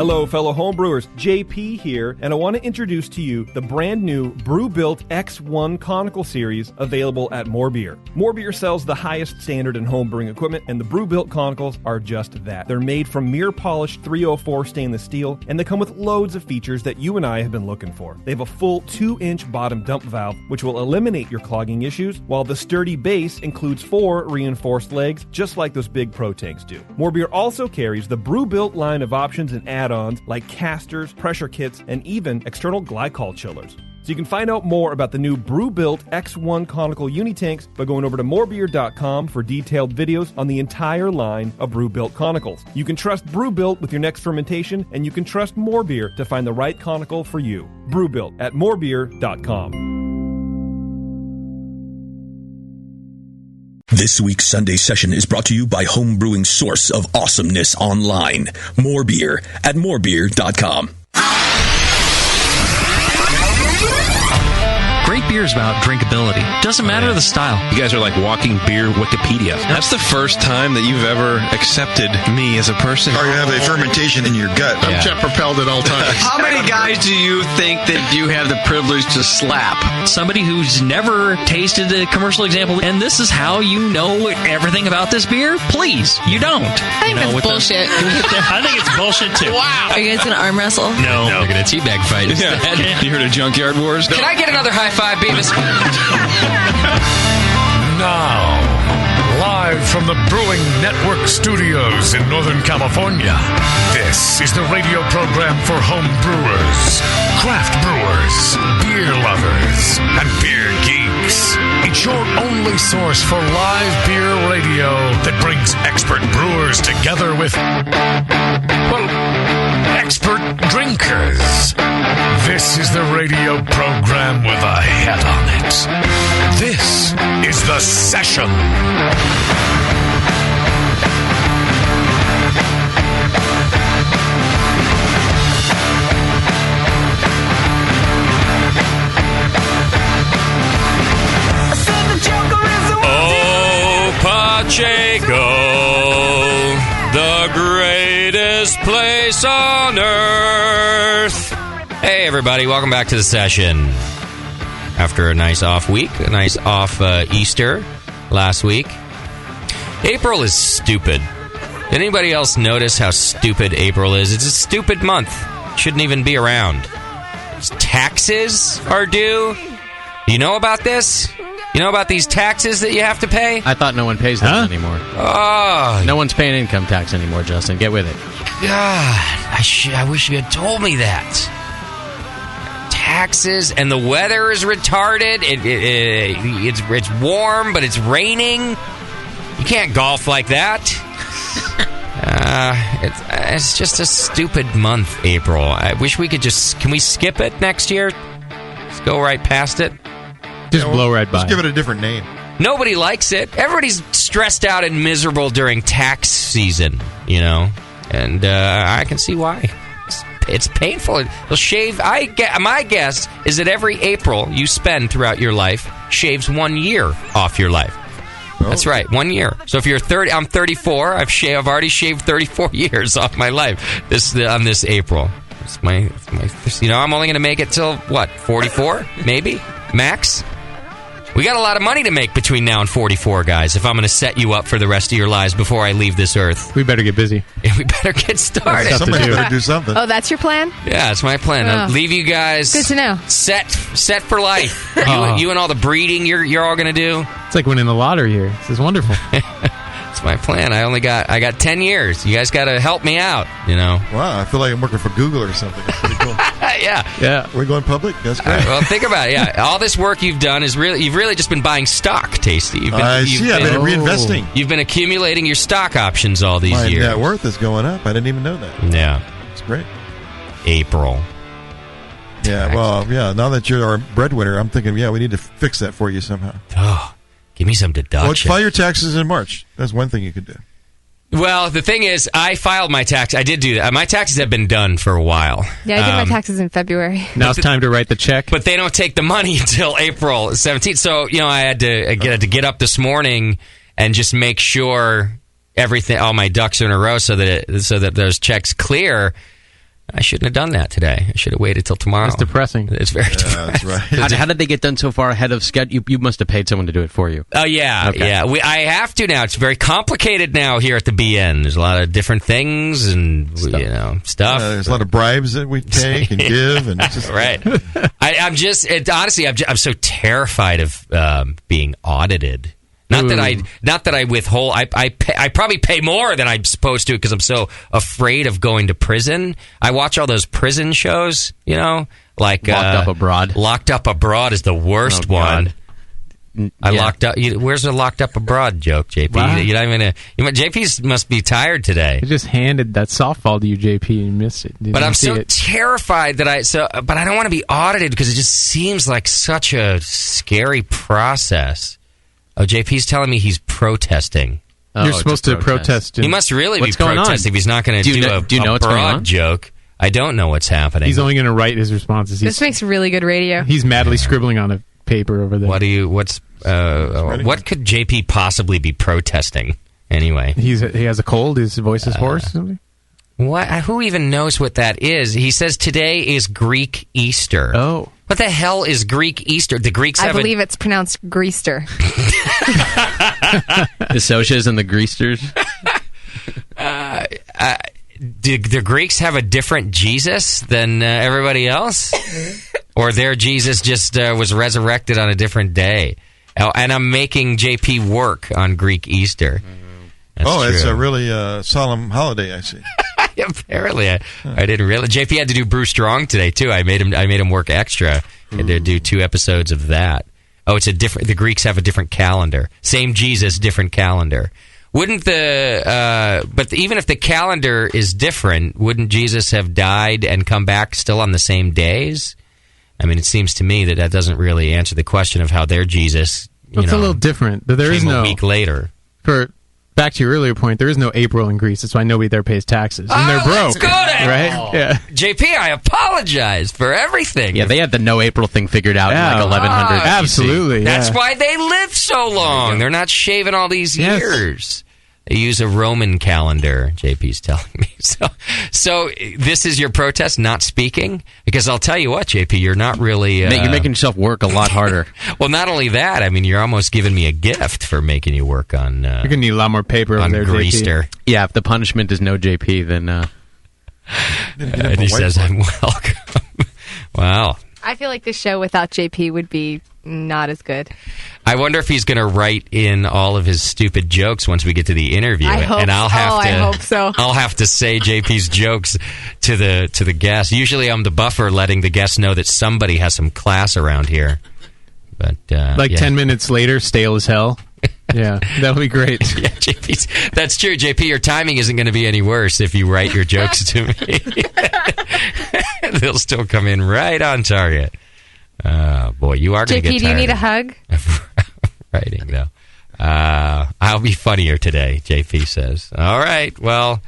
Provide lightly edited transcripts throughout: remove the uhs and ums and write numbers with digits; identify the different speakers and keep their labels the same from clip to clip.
Speaker 1: Hello, fellow homebrewers. JP here, and I want to introduce to you the brand new Brew-Built X1 Conical Series available at More Beer. More Beer sells the highest standard in homebrewing equipment, and the Brew-Built Conicals are just that. They're made from mirror-polished 304 stainless steel, and they come with loads of features that you and I have been looking for. They have a full 2-inch bottom dump valve, which will eliminate your clogging issues, while the sturdy base includes 4 reinforced legs, just like those big Pro tanks do. More Beer also carries the Brew-Built line of options and add-ons like casters, pressure kits, and even external glycol chillers. So you can find out more about the new Brew-Built X1 Conical Unitanks by going over to morebeer.com for detailed videos on the entire line of Brew-Built Conicals. You can trust Brew-Built with your next fermentation, and you can trust More Beer to find the right conical for you. Brew-Built at morebeer.com.
Speaker 2: This week's Sunday session is brought to you by homebrewing source of awesomeness online, More Beer at morebeer.com.
Speaker 3: Great beer is about drinkability. Doesn't matter the style.
Speaker 4: You guys are like walking beer Wikipedia. That's the first time that you've ever accepted me as a person.
Speaker 5: Or you have a fermentation in your gut.
Speaker 6: I'm jet propelled at all times.
Speaker 7: How many guys do you think that you have the privilege to slap?
Speaker 3: Somebody who's never tasted a commercial example, and this is how you know everything about this beer? Please, you don't.
Speaker 8: I think that's bullshit.
Speaker 3: I think it's bullshit too.
Speaker 8: Wow. Are you guys going to arm wrestle?
Speaker 3: No. We're going to teabag fight instead.
Speaker 4: Yeah. You heard of Junkyard Wars?
Speaker 7: Can I get another high five, Beavis?
Speaker 9: Now, live from the Brewing Network studios in Northern California, this is the radio program for home brewers, craft brewers, beer lovers, and beer geeks. It's your only source for live beer radio that brings expert brewers together with, well, expert drinkers. This is the radio program with a head on it. This is The Session.
Speaker 4: Oh, Pacheco, the greatest place on earth. Hey, everybody, welcome back to The Session. After a nice off week, a nice off Easter last week. April is stupid. Did anybody else notice how stupid April is? It's a stupid month. Shouldn't even be around. Taxes are due. You know about this? You know about these taxes that you have to pay?
Speaker 10: I thought no one pays that anymore.
Speaker 4: Oh.
Speaker 10: No one's paying income tax anymore, Justin. Get with it.
Speaker 4: God, I wish you had told me that. Taxes, and the weather is retarded. It's warm, but it's raining. You can't golf like that. It's just a stupid month, April. I wish we could can we skip it next year? Just go right past it.
Speaker 10: Just blow right by.
Speaker 5: Just give it a different name.
Speaker 4: Nobody likes it. Everybody's stressed out and miserable during tax season, you know, and I can see why. It's painful. They'll shave. My guess is that every April you spend throughout your life shaves 1 year off your life. Oh. That's right, 1 year. So if you're 30, I'm 34. I've already shaved 34 years off my life on this April. It's my. You know, I'm only going to make it till what, 44, maybe max. We got a lot of money to make between now and 44, guys, if I'm going to set you up for the rest of your lives before I leave this earth.
Speaker 10: We better get busy.
Speaker 4: We better get started.
Speaker 5: Somebody better do something.
Speaker 8: Oh, that's your plan?
Speaker 4: Yeah, it's my plan. I'll leave you guys
Speaker 8: good to know.
Speaker 4: Set for life. You and all the breeding you're all going to do.
Speaker 10: It's like winning the lottery here. This is wonderful.
Speaker 4: It's my plan. I got 10 years. You guys got to help me out, you know.
Speaker 5: Wow, I feel like I'm working for Google or something. That's pretty cool.
Speaker 4: Yeah.
Speaker 5: We're going public? That's great.
Speaker 4: Well, think about it. Yeah, all this work you've done you've really just been buying stock, Tasty.
Speaker 5: I've been reinvesting.
Speaker 4: You've been accumulating your stock options all these years.
Speaker 5: My net worth is going up. I didn't even know that.
Speaker 4: Yeah.
Speaker 5: It's great.
Speaker 4: April.
Speaker 5: Yeah, well, yeah, now that you're our breadwinner, I'm thinking, we need to fix that for you somehow.
Speaker 4: Oh, give me some deduction.
Speaker 5: Well, file your taxes in March. That's one thing you could do.
Speaker 4: Well, the thing is, I filed my tax. I did do that. My taxes have been done for a while.
Speaker 8: Yeah, I did my taxes in February.
Speaker 10: Now it's time to write the check.
Speaker 4: But they don't take the money until April 17th. So, you know, I had to get up this morning and just make sure all my ducks are in a row so that those checks clear. I shouldn't have done that today. I should have waited till tomorrow.
Speaker 10: That's depressing.
Speaker 4: It's very depressing.
Speaker 5: That's right.
Speaker 10: How did they get done so far ahead of schedule? You must have paid someone to do it for you.
Speaker 4: Oh, yeah.
Speaker 10: Okay.
Speaker 4: Yeah. I have to now. It's very complicated now here at the BN. There's a lot of different things and, stuff.
Speaker 5: There's a lot of bribes that we take and give. And it's just,
Speaker 4: right. Honestly, I'm so terrified of being audited. Not that I withhold. I probably pay more than I'm supposed to because I'm so afraid of going to prison. I watch all those prison shows, like
Speaker 10: Locked Up Abroad.
Speaker 4: Locked Up Abroad is the worst one. Locked up. Where's the Locked Up Abroad joke, JP?
Speaker 10: Wow.
Speaker 4: You're not even JP must be tired today.
Speaker 10: I just handed that softball to you, JP, and you missed it.
Speaker 4: But I'm so terrified that but I don't want to be audited because it just seems like such a scary process. Oh, JP's telling me he's protesting.
Speaker 10: You're supposed to protest.
Speaker 4: He must really
Speaker 10: What's
Speaker 4: be
Speaker 10: going
Speaker 4: protesting
Speaker 10: on?
Speaker 4: if he's not going to do a broad joke. I don't know what's happening.
Speaker 10: He's only going to write his responses.
Speaker 8: This makes really good radio.
Speaker 10: He's madly scribbling on a paper over there.
Speaker 4: What could JP possibly be protesting anyway?
Speaker 10: He has a cold. His voice is hoarse. Or something?
Speaker 4: What? Who even knows what that is? He says today is Greek Easter.
Speaker 10: Oh.
Speaker 4: What the hell is Greek Easter? The Greeks
Speaker 8: I believe it's pronounced Greaster.
Speaker 10: The Socias and the Greasters.
Speaker 4: Do the Greeks have a different Jesus than everybody else? Or their Jesus just was resurrected on a different day? Oh, and I'm making JP work on Greek Easter.
Speaker 5: It's a really solemn holiday, I see.
Speaker 4: Apparently, I didn't realize. JP had to do Bruce Strong today too. I made him work extra. Had to do 2 episodes of that. Oh, it's a different. The Greeks have a different calendar. Same Jesus, different calendar. Wouldn't but even if the calendar is different, wouldn't Jesus have died and come back still on the same days? I mean, it seems to me that doesn't really answer the question of how their Jesus.
Speaker 10: It's a little different. There is no
Speaker 4: a week later.
Speaker 10: Back to your earlier point, there is no April in Greece. That's why nobody there pays taxes. And they're broke.
Speaker 4: Let's go then.
Speaker 10: Right? Yeah.
Speaker 4: JP, I apologize for everything.
Speaker 10: Yeah, they had the no April thing figured out in like 1100. Absolutely.
Speaker 4: That's why they live so long. They're not shaving all these years. They use a Roman calendar, JP's telling me. So this is your protest, not speaking? Because I'll tell you what, JP, you're not really...
Speaker 10: you're making yourself work a lot harder.
Speaker 4: Well, not only that, I mean, you're almost giving me a gift for making you work on...
Speaker 10: you're going to need a lot more paper on there,
Speaker 4: Greaster.
Speaker 10: JP. Yeah, if the punishment is no JP, then...
Speaker 4: and he says, I'm welcome. Wow.
Speaker 8: I feel like the show without JP would be not as good.
Speaker 4: I wonder if he's going to write in all of his stupid jokes once we get to the interview.
Speaker 8: I hope so.
Speaker 4: I'll have to say JP's jokes to the guests. Usually I'm the buffer letting the guests know that somebody has some class around here. But
Speaker 10: 10 minutes later, stale as hell. Yeah, that'll be great.
Speaker 4: Yeah, that's true. JP, your timing isn't going to be any worse if you write your jokes to me. They'll still come in right on target. Boy, you are going to get tired.
Speaker 8: JP, do you need a hug?
Speaker 4: Writing, though. I'll be funnier today, JP says. All right, well...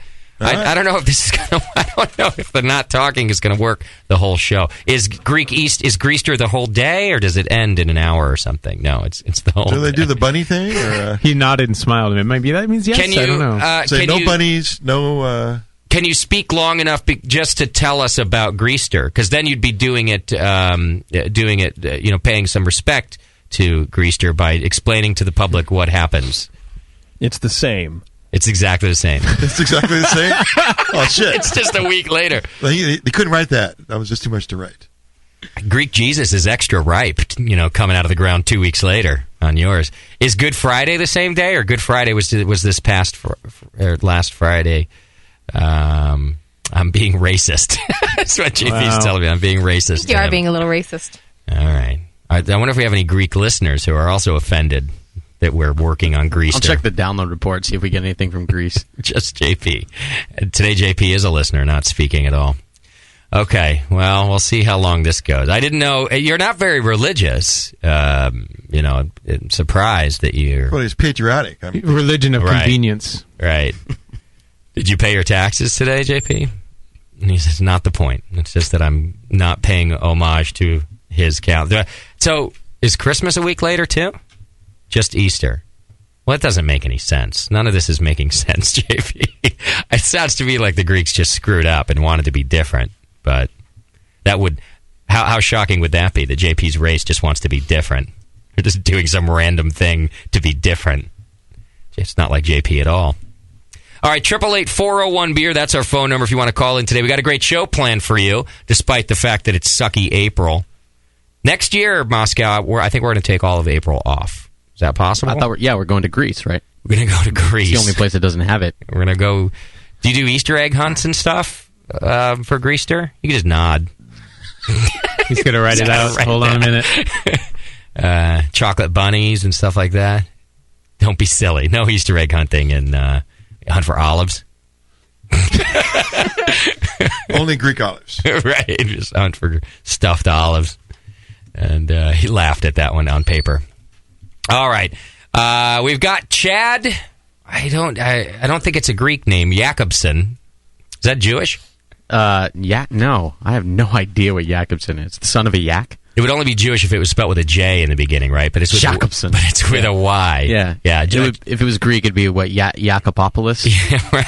Speaker 4: I don't know if this is going to... I don't know if the not talking is going to work the whole show. Is Greaster the whole day, or does it end in an hour or something? No, it's the whole
Speaker 5: Do they do the bunny thing? Or,
Speaker 10: He nodded and smiled. It might be that means yes. I don't know.
Speaker 5: Say no bunnies, no...
Speaker 4: Can you speak long enough just to tell us about Greaster? Because then you'd be doing it, paying some respect to Greaster by explaining to the public what happens.
Speaker 1: It's the same.
Speaker 4: It's exactly the same.
Speaker 5: It's exactly the same? Oh, shit.
Speaker 4: It's just a week later.
Speaker 5: They couldn't write that. That was just too much to write.
Speaker 4: Greek Jesus is extra ripe, coming out of the ground 2 weeks later on yours. Is Good Friday the same day, or Good Friday was this last Friday? I'm being racist. That's what JP's telling me. I'm being racist.
Speaker 8: You are being a little racist.
Speaker 4: All right. I wonder if we have any Greek listeners who are also offended that we're working on Greece.
Speaker 10: I'll check the download report, see if we get anything from Greece.
Speaker 4: Just JP. Today, JP is a listener, not speaking at all. Okay, well, we'll see how long this goes. I didn't know. You're not very religious. I'm surprised that you're...
Speaker 5: Well, he's patriotic.
Speaker 10: Religion of convenience.
Speaker 4: Right. Did you pay your taxes today, JP? And he says, not the point. It's just that I'm not paying homage to his calendar. So, is Christmas a week later, too? Just Easter. Well, it doesn't make any sense. None of this is making sense, JP. It sounds to me like the Greeks just screwed up and wanted to be different. But that would... How shocking would that be, that JP's race just wants to be different? They're just doing some random thing to be different. It's not like JP at all. All right, 888-401-BEER. That's our phone number if you want to call in today. We got a great show planned for you, despite the fact that it's sucky April. Next year, Moscow, I think we're going to take all of April off. Is that possible?
Speaker 10: I thought we're going to Greece, right?
Speaker 4: We're going to go to Greece.
Speaker 10: It's the only place that doesn't have it.
Speaker 4: We're going to go... Do you do Easter egg hunts and stuff for Greaster? You can just nod.
Speaker 10: He's going to write it out. Hold on a minute.
Speaker 4: Chocolate bunnies and stuff like that. Don't be silly. No Easter egg hunting and hunt for olives.
Speaker 5: Only Greek olives.
Speaker 4: Right. Just hunt for stuffed olives. And he laughed at that one on paper. All right. We've got Chad. I don't think it's a Greek name. Jakobson. Is that Jewish?
Speaker 10: No. I have no idea what Jakobson is. The son of a yak?
Speaker 4: It would only be Jewish if it was spelled with a J in the beginning, right? But it's with
Speaker 10: Jakobson.
Speaker 4: But it's with a Y.
Speaker 10: Yeah.
Speaker 4: Yeah.
Speaker 10: If it was Greek, it'd be what, Jakopopoulos?
Speaker 4: Yeah,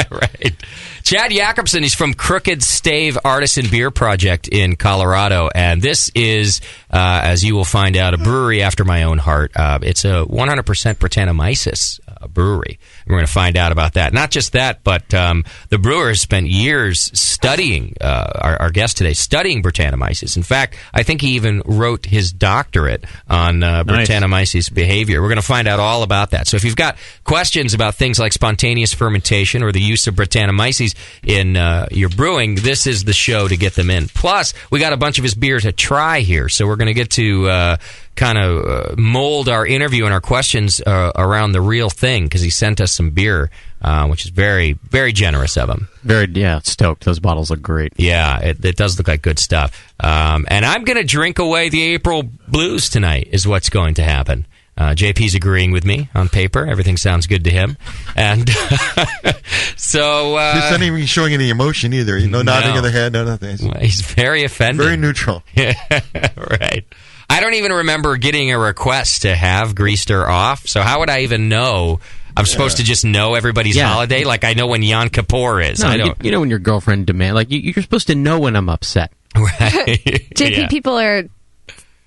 Speaker 4: right. Chad Jakobson, he's from Crooked Stave Artisan Beer Project in Colorado, and this is, as you will find out, a brewery after my own heart. It's a 100% Brettanomyces brewery. We're going to find out about that. Not just that, but the brewer has spent years studying, our guest today, studying Brettanomyces. In fact, I think he even wrote his doctorate on Brettanomyces behavior. We're going to find out all about that. So if you've got questions about things like spontaneous fermentation or the use of Brettanomyces in your brewing, this is the show to get them in. Plus, we got a bunch of his beer to try here, so we're going to get to kind of mold our interview and our questions around the real thing, because he sent us some beer, which is very, very generous of him.
Speaker 10: Stoked. Those bottles look great.
Speaker 4: Yeah, it does look like good stuff. And I'm going to drink away the April blues tonight, is what's going to happen. JP's agreeing with me on paper. Everything sounds good to him. And so...
Speaker 5: He's not even showing any emotion either. Nodding of the head, no nothing.
Speaker 4: He's very offended.
Speaker 5: Very neutral.
Speaker 4: Yeah, right. I don't even remember getting a request to have Greaster off, so how would I even know? I'm supposed to just know everybody's holiday? Like I know when Yom Kippur is.
Speaker 10: No,
Speaker 4: I don't.
Speaker 10: You know when your girlfriend demands... Like, you're supposed to know when I'm upset.
Speaker 4: Right.
Speaker 8: JP, people are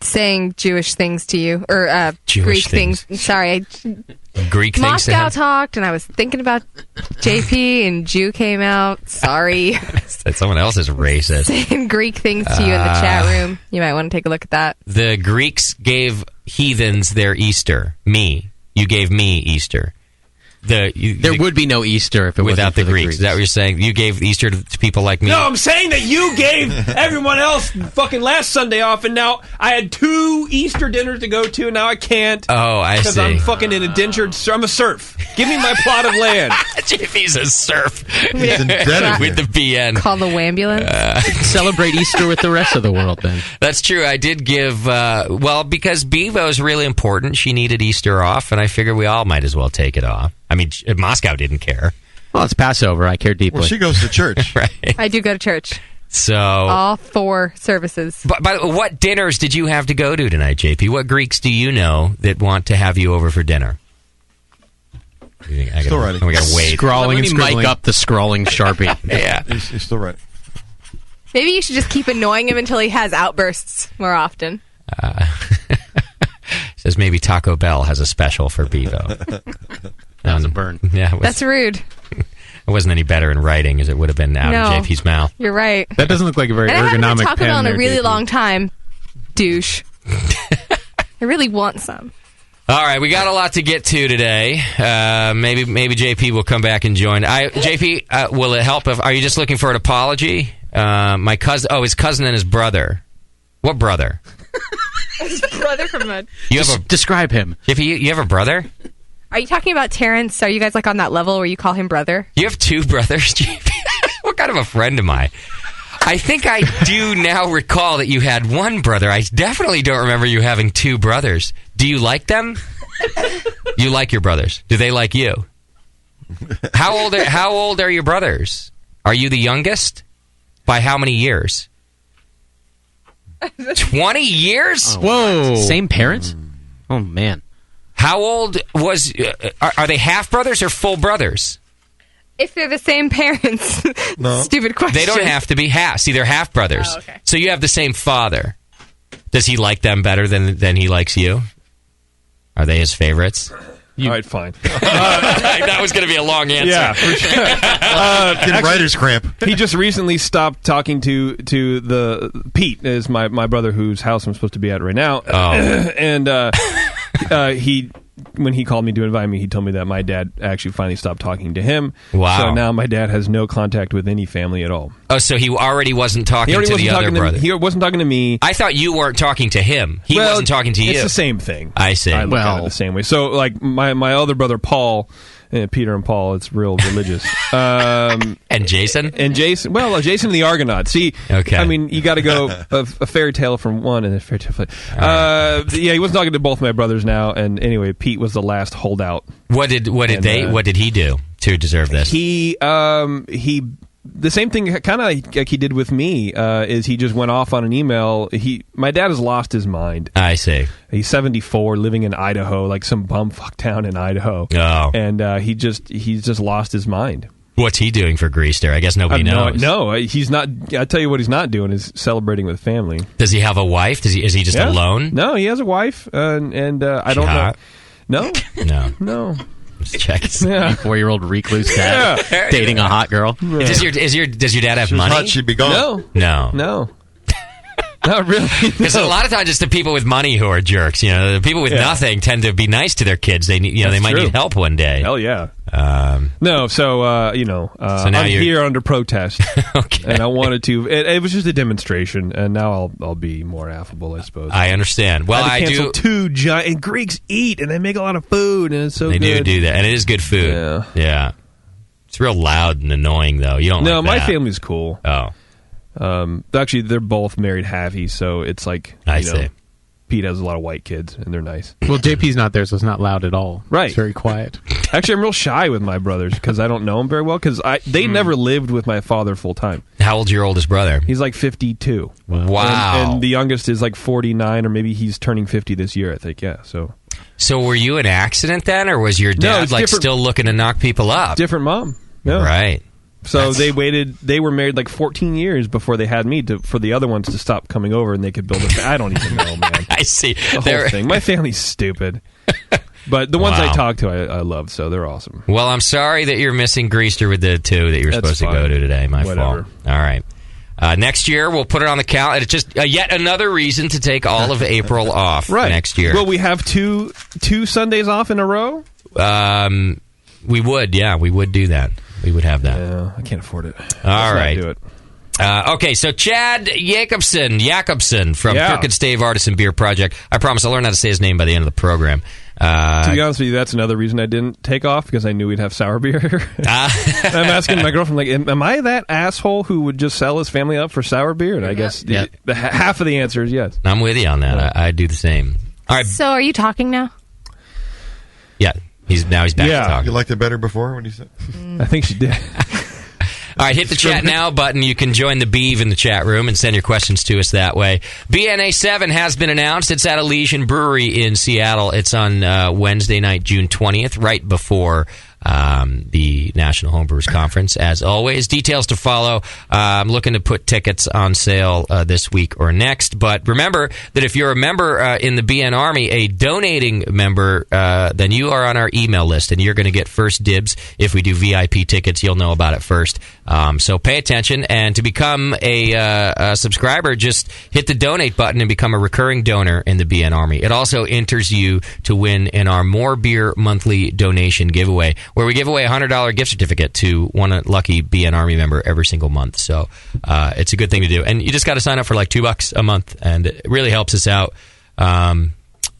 Speaker 8: saying Jewish things to you, or Greek things. Sorry.
Speaker 4: Greek things.
Speaker 8: Moscow talked, and I was thinking about JP, and Jew came out. Sorry.
Speaker 4: Someone else is racist.
Speaker 8: Saying Greek things to you in the chat room. You might want to take a look at that.
Speaker 4: The Greeks gave heathens their Easter. Me. You gave me Easter. There
Speaker 10: would be no Easter if it
Speaker 4: without
Speaker 10: wasn't for
Speaker 4: the Greeks. Is that what you're saying? You gave Easter to people like me?
Speaker 1: No, I'm saying that you gave everyone else fucking last Sunday off, and now I had 2 Easter dinners to go to, and now I can't.
Speaker 4: Oh, I see.
Speaker 1: Because I'm fucking an indentured... I'm a serf. Give me my plot of land.
Speaker 4: JP's a serf.
Speaker 5: He's indebted
Speaker 4: with the BN.
Speaker 8: Call the wambulance.
Speaker 10: Celebrate Easter with the rest of the world, then.
Speaker 4: That's true. I did give... because Bevo's really important. She needed Easter off, and I figured we all might as well take it off. I mean, Moscow didn't care.
Speaker 10: Well, it's Passover. I care deeply.
Speaker 5: Well, she goes to church.
Speaker 4: Right.
Speaker 8: I do go to church.
Speaker 4: So
Speaker 8: all 4 services.
Speaker 4: But what dinners did you have to go to tonight, JP? What Greeks do you know that want to have you over for dinner?
Speaker 5: Still writing.
Speaker 4: We got to wait.
Speaker 10: Scrawling and scribbling. Mic up the scrawling Sharpie.
Speaker 4: Yeah.
Speaker 5: He's still writing.
Speaker 8: Maybe you should just keep annoying him until he has outbursts more often.
Speaker 4: Says maybe Taco Bell has a special for Bevo.
Speaker 10: That was a burn.
Speaker 4: Yeah,
Speaker 8: That's rude.
Speaker 4: It wasn't any better in writing as it would have been out of JP's mouth.
Speaker 8: You're right.
Speaker 10: That doesn't look like a very
Speaker 8: and
Speaker 10: ergonomic
Speaker 8: I haven't had Taco
Speaker 10: pen
Speaker 8: Bell in a
Speaker 10: there,
Speaker 8: really
Speaker 10: JP.
Speaker 8: long time. Douche. I really want some.
Speaker 4: All right, we got a lot to get to today. Maybe JP will come back and join. JP, will it help if... Are you just looking for an apology? My cousin... Oh, his cousin and his brother. What brother?
Speaker 8: His brother from a...
Speaker 10: Describe him.
Speaker 4: JP, you have a brother?
Speaker 8: Are you talking about Terrence? Are you guys like on that level where you call him brother?
Speaker 4: You have 2 brothers, JP? What kind of a friend am I? I think I do now recall that you had 1 brother. I definitely don't remember you having 2 brothers. Do you like them? You like your brothers. Do they like you? How old are your brothers? Are you the youngest? By how many years? 20 years?
Speaker 10: Oh, whoa. Same parents? Oh, man.
Speaker 4: How old was... are they half brothers or full brothers?
Speaker 8: If they're the same parents.
Speaker 5: No.
Speaker 8: Stupid question.
Speaker 4: They don't have to be half. See, they're half brothers.
Speaker 8: Oh, okay.
Speaker 4: So you have the same father. Does he like them better than he likes you? Are they his favorites?
Speaker 1: All right, fine.
Speaker 4: That was going to be a long answer.
Speaker 1: Yeah, for sure.
Speaker 5: Getting writer's cramp.
Speaker 1: He just recently stopped talking to the Pete is my brother whose house I'm supposed to be at right now.
Speaker 4: Oh.
Speaker 1: And when he called me to invite me, he told me that my dad actually finally stopped talking to him.
Speaker 4: Wow.
Speaker 1: So now my dad has no contact with any family at all.
Speaker 4: Oh, so he already wasn't talking to the other brother.
Speaker 1: He wasn't talking to me.
Speaker 4: I thought you weren't talking to him. He wasn't talking to you.
Speaker 1: It's the same thing.
Speaker 4: I see.
Speaker 1: I look at it the same way. So, like, my other brother, Paul, Peter and Paul, it's real religious.
Speaker 4: And Jason?
Speaker 1: And Jason. Well, Jason and the Argonauts. See,
Speaker 4: okay.
Speaker 1: I mean, you got to go a fairy tale from one and a fairy tale from yeah, he wasn't talking to both my brothers now. And anyway, Pete was the last holdout.
Speaker 4: What did he do to deserve this?
Speaker 1: He the same thing kind of like he did with me is he just went off on an email. My dad has lost his mind.
Speaker 4: I see.
Speaker 1: He's 74, living in Idaho, like some bumfuck town in Idaho.
Speaker 4: Oh.
Speaker 1: And he's just lost his mind.
Speaker 4: What's he doing for Greaster? I guess nobody knows.
Speaker 1: No, he's not. I tell you what he's not doing is celebrating with family.
Speaker 4: Does he have a wife? Is he just alone?
Speaker 1: No, he has a wife, and I don't know. No.
Speaker 4: Just checking.
Speaker 10: 24-year-old recluse dad dating a hot girl.
Speaker 4: Yeah. Does your dad have money?
Speaker 5: Hot, she'd be gone.
Speaker 1: No. Not really.
Speaker 4: Because a lot of times it's the people with money who are jerks. You know, the people with nothing tend to be nice to their kids. They they might need help one day.
Speaker 1: Hell yeah. No, so now I'm here under protest,
Speaker 4: okay.
Speaker 1: And I wanted to. It was just a demonstration, and now I'll be more affable, I suppose.
Speaker 4: I understand. Well,
Speaker 1: I cancel 2 giant. And Greeks eat, and they make a lot of food, and it's so good.
Speaker 4: They do that, and it is good food. Yeah. It's real loud and annoying, though. You don't.
Speaker 1: No,
Speaker 4: like
Speaker 1: my
Speaker 4: that.
Speaker 1: family's cool.
Speaker 4: Oh.
Speaker 1: Actually, they're both married halfies, so it's like
Speaker 4: I see.
Speaker 1: Pete has a lot of white kids, and they're nice.
Speaker 10: Well, JP's not there, so it's not loud at all.
Speaker 1: Right.
Speaker 10: It's very quiet.
Speaker 1: Actually, I'm real shy with my brothers because I don't know them very well because they never lived with my father full time.
Speaker 4: How old's your oldest brother?
Speaker 1: He's like 52.
Speaker 4: Wow.
Speaker 1: And the youngest is like 49, or maybe he's turning 50 this year, I think. Yeah, so
Speaker 4: were you an accident then, or was your dad still looking to knock people up?
Speaker 1: Different mom. Yeah.
Speaker 4: Right.
Speaker 1: So they were married like 14 years before they had me for the other ones to stop coming over and they could build a I don't even know, man.
Speaker 4: I see.
Speaker 1: The whole thing. My family's stupid. But the ones I talk to, I love, so they're awesome.
Speaker 4: Well, I'm sorry that you're missing Greaster with the 2 that you're supposed to go to today. My fault. All right. Next year, we'll put it on the calendar. It's just yet another reason to take all of April off next year.
Speaker 1: Will we have two Sundays off in a row?
Speaker 4: We would, we would do that. We would have that.
Speaker 1: Yeah, I can't afford it.
Speaker 4: All right.
Speaker 1: Do it.
Speaker 4: Okay, so Chad Jacobson from Kirk and Stave Artisan Beer Project. I promise I'll learn how to say his name by the end of the program.
Speaker 1: To be honest with you, that's another reason I didn't take off, because I knew we'd have sour beer. I'm asking my girlfriend, like, am I that asshole who would just sell his family up for sour beer? And I guess half of the answer is yes.
Speaker 4: I'm with you on that. I do the same. All right.
Speaker 8: So are you talking now?
Speaker 4: Yeah. He's back to talking.
Speaker 5: You liked it better before when you said?
Speaker 1: I think she did.
Speaker 4: All right, hit the chat now button. You can join the Beeve in the chat room and send your questions to us that way. BNA 7 has been announced. It's at Elysian Brewery in Seattle. It's on Wednesday night, June 20th, right before the National Homebrewers Conference. As always, details to follow. I'm looking to put tickets on sale this week or next. But remember that if you're a member in the BN Army, a donating member, then you are on our email list, and you're going to get first dibs. If we do VIP tickets, you'll know about it first. So pay attention, and to become a subscriber, just hit the donate button and become a recurring donor in the BN Army. It also enters you to win in our More Beer monthly donation giveaway, where we give away a $100 gift certificate to one lucky BN Army member every single month. So it's a good thing to do. And you just got to sign up for like $2 a month, and it really helps us out.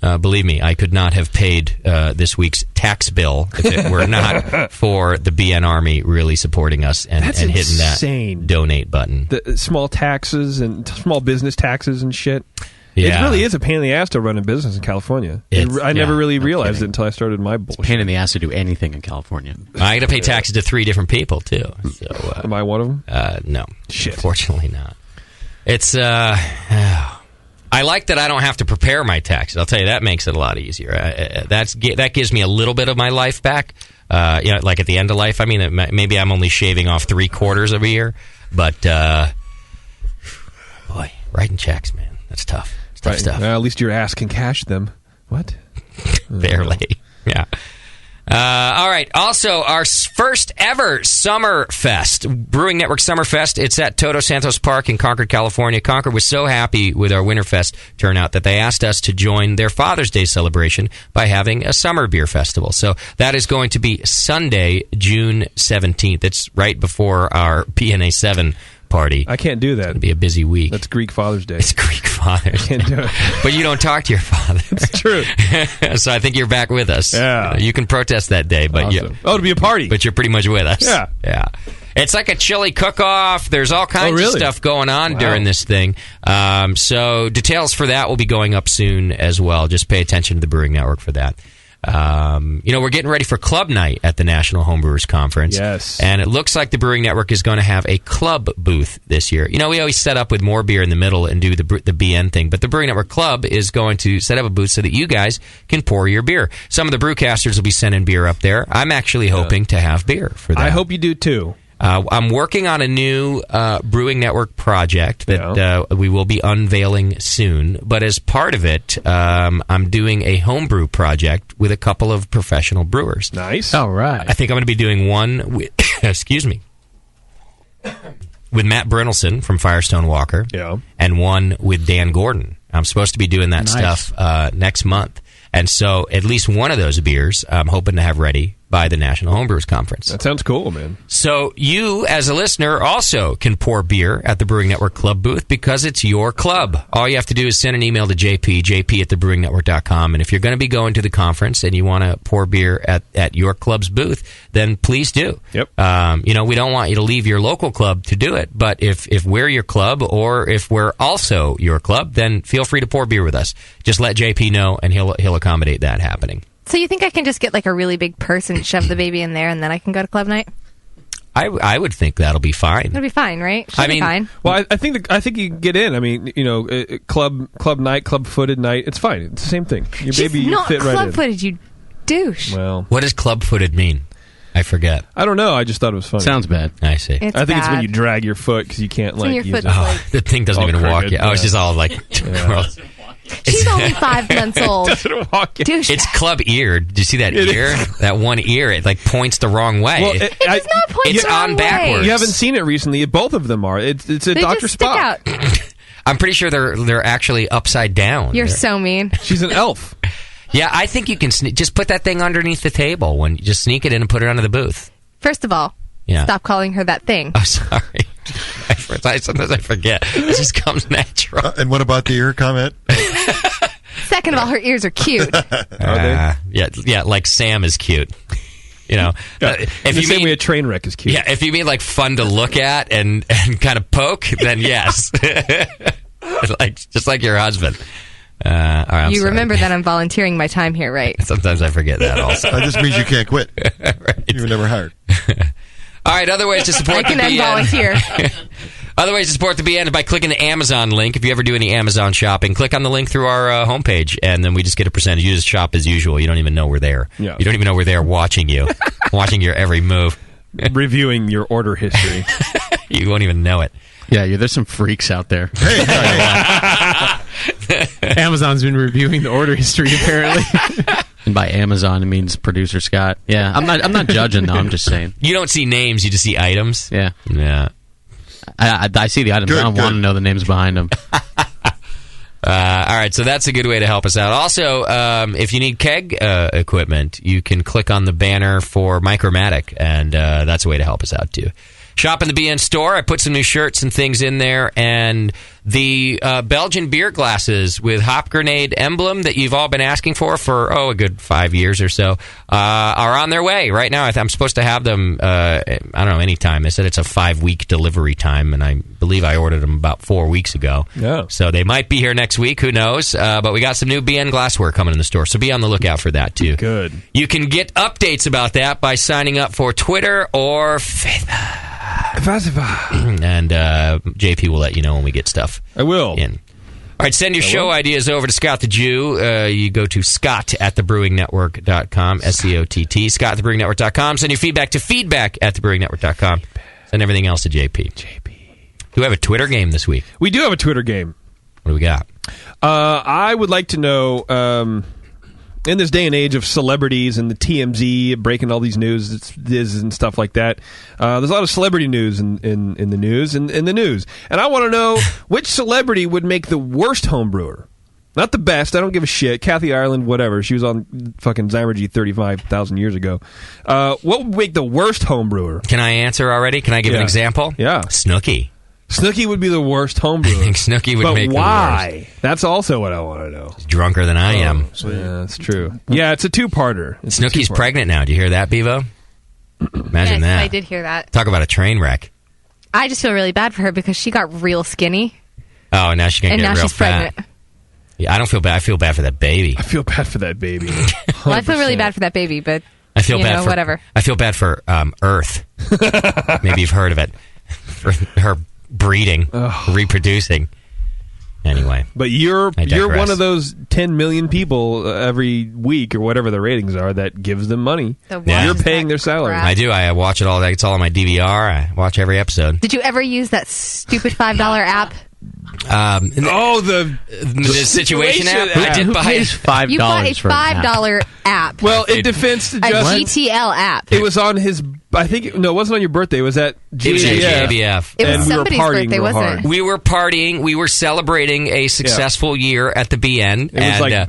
Speaker 4: Believe me, I could not have paid this week's tax bill if it were not for the BN Army really supporting us and hitting that donate button.
Speaker 1: The small taxes and small business taxes and shit.
Speaker 4: Yeah.
Speaker 1: It really is a pain in the ass to run a business in California. I never really realized it until I started my bullshit.
Speaker 6: It's a pain in the ass to do anything in California.
Speaker 4: I got to pay taxes to 3 different people, too. So,
Speaker 1: am I one of them?
Speaker 4: No.
Speaker 1: Shit.
Speaker 4: Unfortunately not. It's... I I like that I don't have to prepare my taxes. I'll tell you, that makes it a lot easier. That gives me a little bit of my life back. Like at the end of life. I mean, maybe I'm only shaving off 3/4 of a year, but boy, writing checks, man, that's tough. It's tough stuff.
Speaker 1: At least your ass can cash them. What?
Speaker 4: Barely. Yeah. All right. Also, our first ever Summer Fest, Brewing Network Summer Fest. It's at Toto Santos Park in Concord, California. Concord was so happy with our Winterfest turnout that they asked us to join their Father's Day celebration by having a summer beer festival. So that is going to be Sunday, June 17th. It's right before our PNA 7 party.
Speaker 1: I can't do that.
Speaker 4: It'll be a busy week.
Speaker 1: That's Greek Father's Day.
Speaker 4: It's Greek Father's
Speaker 1: I can't do it.
Speaker 4: But you don't talk to your father.
Speaker 1: It's true.
Speaker 4: So I think you're back with us.
Speaker 1: Yeah.
Speaker 4: You can protest that day, but
Speaker 1: awesome. It'll be a party.
Speaker 4: But you're pretty much with us.
Speaker 1: Yeah.
Speaker 4: Yeah. It's like a chili cook-off. There's all kinds of stuff going on during this thing. So details for that will be going up soon as well. Just pay attention to the Brewing Network for that. We're getting ready for Club Night at the National Homebrewers Conference.
Speaker 1: Yes.
Speaker 4: And it looks like the Brewing Network is going to have a club booth this year. We always set up with more beer in the middle and do the BN thing, but the Brewing Network Club is going to set up a booth so that you guys can pour your beer. Some of the brewcasters will be sending beer up there. I'm actually hoping to have beer for that.
Speaker 1: I hope you do too.
Speaker 4: I'm working on a new Brewing Network project that we will be unveiling soon. But as part of it, I'm doing a homebrew project with a couple of professional brewers.
Speaker 1: Nice.
Speaker 10: All right.
Speaker 4: I think I'm going to be doing one with, with Matt Brynelson from Firestone Walker.
Speaker 1: Yeah.
Speaker 4: And one with Dan Gordon. I'm supposed to be doing that stuff next month. And so at least one of those beers I'm hoping to have ready by the National Homebrewers Conference.
Speaker 1: That sounds cool, man.
Speaker 4: So you, as a listener, also can pour beer at the Brewing Network Club booth because it's your club. All you have to do is send an email to jp@thebrewingnetwork.com. And if you're going to be going to the conference and you want to pour beer at your club's booth, then please do.
Speaker 1: Yep.
Speaker 4: We don't want you to leave your local club to do it. But if we're your club or if we're also your club, then feel free to pour beer with us. Just let JP know, and he'll accommodate that happening.
Speaker 8: So you think I can just get like a really big purse and shove the baby in there, and then I can go to club night?
Speaker 4: I would think that'll be fine.
Speaker 8: It'll be fine, right? Should be fine.
Speaker 1: Well, I think you can get in. I mean, club night, club-footed night. It's fine. It's the same thing. Your baby fit right in.
Speaker 8: Club-footed, you douche.
Speaker 1: Well,
Speaker 4: what does club-footed mean? I forget.
Speaker 1: I don't know. I just thought it was funny.
Speaker 10: Sounds bad.
Speaker 4: I see.
Speaker 8: It's
Speaker 1: I think it's when
Speaker 8: bad.
Speaker 1: you drag your foot because you can't use it.
Speaker 4: The thing doesn't even walk yet. Oh, it's just all like.
Speaker 8: She's only 5 months old.
Speaker 1: Doesn't walk yet.
Speaker 4: It's club-eared. Did you see that ear? That one ear, it like points the wrong way.
Speaker 1: Well,
Speaker 8: it does not point
Speaker 4: it's
Speaker 8: the wrong
Speaker 4: on backwards.
Speaker 8: way.
Speaker 1: You haven't seen it recently. Both of them are. It's a
Speaker 8: They
Speaker 1: Dr.
Speaker 8: just stick
Speaker 1: Spock.
Speaker 8: out.
Speaker 4: I'm pretty sure they're actually upside down.
Speaker 8: You're so mean.
Speaker 1: She's an elf.
Speaker 4: Yeah, I think you can just put that thing underneath the table. When you just sneak it in and put it under the booth.
Speaker 8: First of all, stop calling her that thing.
Speaker 4: Oh, sorry. Sometimes I forget. It just comes natural.
Speaker 5: And what about the ear comment?
Speaker 8: Second of all, her ears are cute.
Speaker 1: Are they?
Speaker 4: Yeah, like Sam is cute. If
Speaker 1: you
Speaker 4: you mean
Speaker 1: way a train wreck is cute.
Speaker 4: Yeah, if you mean like fun to look at and kind of poke, then yes. just like your husband. All right,
Speaker 8: you remember that I'm volunteering my time here, right?
Speaker 4: Sometimes I forget that also.
Speaker 5: That just means you can't quit.
Speaker 4: Right.
Speaker 5: You were never hired.
Speaker 4: All right, other ways to support
Speaker 8: I can
Speaker 4: the BN.
Speaker 8: volunteer.
Speaker 4: Other ways to support the BN is by clicking the Amazon link. If you ever do any Amazon shopping, click on the link through our homepage, and then we just get a percentage. You just shop as usual. You don't even know we're there.
Speaker 1: Yeah.
Speaker 4: You don't even know we're there watching you, watching your every move.
Speaker 1: Reviewing your order history.
Speaker 4: You won't even know it.
Speaker 10: Yeah, there's some freaks out there.
Speaker 5: Hey.
Speaker 10: Amazon's been reviewing the order history apparently. And by Amazon, it means producer Scott. Yeah, I'm not judging though. I'm just saying.
Speaker 4: You don't see names; you just see items.
Speaker 10: Yeah. I see the items. I don't want to know the names behind them.
Speaker 4: All right, so that's a good way to help us out. Also, if you need keg equipment, you can click on the banner for Micromatic, and that's a way to help us out too. Shop in the BN store. I put some new shirts and things in there, and the Belgian beer glasses with Hop Grenade emblem that you've all been asking for a good 5 years or so are on their way right now. I'm supposed to have them, I don't know, anytime. They said it's a 5-week delivery time, and I believe I ordered them about 4 weeks ago.
Speaker 1: Yeah.
Speaker 4: So they might be here next week. Who knows? But we got some new BN glassware coming in the store, so be on the lookout for that too.
Speaker 1: Good.
Speaker 4: You can get updates about that by signing up for Twitter or Facebook. And JP will let you know when we get stuff
Speaker 1: I will.
Speaker 4: in. All right, send your show ideas over to Scott the Jew. You go to scott@thebrewingnetwork.com, SCOTT, scott@thebrewingnetwork.com. Send your feedback to feedback@thebrewingnetwork.com. Send everything else to JP. Do we have a Twitter game this week?
Speaker 1: We do have a Twitter game.
Speaker 4: What do we got?
Speaker 1: I would like to know, in this day and age of celebrities and the TMZ breaking all these news and stuff like that, there's a lot of celebrity news in the news and in the news. And I want to know which celebrity would make the worst home brewer. Not the best. I don't give a shit. Kathy Ireland, whatever. She was on fucking Zymergy 35,000 years ago. What would make the worst home brewer?
Speaker 4: Can I answer already? Can I give an example?
Speaker 1: Yeah.
Speaker 4: Snooki.
Speaker 1: Snooki would be the worst home brewer.
Speaker 4: I think Snooki would make the worst.
Speaker 1: Why? That's also what I want to know.
Speaker 4: He's drunker than I am.
Speaker 1: Yeah, that's true. Yeah, it's a two-parter.
Speaker 4: Snooki's pregnant now. Do you hear that, Bevo? Imagine that.
Speaker 8: I did hear that.
Speaker 4: Talk about a train wreck.
Speaker 8: I just feel really bad for her because she got real skinny.
Speaker 4: Oh, now she's going to get real
Speaker 8: she's
Speaker 4: fat.
Speaker 8: Pregnant.
Speaker 4: Yeah, I don't feel bad. I feel bad for that baby.
Speaker 1: I feel bad for that baby.
Speaker 8: Well, I feel really bad for that baby, but
Speaker 4: I feel bad for
Speaker 8: whatever.
Speaker 4: I feel bad for Earth. Maybe you've heard of it. For her breeding, reproducing. Anyway,
Speaker 1: but you're one of those 10 million people every week or whatever the ratings are that gives them money. You're paying their salary.
Speaker 4: I do. I watch it all. It's all on my DVR. I watch every episode.
Speaker 8: Did you ever use that stupid $5 app?
Speaker 4: The situation app. I did buy
Speaker 10: $5.
Speaker 8: You bought a $5 app.
Speaker 1: Well, in defense to
Speaker 8: a GTL app.
Speaker 1: It was on his. I think it wasn't on your birthday. It was at
Speaker 4: GABF.
Speaker 8: It was somebody's birthday, wasn't it?
Speaker 4: We were partying. We were celebrating a successful year at the BN.
Speaker 1: It was like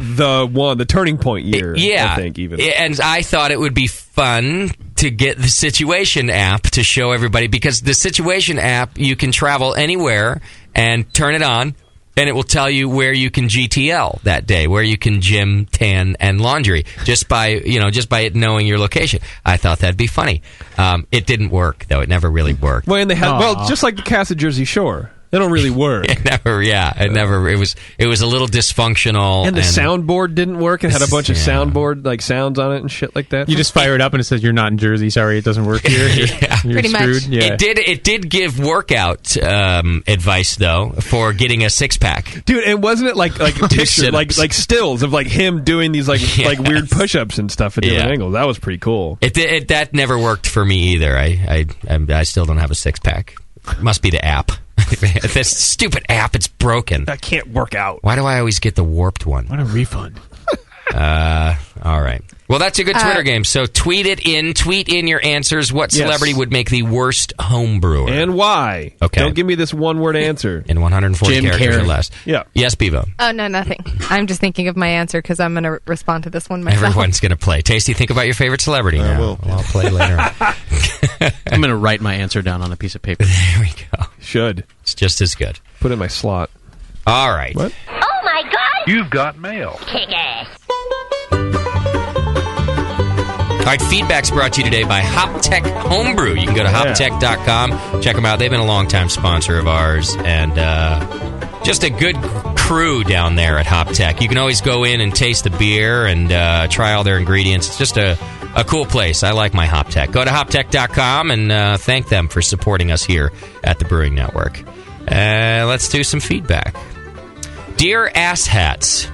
Speaker 1: the turning point year.
Speaker 4: Yeah,
Speaker 1: I think even.
Speaker 4: And I thought it would be fun to get the Situation app to show everybody, because the Situation app, you can travel anywhere and turn it on, and it will tell you where you can GTL that day, where you can gym, tan, and laundry, just by it knowing your location. I thought that'd be funny. It didn't work, though. It never really worked.
Speaker 1: Well, and they had just like the cast of Jersey Shore. They don't really work.
Speaker 4: It never. It was a little dysfunctional,
Speaker 1: and the soundboard didn't work. It had a bunch of soundboard sounds on it and shit like that.
Speaker 10: You just fire it up and it says you're not in Jersey. Sorry, it doesn't work here. You're
Speaker 8: pretty
Speaker 10: screwed.
Speaker 8: much.
Speaker 10: Yeah.
Speaker 4: It did give workout advice though for getting a 6-pack.
Speaker 1: Dude, and wasn't it like pictures, like stills of him doing these like weird push-ups and stuff at different angles? That was pretty cool.
Speaker 4: That never worked for me either. I still don't have a 6-pack. Must be the app. This stupid app, it's broken.
Speaker 1: That can't work out.
Speaker 4: Why do I always get the warped one?
Speaker 10: What a refund.
Speaker 4: All right. Well, that's a good Twitter game. So tweet in your answers. What celebrity would make the worst home brewer?
Speaker 1: And why?
Speaker 4: Okay.
Speaker 1: Don't give me this one-word answer.
Speaker 4: In 140
Speaker 10: Jim
Speaker 4: characters
Speaker 10: Carrey.
Speaker 4: or less.
Speaker 1: Yeah.
Speaker 4: Yes, Bevo.
Speaker 8: Oh, no, nothing. I'm just thinking of my answer because I'm going to respond to this one myself.
Speaker 4: Everyone's going to play. Tasty, think about your favorite celebrity now.
Speaker 5: will.
Speaker 4: I'll play later on.
Speaker 10: I'm going to write my answer down on a piece of paper.
Speaker 4: There we go.
Speaker 1: Should.
Speaker 4: It's just as good.
Speaker 1: Put it in my slot.
Speaker 4: All right.
Speaker 1: What?
Speaker 11: Oh my God!
Speaker 9: You've got mail.
Speaker 11: Kick ass.
Speaker 4: All right, feedback's brought to you today by HopTech Homebrew. You can go to hoptech.com. Check them out. They've been a long-time sponsor of ours, and just a good crew down there at HopTech. You can always go in and taste the beer and try all their ingredients. It's just a cool place. I like my HopTech. Go to hoptech.com and thank them for supporting us here at the Brewing Network. Let's do some feedback. Dear Asshats,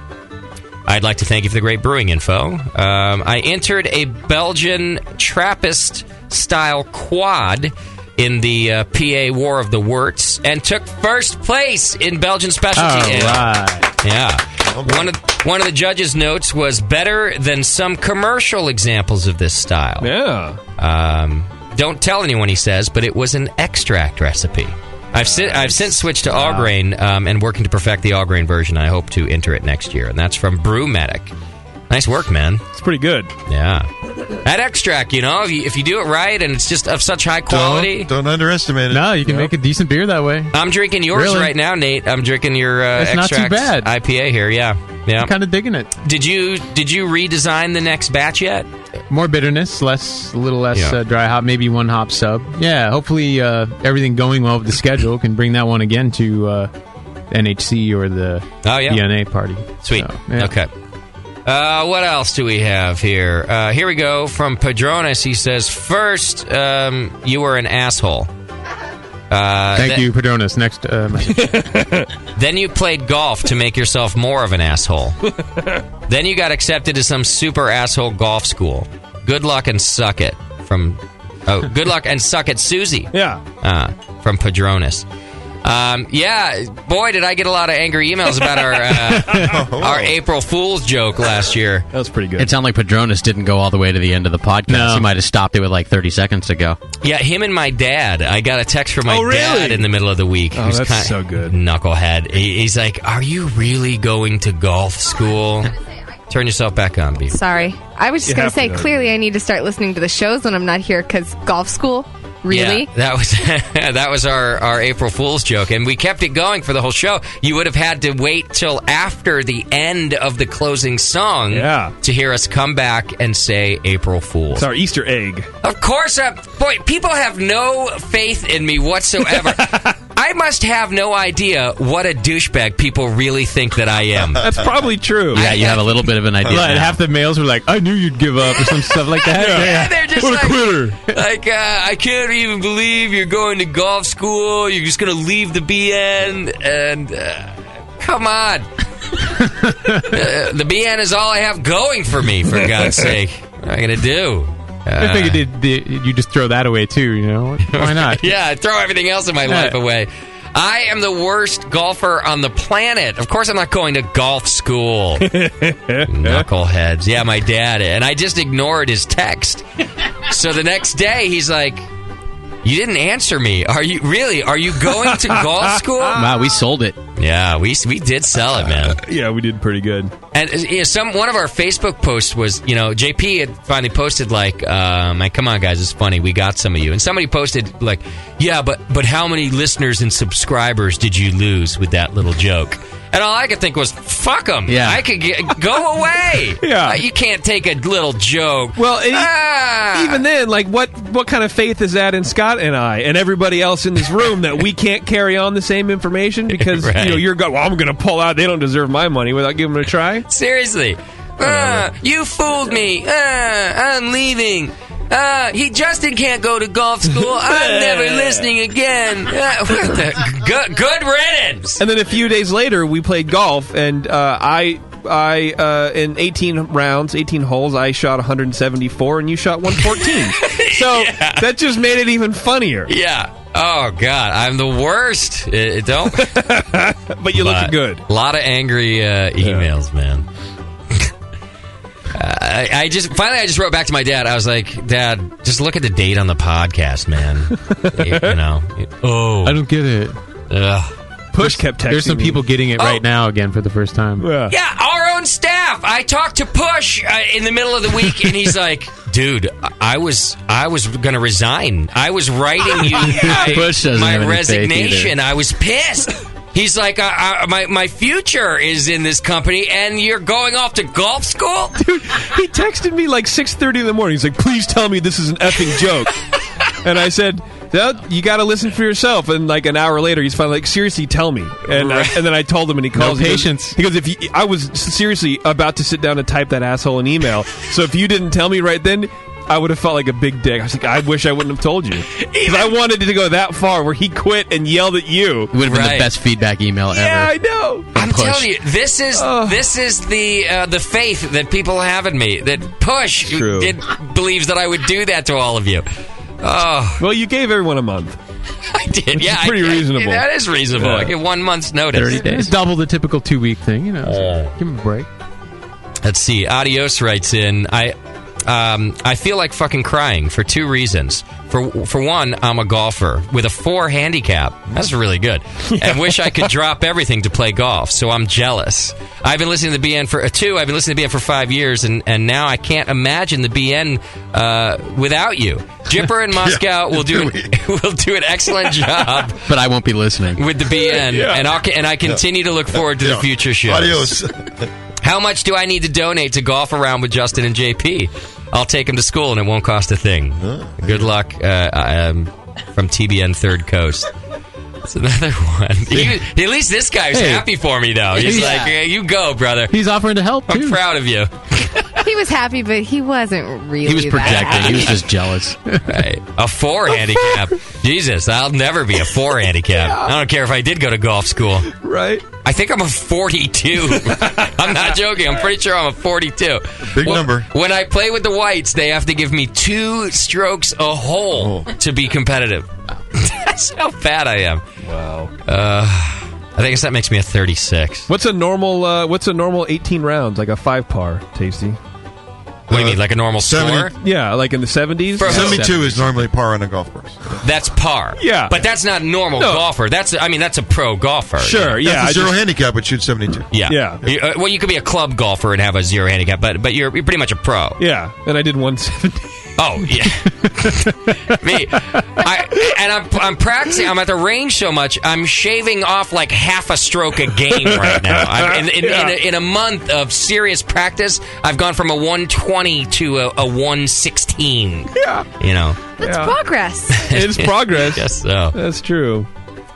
Speaker 4: I'd like to thank you for the great brewing info. I entered a Belgian Trappist-style quad in the PA War of the Wurts and took first place in Belgian specialty ale.
Speaker 10: Right.
Speaker 4: Yeah. One of the judges' notes was better than some commercial examples of this style.
Speaker 1: Yeah.
Speaker 4: Don't tell anyone, he says, but it was an extract recipe. I've since switched to all grain and working to perfect the all grain version. I hope to enter it next year, and that's from Brew Medic. Nice work, man.
Speaker 1: It's pretty good.
Speaker 4: Yeah. That extract, if you do it right and it's just of such high quality.
Speaker 5: Don't underestimate it.
Speaker 10: No, you can make a decent beer that way.
Speaker 4: I'm drinking yours right now, Nate. I'm drinking your extract
Speaker 10: not too bad.
Speaker 4: IPA here. Yeah.
Speaker 10: I'm kind of digging it.
Speaker 4: Did you redesign the next batch yet?
Speaker 10: More bitterness, a little less dry hop, maybe one hop sub. Yeah, hopefully everything going well with the schedule can bring that one again to NHC or the DNA party.
Speaker 4: Sweet.
Speaker 10: So, yeah.
Speaker 4: Okay. What else do we have here? Here we go from Padrones. He says, first, you were an asshole.
Speaker 10: Thank you, Padronis. Next message.
Speaker 4: Then you played golf to make yourself more of an asshole. Then you got accepted to some super asshole golf school. Good luck and suck it. Good luck and suck it, Susie.
Speaker 1: Yeah.
Speaker 4: From Padronis. Yeah, boy, did I get a lot of angry emails about our April Fool's joke last year.
Speaker 1: That was pretty good.
Speaker 6: It sounded like Padronis didn't go all the way to the end of the podcast.
Speaker 10: No.
Speaker 6: He might have stopped it with like 30 seconds to go.
Speaker 4: Yeah, him and my dad. I got a text from my dad in the middle of the week.
Speaker 1: Oh, that's so good.
Speaker 4: Knucklehead. He's like, "Are you really going to golf school?" Turn yourself back on, Beaver.
Speaker 8: Sorry. I was just going to say, clearly I need to start listening to the shows when I'm not here because golf school. Really?
Speaker 4: Yeah, that was our April Fool's joke, and we kept it going for the whole show. You would have had to wait till after the end of the closing song to hear us come back and say April Fool's.
Speaker 1: It's our Easter egg.
Speaker 4: Of course, boy, people have no faith in me whatsoever. I must have no idea what a douchebag people really think that I am.
Speaker 1: That's probably true.
Speaker 6: Yeah, you have a little bit of an idea.
Speaker 10: Right, half the males were like, I knew you'd give up, or some stuff like that.
Speaker 4: Yeah, they're just
Speaker 10: what a quitter.
Speaker 4: Like, I can't even believe you're going to golf school. You're just going to leave the BN. And, come on. The BN is all I have going for me, for God's sake. What am I going to do?
Speaker 10: I figured you just throw that away, too, you know? Why not?
Speaker 4: Yeah, I throw everything else in my life away. I am the worst golfer on the planet. Of course I'm not going to golf school. Knuckleheads. Yeah, my dad. And I just ignored his text. So the next day, he's like, "You didn't answer me. Are you going to golf school?"
Speaker 6: Wow, we sold it.
Speaker 4: Yeah, we did sell it, man.
Speaker 1: Yeah, we did pretty good.
Speaker 4: And one of our Facebook posts was, JP had finally posted like, "Come on, guys, it's funny. We got some of you." And somebody posted like, "Yeah, but how many listeners and subscribers did you lose with that little joke?" And all I could think was, "Fuck them.
Speaker 6: Yeah.
Speaker 4: I could go away."
Speaker 1: Yeah,
Speaker 4: you can't take a little joke.
Speaker 1: Well, even then, like, what kind of faith is that in Scott and I and everybody else in this room that we can't carry on the same information because
Speaker 4: right.
Speaker 1: You're going, "Well, I'm going to pull out. They don't deserve my money," without giving them a try.
Speaker 4: Seriously. You fooled me. I'm leaving. Justin can't go to golf school. I'm never listening again. Good riddance.
Speaker 1: And then a few days later, we played golf, and I in 18 rounds, 18 holes, I shot 174, and you shot 114. So that just made it even funnier.
Speaker 4: Yeah. Oh, God. I'm the worst. Don't.
Speaker 1: But you look good.
Speaker 4: A lot of angry emails, man. I just wrote back to my dad. I was like, "Dad, just look at the date on the podcast, man."
Speaker 10: I don't get it.
Speaker 1: Push kept texting
Speaker 10: There's some people getting it right now again for the first time.
Speaker 4: Yeah, our own staff. I talked to Push in the middle of the week, and he's like, "Dude, I was going to resign. I was writing you my resignation. I was pissed." He's like, my future is in this company, and you're going off to golf school?
Speaker 1: Dude, he texted me like 6:30 in the morning. He's like, "Please tell me this is an effing joke." And I said, "Well, you got to listen for yourself." And like an hour later, he's finally like, "Seriously, tell me." And and then I told him, and he calls.
Speaker 10: No patience.
Speaker 1: He goes, I was seriously about to sit down and type that asshole an email. So if you didn't tell me right then, I would have felt like a big dick. I was like, I wish I wouldn't have told you. Because I wanted it to go that far where he quit and yelled at you.
Speaker 6: It would have been the best feedback email ever.
Speaker 1: Yeah, I know.
Speaker 4: I'm telling you, this is the faith that people have in me. That Push believes that I would do that to all of you. Oh.
Speaker 1: Well, you gave everyone a month.
Speaker 4: I did,
Speaker 1: Which is pretty reasonable.
Speaker 4: That is reasonable.
Speaker 1: Yeah.
Speaker 4: I get 1 month's notice.
Speaker 10: 30 days. It's double the typical 2-week thing, so give him a break.
Speaker 4: Let's see. Adios writes in, I feel like fucking crying for 2 reasons. For one, I'm a golfer with a 4 handicap. That's really good. And wish I could drop everything to play golf. So I'm jealous. I've been listening to the BN for 2. I've been listening to the BN for 5 years, and now I can't imagine the BN without you. Jipper in Moscow will do an excellent job.
Speaker 6: But I won't be listening
Speaker 4: with the BN, and I continue to look forward to the future shows.
Speaker 5: Adios.
Speaker 4: How much do I need to donate to golf around with Justin and JP? I'll take him to school, and it won't cost a thing. Good luck from TBN Third Coast. That's another one. At least this guy's happy for me, though. He's like, "Hey, you go, brother."
Speaker 10: He's offering to help, too.
Speaker 4: I'm proud of you.
Speaker 8: He He was happy, but he wasn't really.
Speaker 6: He was
Speaker 8: that
Speaker 6: projecting.
Speaker 8: happy.
Speaker 6: He was just jealous.
Speaker 4: Right. A 4 handicap. Jesus, I'll never be a 4 handicap. I don't care if I did go to golf school.
Speaker 1: Right.
Speaker 4: I think I'm a 42. I'm not joking. I'm pretty sure I'm a 42.
Speaker 5: Big number.
Speaker 4: When I play with the whites, they have to give me 2 strokes a hole to be competitive. That's how bad I am.
Speaker 1: Wow.
Speaker 4: I think that makes me a 36.
Speaker 1: What's a normal 18 rounds, like a 5-par, Tasty?
Speaker 4: What do you mean, like a normal
Speaker 5: 70
Speaker 4: score?
Speaker 1: Yeah, like in the 70s?
Speaker 5: 72 is normally par on a golf course.
Speaker 4: That's par.
Speaker 1: Yeah.
Speaker 4: But that's not normal golfer. That's a pro golfer.
Speaker 1: Sure,
Speaker 4: you know?
Speaker 1: yeah.
Speaker 5: That's a zero handicap, but shoot 72.
Speaker 4: Yeah. Well, you could be a club golfer and have a 0 handicap, but you're pretty much a pro.
Speaker 1: Yeah, and I did 170.
Speaker 4: Oh, yeah. Me. I'm practicing. I'm at the range so much, I'm shaving off like half a stroke a game right now. In a month of serious practice, I've gone from a 120 to a 116.
Speaker 1: Yeah.
Speaker 4: You know.
Speaker 8: That's progress.
Speaker 1: It's progress.
Speaker 4: Yes, so.
Speaker 1: That's true.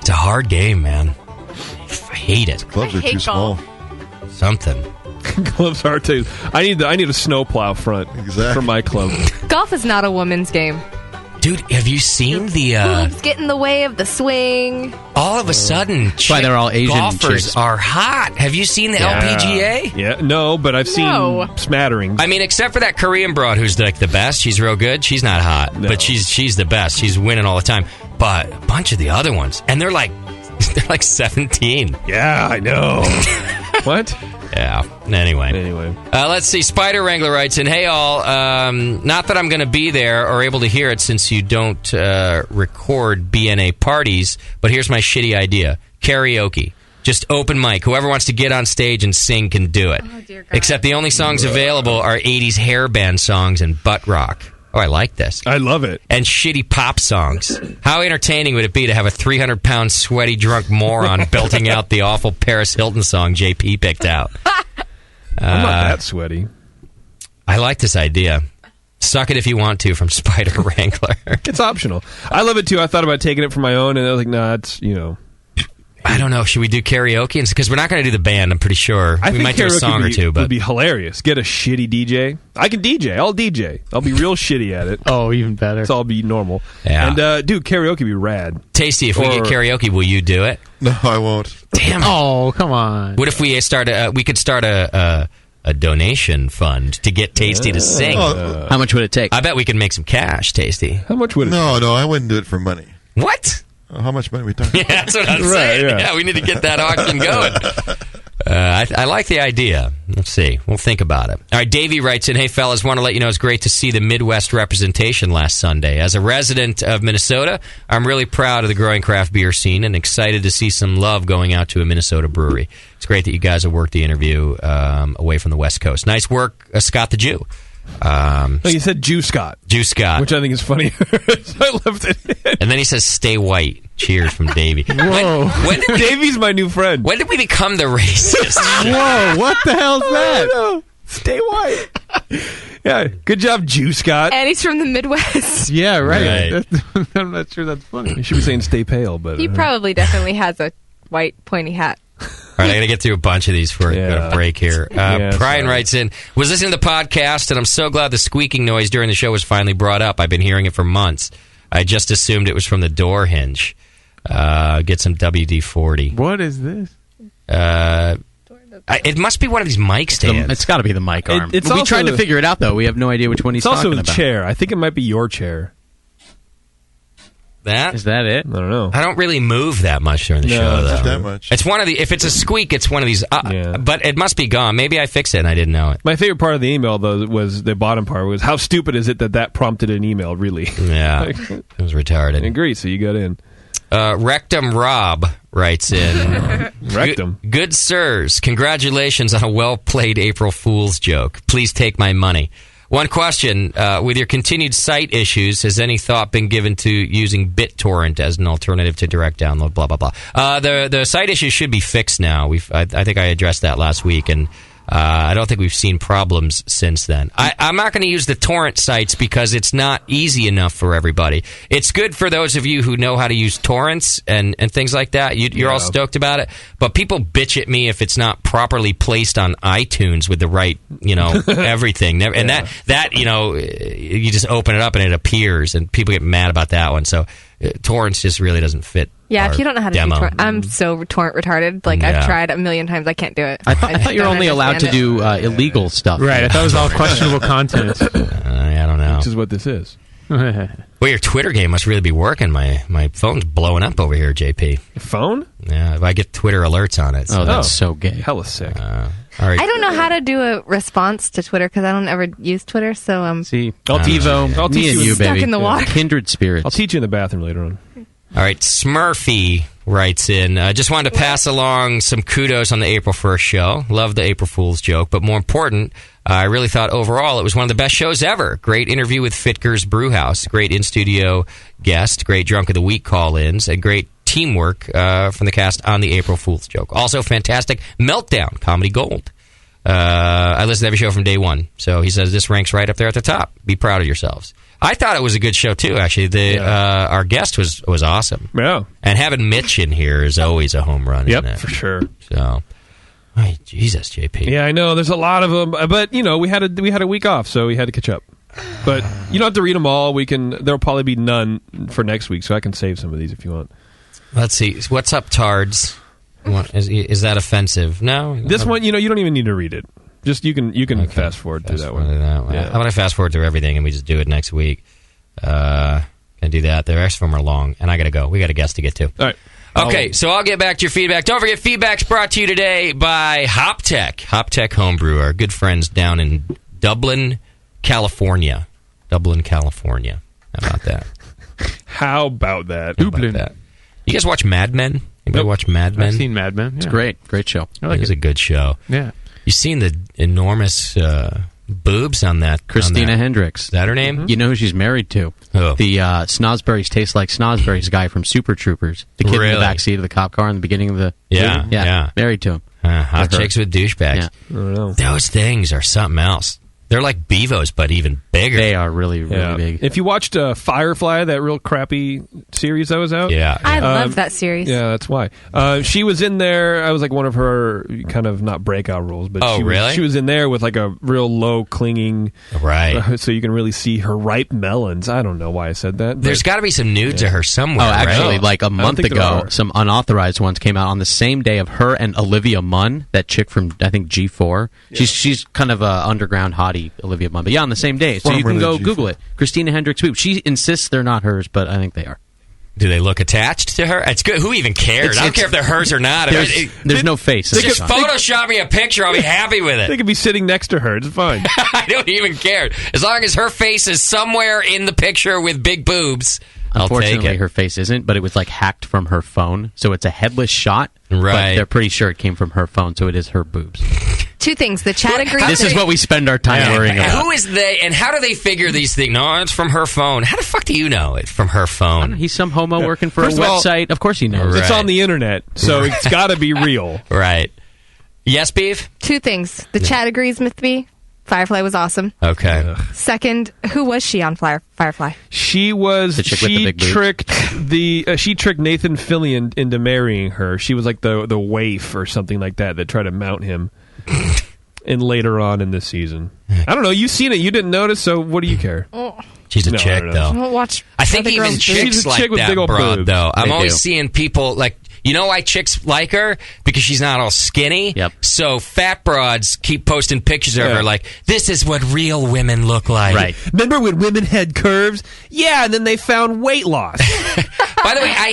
Speaker 4: It's a hard game, man. I hate it.
Speaker 5: Clubs are too small.
Speaker 4: Something.
Speaker 1: Gloves are too. I need a snowplow front for my club.
Speaker 8: Golf is not a woman's game.
Speaker 4: Dude, have you seen the...
Speaker 8: Hoops get in the way of the swing.
Speaker 4: All of a sudden,
Speaker 6: why they're all Asian
Speaker 4: golfers
Speaker 6: chicks.
Speaker 4: are hot. Have you seen the LPGA?
Speaker 1: Yeah, no, but I've seen smatterings.
Speaker 4: I mean, except for that Korean broad who's like the best. She's real good. She's not hot, but she's the best. She's winning all the time. But a bunch of the other ones, and they're like 17.
Speaker 1: Yeah, I know. What?
Speaker 4: Yeah. Anyway. Let's see. Spider Wrangler writes in, hey all, not that I'm going to be there or able to hear it since you don't record BNA parties, but here's my shitty idea. Karaoke. Just open mic. Whoever wants to get on stage and sing can do it.
Speaker 8: Oh, dear God.
Speaker 4: Except the only songs available are 80s hair band songs and butt rock. Oh, I like this.
Speaker 1: I love it.
Speaker 4: And shitty pop songs. How entertaining would it be to have a 300-pound sweaty drunk moron belting out the awful Paris Hilton song JP picked out?
Speaker 1: I'm not that sweaty.
Speaker 4: I like this idea. Suck it if you want to from Spider Wrangler.
Speaker 1: It's optional. I love it too. I thought about taking it for my own, and I was like, nah, it's,
Speaker 4: I don't know. Should we do karaoke? Because we're not going to do the band, I'm pretty sure. We might do a song or two. But
Speaker 1: would be hilarious. Get a shitty DJ. I can DJ. I'll DJ. I'll be real shitty at it.
Speaker 10: Oh, even better.
Speaker 1: So I'll be normal.
Speaker 4: Yeah.
Speaker 1: And, dude, karaoke would be rad.
Speaker 4: Tasty, if we get karaoke, will you do it?
Speaker 5: No, I won't.
Speaker 4: Damn.
Speaker 10: Oh, come on.
Speaker 4: What if we we could start a donation fund to get Tasty to sing?
Speaker 6: How much would it take?
Speaker 4: I bet we could make some cash, Tasty.
Speaker 1: How much would it
Speaker 5: No, I wouldn't do it for money.
Speaker 4: What?
Speaker 5: How much money are we talking about?
Speaker 4: Yeah, that's what I'm saying.
Speaker 1: yeah.
Speaker 4: Yeah, we need to get that auction going. I like the idea. Let's see. We'll think about it. All right, Davey writes in, hey, fellas, want to let you know it's great to see the Midwest representation last Sunday. As a resident of Minnesota, I'm really proud of the growing craft beer scene and excited to see some love going out to a Minnesota brewery. It's great that you guys have worked the interview away from the West Coast. Nice work, Scott the Jew.
Speaker 1: you said Jew Scott.
Speaker 4: Jew Scott.
Speaker 1: Which I think is funny. I left it.
Speaker 4: And then he says, stay white. Cheers from Davey.
Speaker 1: Whoa.
Speaker 4: When did
Speaker 1: Davey's my new friend.
Speaker 4: When did we become the racist?
Speaker 10: Whoa, what the hell's that?
Speaker 1: Stay white. Yeah, good job, Jew Scott.
Speaker 8: And he's from the Midwest.
Speaker 10: Yeah, right. I'm not sure that's funny.
Speaker 1: You should be saying stay pale, but...
Speaker 8: He probably definitely has a white pointy hat.
Speaker 4: All right, I got to get through a bunch of these before we go to break here. Brian writes in, was listening to the podcast, and I'm so glad the squeaking noise during the show was finally brought up. I've been hearing it for months. I just assumed it was from the door hinge. Get some WD-40.
Speaker 10: What is this?
Speaker 4: It must be one of these mic stands.
Speaker 6: It's got to be the mic arm.
Speaker 1: It's
Speaker 6: we
Speaker 1: also
Speaker 6: tried to figure it out, though. We have no idea which one he's
Speaker 1: It's also
Speaker 6: talking
Speaker 1: the
Speaker 6: about.
Speaker 1: chair. I think it might be your chair.
Speaker 4: That?
Speaker 10: Is that it?
Speaker 1: I don't know.
Speaker 4: I don't really move that much during the show, though.
Speaker 5: Not that much.
Speaker 4: It's one of the. If it's a squeak, it's one of these. But it must be gone. Maybe I fixed it and I didn't know it.
Speaker 1: My favorite part of the email, though, was the bottom part. Was how stupid is it that prompted an email? Really?
Speaker 4: Yeah, it was retarded.
Speaker 1: I agree. So you got in.
Speaker 4: Rectum Rob writes in,
Speaker 1: Rectum.
Speaker 4: Good sirs, congratulations on a well-played April Fool's joke. Please take my money. One question, with your continued site issues, has any thought been given to using BitTorrent as an alternative to direct download, blah, blah, blah? The site issues should be fixed now. I think I addressed that last week, and I don't think we've seen problems since then. I'm not going to use the torrent sites because it's not easy enough for everybody. It's good for those of you who know how to use torrents and things like that. You're all stoked about it. But people bitch at me if it's not properly placed on iTunes with the right, everything. And that you just open it up and it appears, and people get mad about that one. So torrents just really doesn't fit.
Speaker 8: Yeah, if you don't know how to do torrent, I'm so torrent retarded. Like, I've tried a million times. I can't do it.
Speaker 6: I thought you're only allowed to do illegal stuff.
Speaker 10: Right, I thought it was all questionable content.
Speaker 4: I don't know.
Speaker 1: Which is what this is.
Speaker 4: Well, your Twitter game must really be working. My phone's blowing up over here, JP.
Speaker 1: Your phone?
Speaker 4: Yeah, I get Twitter alerts on it.
Speaker 6: So. Oh, that's so gay.
Speaker 1: Hella sick.
Speaker 4: All right.
Speaker 8: I don't know how to do a response to Twitter because I don't ever use Twitter. So
Speaker 6: see, I'll teach you,
Speaker 8: stuck
Speaker 6: baby.
Speaker 8: In the water.
Speaker 6: Kindred spirits.
Speaker 1: I'll teach you in the bathroom later on.
Speaker 4: All right, Smurfy writes in, just wanted to pass along some kudos on the April 1st show. Love the April Fool's joke, but more important, I really thought overall it was one of the best shows ever. Great interview with Fitger's Brewhouse, great in-studio guest, great Drunk of the Week call-ins, and great teamwork from the cast on the April Fool's joke. Also, fantastic Meltdown, Comedy Gold. I listened to every show from day one, so he says this ranks right up there at the top. Be proud of yourselves. I thought it was a good show too. Actually, our guest was awesome.
Speaker 1: Yeah,
Speaker 4: and having Mitch in here is always a home run.
Speaker 1: Yep,
Speaker 4: isn't it?
Speaker 1: for sure.
Speaker 4: So, Jesus, JP.
Speaker 1: Yeah, I know. There's a lot of them, but we had a week off, so we had to catch up. But you don't have to read them all. There'll probably be none for next week, so I can save some of these if you want.
Speaker 4: Let's see. What's up, Tards? Is that offensive? No.
Speaker 1: This one, you don't even need to read it. Just you can fast forward through that one.
Speaker 4: Yeah. How about I fast forward through everything and we just do it next week? Can do that. The rest of them are long, and I got to go. We got a guest to get to.
Speaker 1: All right.
Speaker 4: Okay, so I'll get back to your feedback. Don't forget, feedback's brought to you today by HopTech. HopTech Homebrew, our good friends down in Dublin, California. How about that?
Speaker 1: How about that?
Speaker 4: Dublin. You guys watch Mad Men? Anybody watch Mad Men?
Speaker 10: I've seen Mad Men. Yeah.
Speaker 6: It's great show.
Speaker 4: It was a good show.
Speaker 10: Yeah.
Speaker 4: You seen the enormous boobs on that?
Speaker 6: Christina Hendricks.
Speaker 4: Is that her name?
Speaker 6: Mm-hmm. You know who she's married to?
Speaker 4: Who?
Speaker 6: The Snosberries Taste Like Snosberries guy from Super Troopers. The kid in the backseat of the cop car in the beginning of the movie. Yeah. Married to him.
Speaker 4: Hot chicks with douchebags.
Speaker 6: Yeah.
Speaker 1: I don't know.
Speaker 4: Those things are something else. They're like Beavos, but even bigger.
Speaker 6: They are really, really big.
Speaker 1: If you watched Firefly, that real crappy series that was out.
Speaker 4: Yeah.
Speaker 8: I love that series.
Speaker 1: Yeah, that's why. She was in there. I was like one of her kind of not breakout roles, but she was in there with like a real low clinging.
Speaker 4: Right.
Speaker 1: So you can really see her ripe melons. I don't know why I said that.
Speaker 4: There's got to be some nudes of her somewhere.
Speaker 6: Oh, actually,
Speaker 4: right?
Speaker 6: like a month ago, some unauthorized ones came out on the same day of her and Olivia Munn, that chick from, I think, G4. Yeah. She's kind of a underground hottie, Olivia Munn. But yeah, on the same day. So you can go Google it. Christina Hendricks boobs. She insists they're not hers, but I think they are.
Speaker 4: Do they look attached to her? It's good. Who even cares? I don't care if they're hers or not.
Speaker 6: There's no face.
Speaker 4: Just Photoshop me a picture. I'll be happy with it.
Speaker 1: They could be sitting next to her. It's fine.
Speaker 4: I don't even care. As long as her face is somewhere in the picture with big boobs, I'll take it.
Speaker 6: Unfortunately, her face isn't, but it was like hacked from her phone. So it's a headless shot.
Speaker 4: Right.
Speaker 6: But they're pretty sure it came from her phone, so it is her boobs.
Speaker 8: Two things. The chat agrees.
Speaker 6: This is what we spend our time worrying about.
Speaker 4: Who is they, and how do they figure these things? No, it's from her phone. How the fuck do you know it's from her phone?
Speaker 6: He's some homo working for a website. Of course he knows.
Speaker 1: It's on the internet, so it's got to be real.
Speaker 4: Right. Yes, Beef?
Speaker 8: Two things. The chat agrees with me. Firefly was awesome.
Speaker 4: Okay.
Speaker 8: Second, who was she on Firefly?
Speaker 1: She was.
Speaker 6: The chick with the big boobs.
Speaker 1: She tricked Nathan Fillion into marrying her. She was like the waif or something like that tried to mount him. And later on in this season, I don't know. You've seen it. You didn't notice. So what do you care?
Speaker 4: She's a chick, though.
Speaker 8: Don't watch.
Speaker 4: I think even chicks like that, broad, though. I'm always seeing people like. You know why chicks like her? Because she's not all skinny.
Speaker 6: Yep.
Speaker 4: So fat broads keep posting pictures of her like, this is what real women look like.
Speaker 6: Right.
Speaker 1: Remember when women had curves? Yeah, and then they found weight loss.
Speaker 4: By the way, I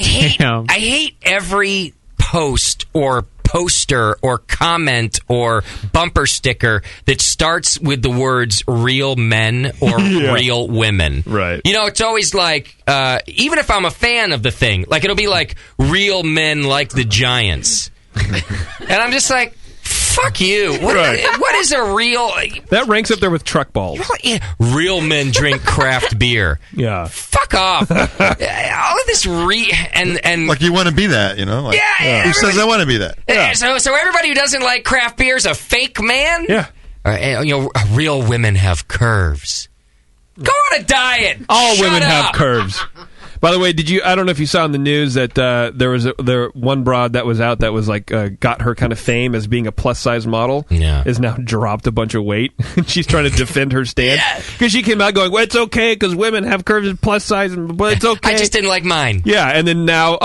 Speaker 4: hate every post or poster or comment or bumper sticker that starts with the words real men or real women.
Speaker 1: Right.
Speaker 4: You know, it's always like, even if I'm a fan of the thing, like it'll be like real men like the Giants. And I'm just like, fuck you. What is a real...
Speaker 1: That ranks up there with truck balls.
Speaker 4: Real men drink craft beer.
Speaker 1: Yeah.
Speaker 4: Fuck fuck off. All of this and
Speaker 5: like you want to be that, you know? Like, who says I want to be that?
Speaker 4: So everybody who doesn't like craft beer is a fake man?
Speaker 1: Yeah.
Speaker 4: Real women have curves. Go on a diet.
Speaker 1: All women have
Speaker 4: up.
Speaker 1: curves. By the way, I don't know if you saw in the news that there was one broad that was out that was like got her kind of fame as being a plus size model.
Speaker 4: Yeah.
Speaker 1: Is now dropped a bunch of weight. She's trying to defend her stance because she came out going, "Well, it's okay because women have curves and plus size, but it's okay."
Speaker 4: I just didn't like mine.
Speaker 1: Yeah, and then now,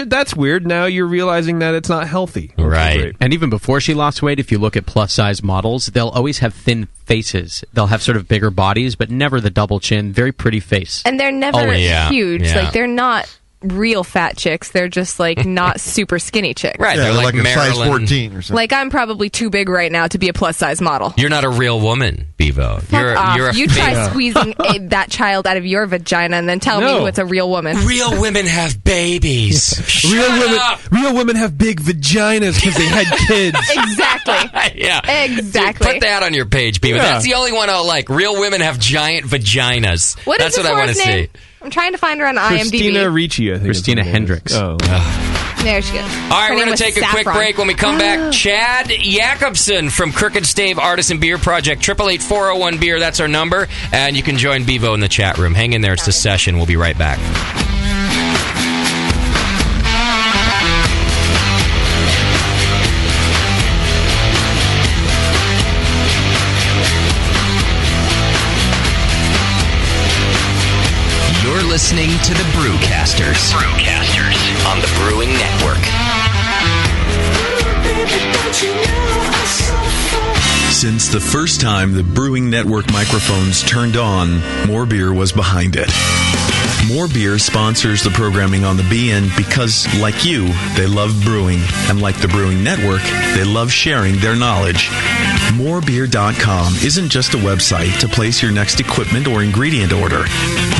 Speaker 1: that's weird. Now you're realizing that it's not healthy.
Speaker 4: Right.
Speaker 6: And even before she lost weight, if you look at plus size models, they'll always have thin faces. They'll have sort of bigger bodies, but never the double chin. Very pretty face.
Speaker 8: And they're never huge. Like, they're not real fat chicks. They're just, like, not super skinny chicks.
Speaker 4: Right.
Speaker 5: Yeah,
Speaker 4: they're like
Speaker 5: a size
Speaker 4: Marilyn.
Speaker 5: 14 or something.
Speaker 8: Like, I'm probably too big right now to be a plus-size model.
Speaker 4: You're not a real woman, Bevo.
Speaker 8: Fuck off.
Speaker 4: You're a
Speaker 8: You try squeezing that child out of your vagina and then tell me who it's a real woman.
Speaker 4: Real women have babies.
Speaker 1: Real women have big vaginas because they had kids.
Speaker 8: Exactly.
Speaker 4: Yeah.
Speaker 8: Exactly.
Speaker 4: Dude, put that on your page, Bevo.
Speaker 1: Yeah.
Speaker 4: That's the only one I'll like. Real women have giant vaginas. That's what I want to see.
Speaker 8: I'm trying to find her on IMDb.
Speaker 1: Christina Ricci, I think.
Speaker 6: Christina Hendricks.
Speaker 1: Oh.
Speaker 8: There she goes.
Speaker 4: All right, we're going to take a quick break. When we come back, Chad Jacobson from Crooked Stave Artisan Beer Project, 888-401-BEER. That's our number. And you can join Bevo in the chat room. Hang in there. It's the session. We'll be right back.
Speaker 11: You're listening to the Brewcasters. On the Brewing Network.
Speaker 2: Since the first time the Brewing Network microphones turned on, More Beer was behind it. More Beer sponsors the programming on the BN because, like you, they love brewing. And like the Brewing Network, they love sharing their knowledge. Morebeer.com isn't just a website to place your next equipment or ingredient order.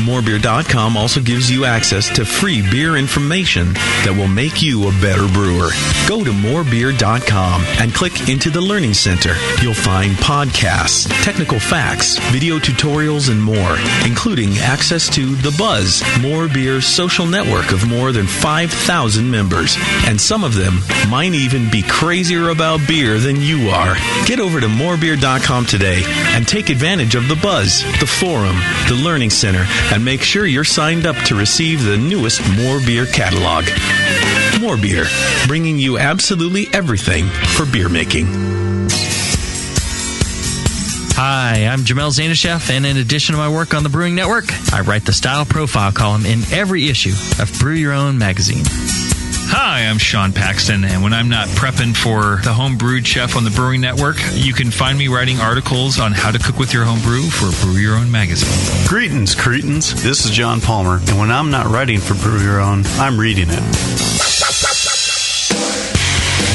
Speaker 2: Morebeer.com also gives you access to free beer information that will make you a better brewer. Go to morebeer.com and click into the Learning Center. You'll find podcasts, technical facts, video tutorials, and more, including access to The Buzz, More Beer's social network of more than 5,000 members. And some of them might even be crazier about beer than you are. Get over to morebeer.com today and take advantage of The Buzz, the forum, the Learning Center, and make sure you're signed up to receive the newest More Beer catalog. More Beer, bringing you absolutely everything for beer making.
Speaker 3: Hi, I'm Jamel Zanishev, and in addition to my work on the Brewing Network, I write the style profile column in every issue of Brew Your Own magazine.
Speaker 12: Hi, I'm Sean Paxton, and when I'm not prepping for the Home Brewed Chef on the Brewing Network, you can find me writing articles on how to cook with your home brew for Brew Your Own magazine.
Speaker 13: Greetings, cretins. This is John Palmer, and when I'm not writing for Brew Your Own, I'm reading it.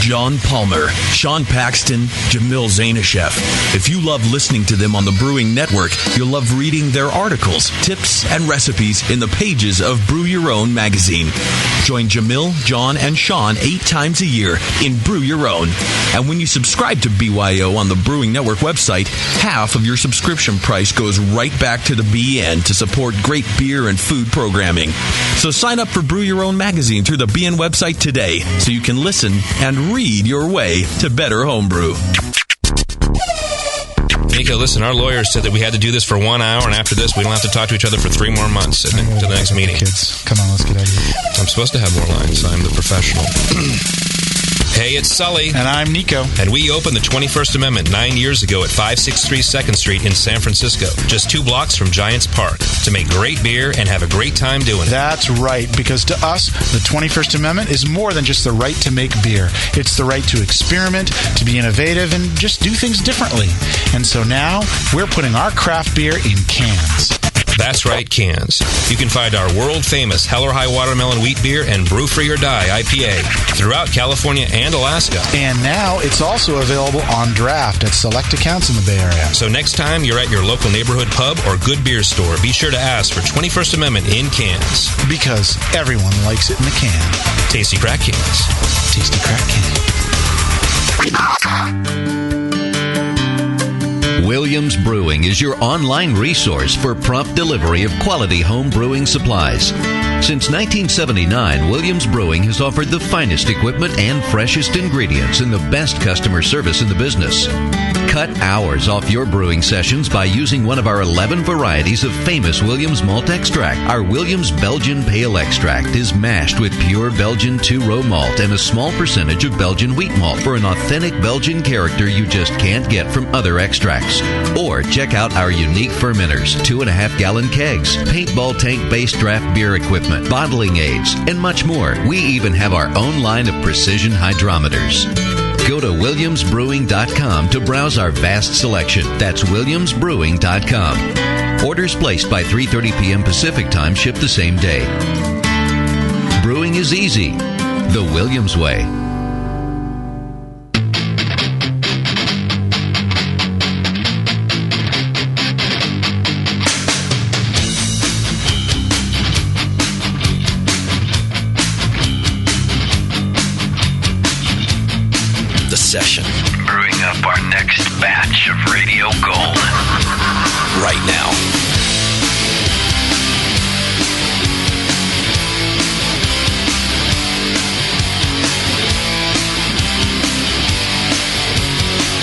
Speaker 2: John Palmer, Sean Paxton, Jamil Zanishev. If you love listening to them on the Brewing Network, you'll love reading their articles, tips, and recipes in the pages of Brew Your Own magazine. Join Jamil, John, and Sean 8 times a year in Brew Your Own. And when you subscribe to BYO on the Brewing Network website, half of your subscription price goes right back to the BN to support great beer and food programming. So sign up for Brew Your Own magazine through the BN website today so you can listen and read your way to better homebrew.
Speaker 14: Nico, listen, our lawyers said that we had to do this for 1 hour, and after this, we don't have to talk to each other for 3 more months to the next meeting.
Speaker 15: Kids, come on, let's get out of here.
Speaker 14: I'm supposed to have more lines. I'm the professional. Hey, it's Sully.
Speaker 15: And I'm Nico.
Speaker 14: And we opened the 21st Amendment 9 years ago at 563 2nd Street in San Francisco, just 2 blocks from Giants Park, to make great beer and have a great time doing it.
Speaker 15: That's right, because to us, the 21st Amendment is more than just the right to make beer. It's the right to experiment, to be innovative, and just do things differently. And so now, we're putting our craft beer in cans.
Speaker 14: That's right, cans. You can find our world-famous Hell or High Watermelon Wheat Beer and Brew Free or Die IPA throughout California and Alaska.
Speaker 15: And now it's also available on draft at select accounts in the Bay Area.
Speaker 14: So next time you're at your local neighborhood pub or good beer store, be sure to ask for 21st Amendment in cans.
Speaker 15: Because everyone likes it in the can.
Speaker 14: Tasty crack cans.
Speaker 15: Tasty crack can.
Speaker 11: William
Speaker 16: Williams Brewing is your online resource for prompt delivery of quality home brewing supplies. Since 1979, Williams Brewing has offered the finest equipment and freshest ingredients and the best customer service in the business. Cut hours off your brewing sessions by using one of our 11 varieties of famous Williams malt extract. Our Williams Belgian Pale Extract is mashed with pure Belgian 2-row malt and a small percentage of Belgian wheat malt for an authentic Belgian character you just can't get from other extracts. Or check out our unique fermenters, 2.5-gallon kegs, paintball tank-based draft beer equipment, bottling aids, and much more. We even have our own line of precision hydrometers. Go to WilliamsBrewing.com to browse our vast selection. That's WilliamsBrewing.com. Orders placed by 3:30 p.m. Pacific Time ship the same day. Brewing is easy. The Williams way.
Speaker 11: Session. Brewing up our next batch of radio gold. Right now.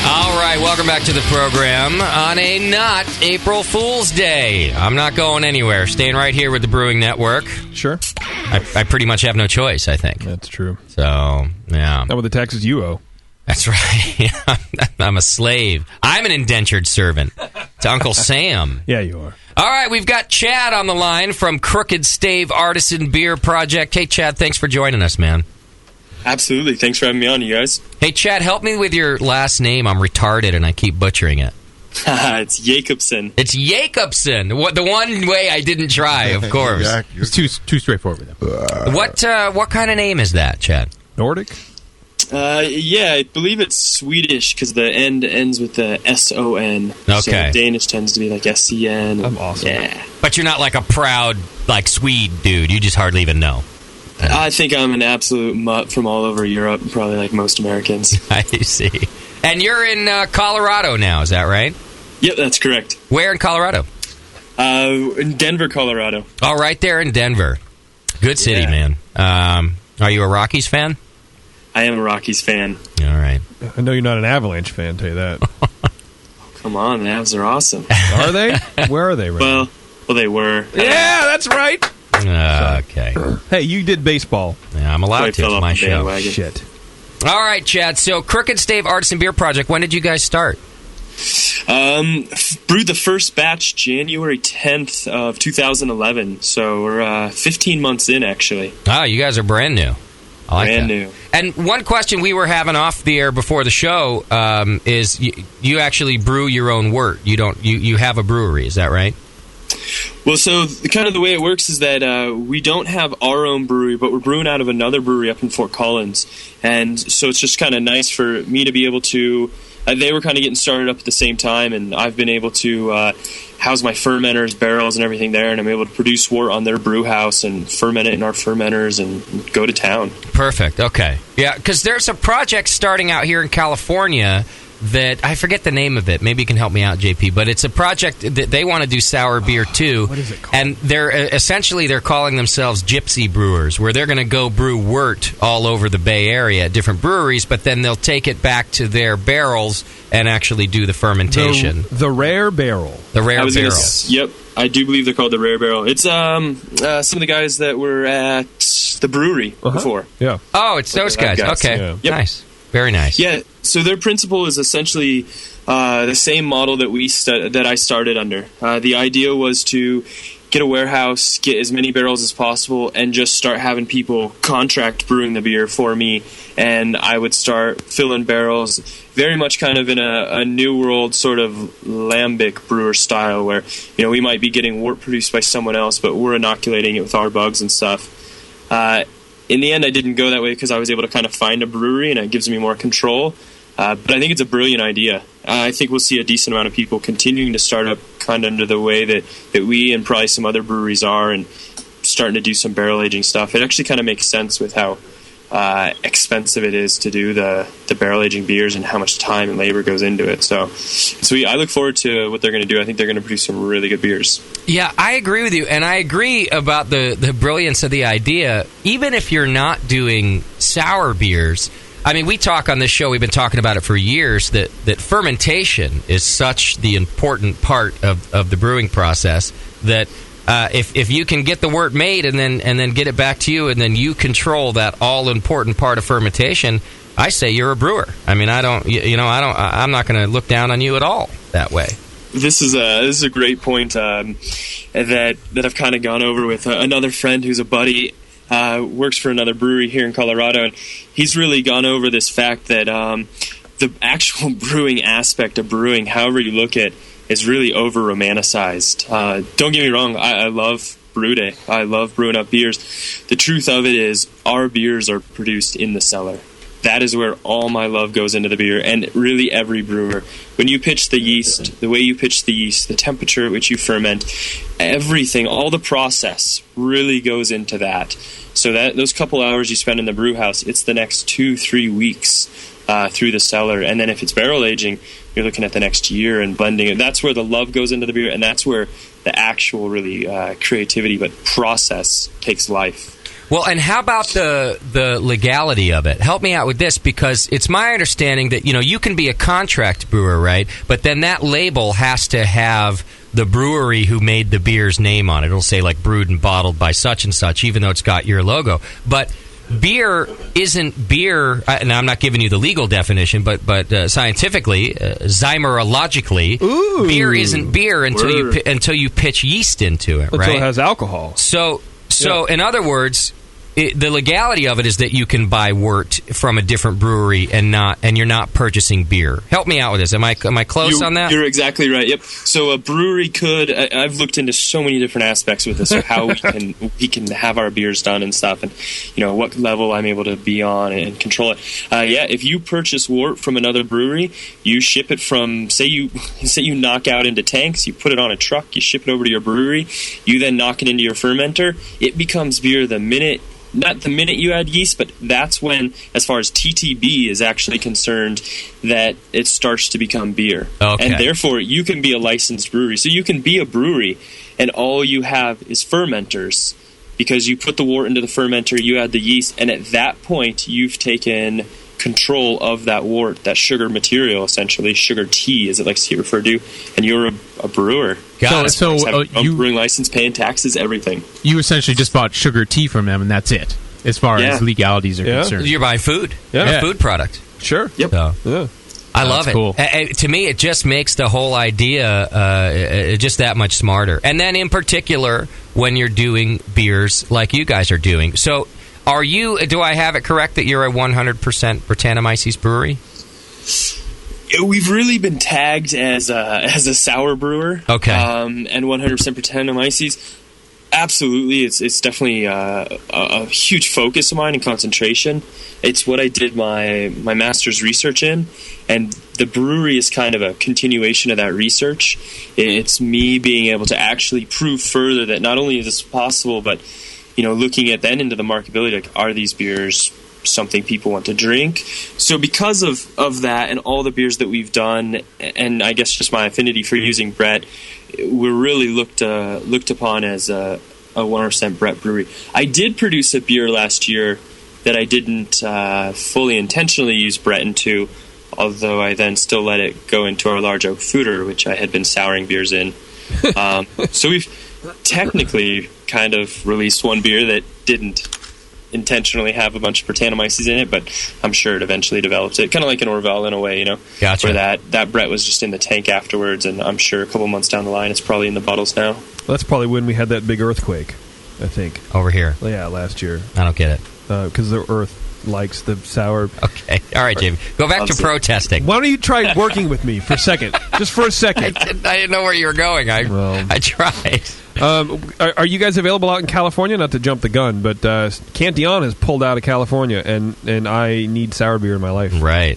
Speaker 4: All right, welcome back to the program on a not April Fool's Day. I'm not going anywhere. Staying right here with the Brewing Network.
Speaker 1: Sure.
Speaker 4: I pretty much have no choice, I think.
Speaker 1: That's true.
Speaker 4: So, yeah.
Speaker 1: Not with the taxes you owe.
Speaker 4: That's right. I'm a slave. I'm an indentured servant to Uncle Sam.
Speaker 1: Yeah, you are.
Speaker 4: All right, we've got Chad on the line from Crooked Stave Artisan Beer Project. Hey, Chad, thanks for joining us, man.
Speaker 17: Absolutely. Thanks for having me on, you guys.
Speaker 4: Hey, Chad, help me with your last name. I'm retarded, and I keep butchering it.
Speaker 17: It's Jacobson.
Speaker 4: It's Jacobson. The one way I didn't try, of course.
Speaker 10: Yeah, it's too straightforward.
Speaker 4: What kind of name is that, Chad?
Speaker 1: Nordic?
Speaker 17: Yeah, I believe it's Swedish because the end ends with the S-O-N.
Speaker 4: Okay.
Speaker 17: So Danish tends to be like S-E-N.
Speaker 1: I'm awesome.
Speaker 17: Yeah.
Speaker 4: But you're not like a proud, like, Swede dude. You just hardly even know.
Speaker 17: I think I'm an absolute mutt from all over Europe, probably like most Americans.
Speaker 4: I see. And you're in Colorado now, is that right?
Speaker 17: Yep, that's correct.
Speaker 4: Where in Colorado?
Speaker 17: In Denver, Colorado.
Speaker 4: Oh, right there in Denver. Good city, man. Are you a Rockies fan?
Speaker 17: I am a Rockies fan.
Speaker 4: All right.
Speaker 1: I know you're not an Avalanche fan, I'll tell you that.
Speaker 17: Come on, the Avs are awesome.
Speaker 1: Are they? Where are they right now?
Speaker 17: Well, they were.
Speaker 1: Yeah, that's right.
Speaker 4: Okay.
Speaker 1: Hey, you did baseball.
Speaker 4: Yeah, I'm allowed to. It's my show.
Speaker 1: Shit.
Speaker 4: All right, Chad. So, Crooked Stave Artisan Beer Project, when did you guys start?
Speaker 17: Brewed the first batch January 10th of 2011. So we're 15 months in, actually.
Speaker 4: Oh, you guys are brand new. I like
Speaker 17: brand
Speaker 4: that.
Speaker 17: new.
Speaker 4: And one question we were having off the air before the show is you actually brew your own wort. You have a brewery, is that right?
Speaker 17: Well, so kind of the way it works is that we don't have our own brewery, but we're brewing out of another brewery up in Fort Collins. And so it's just kind of nice for me to be able to... they were kind of getting started up at the same time, and I've been able to house my fermenters, barrels, and everything there, and I'm able to produce wort on their brew house and ferment it in our fermenters and go to town.
Speaker 4: Perfect. Okay. Yeah, because there's a project starting out here in California that I forget the name of it. Maybe you can help me out, JP. But it's a project that they want to do sour beer too.
Speaker 1: What is it called?
Speaker 4: And they're calling themselves gypsy brewers, where they're going to go brew wort all over the Bay Area at different breweries, but then they'll take it back to their barrels and actually do the fermentation.
Speaker 1: The rare barrel.
Speaker 4: The rare barrel.
Speaker 17: Yep, I do believe they're called the Rare Barrel. It's some of the guys that were at the brewery before.
Speaker 1: Yeah.
Speaker 4: Oh, it's those guys. Okay.
Speaker 17: Yeah. Yep.
Speaker 4: Nice. Very nice.
Speaker 17: Yeah. So their principle is essentially the same model that that I started under. The idea was to get a warehouse, get as many barrels as possible, and just start having people contract brewing the beer for me. And I would start filling barrels, very much kind of in a New World sort of lambic brewer style, where we might be getting wort produced by someone else, but we're inoculating it with our bugs and stuff. In the end, I didn't go that way because I was able to kind of find a brewery, and it gives me more control. But I think it's a brilliant idea. I think we'll see a decent amount of people continuing to start up kind of under the way that we and probably some other breweries are, and starting to do some barrel aging stuff. It actually kind of makes sense with how expensive it is to do the barrel aging beers and how much time and labor goes into it. So I look forward to what they're going to do. I think they're going to produce some really good beers.
Speaker 4: Yeah, I agree with you, and I agree about the brilliance of the idea. Even if you're not doing sour beers, I mean, we talk on this show, we've been talking about it for years, that fermentation is such the important part of the brewing process that if you can get the wort made and then get it back to you, and then you control that all important part of fermentation, I say you're a brewer. I mean, I'm not going to look down on you at all that way.
Speaker 17: This is a great point that I've kind of gone over with another friend who's a buddy. Works for another brewery here in Colorado, and he's really gone over this fact that the actual brewing aspect of brewing, however you look at, is really over romanticized. Don't get me wrong, I love brew day. I love brewing up beers. The truth of it is, our beers are produced in the cellar. That is where all my love goes into the beer, and really every brewer. When you pitch the yeast, the way you pitch the yeast, the temperature at which you ferment, everything, all the process really goes into that. So that those couple hours you spend in the brew house, it's the next 2-3 weeks through the cellar. And then if it's barrel aging, you're looking at the next year and blending it. That's where the love goes into the beer, and that's where the actual really creativity but process takes life.
Speaker 4: Well, and how about the legality of it? Help me out with this, because it's my understanding that, you can be a contract brewer, right? But then that label has to have the brewery who made the beer's name on it. It'll say, like, brewed and bottled by such and such, even though it's got your logo. But beer isn't beer, and I'm not giving you the legal definition, but scientifically, zymerologically, beer isn't beer until you pitch yeast into it, right?
Speaker 1: Until it has alcohol.
Speaker 4: So in other words, the legality of it is that you can buy wort from a different brewery and you're not purchasing beer. Help me out with this. Am I close on that?
Speaker 17: You're exactly right. Yep. So a brewery could. I've looked into so many different aspects with this, of how we can have our beers done and stuff, and what level I'm able to be on and control it. If you purchase wort from another brewery, you ship it from say you knock out into tanks, you put it on a truck, you ship it over to your brewery, you then knock it into your fermenter. It becomes beer not the minute you add yeast, but that's when, as far as TTB is actually concerned, that it starts to become beer.
Speaker 4: Okay.
Speaker 17: And therefore, you can be a licensed brewery. So you can be a brewery, and all you have is fermenters, because you put the wort into the fermenter, you add the yeast, and at that point, you've taken control of that wort, that sugar material, essentially, sugar tea, as it likes to be referred to, and you're a brewer.
Speaker 10: So
Speaker 17: brewing license, paying taxes, everything.
Speaker 10: You essentially just bought sugar tea from them, and that's it, as far as legalities are concerned.
Speaker 4: You're buying food.
Speaker 10: Yeah.
Speaker 4: A food product.
Speaker 1: Sure.
Speaker 17: Yep.
Speaker 1: Yeah.
Speaker 4: I love it.
Speaker 10: Cool.
Speaker 4: To me, it just makes the whole idea just that much smarter. And then, in particular, when you're doing beers like you guys are doing. So, do I have it correct that you're a 100% Brettanomyces brewery?
Speaker 17: We've really been tagged as a sour brewer.
Speaker 4: Okay.
Speaker 17: And 100% Brettanomyces. Absolutely, it's definitely a huge focus of mine and concentration. It's what I did my master's research in, and the brewery is kind of a continuation of that research. It's me being able to actually prove further that not only is this possible, but looking at then into the marketability, like, are these beers something people want to drink? So because of that and all the beers that we've done, and I guess just my affinity for using Brett, we're really looked upon as a 100% Brett brewery. I did produce a beer last year that I didn't fully intentionally use Brett into, although I then still let it go into our large oak foeder, which I had been souring beers in. So we've technically kind of released one beer that didn't intentionally have a bunch of Brettanomyces in it, but I'm sure it eventually develops it. Kind of like an Orval in a way,
Speaker 4: Gotcha.
Speaker 17: Where that Brett was just in the tank afterwards, and I'm sure a couple months down the line it's probably in the bottles now.
Speaker 1: Well, that's probably when we had that big earthquake, I think.
Speaker 4: Over here?
Speaker 1: Yeah, last year.
Speaker 4: I don't get it.
Speaker 1: Because the earth likes the sour.
Speaker 4: Okay. All right, Jamie. Go back to protesting.
Speaker 1: Why don't you try working with me for a second? Just for a second.
Speaker 4: I didn't know where you were going. I tried.
Speaker 1: Are you guys available out in California? Not to jump the gun, but Cantillon has pulled out of California, and I need sour beer in my life.
Speaker 4: Right.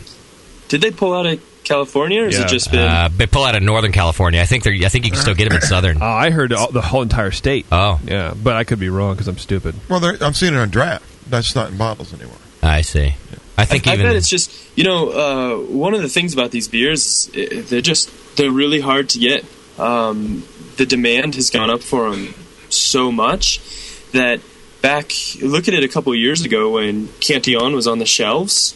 Speaker 17: Did they pull out of California, or has it just been...
Speaker 4: they pull out of Northern California. I think you can still get them in Southern.
Speaker 1: I heard the whole entire state.
Speaker 4: Oh.
Speaker 1: Yeah, but I could be wrong because I'm stupid.
Speaker 5: Well, I'm seeing it on draft. That's not in bottles anymore.
Speaker 4: I see. I think
Speaker 17: I bet it's just, one of the things about these beers, they're really hard to get. The demand has gone up for them so much that look at it a couple of years ago when Cantillon was on the shelves.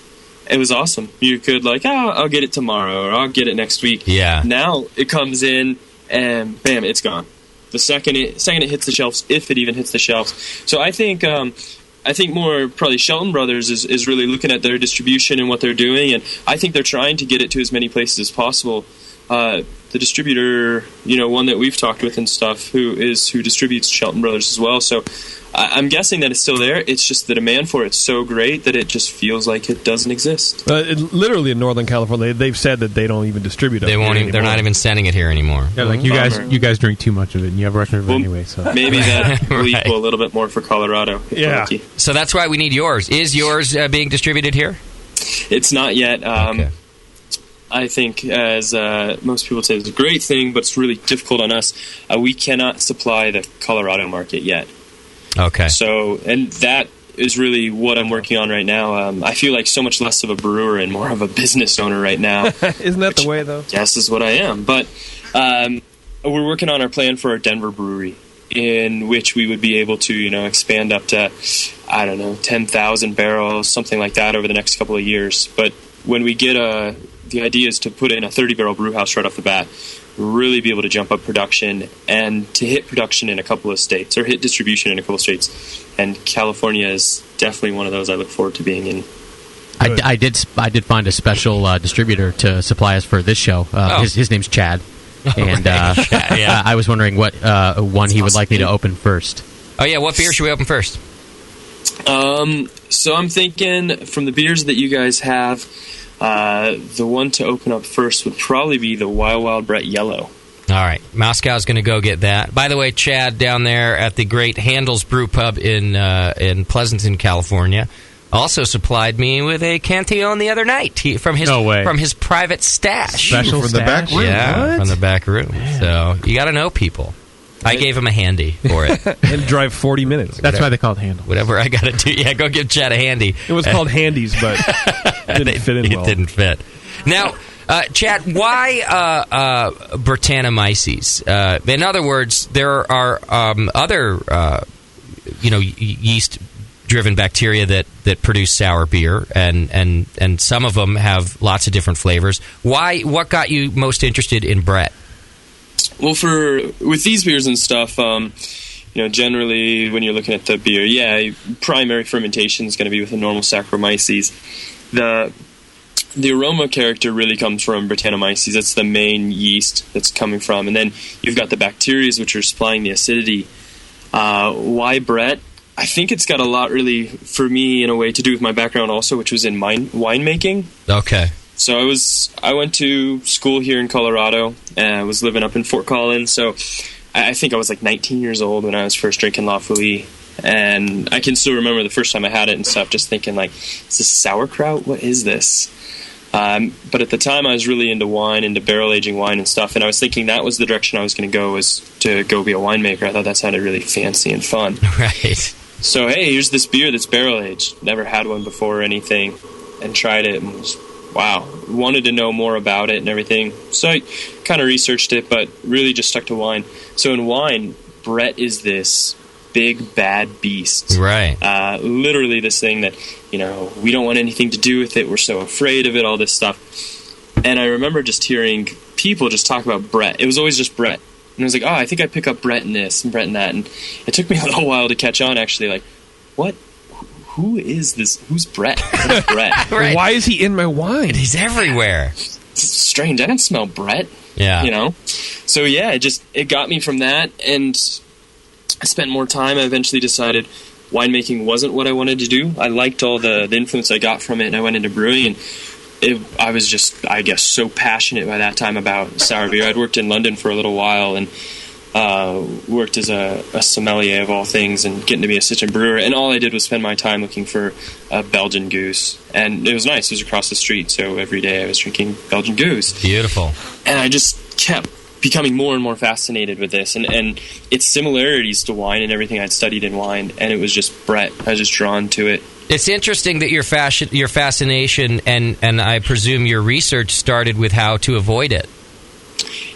Speaker 17: It was awesome. You could I'll get it tomorrow or I'll get it next week.
Speaker 4: Yeah.
Speaker 17: Now it comes in and bam, it's gone. The second it hits the shelves, if it even hits the shelves. So I think more probably Shelton Brothers is really looking at their distribution and what they're doing, and I think they're trying to get it to as many places as possible. The distributor, one that we've talked with and stuff, who distributes Shelton Brothers as well. So I'm guessing that it's still there. It's just the demand for it's so great that it just feels like it doesn't exist.
Speaker 1: Literally in Northern California, they've said that they don't even distribute it.
Speaker 4: They won't. They're not even sending it here anymore.
Speaker 10: Yeah, like you guys drink too much of it, and you have Russian River anyway. So
Speaker 17: maybe that will equal a little bit more for Colorado.
Speaker 1: Yeah.
Speaker 4: So that's why we need yours. Is yours being distributed here?
Speaker 17: It's not yet.
Speaker 4: Okay.
Speaker 17: I think, as most people say, it's a great thing, but it's really difficult on us. We cannot supply the Colorado market yet.
Speaker 4: Okay.
Speaker 17: So, and that is really what I'm working on right now. I feel like so much less of a brewer and more of a business owner right now.
Speaker 1: Isn't that the way, though?
Speaker 17: Yes, is what I am. But we're working on our plan for our Denver brewery, in which we would be able to, expand up to, 10,000 barrels, something like that over the next couple of years. But when we get the idea is to put in a 30-barrel brew house right off the bat, really be able to jump up production and to hit production in a couple of states, or hit distribution in a couple of states. And California is definitely one of those I look forward to being in.
Speaker 6: I did find a special distributor to supply us for this show. His name's Chad. And I was wondering what one he would like me to open first.
Speaker 4: Oh, yeah. What beer should we open first?
Speaker 17: So I'm thinking from the beers that you guys have, the one to open up first would probably be the Wild Brett Yellow.
Speaker 4: All right. Moscow's going to go get that. By the way, Chad down there at the great Handel's Brew Pub in Pleasanton, California, also supplied me with a Cantillon the other night from his private stash.
Speaker 5: Special from the back room?
Speaker 4: Yeah, from the back room. Man. So you got to know people. I gave him a handy for it.
Speaker 1: And drive 40 minutes.
Speaker 10: That's why they call it Handle.
Speaker 4: Whatever I got to do. Yeah, go give Chad a handy.
Speaker 1: It was called Handies, but it didn't fit in well.
Speaker 4: It didn't fit. Now, Chad, why Brettanomyces? In other words, there are other yeast-driven bacteria that produce sour beer, and some of them have lots of different flavors. What got you most interested in Brett?
Speaker 17: Well, with these beers and stuff, generally when you're looking at the beer, primary fermentation is going to be with a normal Saccharomyces. The aroma character really comes from Brettanomyces. That's the main yeast that's coming from. And then you've got the bacteria, which are supplying the acidity. Why Brett? I think it's got a lot, really, for me, in a way, to do with my background also, which was in winemaking.
Speaker 4: Okay.
Speaker 17: So I went to school here in Colorado, and I was living up in Fort Collins. So I think I was like 19 years old when I was first drinking lawfully. And I can still remember the first time I had it and stuff, just thinking, is this sauerkraut? What is this? But at the time, I was really into wine, into barrel-aging wine and stuff, and I was thinking that was the direction I was going to go, was to go be a winemaker. I thought that sounded really fancy and fun.
Speaker 4: Right.
Speaker 17: So, hey, here's this beer that's barrel-aged. Never had one before or anything, and tried it, and just, wow, wanted to know more about it and everything. So I kind of researched it, but really just stuck to wine. So in wine, Brett is this big bad beast,
Speaker 4: right?
Speaker 17: Literally this thing that we don't want anything to do with it. We're so afraid of it, all this stuff. And I remember just hearing people just talk about Brett. It was always just Brett, and I was like, oh, I think I pick up Brett in this and Brett in that. And it took me a little while to catch on, actually. Like, what? Who is this? Who's Brett? Who's Brett?
Speaker 1: Right. Why is he in my wine?
Speaker 4: He's everywhere.
Speaker 17: It's strange. I don't smell Brett.
Speaker 4: Yeah.
Speaker 17: So yeah, it got me from that, and I spent more time. I eventually decided winemaking wasn't what I wanted to do. I liked all the influence I got from it, and I went into brewing, and I was just, I guess, so passionate by that time about sour beer. I'd worked in London for a little while, and worked as a sommelier of all things, and getting to be a citron brewer, and all I did was spend my time looking for a Belgian goose. And it was nice. It was across the street, so every day I was drinking Belgian goose.
Speaker 4: Beautiful.
Speaker 17: And I just kept becoming more and more fascinated with this, and its similarities to wine and everything I'd studied in wine, and it was just Brett. I was just drawn to it,
Speaker 4: It's interesting that your fascination and I presume your research started with how to avoid it.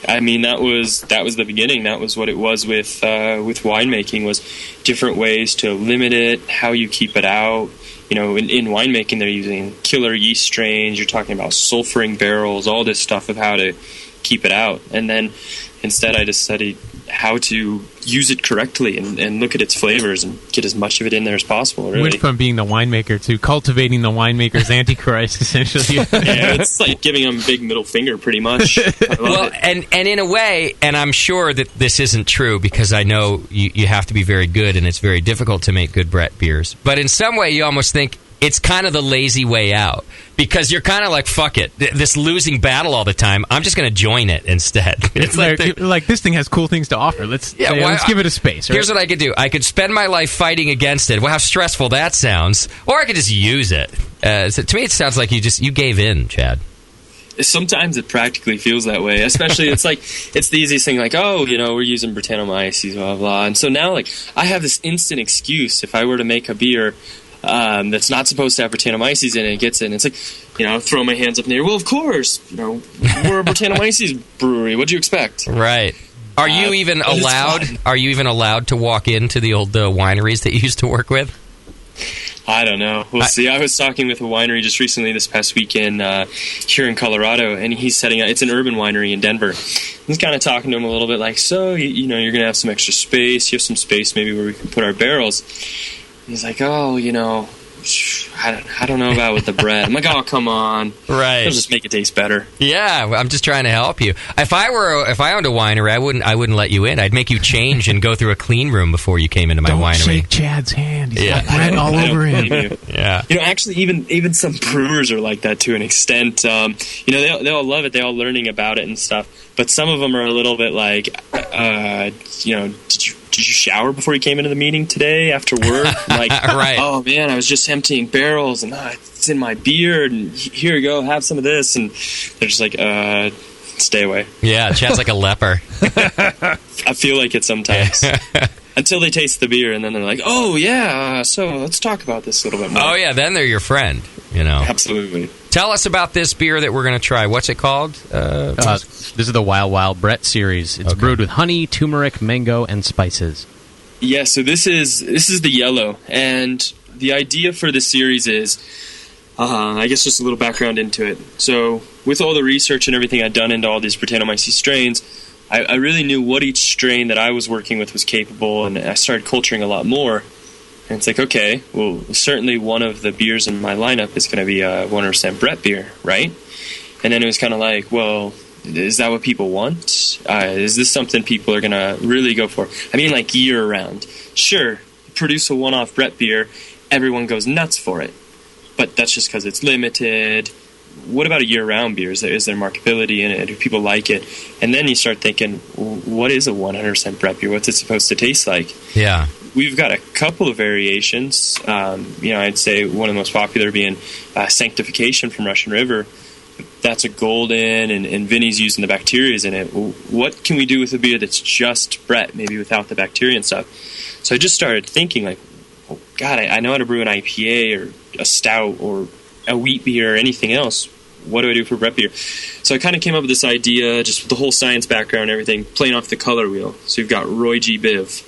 Speaker 17: I mean, that was the beginning. That was what it was with winemaking, was different ways to limit it, how you keep it out. You know, in winemaking, they're using killer yeast strains. You're talking about sulfuring barrels, all this stuff of how to keep it out. And then instead, I just studied how to use it correctly and look at its flavors and get as much of it in there as possible. Really.
Speaker 10: Went from being the winemaker to cultivating the winemaker's antichrist, essentially.
Speaker 17: Yeah, it's like giving them a big middle finger, pretty much.
Speaker 4: Well, and in a way, and I'm sure that this isn't true because I know you have to be very good and it's very difficult to make good Brett beers. But in some way, you almost think it's kind of the lazy way out because you're kind of like, fuck it, this losing battle all the time, I'm just going to join it instead.
Speaker 10: It's like this thing has cool things to offer. Let's give it a space. Right?
Speaker 4: Here's what I could do. I could spend my life fighting against it. Well, how stressful that sounds. Or I could just use it. So to me, it sounds like you gave in, Chad.
Speaker 17: Sometimes it practically feels that way, especially it's the easiest thing, like, oh, you know, we're using Brettanomyces, blah, blah. And so now, like, I have this instant excuse if I were to make a beer that's not supposed to have Brettanomyces in it, gets in. It's like, you know, throw my hands up in the air. Well, of course, you know, we're a Brettanomyces brewery. What'd you expect?
Speaker 4: Right. Are you even allowed? Are you even allowed to walk into the old wineries that you used to work with?
Speaker 17: I don't know. We'll see. I was talking with a winery just recently this past weekend here in Colorado, and he's setting up. It's an urban winery in Denver. He's kind of talking to him a little bit like, so, you know, you're going to have some extra space. You have some space maybe where we can put our barrels. He's like, oh, you know, I don't know about with the bread. I'm like, oh, come on.
Speaker 4: Right.
Speaker 17: It'll just make it taste better.
Speaker 4: Yeah, I'm just trying to help you. If I owned a winery, I wouldn't let you in. I'd make you change and go through a clean room before you came into my winery.
Speaker 10: Don't shake Chad's hand. He's got bread all over him.
Speaker 4: Yeah.
Speaker 17: You know, actually, even some brewers are like that to an extent. You know, they all love it. They all learning about it and stuff. But some of them are a little bit like, you know, did you shower before you came into the meeting today after work? Like,
Speaker 4: right.
Speaker 17: Oh man, I was just emptying barrels and it's in my beard, and here you go, have some of this. And they're just like, stay away.
Speaker 4: Yeah, Chad's like a leper.
Speaker 17: I feel like it sometimes. Until they taste the beer, and then they're like, oh yeah, so let's talk about this a little bit more.
Speaker 4: Oh yeah, then they're your friend, you know.
Speaker 17: Absolutely.
Speaker 4: Tell us about this beer that we're going to try. What's it called?
Speaker 6: This is the Wild Wild Brett series. It's brewed with honey, turmeric, mango, and spices.
Speaker 17: Yeah, so this is the yellow, and the idea for this series is, I guess just a little background into it. So with all the research and everything I'd done into all these Brettanomyces strains, I really knew what each strain that I was working with was capable, and I started culturing a lot more. And it's like, okay, well, certainly one of the beers in my lineup is going to be a 100% Brett beer, right? And then it was kind of like, well, is that what people want? Is this something people are going to really go for? I mean, like year-round. Sure, produce a one-off Brett beer, everyone goes nuts for it. But that's just because it's limited. What about a year-round beer? Is there marketability in it? Do people like it? And then you start thinking, what is a 100% Brett beer? What's it supposed to taste like?
Speaker 4: Yeah.
Speaker 17: We've got a couple of variations. You know, I'd say one of the most popular being Sanctification from Russian River. That's a golden, and Vinny's using the bacteria in it. What can we do with a beer that's just Brett, maybe without the bacteria and stuff? So I just started thinking, like, oh, God, I know how to brew an IPA or a stout or a wheat beer or anything else. What do I do for Brett beer? So I kind of came up with this idea, just with the whole science background and everything, playing off the color wheel. So you've got Roy G. Biv.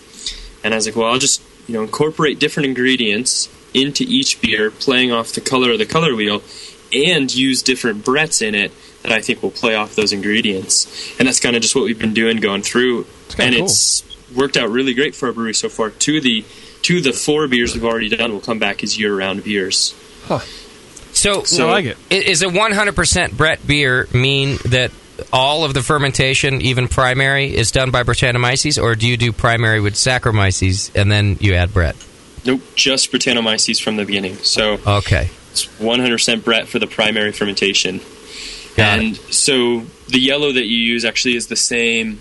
Speaker 17: And I was like, well, I'll just, you know, incorporate different ingredients into each beer, playing off the color of the color wheel, and use different Bretts in it that I think will play off those ingredients. And that's kind of just what we've been doing, going through. And cool. It's worked out really great for our brewery so far. Two of the 4 beers we've already done will come back as year-round beers.
Speaker 4: Huh. So
Speaker 10: I like it.
Speaker 4: Is a 100% Brett beer mean that all of the fermentation, even primary, is done by Brettanomyces, or do you do primary with Saccharomyces and then you add Brett?
Speaker 17: Nope, just Brettanomyces from the beginning. So
Speaker 4: okay,
Speaker 17: it's 100% Brett for the primary fermentation.
Speaker 4: Got it.
Speaker 17: So the yellow that you use actually is the same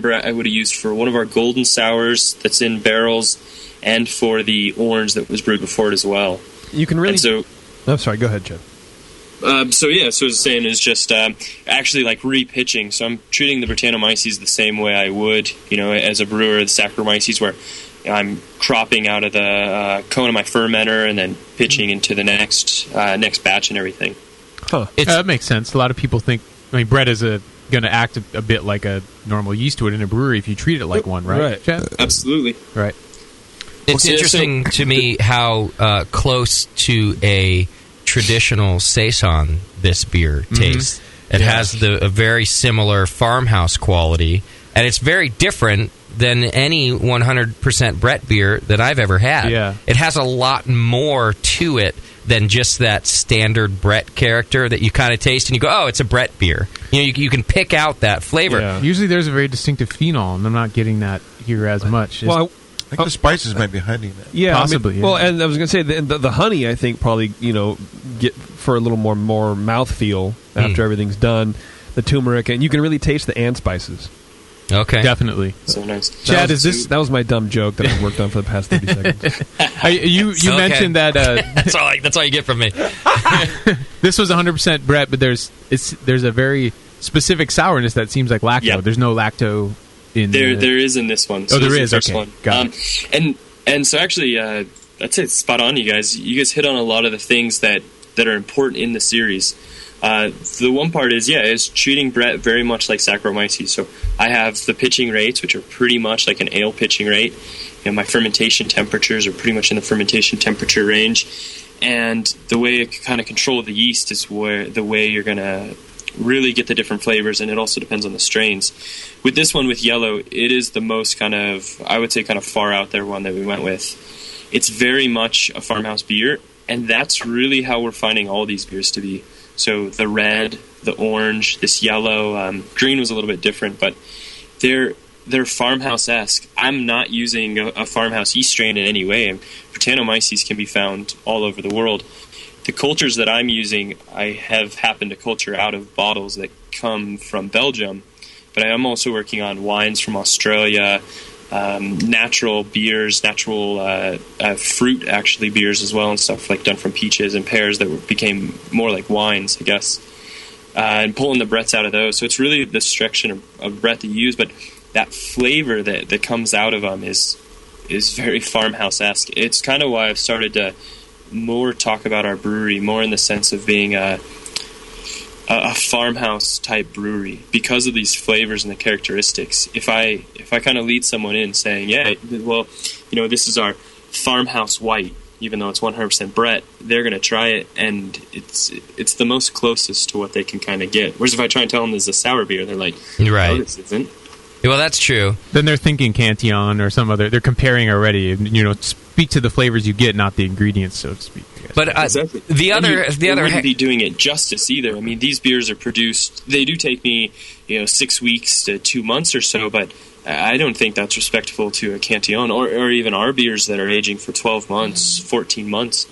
Speaker 17: Brett I would have used for one of our golden sours that's in barrels, and for the orange that was brewed before it as well.
Speaker 1: You can really. Oh, sorry. Go ahead, Jim.
Speaker 17: So what I was saying is just actually like repitching. So I'm treating the Brettanomyces the same way I would, you know, as a brewer, the Saccharomyces, where I'm cropping out of the cone of my fermenter and then pitching into the next batch and everything.
Speaker 10: Huh. That makes sense. A lot of people think, bread is going to act a bit like a normal yeast would in a brewery if you treat it like one, right? Chad?
Speaker 17: Absolutely.
Speaker 10: Right.
Speaker 4: It's interesting to me how close to a traditional Saison this beer tastes. It has a very similar farmhouse quality, and it's very different than any 100% Brett beer that I've ever had.
Speaker 10: Yeah.
Speaker 4: It has a lot more to it than just that standard Brett character that you kind of taste and you go, oh, it's a Brett beer. You can pick out that flavor.
Speaker 10: Yeah. Usually there's a very distinctive phenol, and I'm not getting that here as much.
Speaker 5: Well, I think the spices might be hiding that.
Speaker 1: Yeah,
Speaker 10: possibly.
Speaker 1: Well, and I was going to say the honey, I think probably get for a little more mouthfeel after everything's done. The turmeric, and you can really taste the and spices.
Speaker 4: Okay,
Speaker 10: definitely.
Speaker 17: So nice.
Speaker 1: Chad, that was my dumb joke that I worked on for the past 30 seconds.
Speaker 10: You mentioned that
Speaker 4: that's all you get from me.
Speaker 10: This was 100% Brett, but there's a very specific sourness that seems like lacto.
Speaker 17: Yep.
Speaker 10: There's no lacto in
Speaker 17: there is in this one.
Speaker 10: So there is.
Speaker 17: The first
Speaker 10: Okay,
Speaker 17: one.
Speaker 10: got it.
Speaker 17: And so actually, I'd say it's spot on. You guys hit on a lot of the things that are important in the series. The one part is treating Brett very much like Saccharomyces. So I have the pitching rates, which are pretty much like an ale pitching rate. My fermentation temperatures are pretty much in the fermentation temperature range. And the way I kind of control the yeast is the way you're going to really get the different flavors, and it also depends on the strains. With this one, with yellow, it is the most kind of far out there one that we went with. It's very much a farmhouse beer, and that's really how we're finding all these beers to be. So the red, the orange, this yellow, green was a little bit different, but they're farmhouse-esque. I'm not using a farmhouse yeast strain in any way. Brettanomyces can be found all over the world. The cultures that I'm using, I have happened to culture out of bottles that come from Belgium, but I am also working on wines from Australia, natural beers, natural fruit actually beers as well, and stuff like done from peaches and pears that became more like wines, I guess, and pulling the Bretts out of those. So it's really the section of Brett to use, but that flavor that comes out of them is very farmhouse-esque. It's kind of why I've started to more talk about our brewery more in the sense of being a farmhouse type brewery because of these flavors and the characteristics. If I kind of lead someone in saying, this is our farmhouse white, even though it's 100% Brett, they're going to try it, and it's the most closest to what they can kind of get. Whereas if I try and tell them this is a sour beer, they're like,
Speaker 4: right.
Speaker 17: No, this isn't.
Speaker 4: Well, that's true.
Speaker 10: Then they're thinking Cantillon or some other. They're comparing already. Speak to the flavors you get, not the ingredients, so to speak.
Speaker 4: But
Speaker 17: exactly.
Speaker 4: the other
Speaker 17: wouldn't be doing it justice either. I mean, these beers are produced. They do take me 6 weeks to 2 months or so, but I don't think that's respectful to a Cantillon or even our beers that are aging for 12 months, 14 months.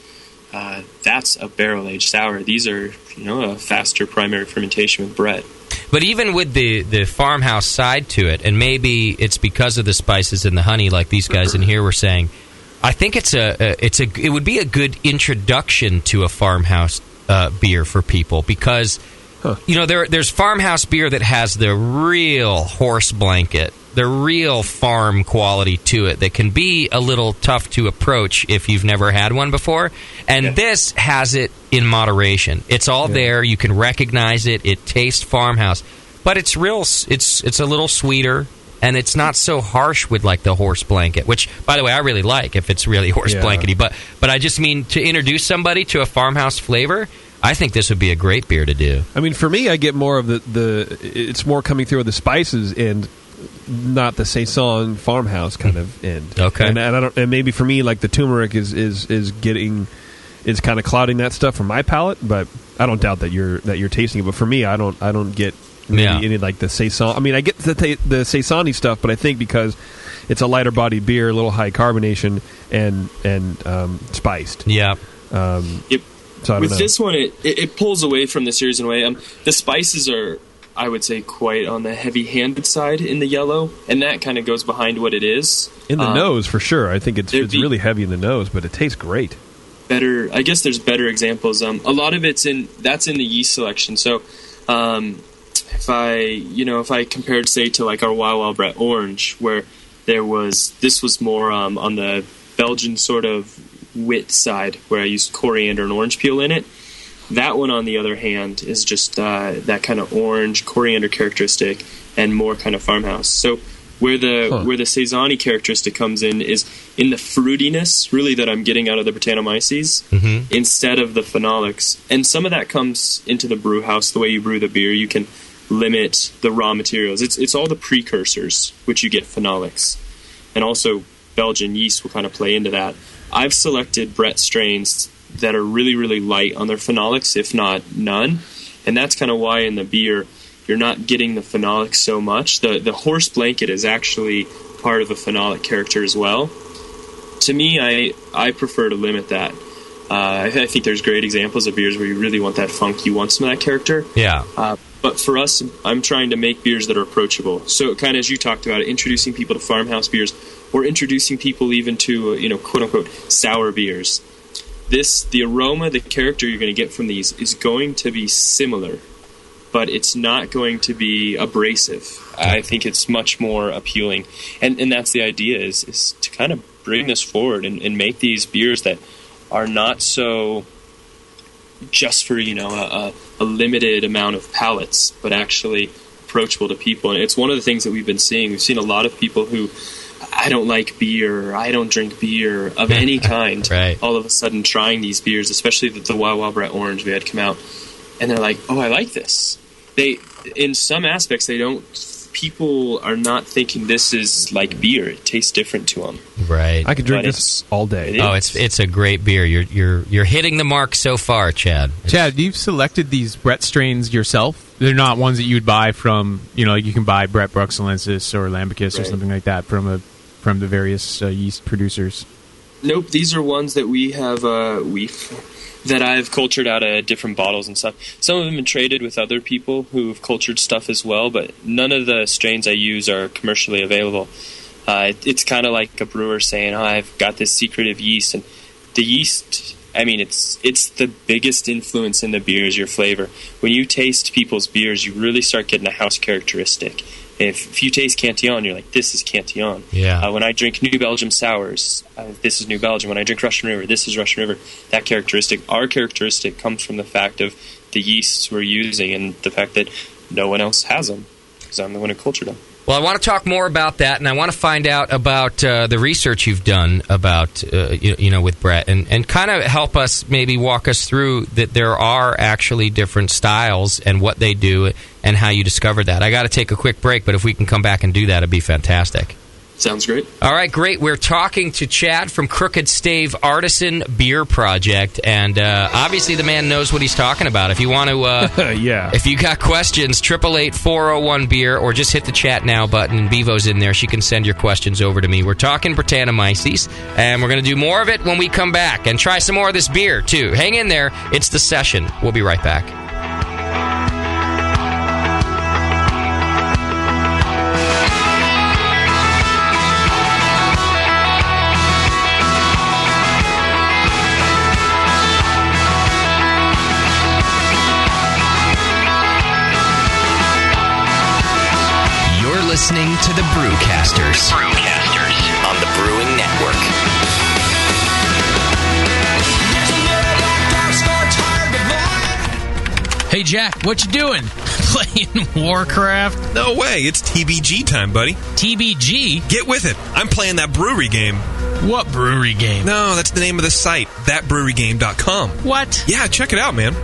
Speaker 17: That's a barrel-aged sour. These are a faster primary fermentation with Brett.
Speaker 4: But even with the farmhouse side to it, and maybe it's because of the spices and the honey, like these guys in here were saying, I think it would be a good introduction to a farmhouse beer for people because there's farmhouse beer that has the real horse blanket, the real farm quality to it that can be a little tough to approach if you've never had one before. And this has it in moderation. It's all there. You can recognize it. It tastes farmhouse. But it's real. It's a little sweeter, and it's not so harsh with like the horse blanket, which, by the way, I really like if it's really horse blankety. But I just mean to introduce somebody to a farmhouse flavor, I think this would be a great beer to do.
Speaker 1: I mean, for me, I get more of it's more coming through with the spices and not the Saison farmhouse kind of end.
Speaker 4: Okay.
Speaker 1: And maybe for me, like the turmeric is kind of clouding that stuff from my palate, but I don't doubt that you're tasting it. But for me, I don't get any like the Saison. I mean, I get the Saison-y stuff, but I think because it's a lighter bodied beer, a little high carbonation and spiced.
Speaker 4: Yeah.
Speaker 17: Yep.
Speaker 1: So
Speaker 17: with this one, it pulls away from the series in a way. The spices are, I would say, quite on the heavy-handed side in the yellow, and that kind of goes behind what it is.
Speaker 1: In the nose, for sure. I think it's really heavy in the nose, but it tastes great.
Speaker 17: Better, I guess there's better examples. A lot of that's in the yeast selection. So if I compared, say, to like our Wild Wild Brett Orange, where This was more on the Belgian sort of wit side, where I used coriander and orange peel in it. That one, on the other hand, is just that kind of orange coriander characteristic and more kind of farmhouse. So where the Saison-y characteristic comes in is in the fruitiness, really, that I'm getting out of the Brettanomyces instead of the phenolics. And some of that comes into the brew house, the way you brew the beer. You can limit the raw materials. It's all the precursors, which you get phenolics. And also Belgian yeast will kind of play into that. I've selected Brett strains that are really, really light on their phenolics, if not none. And that's kind of why in the beer you're not getting the phenolics so much. The horse blanket is actually part of a phenolic character as well. To me, I prefer to limit that. I think there's great examples of beers where you really want that funk. You want some of that character.
Speaker 4: Yeah.
Speaker 17: But for us, I'm trying to make beers that are approachable. So kind of as you talked about, introducing people to farmhouse beers, or introducing people even to, quote-unquote, sour beers. The aroma, the character you're going to get from these is going to be similar, but it's not going to be abrasive. I think it's much more appealing. And that's the idea, is to kind of bring this forward and make these beers that are not so just for, a limited amount of palates, but actually approachable to people. And it's one of the things that we've been seeing. We've seen a lot of people who, I don't like beer, I don't drink beer of any kind,
Speaker 4: right.
Speaker 17: All of a sudden trying these beers, especially the Wild Wild Brett Orange we had come out, and they're like, oh, I like this. In some aspects, people are not thinking this is like beer. It tastes different to them.
Speaker 4: Right.
Speaker 1: I could drink this all day.
Speaker 4: It's a great beer. You're hitting the mark so far, Chad.
Speaker 10: Chad, you've selected these Brett strains yourself? They're not ones that you'd buy from, like you can buy Brett Bruxellensis or Lambicus or something like that from the various yeast producers.
Speaker 17: Nope, these are ones that we have that I've cultured out of different bottles and stuff. Some of them have been traded with other people who've cultured stuff as well, but none of the strains I use are commercially available. It's kind of like a brewer saying, oh, I've got this secretive yeast. And the yeast, it's the biggest influence in the beer is your flavor. When you taste people's beers, you really start getting a house characteristic. If you taste Cantillon, you're like, this is Cantillon.
Speaker 4: Yeah.
Speaker 17: When I drink New Belgium sours, this is New Belgium. When I drink Russian River, this is Russian River. That characteristic, our characteristic, comes from the fact of the yeasts we're using and the fact that no one else has them, because I'm the one who cultured them.
Speaker 4: Well, I want to talk more about that, and I want to find out about the research you've done about, with Brett, and kind of help us, maybe walk us through that there are actually different styles and what they do and how you discovered that. I got to take a quick break, but if we can come back and do that, it'd be fantastic.
Speaker 17: Sounds great.
Speaker 4: All right, great. We're talking to Chad from Crooked Stave Artisan Beer Project, and obviously the man knows what he's talking about. If you want to, if you got questions, 888-401-BEER, or just hit the chat now button, and Bevo's in there. She can send your questions over to me. We're talking Brettanomyces, and we're going to do more of it when we come back, and try some more of this beer, too. Hang in there. It's The Session. We'll be right back.
Speaker 11: Listening to the Brewcasters. On the Brewing Network.
Speaker 3: Hey, Jack, what you doing? Playing Warcraft?
Speaker 18: No way, it's TBG time, buddy.
Speaker 3: TBG?
Speaker 18: Get with it. I'm playing that brewery game.
Speaker 3: What brewery game?
Speaker 18: No, that's the name of the site, thatbrewerygame.com.
Speaker 3: What?
Speaker 18: Yeah, check it out, man.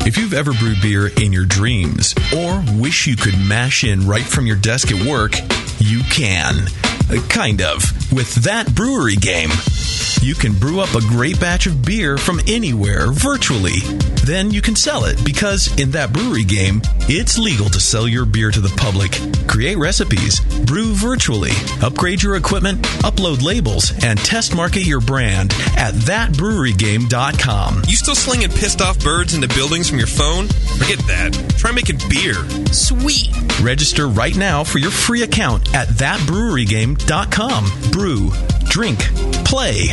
Speaker 2: If you've ever brewed beer in your dreams or wish you could mash in right from your desk at work, you can. Kind of. With That Brewery Game. You can brew up a great batch of beer from anywhere virtually. Then you can sell it because in That Brewery Game, it's legal to sell your beer to the public, create recipes, brew virtually, upgrade your equipment, upload labels, and test market your brand at thatbrewerygame.com.
Speaker 18: You still slinging pissed off birds into buildings from your phone? Forget that. Try making beer.
Speaker 3: Sweet.
Speaker 2: Register right now for your free account at thatbrewerygame.com. Brew, drink, play.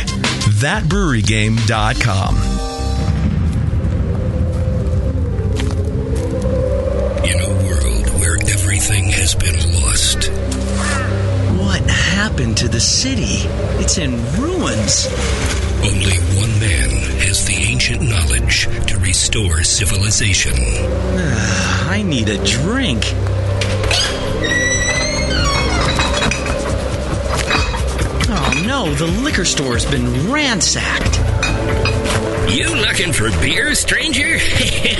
Speaker 2: thatbrewerygame.com.
Speaker 11: In a world where everything has been lost,
Speaker 2: What happened
Speaker 19: to the city. It's in ruins.
Speaker 20: Only one man has the ancient knowledge to restore civilization.
Speaker 19: I need a drink. Oh no, the liquor store's been ransacked.
Speaker 20: You looking for beer, stranger?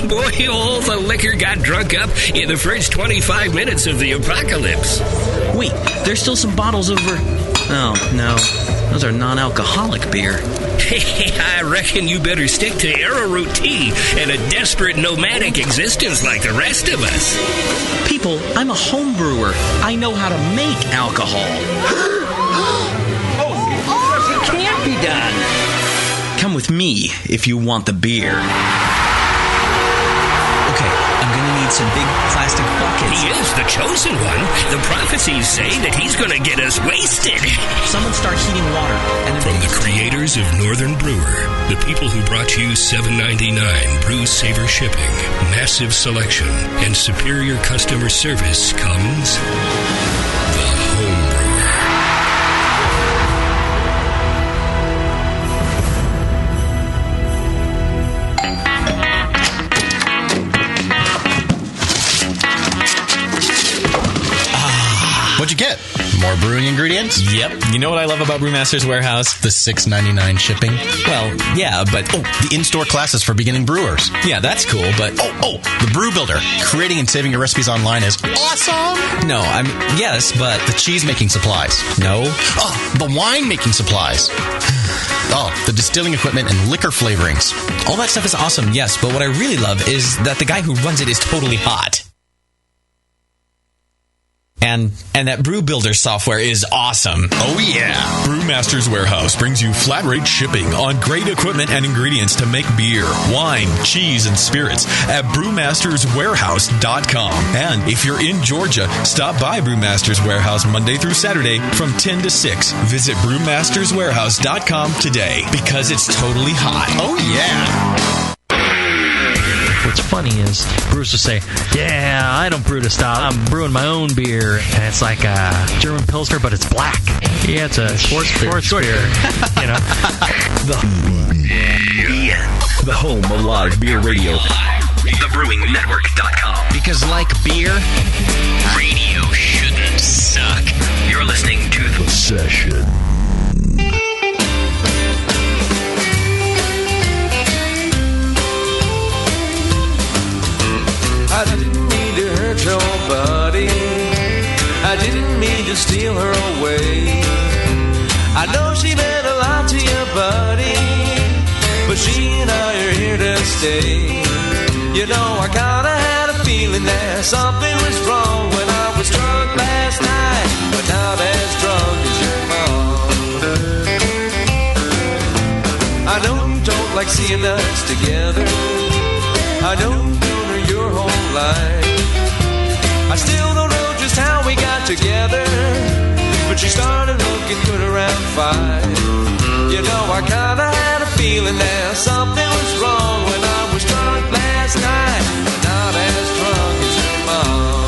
Speaker 20: Boy, all the liquor got drunk up in the first 25 minutes of the apocalypse.
Speaker 19: Wait, there's still some bottles over... Oh, no. Those are non-alcoholic beer.
Speaker 20: I reckon you better stick to arrowroot tea and a desperate nomadic existence like the rest of us.
Speaker 19: People, I'm a home brewer. I know how to make alcohol. Oh, it can't be done. Come with me if you want the beer. Okay, I'm gonna need some big plastic buckets.
Speaker 20: He is the chosen one. The prophecies say that he's gonna get us wasted.
Speaker 19: Someone start heating water. And
Speaker 20: from the creators of Northern Brewer, the people who brought you $7.99 Brew Saver shipping, massive selection, and superior customer service comes the Home Brewer.
Speaker 21: What'd you get? More brewing ingredients?
Speaker 22: Yep. You know what I love about Brewmaster's Warehouse?
Speaker 21: The $6.99 shipping.
Speaker 22: Well, yeah, but...
Speaker 21: Oh, the in-store classes for beginning brewers.
Speaker 22: Yeah, that's cool, but...
Speaker 21: Oh, the Brew Builder. Creating and saving your recipes online is awesome!
Speaker 22: No, yes, but...
Speaker 21: The cheese-making supplies.
Speaker 22: No.
Speaker 21: Oh, the wine-making supplies. Oh, the distilling equipment and liquor flavorings.
Speaker 22: All that stuff is awesome, yes, but what I really love is that the guy who runs it is totally hot. And that Brew Builder software is awesome.
Speaker 21: Oh, yeah.
Speaker 23: Brewmaster's Warehouse brings you flat rate shipping on great equipment and ingredients to make beer, wine, cheese, and spirits at brewmasterswarehouse.com. And if you're in Georgia, stop by Brewmaster's Warehouse Monday through Saturday from 10 to 6. Visit brewmasterswarehouse.com today because it's totally hot.
Speaker 21: Oh, yeah.
Speaker 3: What's funny is brewers will say, yeah, I don't brew to style. I'm brewing my own beer. And it's like a German Pilsner, but it's black. Yeah, it's a sports beer. You know?
Speaker 11: The home of live beer radio. TheBrewingNetwork.com.
Speaker 19: Because like beer,
Speaker 11: radio shouldn't suck. You're listening to The Session.
Speaker 24: I didn't mean to hurt your buddy. I didn't mean to steal her away. I know she meant a lot to you, buddy, but she and I are here to stay. You know, I kinda had a feeling that something was wrong when I was drunk last night, but not as drunk as your mom. I know you don't like seeing us together. I know you've known her your whole life. I still don't know just how we got together, but she started looking good around 5. You know, I kinda had a feeling that something was wrong when I was drunk last night, but not as drunk as your mom.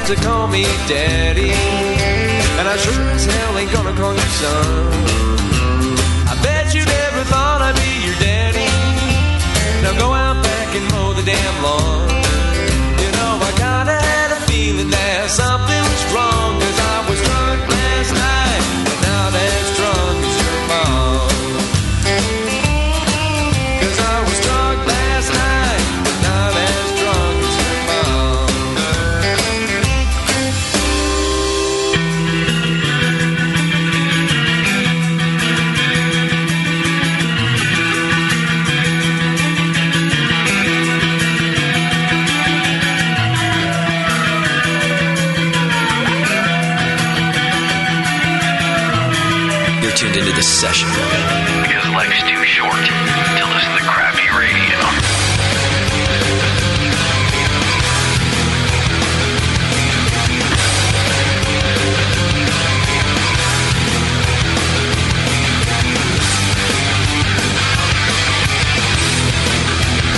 Speaker 24: To call me daddy, and I sure as hell ain't gonna call you son. I bet you never thought I'd be your daddy. Now go out back and mow the damn lawn. You know, I kinda had a feeling that something was wrong, 'cause I was drunk last night, but not as drunk as your mom. 'Cause I was drunk last night, but not as drunk as your mom.
Speaker 11: tuned into this session. Because life's too short to listen to crappy radio.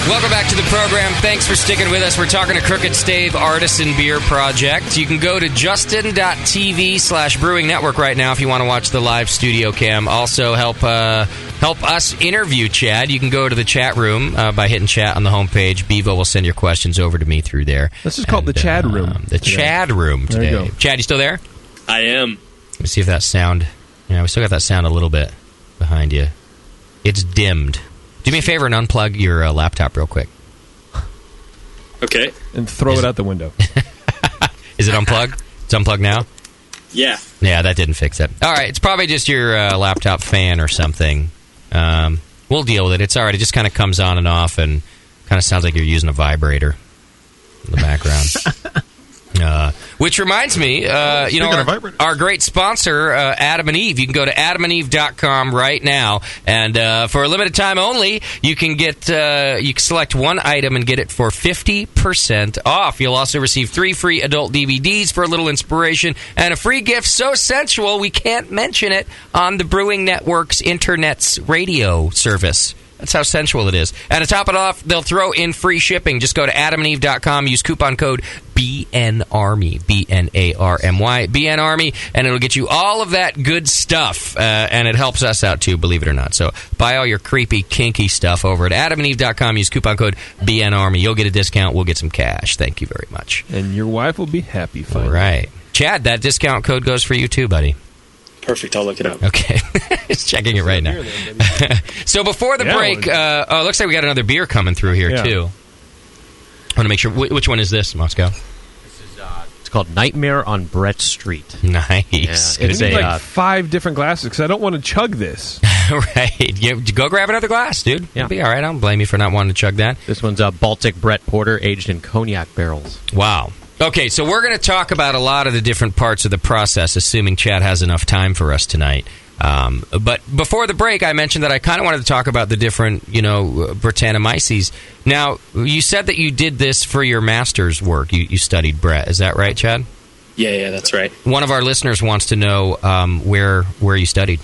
Speaker 4: Welcome back to the program. Thanks for sticking with us. We're talking to Crooked Stave Artisan Beer Project. You can go to justin.tv/brewing network right now if you want to watch the live studio cam. Also, help us interview Chad. You can go to the chat room by hitting chat on the homepage. Bevo will send your questions over to me through there.
Speaker 1: This is called the Chad room.
Speaker 4: The Chad room today.
Speaker 1: There you go.
Speaker 4: Chad, you still there?
Speaker 17: I am.
Speaker 4: Let me see if that sound... Yeah, we still got that sound a little bit behind you. It's dimmed. Do me a favor and unplug your laptop real quick.
Speaker 17: Okay.
Speaker 1: And throw it out the window.
Speaker 4: Is it unplugged? It's unplugged now?
Speaker 17: Yeah.
Speaker 4: Yeah, that didn't fix it. All right, it's probably just your laptop fan or something. We'll deal with it. It's all right. It just kind of comes on and off and kind of sounds like you're using a vibrator in the background. Which reminds me, our great sponsor, Adam and Eve. You can go to adamandeve.com right now, and for a limited time only, you can get you can select one item and get it for 50% off. You'll also receive 3 free adult DVDs for a little inspiration and a free gift so sensual we can't mention it on the Brewing Network's Internet's radio service. That's how sensual it is. And to top it off, they'll throw in free shipping. Just go to adamandeve.com, use coupon code BNARMY, B-N-A-R-M-Y, BNARMY, and it'll get you all of that good stuff. And it helps us out, too, believe it or not. So buy all your creepy, kinky stuff over at adamandeve.com, use coupon code BNARMY. You'll get a discount. We'll get some cash. Thank you very much.
Speaker 1: And your wife will be happy. Finally.
Speaker 4: All right. Chad, that discount code goes for you, too, buddy.
Speaker 17: Perfect. I'll look it up.
Speaker 4: Okay. Just checking it right now. So before the break, it looks like we got another beer coming through here, too. I want to make sure. Which one is this, Moscow?
Speaker 6: This is, it's called Nightmare on Brett Street.
Speaker 4: Nice.
Speaker 1: Yeah, it's like 5 different glasses because I don't want to chug this.
Speaker 4: Right. Go grab another glass, dude. Yeah. It'll be all right. I don't blame you for not wanting to chug that.
Speaker 6: This one's a Baltic Brett Porter aged in cognac barrels.
Speaker 4: Wow. Okay, so we're going to talk about a lot of the different parts of the process, assuming Chad has enough time for us tonight. But before the break, I mentioned that I kind of wanted to talk about the different, Brettanomyces. Now, you said that you did this for your master's work. You studied Brett. Is that right, Chad?
Speaker 17: Yeah, that's right.
Speaker 4: One of our listeners wants to know where you studied.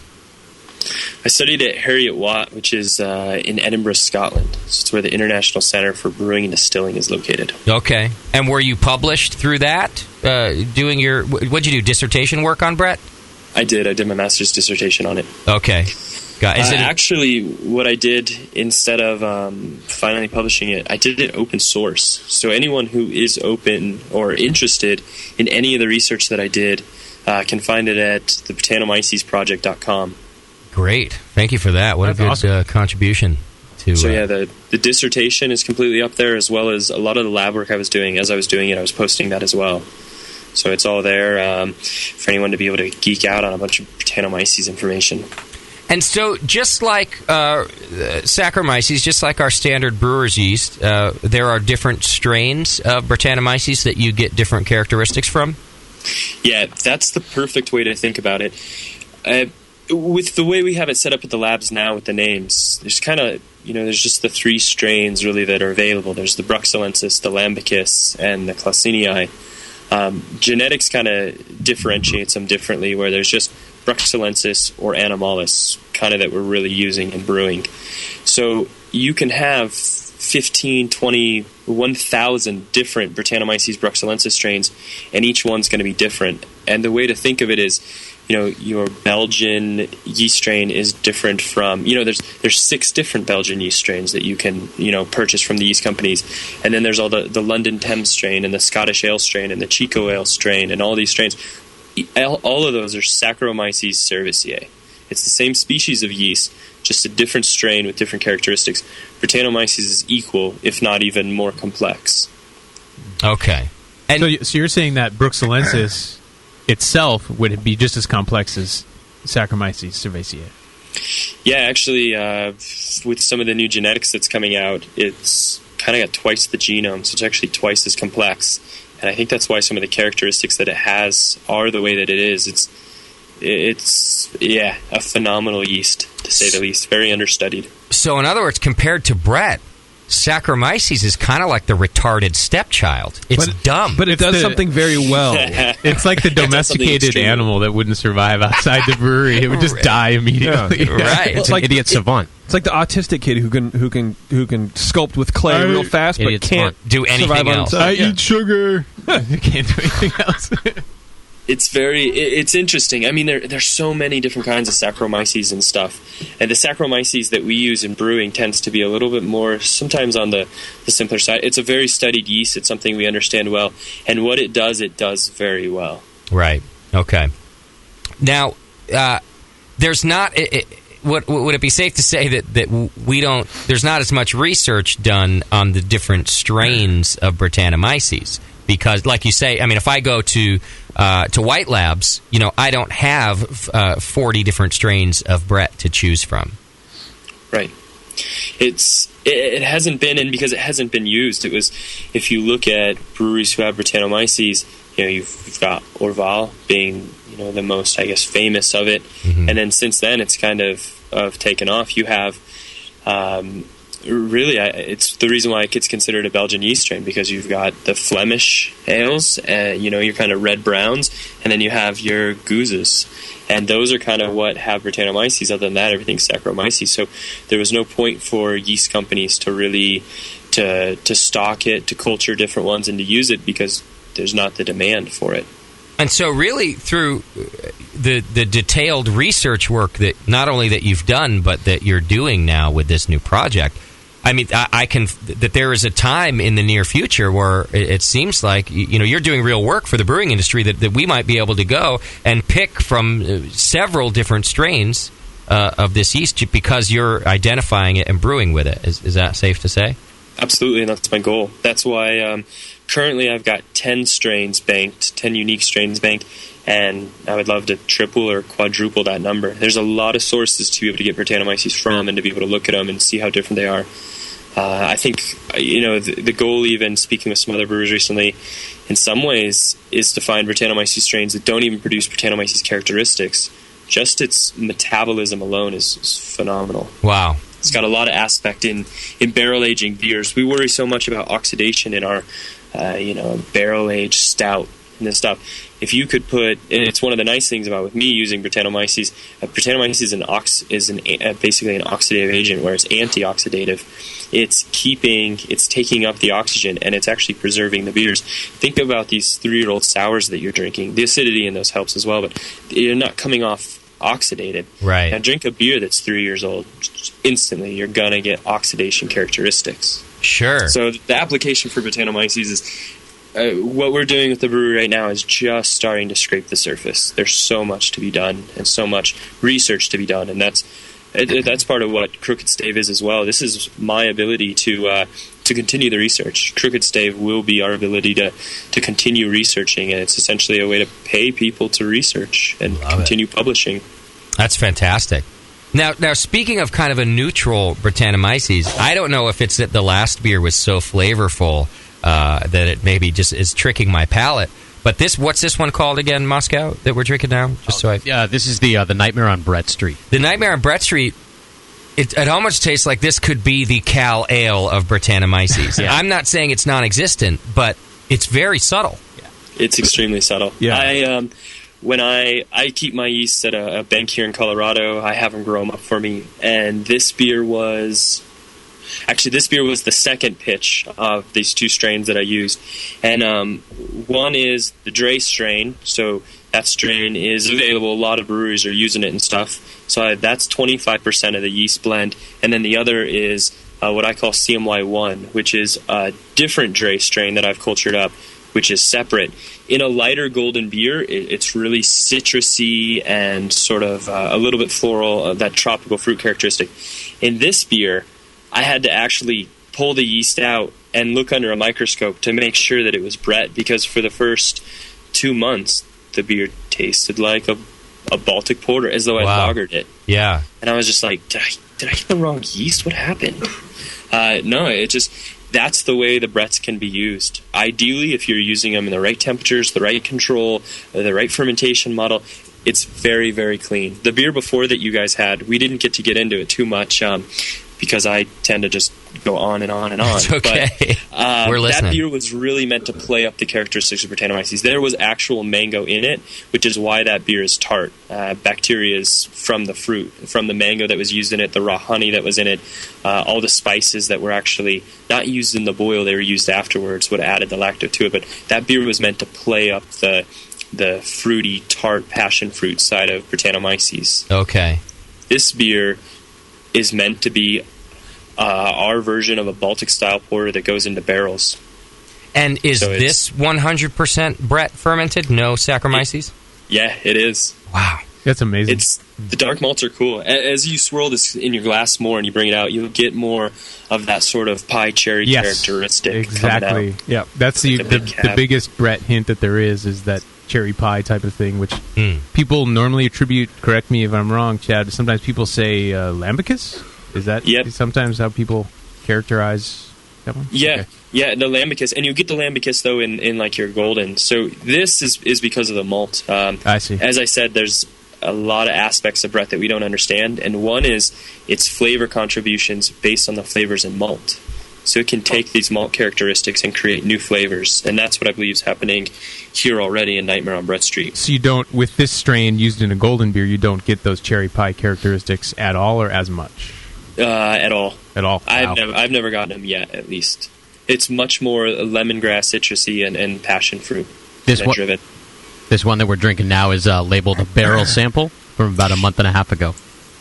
Speaker 17: I studied at Heriot Watt, which is in Edinburgh, Scotland. So it's where the International Centre for Brewing and Distilling is located.
Speaker 4: Okay. And were you published through that? Doing your... What'd you do, dissertation work on Brett?
Speaker 17: I did. I did my master's dissertation on it.
Speaker 4: Okay.
Speaker 17: Actually, what I did, instead of finally publishing it, I did it open source. So anyone who is open or interested in any of the research that I did can find it at the Brettanomycesproject.com.
Speaker 4: Great. Thank you for that. What That's a good awesome. Contribution.
Speaker 17: The dissertation is completely up there, as well as a lot of the lab work I was doing. As I was doing it, I was posting that as well. So it's all there for anyone to be able to geek out on a bunch of Brettanomyces information.
Speaker 4: And so just like Saccharomyces, just like our standard brewer's yeast, there are different strains of Brettanomyces that you get different characteristics from?
Speaker 17: Yeah, that's the perfect way to think about it. With the way we have it set up at the labs now with the names, there's kind of, there's just the 3 strains really that are available. There's the Bruxellensis, the Lambicus, and the Clausenii. Genetics kind of differentiates them differently, where there's just Bruxellensis or Animalis kind of that we're really using in brewing. So you can have 15, 20, 1,000 different Brettanomyces bruxellensis strains, and each one's going to be different. And the way to think of it is, your Belgian yeast strain is different from, there's 6 different Belgian yeast strains that you can, purchase from the yeast companies. And then there's all the London Thames strain and the Scottish Ale strain and the Chico Ale strain and all these strains. All of those are Saccharomyces cerevisiae. It's the same species of yeast, just a different strain with different characteristics. Brettanomyces is equal, if not even more complex.
Speaker 4: Okay.
Speaker 10: And so you're saying that Bruxellensis itself would be just as complex as Saccharomyces cerevisiae?
Speaker 17: Yeah, actually, with some of the new genetics that's coming out, it's kind of got twice the genome, so it's actually twice as complex. And I think that's why some of the characteristics that it has are the way that it is. it's a phenomenal yeast, to say the least. Very understudied.
Speaker 4: So, in other words, compared to Brett, Saccharomyces is kind of like the retarded stepchild. It's dumb.
Speaker 1: But it does something very well.
Speaker 10: It's like the domesticated animal that wouldn't survive outside the brewery. It would just die immediately.
Speaker 4: Yeah. Right.
Speaker 6: It's like idiot savant.
Speaker 1: It's like the autistic kid who can sculpt with clay real fast, but can't
Speaker 4: do anything
Speaker 1: survive
Speaker 4: else.
Speaker 1: On its own.
Speaker 10: Eat sugar. You can't do anything else.
Speaker 17: It's interesting. I mean, there's so many different kinds of Saccharomyces and stuff. And the Saccharomyces that we use in brewing tends to be a little bit more, sometimes on the simpler side. It's a very studied yeast. It's something we understand well. And what it does very well.
Speaker 4: Right. Okay. Now, there's not... would it be safe to say that we don't... There's not as much research done on the different strains of Brettanomyces? Because, like you say, I mean, if I go to White Labs, I don't have 40 different strains of Brett to choose from.
Speaker 17: Right. It hasn't been, and because it hasn't been used, it was. If you look at breweries who have Brettanomyces, you've got Orval being the most, I guess, famous of it, and then since then it's kind of taken off. You have. Really, it's the reason why it gets considered a Belgian yeast strain, because you've got the Flemish ales, your kind of red browns, and then you have your gooses, and those are kind of what have Brettanomyces. Other than that, everything's Saccharomyces. So there was no point for yeast companies to really to stock it, to culture different ones, and to use it, because there's not the demand for it.
Speaker 4: And so really through the detailed research work that not only that you've done, but that you're doing now with this new project, I mean, that there is a time in the near future where it seems like, you're doing real work for the brewing industry, that we might be able to go and pick from several different strains of this yeast because you're identifying it and brewing with it. Is that safe to say?
Speaker 17: Absolutely, and that's my goal. That's why currently I've got 10 strains banked, 10 unique strains banked, and I would love to triple or quadruple that number. There's a lot of sources to be able to get Brettanomyces from and to be able to look at them and see how different they are. I think, the goal, even speaking with some other brewers recently, in some ways, is to find Brettanomyces strains that don't even produce Brettanomyces characteristics. Just its metabolism alone is phenomenal.
Speaker 4: Wow.
Speaker 17: It's got a lot of aspect in barrel aging beers. We worry so much about oxidation in our, barrel aged stout and this stuff. If you could put, and it's one of the nice things about with me using Brettanomyces. Brettanomyces is basically an oxidative agent, where it's antioxidative. It's taking up the oxygen, and it's actually preserving the beers. Think about these 3-year-old sours that you're drinking. The acidity in those helps as well, but you're not coming off oxidated.
Speaker 4: Right.
Speaker 17: Now drink a beer that's 3 years old. Instantly, you're gonna get oxidation characteristics.
Speaker 4: Sure.
Speaker 17: So the application for Brettanomyces is what we're doing with the brewery right now is just starting to scrape the surface. There's so much to be done and so much research to be done, and that's part of what Crooked Stave is as well. This is my ability to continue the research. Crooked Stave will be our ability to continue researching, and it's essentially a way to pay people to research and continue publishing.
Speaker 4: That's fantastic. Now, speaking of kind of a neutral Brettanomyces, I don't know if it's that the last beer was so flavorful that it maybe just is tricking my palate. But what's this one called again, Moscow, that we're drinking now?
Speaker 6: This is the Nightmare on Brett Street.
Speaker 4: The Nightmare on Brett Street. It almost tastes like this could be the Cal Ale of Brettanomyces. Yeah. I'm not saying it's non-existent, but it's very subtle.
Speaker 17: Yeah. It's extremely subtle.
Speaker 1: Yeah.
Speaker 17: When I keep my yeast at a bank here in Colorado, I have them grow them up for me, and this beer was the second pitch of these 2 strains that I used. And one is the Dre strain, so that strain is available. A lot of breweries are using it and stuff. So that's 25% of the yeast blend. And then the other is what I call CMY1, which is a different Dre strain that I've cultured up, which is separate. In a lighter golden beer, it's really citrusy and sort of a little bit floral, that tropical fruit characteristic. In this beer, I had to actually pull the yeast out and look under a microscope to make sure that it was Brett, because for the first 2 months, the beer tasted like a Baltic porter, as though I lagered it.
Speaker 4: Yeah.
Speaker 17: And I was just like, did I get the wrong yeast? What happened? No, that's the way the Bretts can be used. Ideally, if you're using them in the right temperatures, the right control, the right fermentation model, It's very, very clean. The beer before that you guys had, we didn't get to get into it too much because I tend to just go on and on and on.
Speaker 4: It's okay.
Speaker 17: But,
Speaker 4: We're listening.
Speaker 17: that beer was really meant to play up the characteristics of Brettanomyces. There was actual mango in it, which is why that beer is tart. Bacteria is from the fruit, from the mango that was used in it, the raw honey that was in it, all the spices that were actually not used in the boil, they were used afterwards, what added the lacto to it. But that beer was meant to play up the fruity, tart, passion fruit side of Brettanomyces.
Speaker 4: Okay.
Speaker 17: This beer is meant to be our version of a Baltic-style porter that goes into barrels.
Speaker 4: And is this 100% Brett fermented? No Saccharomyces?
Speaker 17: Yeah, it is.
Speaker 4: Wow.
Speaker 10: That's amazing.
Speaker 17: The dark malts are cool. As you swirl this in your glass more and you bring it out, you'll get more of that sort of pie cherry characteristic.
Speaker 10: Exactly. Yeah, that's the biggest Brett hint that there is that cherry pie type of thing, which people normally attribute, correct me if I'm wrong, Chad, sometimes people say Lambicus? Is that sometimes how people characterize that one?
Speaker 17: Yeah,
Speaker 10: okay.
Speaker 17: Yeah, the Lambicus. And you get the Lambicus, though, in like your golden. So this is because of the malt.
Speaker 10: I see.
Speaker 17: As I said, there's a lot of aspects of Brett that we don't understand, and one is its flavor contributions based on the flavors in malt. So it can take these malt characteristics and create new flavors, and that's what I believe is happening here already in Nightmare on Brett Street.
Speaker 10: So you don't, with this strain used in a golden beer, you don't get those cherry pie characteristics at all or as much?
Speaker 17: At all.
Speaker 10: At all? Wow.
Speaker 17: I've never gotten them yet, at least. It's much more lemongrass, citrusy, and passion fruit. Driven.
Speaker 6: This one that we're drinking now is labeled a barrel sample from about a month and a half ago.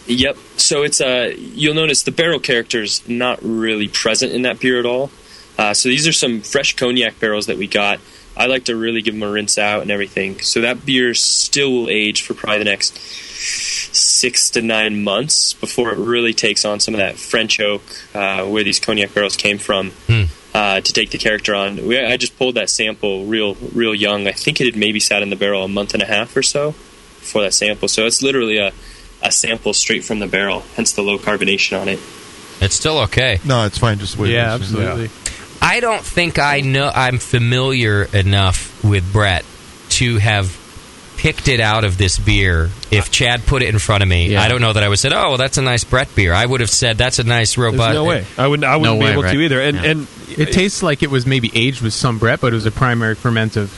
Speaker 17: Yep. So it's you'll notice the barrel character's not really present in that beer at all. So these are some fresh cognac barrels that we got. I like to really give them a rinse out and everything. So that beer still will age for probably the next 6 to 9 months before it really takes on some of that French oak where these cognac barrels came from to take the character on. I just pulled that sample real young. I think it had maybe sat in the barrel a month and a half or so before that sample. So it's literally a sample straight from the barrel, hence the low carbonation on it.
Speaker 4: It's still okay.
Speaker 5: No, it's fine. Just wait.
Speaker 10: Yeah, absolutely.
Speaker 4: Yeah. I don't think I'm familiar enough with Brett to have picked it out of this beer. If Chad put it in front of me, I don't know that I would have said, "Oh, well, that's a nice Brett beer." I would have said, "That's a nice robust."
Speaker 1: There's no way. I wouldn't be able to either. And
Speaker 10: it tastes like it was maybe aged with some Brett, but it was a primary ferment of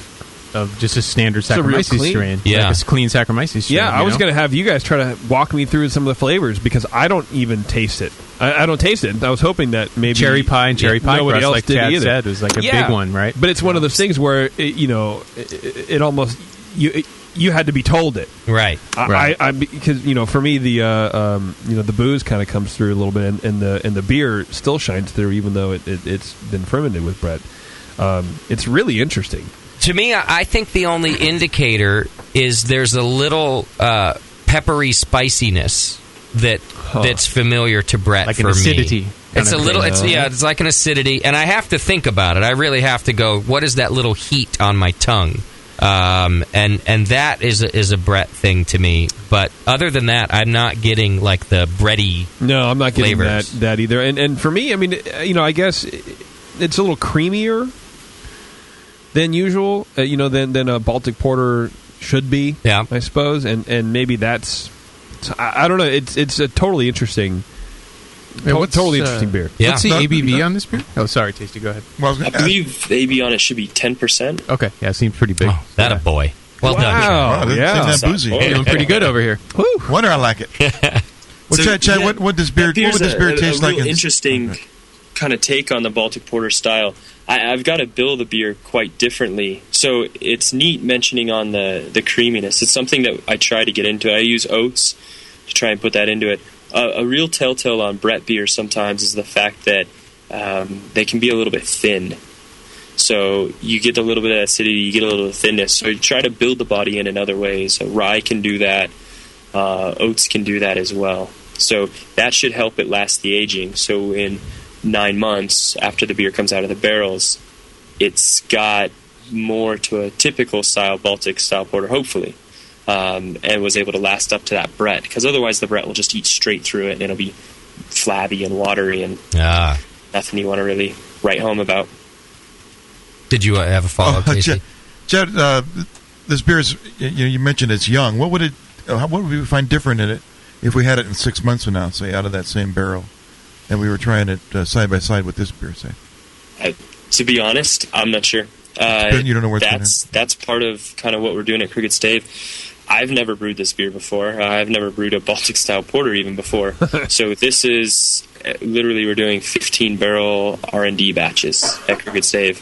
Speaker 10: just a standard Saccharomyces strain.
Speaker 1: Yeah.
Speaker 10: Like a clean Saccharomyces strain.
Speaker 1: Yeah, I was going to have you guys try to walk me through some of the flavors because I don't even taste it. I don't taste it. I was hoping that maybe
Speaker 10: cherry pie and cherry pie
Speaker 1: nobody
Speaker 10: crust,
Speaker 1: else
Speaker 10: like
Speaker 1: did
Speaker 10: Chad
Speaker 1: either.
Speaker 10: said, was like a big one, right?
Speaker 1: But it's one of those things where it almost you had to be told it,
Speaker 4: right?
Speaker 1: I because for me the booze kind of comes through a little bit, and the beer still shines through, even though it's been fermented with Brett. It's really interesting.
Speaker 4: To me, I think the only indicator is there's a little peppery spiciness that's familiar to Brett,
Speaker 10: like
Speaker 4: for
Speaker 10: an acidity.
Speaker 4: me. It's a little, it's like an acidity, and I have to think about it. I really have to go, what is that little heat on my tongue? And that is a Brett thing to me. But other than that, I'm not getting like the bready.
Speaker 1: No, I'm not getting
Speaker 4: flavors.
Speaker 1: that either. And for me, I mean, I guess it's a little creamier than usual. Than a Baltic Porter should be.
Speaker 4: Yeah,
Speaker 1: I suppose, and maybe that's. I don't know. It's a totally interesting. Interesting beer.
Speaker 10: Yeah. What's the ABV on this beer? Oh, sorry, Tasty. Go ahead.
Speaker 17: I believe the ABV on it should be 10%.
Speaker 10: Okay, yeah, it seems pretty big.
Speaker 4: Oh, that a boy. Well done.
Speaker 5: Wow, that's boozy.
Speaker 10: You're doing pretty good over here.
Speaker 5: Woo. Wonder I like it. Well, Chad, what would this beer taste like?
Speaker 17: A real interesting kind of take on the Baltic Porter style. I've got to bill the beer quite differently. So it's neat mentioning on the creaminess. It's something that I try to get into. I use oats to try and put that into it. A real telltale on Brett beer sometimes is the fact that they can be a little bit thin. So you get a little bit of acidity, you get a little bit of thinness. So you try to build the body in other ways. So rye can do that. Oats can do that as well. So that should help it last the aging. So in 9 months after the beer comes out of the barrels, it's got more to a typical style Baltic style porter, hopefully. And was able to last up to that Brett, because otherwise the Brett will just eat straight through it and it'll be flabby and watery and nothing you want to really write home about.
Speaker 4: Did you have a follow-up, Casey?
Speaker 5: Chad, this beer is, you mentioned it's young. What would we find different in it if we had it in 6 months from now, say, out of that same barrel, and we were trying it side by side with this beer, say?
Speaker 17: To be honest, I'm not sure.
Speaker 5: You don't know where
Speaker 17: that's part of kind of what we're doing at Crooked Stave. I've never brewed this beer before. I've never brewed a Baltic style porter even before. So this is literally, we're doing 15 barrel R&D batches at Crooked Stave.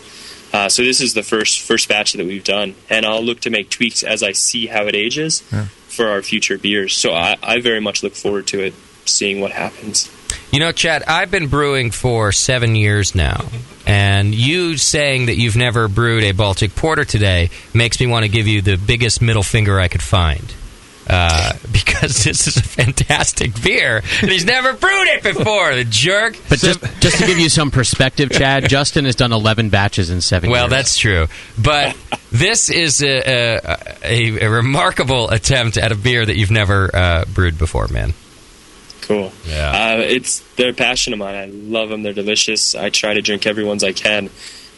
Speaker 17: So this is the first batch that we've done, and I'll look to make tweaks as I see how it ages for our future beers. So I very much look forward to it, seeing what happens.
Speaker 4: You know, Chad, I've been brewing for 7 years now, and you saying that you've never brewed a Baltic Porter today makes me want to give you the biggest middle finger I could find, because this is a fantastic beer, and he's never brewed it before, the jerk.
Speaker 6: But just to give you some perspective, Chad, Justin has done 11 batches in 7 years.
Speaker 4: Well, that's true, but this is a remarkable attempt at a beer that you've never brewed before, man.
Speaker 17: Cool.
Speaker 4: Yeah.
Speaker 17: They're a passion of mine. I love them. They're delicious. I try to drink every ones I can.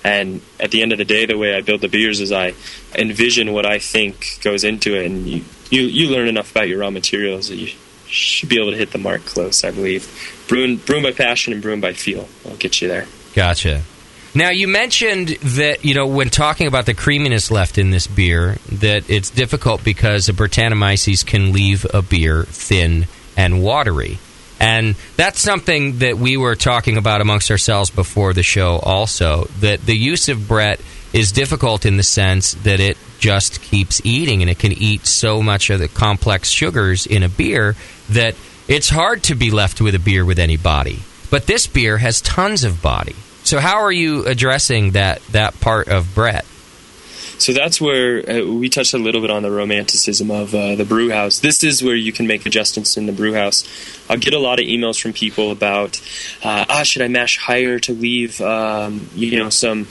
Speaker 17: And at the end of the day, the way I build the beers is I envision what I think goes into it. And you learn enough about your raw materials that you should be able to hit the mark close, I believe. Brewing by passion and brewing by feel will get you there.
Speaker 4: Gotcha. Now, you mentioned that, when talking about the creaminess left in this beer, that it's difficult because a Brettanomyces can leave a beer thin and watery. And that's something that we were talking about amongst ourselves before the show also, that the use of Brett is difficult in the sense that it just keeps eating, and it can eat so much of the complex sugars in a beer that it's hard to be left with a beer with any body. But this beer has tons of body. So how are you addressing that part of Brett?
Speaker 17: So that's where we touched a little bit on the romanticism of the brew house. This is where you can make adjustments in the brew house. I'll get a lot of emails from people about, should I mash higher to leave, some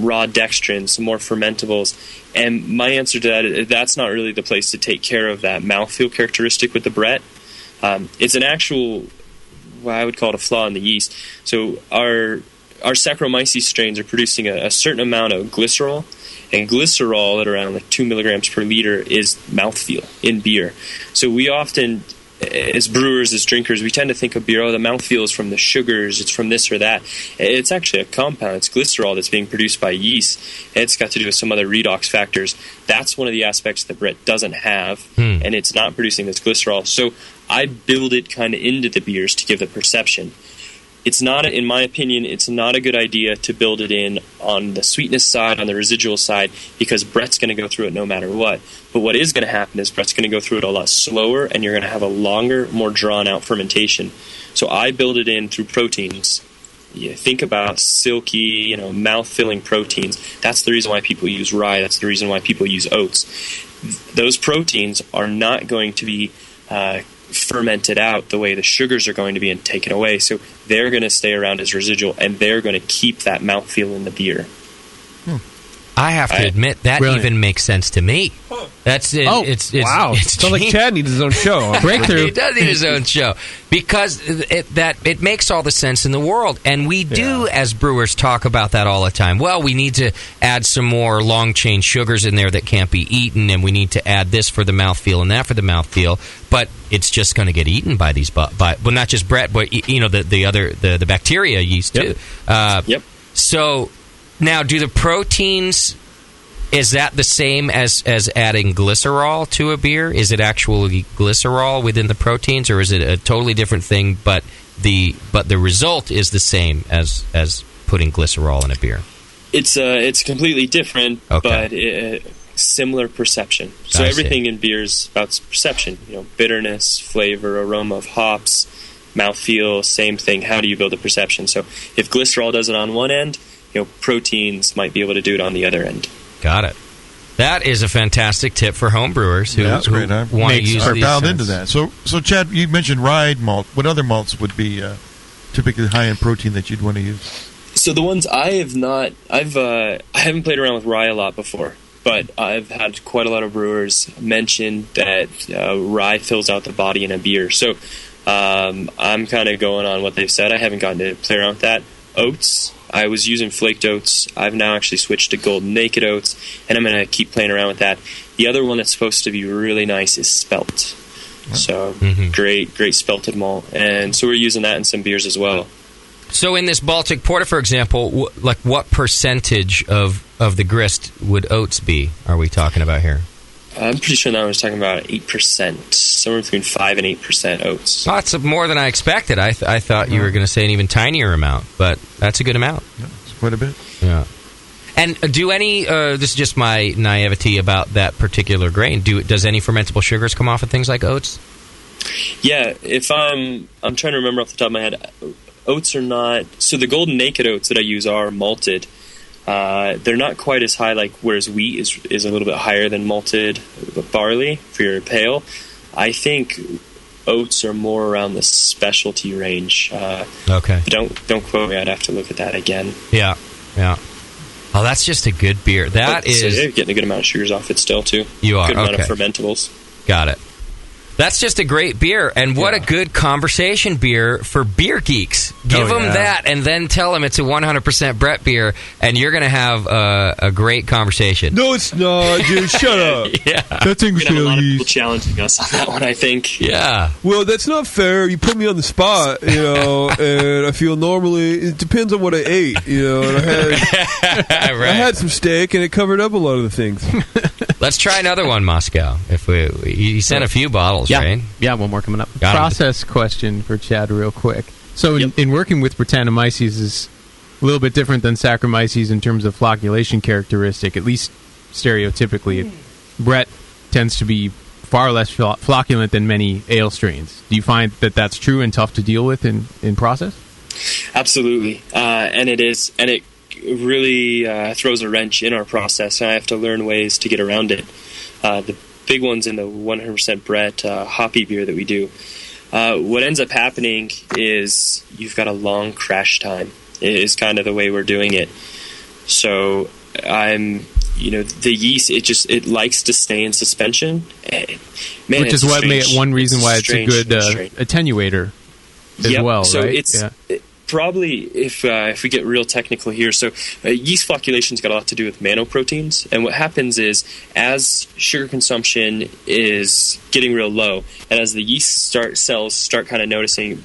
Speaker 17: raw dextrin, some more fermentables? And my answer to that, that's not really the place to take care of that mouthfeel characteristic with the Brett. It's an actual, I would call it a flaw in the yeast. So our Saccharomyces strains are producing a certain amount of glycerol. And glycerol at around 2 milligrams per liter is mouthfeel in beer. So we often, as brewers, as drinkers, we tend to think of beer, the mouthfeel is from the sugars, it's from this or that. It's actually a compound. It's glycerol that's being produced by yeast. It's got to do with some other redox factors. That's one of the aspects that Brett doesn't have, and it's not producing this glycerol. So I build it kind of into the beers to give the perception. It's not, in my opinion, it's not a good idea to build it in on the sweetness side, on the residual side, because Brett's going to go through it no matter what. But what is going to happen is Brett's going to go through it a lot slower, and you're going to have a longer, more drawn-out fermentation. So I build it in through proteins. You think about silky, mouth-filling proteins. That's the reason why people use rye. That's the reason why people use oats. Those proteins are not going to be fermented out the way the sugars are going to be and taken away. So they're going to stay around as residual, and they're going to keep that mouthfeel in the beer.
Speaker 4: I have to admit, that even makes sense to me. That's it.
Speaker 1: Wow.
Speaker 4: It's
Speaker 1: sounds like Chad needs his own show.
Speaker 6: Breakthrough.
Speaker 4: He does need his own show. Because it makes all the sense in the world. And we do, as brewers, talk about that all the time. Well, we need to add some more long-chain sugars in there that can't be eaten, and we need to add this for the mouthfeel and that for the mouthfeel. But it's just going to get eaten by these, well, not just Brett, but the bacteria yeast too.
Speaker 17: Yep.
Speaker 4: So now, do the proteins, is that the same as adding glycerol to a beer? Is it actually glycerol within the proteins, or is it a totally different thing, but the result is the same as putting glycerol in a beer?
Speaker 17: It's completely different, but similar perception. So everything in beer is about perception. Bitterness, flavor, aroma of hops, mouthfeel, same thing. How do you build a perception? So if glycerol does it on one end, proteins might be able to do it on the other end.
Speaker 4: Got it. That is a fantastic tip for home brewers who want to use these.
Speaker 5: Dialed into that. So Chad, you mentioned rye malt. What other malts would be typically high in protein that you'd want to use?
Speaker 17: So the ones I haven't played around with rye a lot before, but I've had quite a lot of brewers mention that rye fills out the body in a beer. So I'm kind of going on what they've said. I haven't gotten to play around with that. Oats I was using flaked oats. I've now actually switched to golden naked oats, and I'm going to keep playing around with that. The other one that's supposed to be really nice is spelt. So great spelted malt, and so we're using that in some beers as well.
Speaker 4: So in this Baltic Porter, for example, like what percentage of the grist would oats be? Are we talking about here?
Speaker 17: I'm pretty sure that I was talking about 8%, somewhere between 5 and 8% oats.
Speaker 4: Oh, that's more than I expected. I thought you were going to say an even tinier amount, but that's a good amount.
Speaker 5: Yeah, it's quite a bit.
Speaker 4: Yeah. And do any? This is just my naivety about that particular grain. Does any fermentable sugars come off of things like oats?
Speaker 17: Yeah, if I'm trying to remember off the top of my head, oats are not. So the golden naked oats that I use are malted. They're not quite as high, like whereas wheat is a little bit higher than malted barley for your pale. I think oats are more around the specialty range.
Speaker 4: Okay.
Speaker 17: Don't quote me. I'd have to look at that again.
Speaker 4: Yeah. Oh, that's just a good beer. That is.
Speaker 17: So you're getting a good amount of sugars off it still too.
Speaker 4: You are.
Speaker 17: Good amount
Speaker 4: okay.
Speaker 17: of fermentables.
Speaker 4: Got it. That's just a great beer, and what a good conversation beer for beer geeks. Give them that, and then tell them it's a 100% Brett beer, and you're going to have a great conversation.
Speaker 7: No, it's not, dude. Shut up.
Speaker 4: Yeah.
Speaker 7: That's
Speaker 17: We're going to have a lot of people challenging us on that one, I think.
Speaker 4: Yeah.
Speaker 7: Well, that's not fair. You put me on the spot, and I feel normally it depends on what I ate, and I had some steak, and it covered up a lot of the things.
Speaker 4: Let's try another one, Moscow. If you sent a few bottles, right?
Speaker 6: Yeah, one more coming up.
Speaker 10: Process question for Chad real quick. So in working with Brettanomyces is a little bit different than Saccharomyces in terms of flocculation characteristic, at least stereotypically. Brett tends to be far less flocculent than many ale strains. Do you find that that's true and tough to deal with in process?
Speaker 17: Absolutely. And it is. And it really throws a wrench in our process, and I have to learn ways to get around it. The big ones in the 100% Brett hoppy beer that we do, what ends up happening is you've got a long crash time. It is kind of the way we're doing it. So the yeast, it likes to stay in suspension. Man,
Speaker 10: which is one reason why it's a good attenuator as well,
Speaker 17: so
Speaker 10: right?
Speaker 17: It's probably, if we get real technical here, so yeast flocculation's got a lot to do with manoproteins, and what happens is as sugar consumption is getting real low, and as the yeast cells start kind of noticing,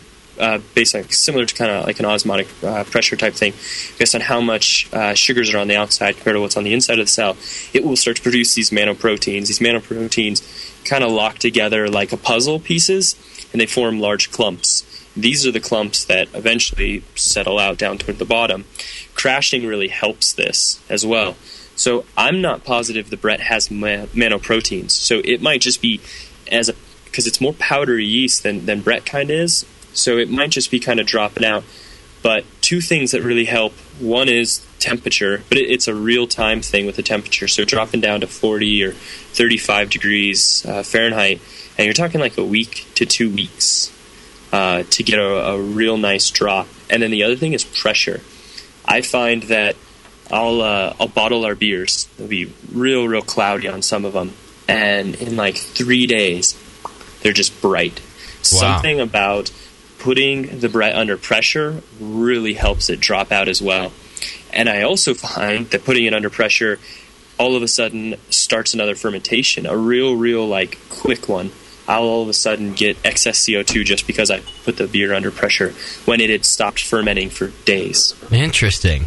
Speaker 17: based on similar to kind of like an osmotic pressure type thing, based on how much sugars are on the outside compared to what's on the inside of the cell, it will start to produce these manoproteins. These manoproteins kind of lock together like a puzzle pieces, and they form large clumps. These are the clumps that eventually settle out down toward the bottom. Crashing really helps this as well. So I'm not positive the Brett has manoproteins. So it might just be because it's more powdery yeast than Brett kind of is. So it might just be kind of dropping out. But two things that really help. One is temperature, but it's a real-time thing with the temperature. So dropping down to 40 or 35 degrees Fahrenheit, and you're talking like a week to 2 weeks. To get a real nice drop. And then the other thing is pressure. I find that I'll bottle our beers. They'll be real cloudy on some of them. And in like 3 days, they're just bright. Wow. Something about putting the Brett under pressure really helps it drop out as well. And I also find that putting it under pressure all of a sudden starts another fermentation, a real like quick one. I'll all of a sudden get excess CO2 just because I put the beer under pressure when it had stopped fermenting for days.
Speaker 4: Interesting.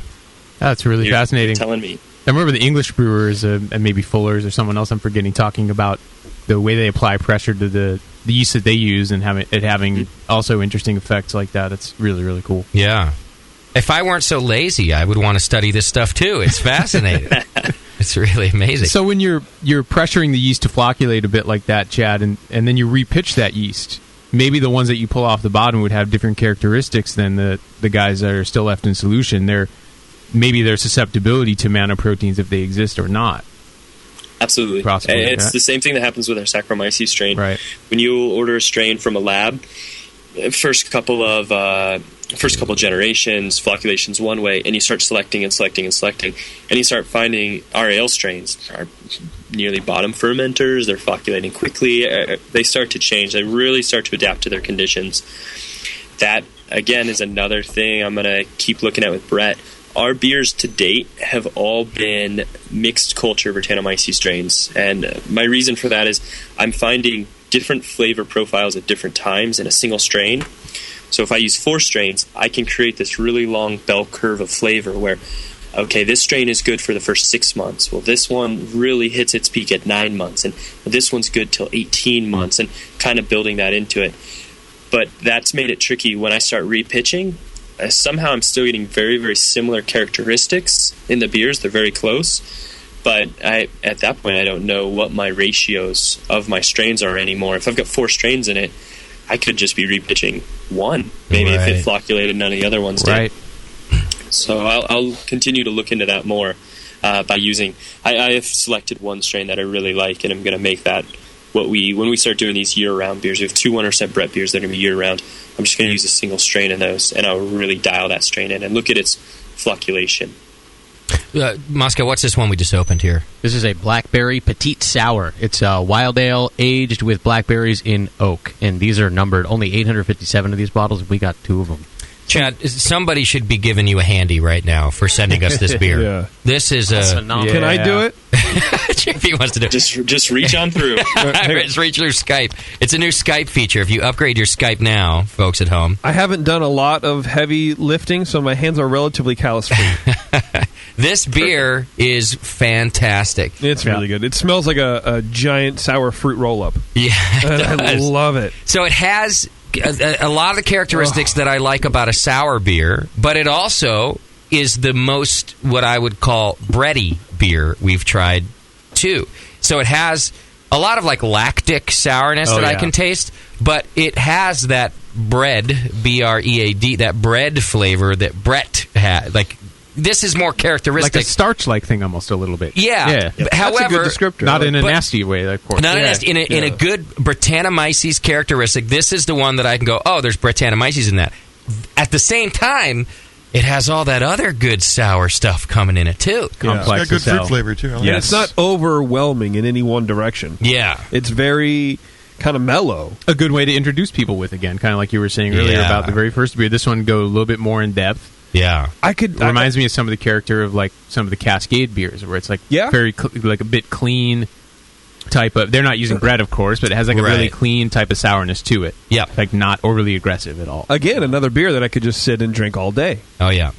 Speaker 10: That's really fascinating.
Speaker 17: Telling me.
Speaker 10: I remember the English brewers, and maybe Fuller's or someone else I'm forgetting, talking about the way they apply pressure to the yeast that they use and having also interesting effects like that. It's really cool.
Speaker 4: Yeah. If I weren't so lazy, I would want to study this stuff too. It's fascinating. It's really amazing.
Speaker 10: So when you're pressuring the yeast to flocculate a bit like that, Chad, and then you repitch that yeast, maybe the ones that you pull off the bottom would have different characteristics than the guys that are still left in solution. Maybe their susceptibility to manoproteins, if they exist or not.
Speaker 17: Absolutely.
Speaker 10: Possibly,
Speaker 17: and it's the same thing that happens with our Saccharomyces strain.
Speaker 10: Right. When
Speaker 17: you order a strain from a lab, first couple generations, flocculation's one way, and you start selecting, and you start finding our ale strains are nearly bottom fermenters. They're flocculating quickly. They start to change. They really start to adapt to their conditions. That, again, is another thing I'm going to keep looking at with Brett. our beers to date have all been mixed culture Brettanomyces strains. And my reason for that is I'm finding different flavor profiles at different times in a single strain. So if I use 4 strains, I can create this really long bell curve of flavor where, okay, this strain is good for the first 6 months. Well, this one really hits its peak at 9 months, and this one's good till 18 months, and kind of building that into it. But that's made it tricky when I start repitching. Somehow I'm still getting very, very similar characteristics in the beers. They're very close. But at that point, I don't know what my ratios of my strains are anymore. If I've got 4 strains in it, I could just be repitching 1. Maybe if it flocculated, none of the other ones did.
Speaker 6: Right.
Speaker 17: So I'll continue to look into that more by using... I have selected 1 strain that I really like, and I'm going to make that when we start doing these year-round beers. We have 2 100% Brett beers that are going to be year-round. I'm just going to use a single strain in those, and I'll really dial that strain in and look at its flocculation.
Speaker 4: Moscow, what's this one we just opened here?
Speaker 6: This is a blackberry petite sour. It's a wild ale aged with blackberries in oak, and these are numbered. Only 857 of these bottles. We got 2 of them.
Speaker 4: Chad, somebody should be giving you a handy right now for sending us this beer.
Speaker 7: Yeah.
Speaker 4: This is a...
Speaker 7: Can I do it?
Speaker 4: If he wants to do it.
Speaker 17: Just reach on through.
Speaker 4: Just reach through Skype. It's a new Skype feature. If you upgrade your Skype now, folks at home...
Speaker 1: I haven't done a lot of heavy lifting, so my hands are relatively callus-free.
Speaker 4: This beer is fantastic.
Speaker 1: It's really good. It smells like a giant sour fruit roll-up.
Speaker 4: Yeah,
Speaker 1: I love it.
Speaker 4: So it has a lot of the characteristics that I like about a sour beer, but it also is the most what I would call bready beer we've tried, too. So it has a lot of like lactic sourness that I can taste, but it has that bread, B-R-E-A-D, that bread flavor that Brett had. Like, this is more characteristic.
Speaker 10: Like a starch-like thing almost a little bit.
Speaker 4: Yeah.
Speaker 10: That's
Speaker 4: However,
Speaker 10: a good descriptor. Not in a nasty way, of course.
Speaker 4: Not in a good Brettanomyces characteristic. This is the one that I can go, oh, there's Brettanomyces in that. At the same time, it has all that other good sour stuff coming in it, too.
Speaker 5: Complex. It's got good fruit flavor, too.
Speaker 1: And it's not overwhelming in any one direction.
Speaker 4: Yeah.
Speaker 1: It's very... kind of mellow.
Speaker 10: A good way to introduce people with, again, kind of like you were saying earlier about the very first beer. This one go a little bit more in depth.
Speaker 4: Yeah,
Speaker 10: reminds me of some of the character of like some of the Cascade beers, where it's like very like a bit clean type of. They're not using bread, of course, but it has like a really clean type of sourness to it.
Speaker 4: Yeah,
Speaker 10: like not overly aggressive at all.
Speaker 1: Again, another beer that I could just sit and drink all day.
Speaker 4: Oh yeah.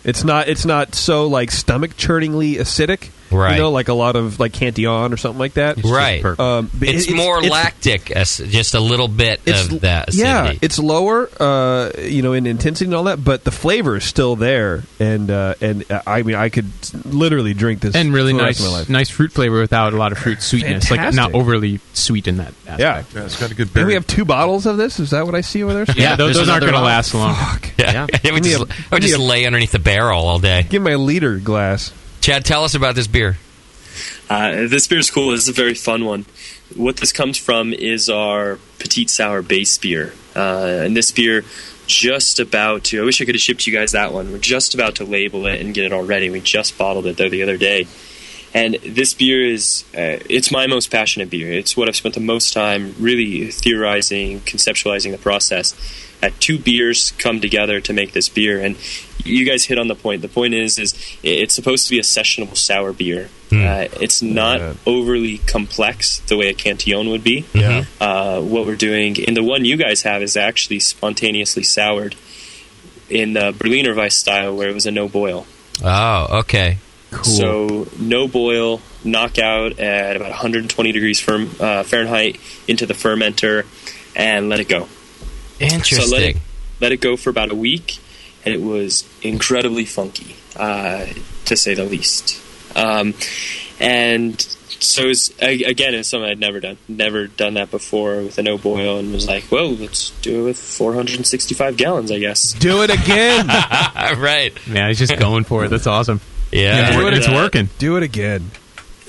Speaker 1: It's not so like stomach churningly acidic.
Speaker 4: Right.
Speaker 1: You know, like a lot of like Cantillon or something like that.
Speaker 4: Right. It's more lactic, just a little bit of that acidity.
Speaker 1: Yeah, it's lower, in intensity and all that, but the flavor is still there. And I mean, I could literally drink this
Speaker 10: and really
Speaker 1: for the rest of my life.
Speaker 10: nice fruit flavor without a lot of fruit sweetness.
Speaker 1: Fantastic.
Speaker 10: Like not overly sweet in that aspect.
Speaker 1: Yeah,
Speaker 5: it's got a good berry.
Speaker 1: And we have 2 bottles of this. Is that what I see over there?
Speaker 10: Yeah, those aren't going to last long.
Speaker 4: Yeah. I would just lay underneath the barrel all day.
Speaker 1: Give me a liter glass.
Speaker 4: Chad, tell us about this beer.
Speaker 17: This beer is cool. This is a very fun one. What this comes from is our Petite Sour base beer. And this beer, just about to... I wish I could have shipped you guys that one. We're just about to label it and get it all ready. We just bottled it there the other day. And this beer is... it's my most passionate beer. It's what I've spent the most time really theorizing, conceptualizing the process. 2 beers come together to make this beer, and you guys hit on the point. The point is it's supposed to be a sessionable sour beer. It's not overly complex the way a Cantillon would be. What we're doing in the one you guys have is actually spontaneously soured in the Berliner Weiss style, where it was a no boil.
Speaker 4: Oh, okay.
Speaker 1: Cool.
Speaker 17: So no boil, knockout at about 120 degrees Fahrenheit into the fermenter, and let it go.
Speaker 4: Interesting.
Speaker 17: So let it go for about a week, and it was incredibly funky, to say the least. And so it's something I'd never done that before with a no boil, and was like, well, let's do it with 465 gallons, I guess.
Speaker 1: Do it again.
Speaker 4: Right.
Speaker 10: Man, he's just going for it. That's awesome.
Speaker 4: Yeah,
Speaker 10: it's working.
Speaker 1: Do it again.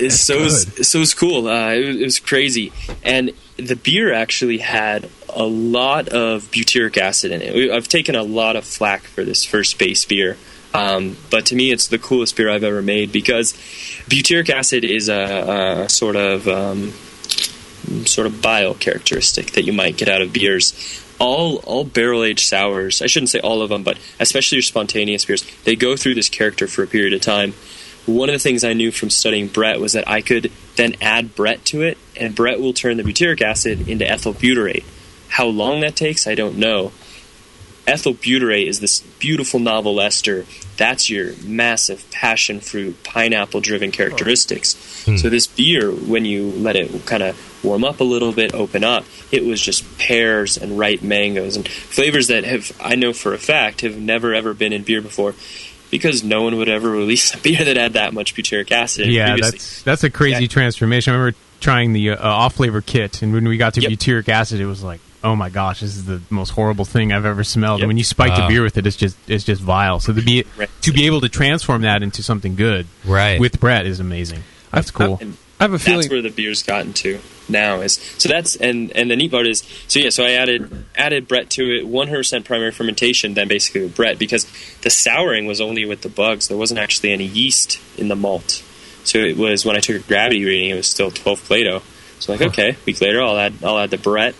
Speaker 17: So it was cool. It was crazy, and the beer actually had a lot of butyric acid in it. I've taken a lot of flack for this first base beer, but to me, it's the coolest beer I've ever made, because butyric acid is a sort of bile characteristic that you might get out of beers. all barrel-aged sours, I shouldn't say all of them, but especially your spontaneous beers, they go through this character for a period of time. One of the things I knew from studying Brett was that I could then add Brett to it, and Brett will turn the butyric acid into ethyl butyrate. How long that takes, I don't know. Ethyl butyrate is this beautiful novel ester. That's your massive passion fruit, pineapple-driven characteristics. So this beer, when you let it kind of warm up a little bit, open up, it was just pears and ripe mangoes and flavors that I know for a fact, have never ever been in beer before, because no one would ever release a beer that had that much butyric acid in it previously.
Speaker 10: That's a crazy transformation. I remember trying the off-flavor kit, and when we got to butyric acid, it was like, oh my gosh, this is the most horrible thing I've ever smelled. And when you spike the beer with it, it's just vile. So to be able to transform that into something good with Brett is amazing. That's cool.
Speaker 17: I have a feeling that's where the beer's gotten to now. That's and the neat part is so I added Brett to it, 100% primary fermentation, then basically with Brett, because the souring was only with the bugs. There wasn't actually any yeast in the malt. So it was, when I took a gravity reading, it was still 12 Plato. So okay, a week later I'll add the Brett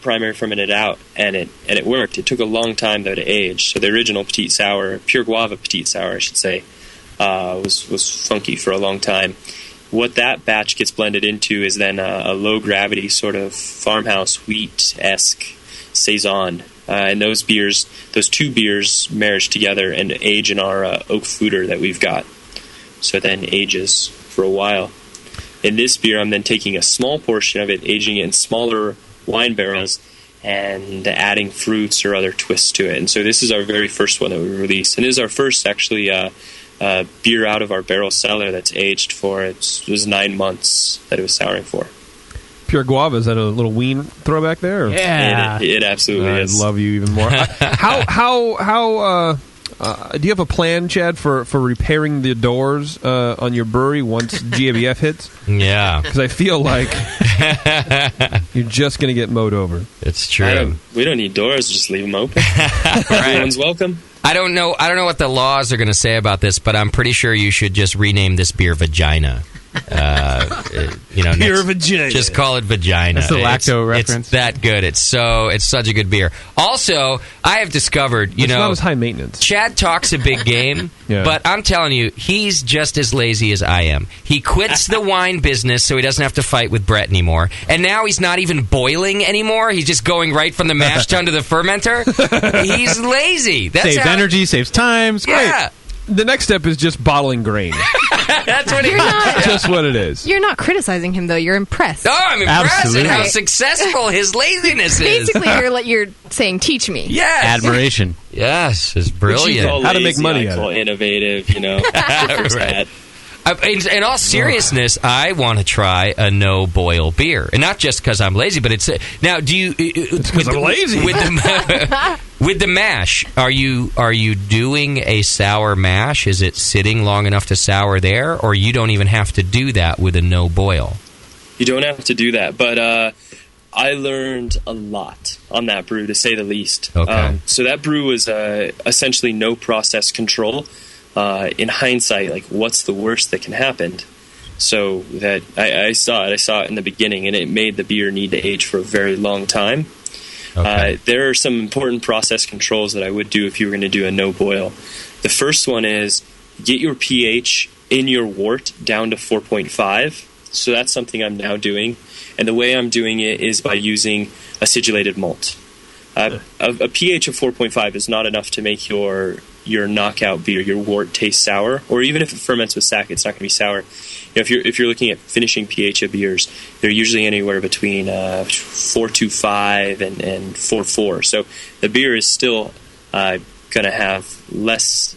Speaker 17: primary fermented out, and it worked. It took a long time though to age. So the original Petite Sour, Pure Guava Petite Sour, I should say, was funky for a long time. What that batch gets blended into is then a low gravity sort of farmhouse wheat-esque saison, and those two beers marriage together and age in our oak foeder that we've got. So it then ages for a while. In this beer, I'm then taking a small portion of it, aging it in smaller wine barrels, and adding fruits or other twists to it. And so this is our very first one that we released, and it is our first actually beer out of our barrel cellar that's aged for, it was 9 months that it was souring for.
Speaker 1: Pure Guava, is that a little Wien throwback there? Or?
Speaker 17: Yeah, it absolutely is.
Speaker 1: I love you even more. How do you have a plan, Chad, for repairing the doors on your brewery once GABF hits?
Speaker 4: Yeah.
Speaker 1: Because I feel like you're just going to get mowed over.
Speaker 4: It's true.
Speaker 17: We don't need doors, just leave them open. Everyone's welcome.
Speaker 4: I don't know what the laws are going to say about this, but I'm pretty sure you should just rename this beer Vagina.
Speaker 1: Beer Vagina.
Speaker 4: Just call it Vagina.
Speaker 10: That's the lacto reference.
Speaker 4: It's that good. It's such a good beer. Also, I have discovered,
Speaker 1: it's not as high maintenance.
Speaker 4: Chad talks a big game, but I'm telling you, he's just as lazy as I am. He quits the wine business so he doesn't have to fight with Brett anymore, and now he's not even boiling anymore. He's just going right from the mash tun to the fermenter. He's lazy.
Speaker 10: Saves energy, saves time. It's great.
Speaker 1: The next step is just bottling grain.
Speaker 4: That's what
Speaker 1: just what it is.
Speaker 8: You're not criticizing him, though. You're impressed.
Speaker 4: Oh, I'm impressed at how successful his laziness is.
Speaker 8: Basically, you're saying, teach me.
Speaker 4: Yes.
Speaker 6: Admiration.
Speaker 4: Yes, it's brilliant.
Speaker 1: How to make money
Speaker 17: out of it. Innovative,
Speaker 4: Right. In all seriousness, I want to try a no-boil beer, and not just because I'm lazy, but it's now. Do you?
Speaker 1: It's because I'm lazy.
Speaker 4: With the mash, are you doing a sour mash? Is it sitting long enough to sour there, or you don't even have to do that with a no-boil?
Speaker 17: You don't have to do that, but I learned a lot on that brew, to say the least.
Speaker 4: Okay.
Speaker 17: So that brew was essentially no process control. In hindsight, like, what's the worst that can happen? So that I saw it in the beginning, and it made the beer need to age for a very long time. Okay. There are some important process controls that I would do if you were going to do a no boil. The first one is get your pH in your wort down to 4.5. So that's something I'm now doing, and the way I'm doing it is by using acidulated malt. A pH of 4.5 is not enough to make your knockout beer, your wort, taste sour, or even if it ferments with sack, it's not going to be sour. If you're looking at finishing pH of beers, they're usually anywhere between 4.25 and 4.4. So the beer is still going to have less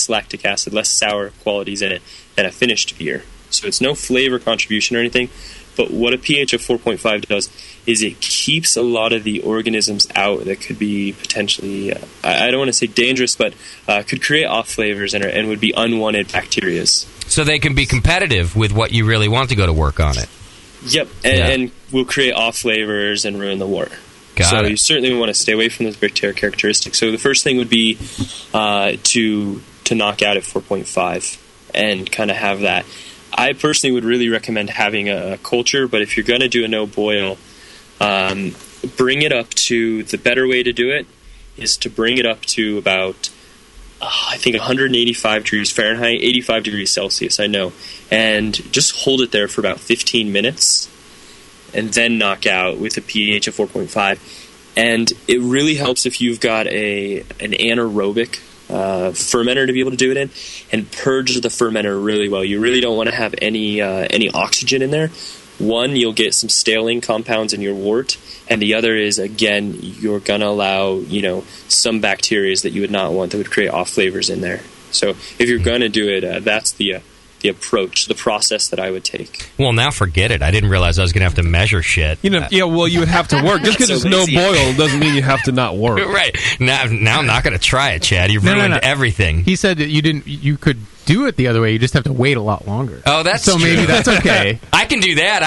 Speaker 17: lactic acid, less sour qualities in it than a finished beer. So it's no flavor contribution or anything. But what a pH of 4.5 does is it keeps a lot of the organisms out that could be potentially, I don't want to say dangerous, but could create off flavors and would be unwanted bacterias.
Speaker 4: So they can be competitive with what you really want to go to work on it.
Speaker 17: Yep, and will create off flavors and ruin the wort. So you certainly want to stay away from those bacterial characteristics. So the first thing would be to knock out at 4.5 and kind of have that. I personally would really recommend having a culture, but if you're going to do a no-boil, bring it up to, the better way to do it is to bring it up to about, I think 185 degrees Fahrenheit, 85 degrees Celsius, I know. And just hold it there for about 15 minutes and then knock out with a pH of 4.5. And it really helps if you've got an anaerobic fermenter to be able to do it in, and purge the fermenter really well. You really don't want to have any oxygen in there. One, you'll get some staling compounds in your wort, and the other is, again, you're going to allow, some bacteria that you would not want that would create off flavors in there. So if you're going to do it, that's the approach, the process that I would take.
Speaker 4: Well, now forget it. I didn't realize I was going to have to measure shit.
Speaker 1: You would have to work. Just because it's no boil doesn't mean you have to not work.
Speaker 4: Right. Now I'm not going to try it, Chad. You've ruined everything.
Speaker 10: He said that you could do it the other way. You just have to wait a lot longer.
Speaker 4: Oh, that's
Speaker 10: so
Speaker 4: true.
Speaker 10: maybe that's okay.
Speaker 4: I can do that.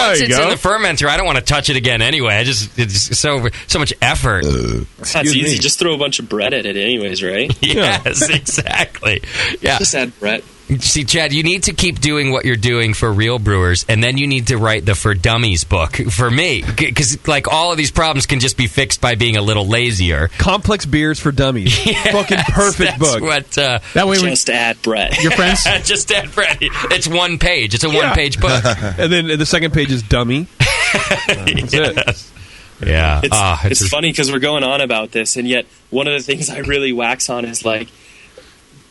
Speaker 4: Once it's in the fermenter, I don't want to touch it again anyway. It's so much effort.
Speaker 17: That's easy. Just throw a bunch of bread at it anyways, right?
Speaker 4: Yes, exactly. Yeah.
Speaker 17: Just add bread.
Speaker 4: See, Chad, you need to keep doing what you're doing for real brewers, and then you need to write the For Dummies book for me, because all of these problems can just be fixed by being a little lazier.
Speaker 1: Complex Beers for Dummies. Fucking perfect book.
Speaker 4: What,
Speaker 17: that way just add bread.
Speaker 10: Your friends?
Speaker 4: Just add bread. It's one page. It's a one-page book.
Speaker 1: And then the second page is dummy. That's it.
Speaker 4: Yeah.
Speaker 17: It's funny because we're going on about this, and yet one of the things I really wax on is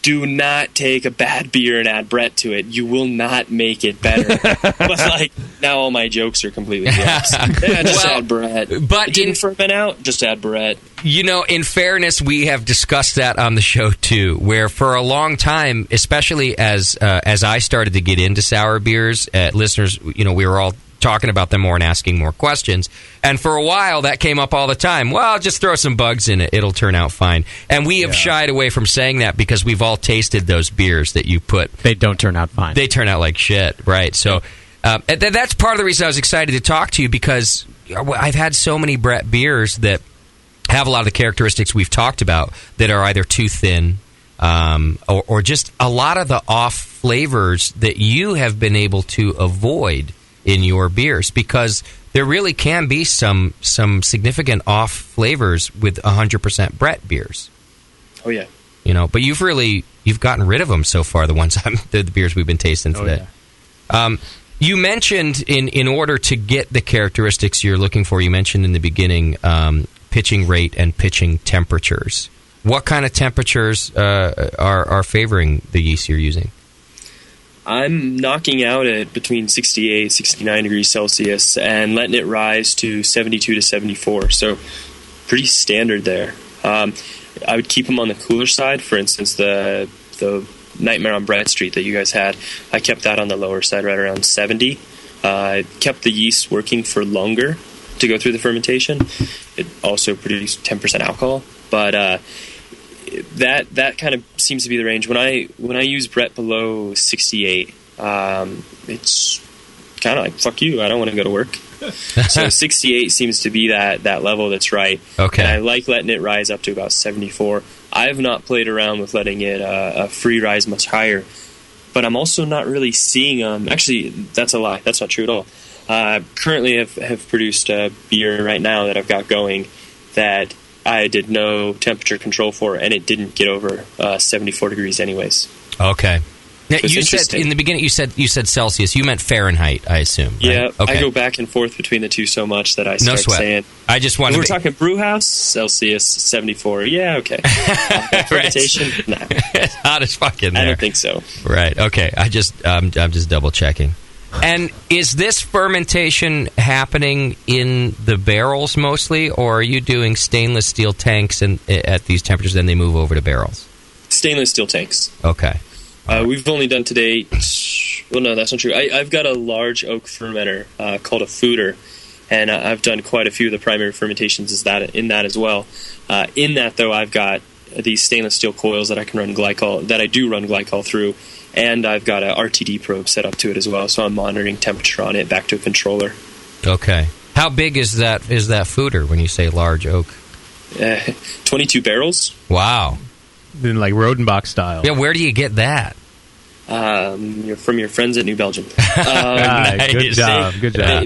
Speaker 17: do not take a bad beer and add Brett to it. You will not make it better. But now all my jokes are completely gross. Just add Brett.
Speaker 4: But
Speaker 17: it didn't ferment out, just add Brett.
Speaker 4: In fairness, we have discussed that on the show too, where for a long time, especially as I started to get into sour beers, listeners, we were all talking about them more and asking more questions. And for a while, that came up all the time. Well, just throw some bugs in it. It'll turn out fine. And we have shied away from saying that because we've all tasted those beers that you put.
Speaker 6: They don't turn out fine.
Speaker 4: They turn out like shit, right? So that's part of the reason I was excited to talk to you, because I've had so many Brett beers that have a lot of the characteristics we've talked about that are either too thin or just a lot of the off flavors that you have been able to avoid in your beers, because there really can be some significant off flavors with 100% Brett beers.
Speaker 17: Oh yeah.
Speaker 4: But you've gotten rid of them so far. The ones the beers we've been tasting today. Yeah. You mentioned in order to get the characteristics you're looking for, you mentioned in the beginning pitching rate and pitching temperatures. What kind of temperatures are favoring the yeast you're using?
Speaker 17: I'm knocking out at between 68, 69 degrees Celsius and letting it rise to 72 to 74. So pretty standard there. I would keep them on the cooler side. For instance, the Nightmare on Brett Street that you guys had, I kept that on the lower side, right around 70. I kept the yeast working for longer to go through the fermentation. It also produced 10% alcohol, but that kind of seems to be the range. When I use Brett below 68, it's kind of like, fuck you, I don't want to go to work. So 68 seems to be that level that's right.
Speaker 4: Okay.
Speaker 17: And I like letting it rise up to about 74. I have not played around with letting it a free rise much higher, but I'm also not really seeing actually, that's a lie. That's not true at all. Currently have produced a beer right now that I've got going that I did no temperature control for, and it didn't get over 74 degrees anyways.
Speaker 4: Okay. Now, you said in the beginning you said Celsius. You meant Fahrenheit, I assume. Right?
Speaker 17: Yeah.
Speaker 4: Okay.
Speaker 17: I go back and forth between the two so much that I start saying.
Speaker 4: I just wanted.
Speaker 17: We're talking brew house, Celsius 74. Yeah. Okay. Fermentation. No.
Speaker 4: It's hot as fuck in there.
Speaker 17: I don't think so.
Speaker 4: Right. Okay. I'm just double checking. And is this fermentation happening in the barrels mostly, or are you doing stainless steel tanks and at these temperatures, then they move over to barrels?
Speaker 17: Stainless steel tanks.
Speaker 4: Okay.
Speaker 17: We've only done to date. Well, no, that's not true. I've got a large oak fermenter called a fooder, and I've done quite a few of the primary fermentations in that as well. In that, though, I've got these stainless steel coils that I can run glycol, that I do run glycol through. And I've got a RTD probe set up to it as well, so I'm monitoring temperature on it back to a controller.
Speaker 4: Okay. How big is that fooder when you say large oak?
Speaker 17: 22 barrels.
Speaker 4: Wow.
Speaker 10: Then like Rodenbach style.
Speaker 4: Yeah, where do you get that?
Speaker 17: from your friends at New Belgium.
Speaker 10: Good job.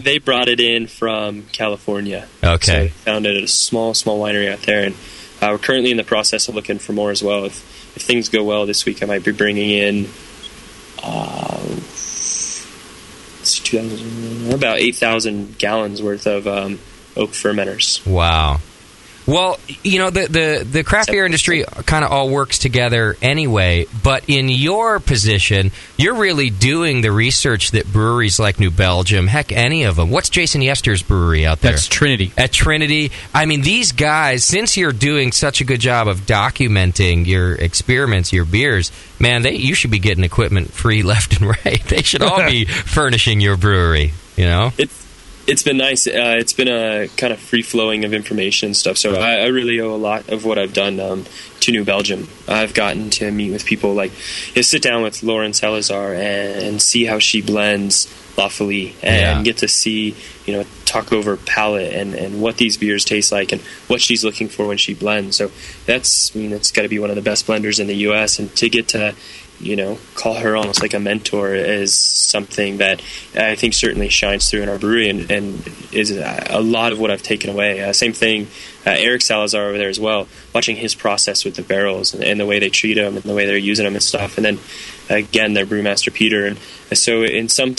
Speaker 17: They brought it in from California.
Speaker 4: Okay.
Speaker 17: So we found it at a small winery out there, and we're currently in the process of looking for more as well. If things go well this week, I might be bringing in about 8,000 gallons worth of oak fermenters.
Speaker 4: Wow. Well, the craft beer industry kind of all works together anyway, but in your position, you're really doing the research that breweries like New Belgium, heck, any of them. What's Jason Yester's brewery out there?
Speaker 6: That's Trinity.
Speaker 4: At Trinity. I mean, these guys, since you're doing such a good job of documenting your experiments, your beers, man, you should be getting equipment free left and right. They should all be furnishing your brewery,
Speaker 17: It's been nice. It's been a kind of free-flowing of information and stuff, so I really owe a lot of what I've done to New Belgium. I've gotten to meet with people sit down with Lauren Salazar and see how she blends La Folie and get to see, talk over palate and what these beers taste like and what she's looking for when she blends. So that's got to be one of the best blenders in the U.S., and to get to call her almost like a mentor is something that I think certainly shines through in our brewery and is a lot of what I've taken away. Same thing, Eric Salazar over there as well, watching his process with the barrels and the way they treat them and the way they're using them and stuff. And then again, their brewmaster Peter. And so in some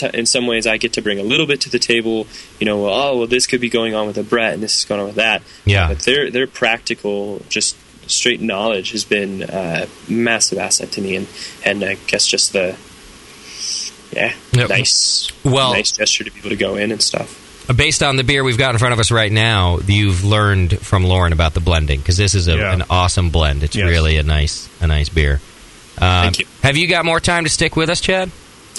Speaker 17: ways I get to bring a little bit to the table, this could be going on with a Brett and this is going on with that.
Speaker 4: Yeah.
Speaker 17: But their practical, just straight knowledge has been a massive asset to me, and I guess just the nice gesture to be able to go in and stuff.
Speaker 4: Based on the beer we've got in front of us right now, you've learned from Lauren about the blending, because this is an awesome blend. It's really a nice beer.
Speaker 17: Thank you.
Speaker 4: Have you got more time to stick with us, Chad?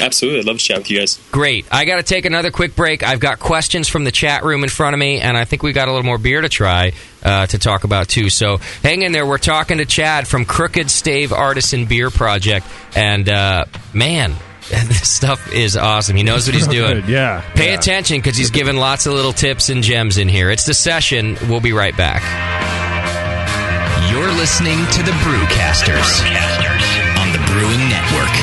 Speaker 17: Absolutely. I'd love to chat with you guys.
Speaker 4: Great. I got to take another quick break. I've got questions from the chat room in front of me, and I think we got a little more beer to try to talk about, too. So hang in there. We're talking to Chad from Crooked Stave Artisan Beer Project, and, man, this stuff is awesome. He knows what he's doing. Pay attention, because he's giving lots of little tips and gems in here. It's The Session. We'll be right back.
Speaker 11: You're listening to the Brewcasters on the Brewing Network.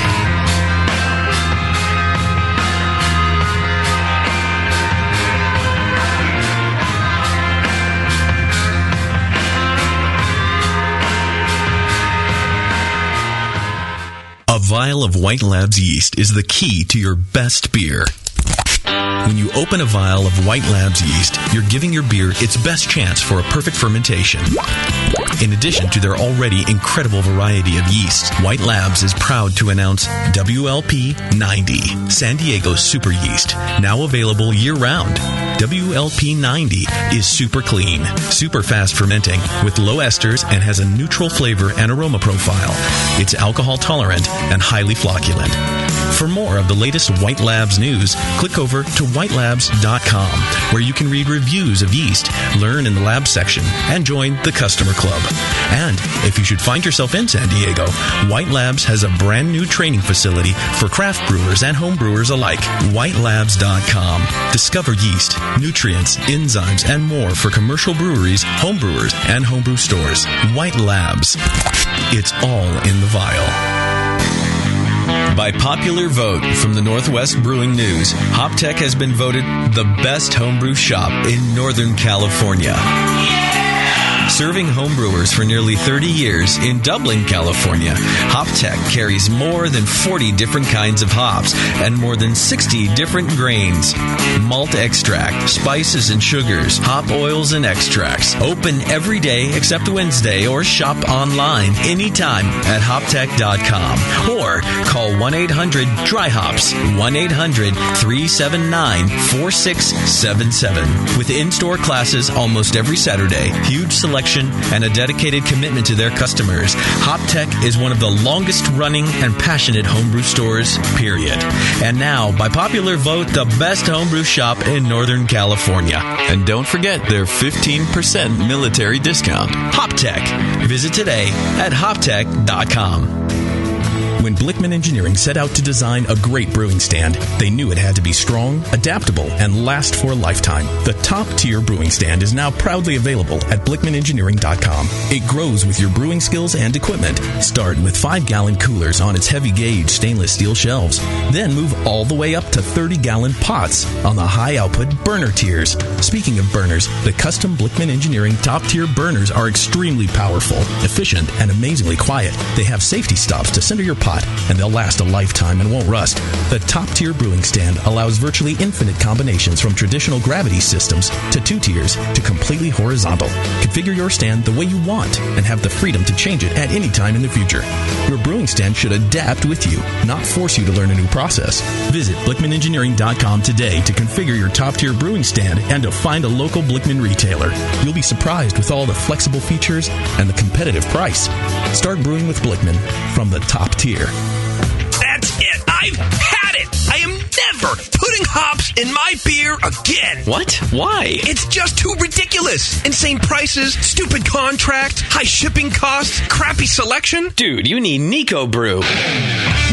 Speaker 2: A vial of White Labs yeast is the key to your best beer. When you open a vial of White Labs yeast, you're giving your beer its best chance for a perfect fermentation. In addition to their already incredible variety of yeasts, White Labs is proud to announce WLP 90, San Diego's super yeast, now available year-round. WLP 90 is super clean, super fast fermenting, with low esters and has a neutral flavor and aroma profile. It's alcohol tolerant and highly flocculent. For more of the latest White Labs news, click over to whitelabs.com, where you can read reviews of yeast, learn in the lab section, and join the customer club. And if you should find yourself in San Diego, White Labs has a brand new training facility for craft brewers and home brewers alike. Whitelabs.com. Discover yeast, nutrients, enzymes, and more for commercial breweries, home brewers, and homebrew stores. White Labs. It's all in the vial. By popular vote from the Northwest Brewing News, HopTech has been voted the best homebrew shop in Northern California. Serving homebrewers for nearly 30 years in Dublin, California, HopTech carries more than 40 different kinds of hops and more than 60 different grains. Malt extract, spices and sugars, hop oils and extracts. Open every day except Wednesday, or shop online anytime at hoptech.com or call 1-800-DRY-HOPS, 1-800-379-4677. With in-store classes almost every Saturday, huge selection, and a dedicated commitment to their customers, HopTech is one of the longest-running and passionate homebrew stores, period. And now, by popular vote, the best homebrew shop in Northern California. And don't forget their 15% military discount. HopTech. Visit today at hoptech.com.
Speaker 23: When Blickman Engineering set out to design a great brewing stand, they knew it had to be strong, adaptable, and last for a lifetime. The top-tier brewing stand is now proudly available at BlickmanEngineering.com. It grows with your brewing skills and equipment. Start with 5-gallon coolers on its heavy-gauge stainless steel shelves. Then move all the way up to 30-gallon pots on the high-output burner tiers. Speaking of burners, the custom Blickman Engineering top-tier burners are extremely powerful, efficient, and amazingly quiet. They have safety stops to center your pot, and they'll last a lifetime and won't rust. The top-tier brewing stand allows virtually infinite combinations from traditional gravity systems to 2 tiers to completely horizontal. Configure your stand the way you want and have the freedom to change it at any time in the future. Your brewing stand should adapt with you, not force you to learn a new process. Visit BlickmanEngineering.com today to configure your top-tier brewing stand and to find a local Blickman retailer. You'll be surprised with all the flexible features and the competitive price. Start brewing with Blickman from the top tier.
Speaker 18: That's it. I've had it. I am never putting hops in my beer again.
Speaker 2: What? Why?
Speaker 18: It's just too ridiculous. Insane prices, stupid contracts, high shipping costs, crappy selection.
Speaker 2: Dude, you need Nico Brew.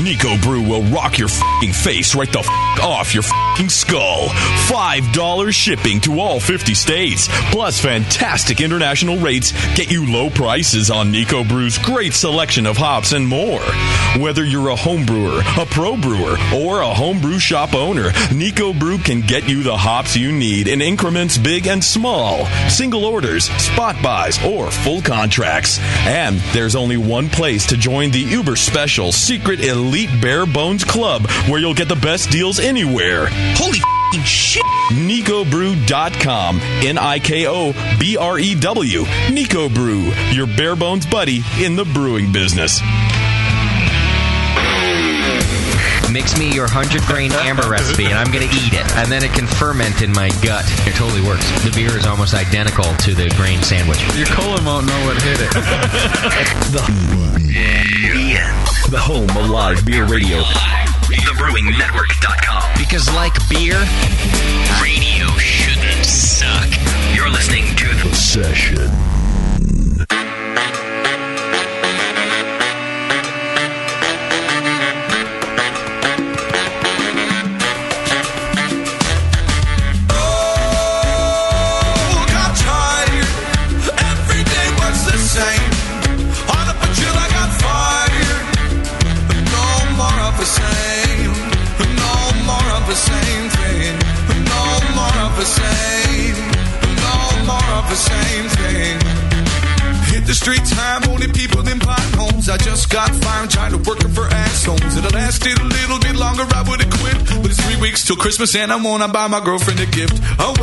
Speaker 9: Nico Brew will rock your f***ing face right the f*** off your f***ing skull. $5 shipping to all 50 states, plus fantastic international rates get you low prices on Nico Brew's great selection of hops and more. Whether you're a home brewer, a pro brewer, or a homebrew shop owner, Nico Brew can get you the hops you need in increments big and small, single orders, spot buys, or full contracts. And there's only one place to join the uber special secret elite bare bones club where you'll get the best deals anywhere.
Speaker 18: Holy f***ing shit!
Speaker 9: NicoBrew.com. NIKOBREW. Nico Brew, your bare bones buddy in the brewing business.
Speaker 4: Mix me your 100-grain amber recipe, and I'm going to eat it. And then it can ferment in my gut. It totally works. The beer is almost identical to the grain sandwich.
Speaker 12: Your colon won't know what hit it.
Speaker 9: The home of live beer radio.
Speaker 11: TheBrewingNetwork.com.
Speaker 22: Because like beer,
Speaker 11: Radio shouldn't suck. You're listening to The Session.
Speaker 13: Streets high, only people in potholes. I just got fired trying to work for assholes. It lasted a little bit longer, I would have quit. But it's 3 weeks till Christmas and I wanna buy my girlfriend a gift. Oh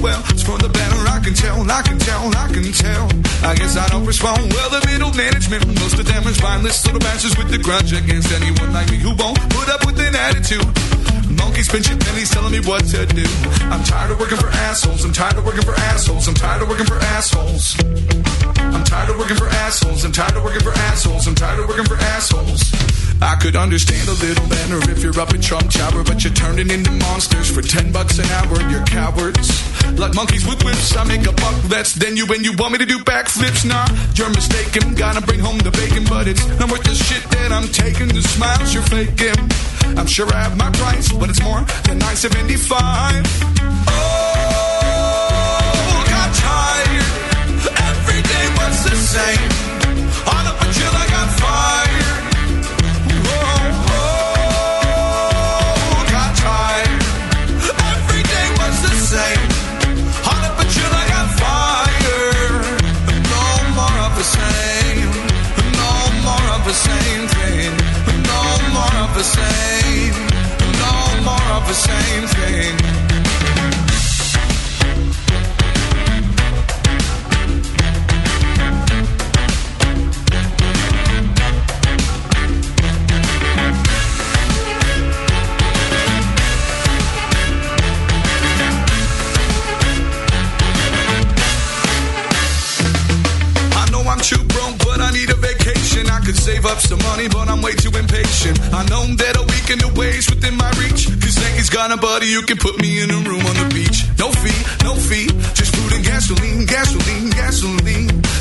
Speaker 13: well, it's for the better. I can tell. I guess I don't respond well. The middle management, most of them is mindless little bastards with the grudge against anyone like me who won't put up with an attitude. Monkeys pinching pennies telling me what to do. I'm tired of working for assholes. I'm tired of working for assholes. I'm tired of working for assholes. I'm tired of working for assholes. I'm tired of working for assholes. I'm tired of working for assholes. I could understand a little better if you're up at Trump Tower, but you're turning into monsters for $10 an hour. You're cowards, like monkeys with whips. I make a buck less than you, and you want me to do backflips? Nah, you're mistaken. Gotta bring home the bacon, but it's not worth the shit that I'm taking. The smiles you're faking. I'm sure I have my price, but it's more than $9.75. Oh, got tired. Every day was the same. On up until I got fired. Oh, got tired. Every day was the same. On up until I got fired. No more of the same. No more of the same thing. No more of the same. No more of the same thing. Too broke, but I need a vacation. I could save up some money, but I'm way too impatient. I know that a weekend away's within my reach. Cause Yankees got a buddy who can put me in a room on the beach. No fee, just food and gasoline.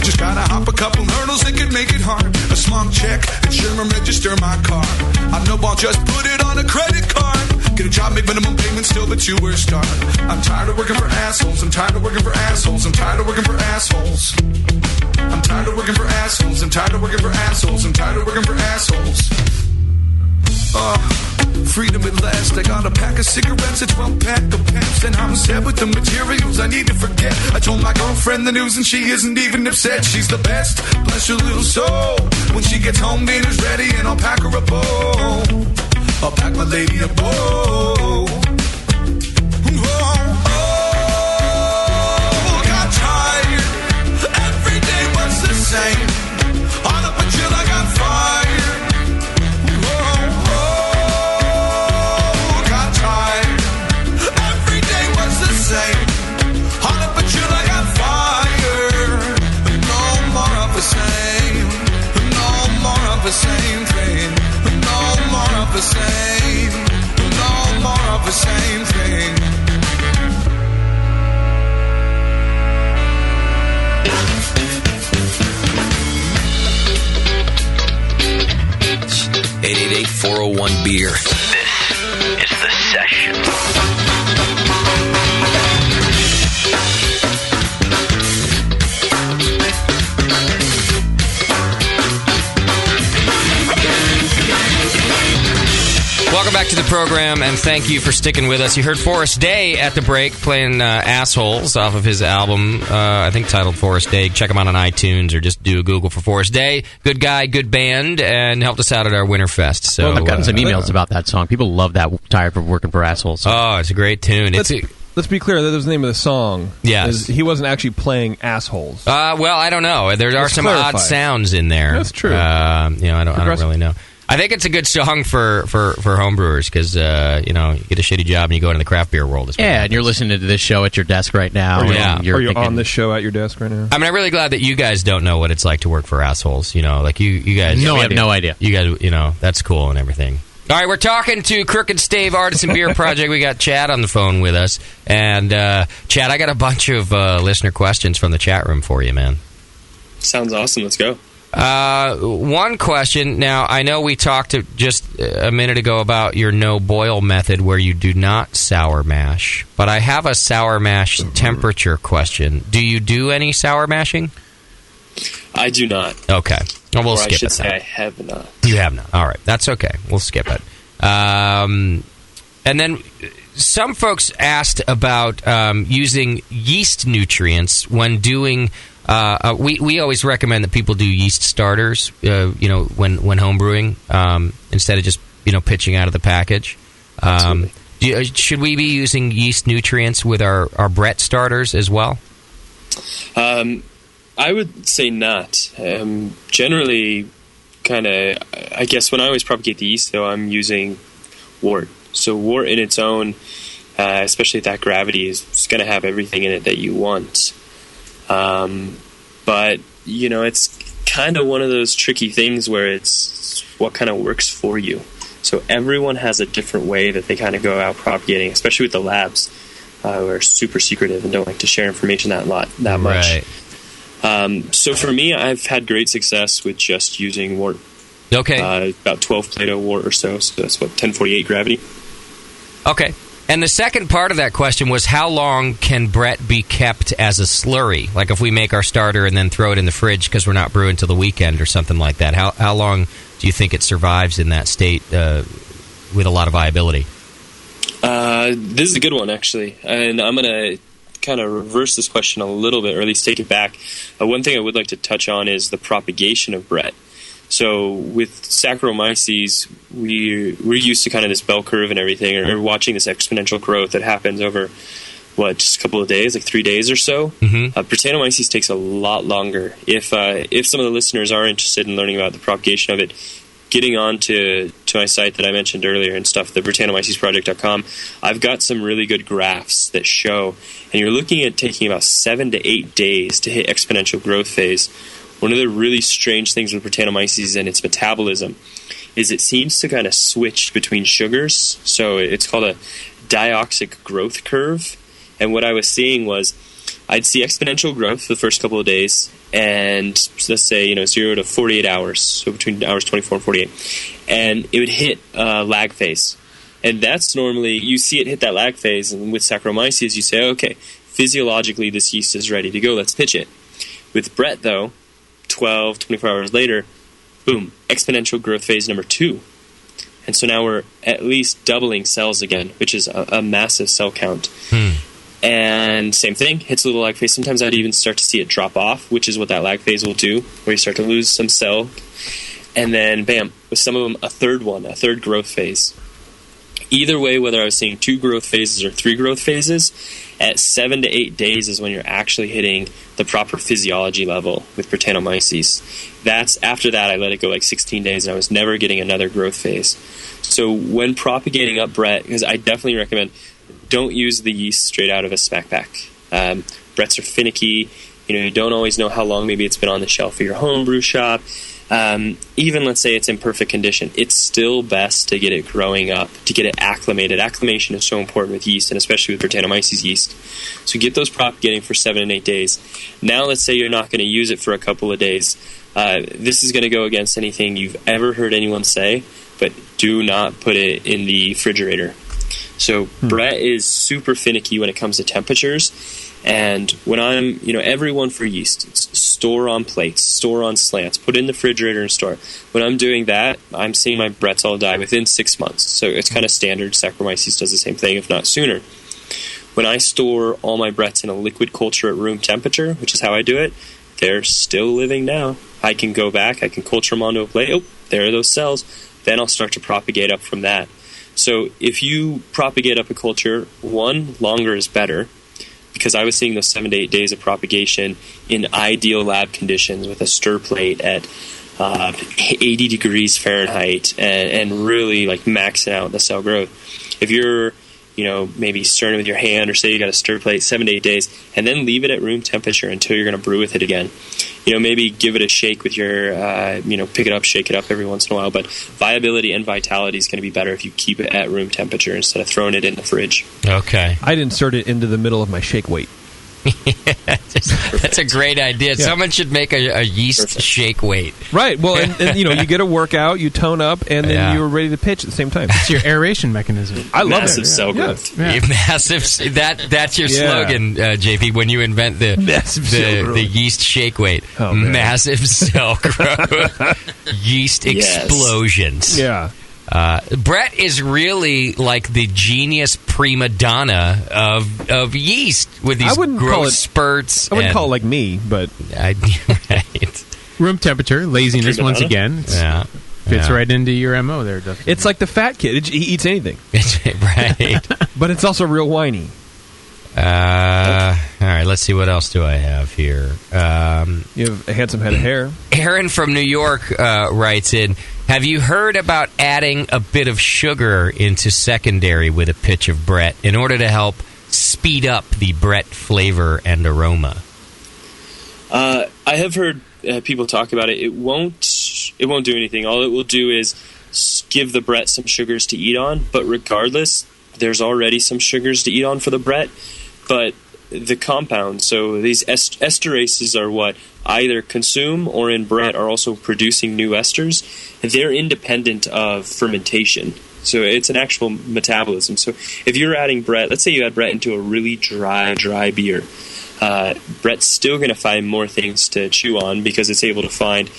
Speaker 13: Just gotta hop a couple hurdles that could make it hard. A small check, insurance register my car. I know I'll just put it on a credit card. Get a job, make minimum payments still, but you were a star. I'm tired of working for assholes. I'm tired of working for assholes. I'm tired of working for assholes. I'm tired of working for assholes. I'm tired of working for assholes. I'm tired of working for assholes. Freedom at last. I got a pack of cigarettes, a 12-pack of pants, and I'm set with the materials I need to forget. I told my girlfriend the news and she isn't even upset. She's the best, bless her little soul. When she gets home, dinner's ready and I'll pack her a bowl. I'll pack my lady a bowl. Got tired. Every day was the same. On up until I got fired. Got tired. Every day was the same. On up until I got fired. No more of the same. No more of the same thing. No more of the same. No more of the same thing.
Speaker 11: $888-401-BEER. This is The Session.
Speaker 4: Welcome back to the program, and thank you for sticking with us. You heard Forrest Day at the break playing Assholes off of his album, I think titled Forrest Day. Check him out on iTunes or just do a Google for Forrest Day. Good guy, good band, and helped us out at our Winterfest. So,
Speaker 6: I've gotten some emails about that song. People love that Tired from Working for Assholes song.
Speaker 4: Oh, it's a great tune.
Speaker 1: Let's be clear, that was the name of the song.
Speaker 4: Yes.
Speaker 1: He wasn't actually playing Assholes.
Speaker 4: Well, I don't know. There are some
Speaker 1: clarify.
Speaker 4: odd sounds in there.
Speaker 1: That's true.
Speaker 4: I don't really know. I think it's a good song for homebrewers because, you get a shitty job and you go into the craft beer world.
Speaker 6: And you're listening to this show at your desk right now.
Speaker 1: Are you on this show at your desk right now?
Speaker 4: I mean, I'm really glad that you guys don't know what it's like to work for assholes. Like you guys.
Speaker 6: No, I have no idea.
Speaker 4: You guys, that's cool and everything. All right, we're talking to Crooked Stave Artisan Beer Project. We got Chad on the phone with us. And, Chad, I got a bunch of listener questions from the chat room for you, man.
Speaker 17: Sounds awesome. Let's go.
Speaker 4: One question. Now, I know we talked just a minute ago about your no-boil method where you do not sour mash, but I have a sour mash temperature question. Do you do any sour mashing?
Speaker 17: I do not.
Speaker 4: Okay. Well, we'll skip it.
Speaker 17: I should say I have not.
Speaker 4: You have not. All right. That's okay. We'll skip it. And then some folks asked about using yeast nutrients when doing... we always recommend that people do yeast starters, when home brewing, instead of just pitching out of the package. Should we be using yeast nutrients with our Brett starters as well?
Speaker 17: I would say not. Generally, I guess when I always propagate the yeast, though, I'm using wort. So wort in its own, especially at that gravity, is going to have everything in it that you want. But, it's kind of one of those tricky things where it's what kind of works for you. So everyone has a different way that they kind of go out propagating, especially with the labs, who are super secretive and don't like to share information that much.
Speaker 4: Right.
Speaker 17: So for me, I've had great success with just using wort.
Speaker 4: Okay.
Speaker 17: About 12 Plato wort or so that's 1048 gravity.
Speaker 4: Okay. And the second part of that question was, how long can Brett be kept as a slurry? Like if we make our starter and then throw it in the fridge because we're not brewing till the weekend or something like that. How long do you think it survives in that state with a lot of viability?
Speaker 17: This is a good one, actually. And I'm going to kind of reverse this question a little bit, or at least take it back. One thing I would like to touch on is the propagation of Brett. So with Saccharomyces, we're used to kind of this bell curve and everything, or watching this exponential growth that happens over, just a couple of days, like 3 days or so.
Speaker 4: Mm-hmm.
Speaker 17: Britannomyces takes a lot longer. If some of the listeners are interested in learning about the propagation of it, getting on to my site that I mentioned earlier and stuff, the BritannomycesProject.com, I've got some really good graphs that show, and you're looking at taking about 7 to 8 days to hit exponential growth phase. One of the really strange things with Britannomyces and its metabolism is it seems to kind of switch between sugars. So it's called a dioxic growth curve. And what I was seeing was I'd see exponential growth for the first couple of days, and let's say 0 to 48 hours, so between hours 24 and 48, and it would hit lag phase. And that's normally, you see it hit that lag phase, and with Saccharomyces, you say, okay, physiologically this yeast is ready to go, let's pitch it. With Brett, though, 12, 24 hours later, boom, exponential growth phase number 2. And so now we're at least doubling cells again, which is a massive cell count. And same thing, hits a little lag phase. Sometimes I'd even start to see it drop off, which is what that lag phase will do, where you start to lose some cell. And then, bam, with some of them, a third growth phase. Either way, whether I was seeing 2 growth phases or 3 growth phases, at 7 to 8 days is when you're actually hitting the proper physiology level with Brettanomyces. After that, I let it go like 16 days, and I was never getting another growth phase. So when propagating up Brett, because I definitely recommend, don't use the yeast straight out of a spec pack. Bretts are finicky. You don't always know how long maybe it's been on the shelf of your home brew shop. Even let's say it's in perfect condition, it's still best to get it growing up, to get it acclimated. Acclimation is so important with yeast, and especially with Brettanomyces yeast. So get those propagating for 7 and 8 days. Now let's say you're not going to use it for a couple of days. This is going to go against anything you've ever heard anyone say, but do not put it in the refrigerator. So Brett is super finicky when it comes to temperatures. And when I'm, everyone for yeast, it's store on plates, store on slants, put it in the refrigerator and store it. When I'm doing that, I'm seeing my Bretts all die within 6 months. So it's kind of standard. Saccharomyces does the same thing, if not sooner. When I store all my Bretts in a liquid culture at room temperature, which is how I do it, they're still living now. I can go back, I can culture them onto a plate. Oh, there are those cells. Then I'll start to propagate up from that. So if you propagate up a culture, longer is better. Because I was seeing those 7 to 8 days of propagation in ideal lab conditions with a stir plate at 80 degrees Fahrenheit and really like maxing out the cell growth. If you're, maybe stirring with your hand, or say you got a stir plate 7 to 8 days, and then leave it at room temperature until you're going to brew with it again. Maybe give it a shake with your, pick it up, shake it up every once in a while. But viability and vitality is going to be better if you keep it at room temperature instead of throwing it in the fridge.
Speaker 4: Okay.
Speaker 1: I'd insert it into the middle of my shake weight.
Speaker 4: That's a great idea. Yeah. Someone should make a yeast shake weight.
Speaker 1: Right. Well, and you get a workout, you tone up, and then you're ready to pitch at the same time.
Speaker 10: It's your aeration mechanism.
Speaker 1: I love
Speaker 17: massive
Speaker 1: it.
Speaker 17: Cell growth.
Speaker 4: Yeah. Massive. That's your slogan, JP. When you invent the yeast shake weight, massive cell growth, yeast explosions.
Speaker 1: Yeah.
Speaker 4: Brett is really like the genius prima donna of yeast with these growth spurts.
Speaker 1: I wouldn't call it like me, but
Speaker 4: right.
Speaker 10: Room temperature, laziness once again. Fits right into your MO there, Dustin.
Speaker 1: It's like the fat kid. He eats anything.
Speaker 4: Right.
Speaker 1: But it's also real whiny.
Speaker 4: All right, let's see. What else do I have here?
Speaker 1: You have a handsome head of hair.
Speaker 4: Aaron from New York writes in, have you heard about adding a bit of sugar into secondary with a pitch of Brett in order to help speed up the Brett flavor and aroma?
Speaker 17: I have heard people talk about it. It won't do anything. All it will do is give the Brett some sugars to eat on, but regardless, there's already some sugars to eat on for the Brett. But the compounds, so these esterases are what either consume or in Brett are also producing new esters. They're independent of fermentation. So it's an actual metabolism. So if you're adding Brett, let's say you add Brett into a really dry beer, Brett's still going to find more things to chew on because it's able to find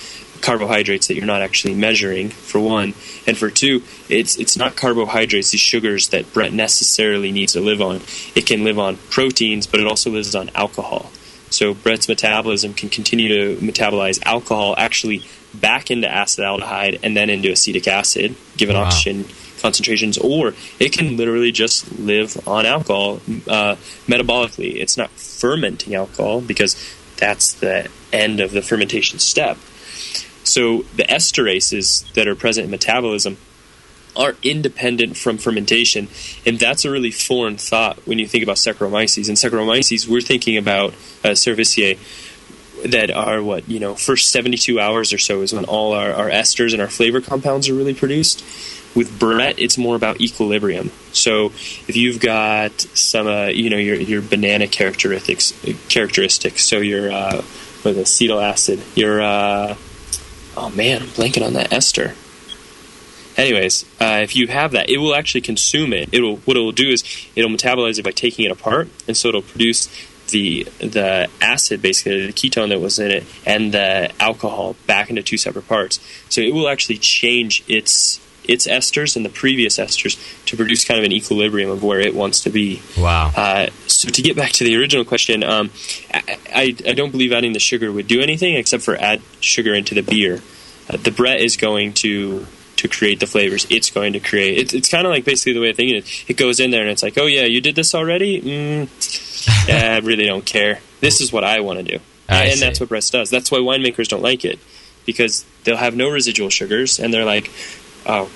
Speaker 17: carbohydrates that you're not actually measuring, for one, and for two, it's not carbohydrates, these sugars that Brett necessarily needs to live on. It can live on proteins, but it also lives on alcohol. So Brett's metabolism can continue to metabolize alcohol actually back into acetaldehyde and then into acetic acid, given oxygen concentrations, or it can literally just live on alcohol metabolically. It's not fermenting alcohol because that's the end of the fermentation step. So the esterases that are present in metabolism are independent from fermentation, and that's a really foreign thought when you think about Saccharomyces. And Saccharomyces, we're thinking about Cerevisiae that are first 72 hours or so is when all our esters and our flavor compounds are really produced. With Brett, it's more about equilibrium. So if you've got some, your banana characteristics, so your with acetyl acid. Your oh man, I'm blanking on that ester. Anyways, if you have that, it will actually consume it. What it will do is it'll metabolize it by taking it apart, and so it'll produce the acid, basically the ketone that was in it, and the alcohol back into two separate parts. So it will actually change its esters and the previous esters to produce kind of an equilibrium of where it wants to be.
Speaker 4: Wow.
Speaker 17: So to get back to the original question, I don't believe adding the sugar would do anything except for add sugar into the beer. The Brett is going to create the flavors. It's going to create... It's kind of like basically the way of thinking it. It goes in there and it's like, oh yeah, you did this already? I really don't care. This is what I want to do. And that's what Brett does. That's why winemakers don't like it, because they'll have no residual sugars and they're like, oh,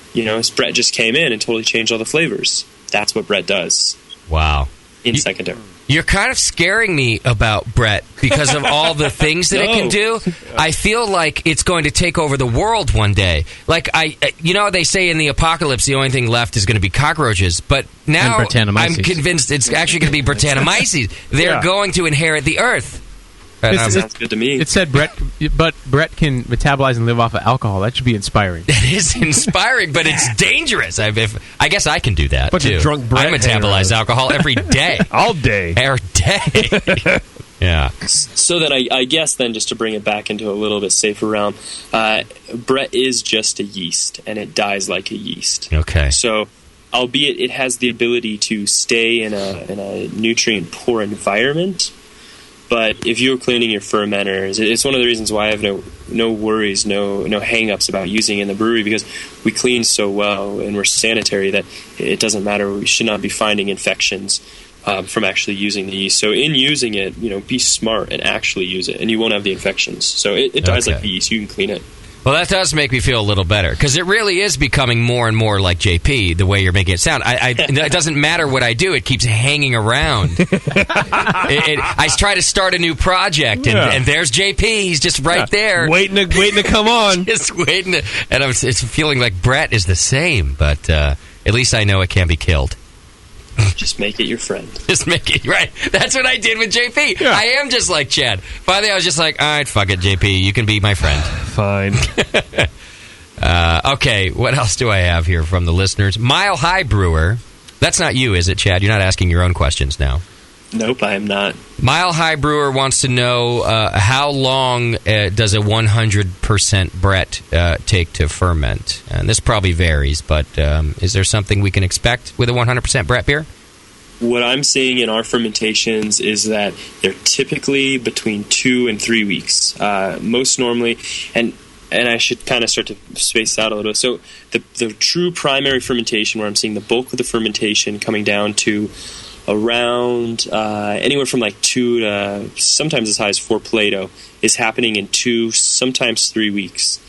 Speaker 17: Brett just came in and totally changed all the flavors. That's what Brett does.
Speaker 4: Wow.
Speaker 17: In secondary.
Speaker 4: You're kind of scaring me about Brett because of all the things that it can do. I feel like it's going to take over the world one day. Like, they say in the apocalypse the only thing left is going to be cockroaches, but now I'm convinced it's actually going to be Brettanomyces. They're going to inherit the earth.
Speaker 17: Sounds good to me.
Speaker 10: It said Brett can metabolize and live off of alcohol. That should be inspiring.
Speaker 4: It is inspiring, but it's dangerous. I guess I can do that, too.
Speaker 7: Drunk Brett
Speaker 4: I metabolize alcohol every day.
Speaker 7: All day.
Speaker 4: Every day. Yeah.
Speaker 17: So then I guess then, just to bring it back into a little bit safer realm, Brett is just a yeast, and it dies like a yeast.
Speaker 4: Okay.
Speaker 17: So, albeit it has the ability to stay in a nutrient-poor environment, but if you're cleaning your fermenters, it's one of the reasons why I have no worries, no hang-ups about using it in the brewery, because we clean so well and we're sanitary that it doesn't matter. We should not be finding infections from actually using the yeast. So in using it, be smart and actually use it, and you won't have the infections. So it dies like the yeast. You can clean it.
Speaker 4: Well, that does make me feel a little better, because it really is becoming more and more like JP, the way you're making it sound. It doesn't matter what I do. It keeps hanging around. I try to start a new project, and there's JP. He's just right there.
Speaker 7: Waiting to come on.
Speaker 4: Just waiting. It's feeling like Brett is the same, but at least I know it can be killed.
Speaker 17: Just make it your friend.
Speaker 4: Just make it, right. That's what I did with JP. Yeah. I am just like Chad. Finally, I was just like, all right, fuck it, JP. You can be my friend.
Speaker 7: Fine.
Speaker 4: Okay, what else do I have here from the listeners? Mile High Brewer. That's not you, is it, Chad? You're not asking your own questions now.
Speaker 17: Nope, I am not.
Speaker 4: Mile High Brewer wants to know how long does a 100% Brett take to ferment? And this probably varies, but is there something we can expect with a 100% Brett beer?
Speaker 17: What I'm seeing in our fermentations is that they're typically between 2 and 3 weeks. Most normally, and I should kind of start to space out a little bit. So the true primary fermentation, where I'm seeing the bulk of the fermentation coming down to around anywhere from like 2 to sometimes as high as 4 Plato, is happening in 2, sometimes 3 weeks.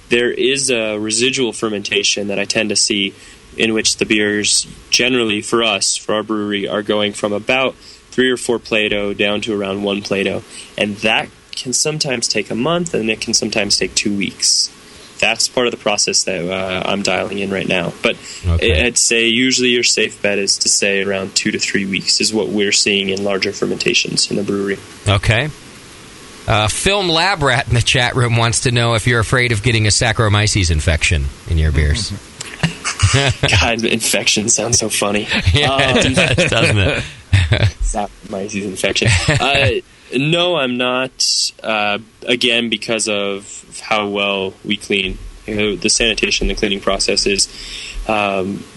Speaker 17: There is a residual fermentation that I tend to see, in which the beers generally for us, for our brewery, are going from about 3 or 4 Plato down to around 1 Plato, and that can sometimes take a month, and it can sometimes take 2 weeks. That's part of the process that I'm dialing in right now. But I'd say usually your safe bet is to say around 2 to 3 weeks is what we're seeing in larger fermentations in the brewery.
Speaker 4: Okay. Film Lab Rat in the chat room wants to know if you're afraid of getting a Saccharomyces infection in your beers.
Speaker 17: God, infection sounds so funny.
Speaker 4: Yeah, it does, doesn't it?
Speaker 17: Saccharomyces infection. No, I'm not. Again, because of how well we clean. The sanitation, the cleaning process is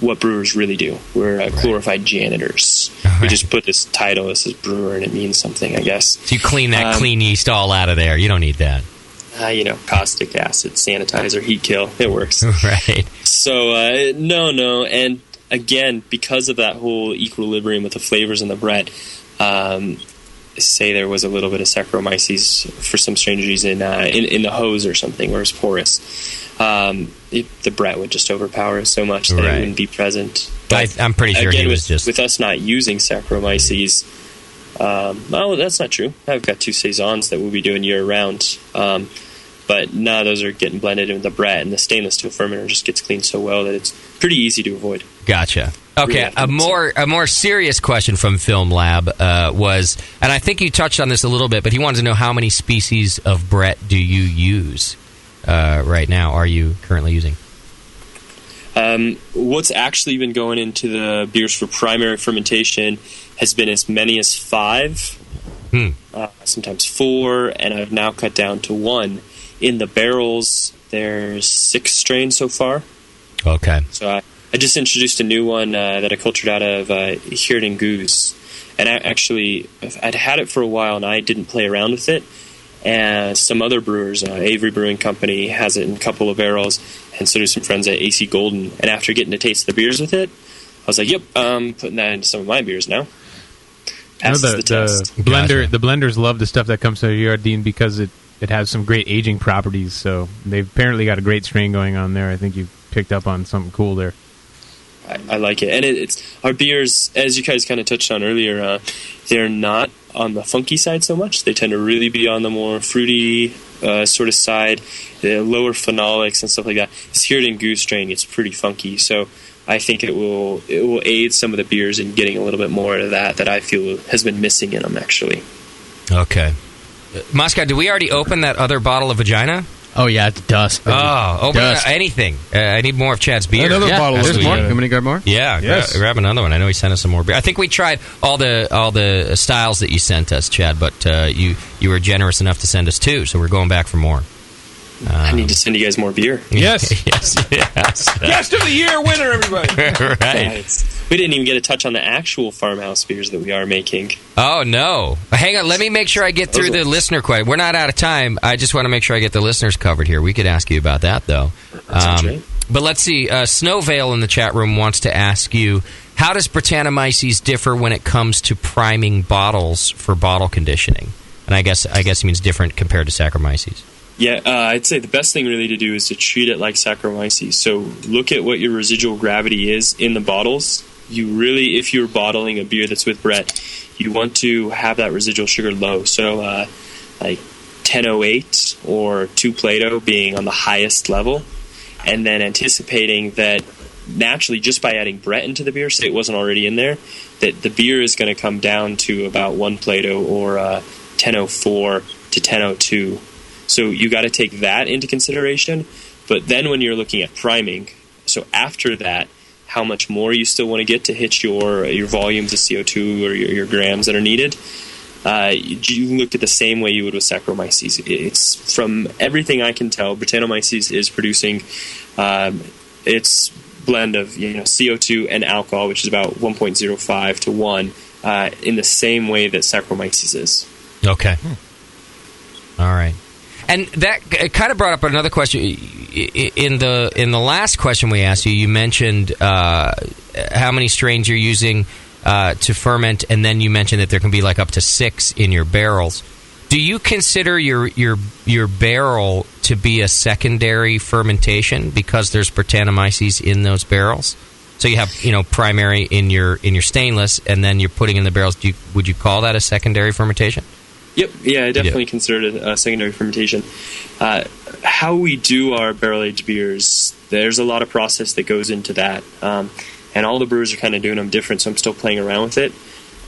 Speaker 17: what brewers really do. We're glorified janitors. Right. We just put this title, this is brewer, and it means something, I guess.
Speaker 4: So you clean that clean yeast all out of there. You don't need that.
Speaker 17: Caustic acid, sanitizer, heat kill. It works.
Speaker 4: Right.
Speaker 17: So, no. And again, because of that whole equilibrium with the flavors in the Brett, say there was a little bit of Saccharomyces for some strange reason in the hose or something, where it's porous, the Brett would just overpower it so much that it wouldn't be present. But
Speaker 4: I'm pretty sure he was just...
Speaker 17: With us not using Saccharomyces, that's not true. I've got 2 Saisons that we'll be doing year-round. But now those are getting blended in with the Brett, and the stainless steel fermenter just gets cleaned so well that it's pretty easy to avoid.
Speaker 4: Gotcha. Okay, a more serious question from Film Lab was, and I think you touched on this a little bit, but he wanted to know how many species of Brett do you use right now? Are you currently using?
Speaker 17: What's actually been going into the beers for primary fermentation has been as many as 5, sometimes 4, and I've now cut down to 1. In the barrels, there's 6 strains so far.
Speaker 4: Okay.
Speaker 17: So I just introduced a new one that I cultured out of Heerden Goose. And I'd had it for a while, and I didn't play around with it. And some other brewers, Avery Brewing Company has it in a couple of barrels, and so do some friends at AC Golden. And after getting to taste the beers with it, I was like, yep, I'm putting that into some of my beers now. Passes the test.
Speaker 10: The blenders love the stuff that comes to Heerden because it has some great aging properties. So they've apparently got a great strain going on there. I think you've picked up on something cool there.
Speaker 17: I like it. And it's our beers, as you guys kind of touched on earlier, they're not on the funky side so much. They tend to really be on the more fruity sort of side, the lower phenolics and stuff like that. This Heerden Goose strain, it's pretty funky. So I think it will aid some of the beers in getting a little bit more of that I feel has been missing in them, actually.
Speaker 4: Okay. Moscow, did we already open that other bottle of vagina?
Speaker 6: Oh, yeah, it's dust. Baby.
Speaker 4: Oh, open anything. I need more of Chad's beer.
Speaker 6: Another bottle. There's more. You want me to grab more?
Speaker 4: Yeah,
Speaker 6: yes.
Speaker 4: grab another one. I know he sent us some more beer. I think we tried all the styles that you sent us, Chad, but you were generous enough to send us 2, so we're going back for more.
Speaker 17: I need to send you guys more beer.
Speaker 7: Yes.
Speaker 4: yes.
Speaker 7: Guest of the year winner, everybody.
Speaker 4: Right.
Speaker 17: We didn't even get a touch on the actual farmhouse beers that we are making.
Speaker 4: Oh, no. Hang on. Let me make sure I get through the listener question. We're not out of time. I just want to make sure I get the listeners covered here. We could ask you about that, though.
Speaker 17: Right.
Speaker 4: But let's see. Snowvale in the chat room wants to ask you, how does Brettanomyces differ when it comes to priming bottles for bottle conditioning? And I guess he means different compared to Saccharomyces.
Speaker 17: Yeah, I'd say the best thing really to do is to treat it like Saccharomyces. So look at what your residual gravity is in the bottles. You really, if you're bottling a beer that's with Brett, you want to have that residual sugar low. So like 1008 or 2 Plato being on the highest level, and then anticipating that naturally just by adding Brett into the beer, say it wasn't already in there, that the beer is going to come down to about 1 Plato or 1004 to 1002. So you got to take that into consideration. But then when you're looking at priming, so after that, how much more you still want to get to hit your volumes of CO2 or your grams that are needed, you look at the same way you would with Saccharomyces. It's, from everything I can tell, Brettanomyces is producing its blend of CO2 and alcohol, which is about 1.05 to 1, in the same way that Saccharomyces is.
Speaker 4: Okay. All right. And that kind of brought up another question. In the last question we asked you, you mentioned how many strains you're using to ferment, and then you mentioned that there can be like up to 6 in your barrels. Do you consider your barrel to be a secondary fermentation because there's Brettanomyces in those barrels? So you have primary in your stainless, and then you're putting in the barrels. Would you call that a secondary fermentation?
Speaker 17: Yep, yeah, I definitely consider it a secondary fermentation. How we do our barrel-aged beers, there's a lot of process that goes into that. And all the brewers are kind of doing them different, so I'm still playing around with it.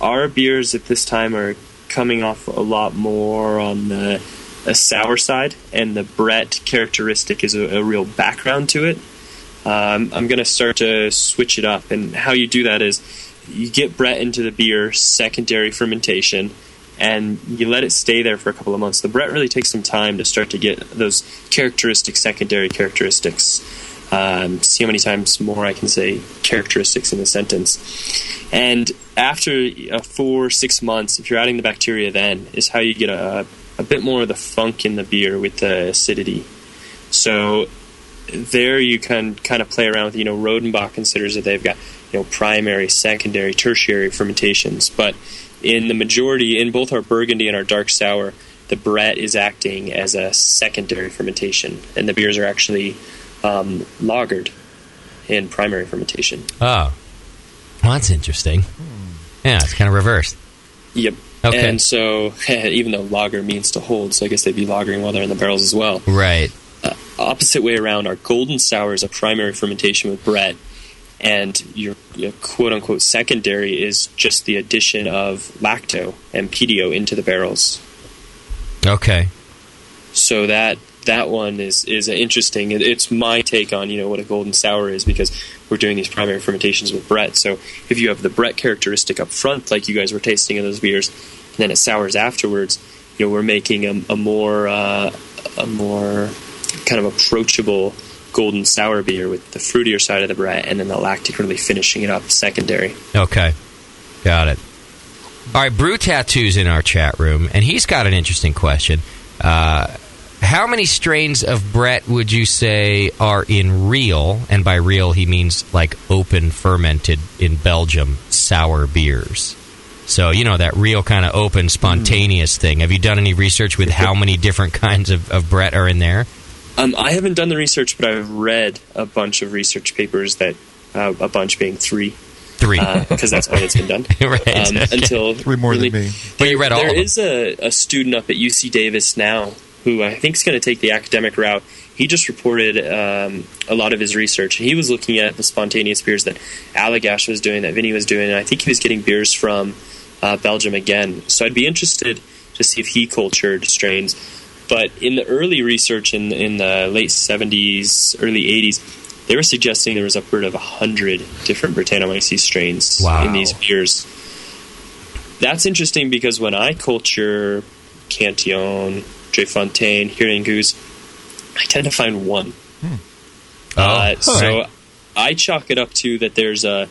Speaker 17: Our beers at this time are coming off a lot more on the sour side, and the Brett characteristic is a real background to it. I'm going to start to switch it up, and how you do that is you get Brett into the beer, secondary fermentation, and you let it stay there for a couple of months. The Brett really takes some time to start to get those secondary characteristics. See how many times more I can say characteristics in a sentence. And after 4 6 months, if you're adding the bacteria then, is how you get a bit more of the funk in the beer with the acidity. So there you can kind of play around with, Rodenbach considers that they've got, primary, secondary, tertiary fermentations. But in the majority, in both our Burgundy and our Dark Sour, the Brett is acting as a secondary fermentation, and the beers are actually lagered in primary fermentation.
Speaker 4: Oh. Well, that's interesting. Yeah, it's kind of reversed.
Speaker 17: Yep.
Speaker 4: Okay.
Speaker 17: And so, even though lager means to hold, so I guess they'd be lagering while they're in the barrels as well.
Speaker 4: Right.
Speaker 17: Opposite way around, our Golden Sour is a primary fermentation with Brett, and your quote-unquote secondary is just the addition of lacto and PDO into the barrels.
Speaker 4: Okay.
Speaker 17: So that one is interesting. It's my take on what a golden sour is, because we're doing these primary fermentations with Brett. So if you have the Brett characteristic up front, like you guys were tasting in those beers, and then it sours afterwards, we're making a more kind of approachable golden sour beer with the fruitier side of the Brett, and then the lactic really finishing it up secondary.
Speaker 4: Okay. Got it. All right, Brew Tattoo's in our chat room, and he's got an interesting question. How many strains of Brett would you say are in real, and by real he means like open fermented in Belgium, sour beers? So, that real kind of open, spontaneous thing. Have you done any research with how many different kinds of Brett are in there?
Speaker 17: I haven't done the research, but I've read a bunch of research papers that, a bunch being three. Because that's when it's been done.
Speaker 4: Right.
Speaker 17: Until
Speaker 5: three more than me.
Speaker 4: But you read all of them.
Speaker 17: There is a student up at UC Davis now who I think is going to take the academic route. He just reported a lot of his research, and he was looking at the spontaneous beers that Allagash was doing, that Vinny was doing, and I think he was getting beers from Belgium again. So I'd be interested to see if he cultured strains. But in the early research in the late 70s, early 80s, they were suggesting there was upward of 100 different Brettanomyces strains in these beers. That's interesting because when I culture Cantillon, Fontaine, Hearing Goose, I tend to find one. So I chalk it up to that there's a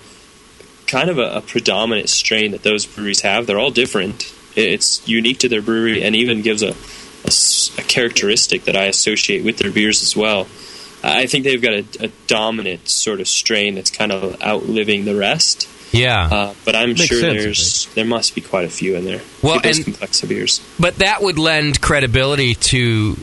Speaker 17: kind of a predominant strain that those breweries have. They're all different. It's unique to their brewery, and even gives a characteristic that I associate with their beers as well. I think they've got a dominant sort of strain that's kind of outliving the rest.
Speaker 4: Yeah.
Speaker 17: But I'm sure there must be quite a few in there.
Speaker 4: Well,
Speaker 17: those complex beers.
Speaker 4: But that would lend credibility to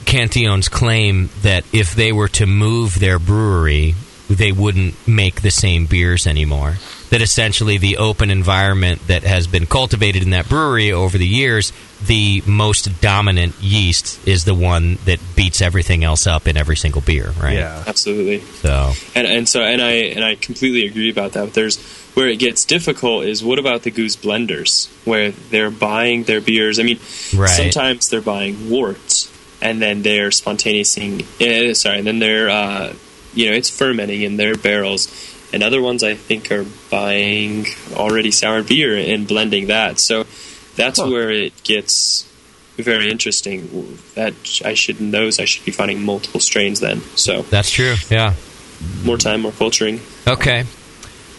Speaker 4: Cantillon's claim that if they were to move their brewery, they wouldn't make the same beers anymore. That essentially the open environment that has been cultivated in that brewery over the years, the most dominant yeast is the one that beats everything else up in every single beer, right?
Speaker 17: Yeah, absolutely.
Speaker 4: So
Speaker 17: and I completely agree about that. But there's where it gets difficult is what about the goose blenders, where they're buying their beers? I mean, sometimes they're buying worts and then they're spontaneousing. And then they're it's fermenting in their barrels. And other ones, I think, are buying already sour beer and blending that. So that's where it gets very interesting. I should be finding multiple strains then. So
Speaker 4: that's true. Yeah,
Speaker 17: more time, more culturing.
Speaker 4: Okay.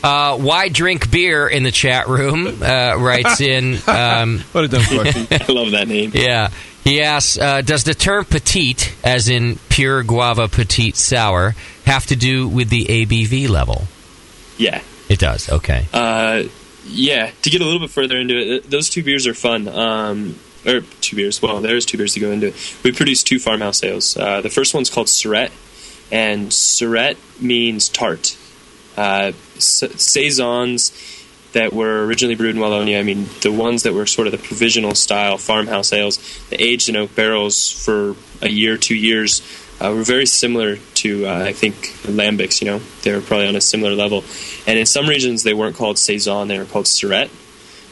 Speaker 4: Why drink beer in the chat room? Writes in.
Speaker 7: What a dumb question.
Speaker 17: I love that name.
Speaker 4: Yeah. He asks, does the term petite, as in pure guava petite sour, have to do with the ABV level?
Speaker 17: Yeah.
Speaker 4: It does, okay.
Speaker 17: Yeah, to get a little bit further into it, those two beers are fun. Or two beers, well, there's two beers to go into it. We produced two farmhouse ales. The first one's called Surette, and Surette means tart. Saisons that were originally brewed in Wallonia, I mean, the ones that were sort of the provisional style farmhouse ales, they aged in oak barrels for a year, 2 years, were very similar to, I think, lambics, They were probably on a similar level. And in some regions, they weren't called Saison, they were called Surette.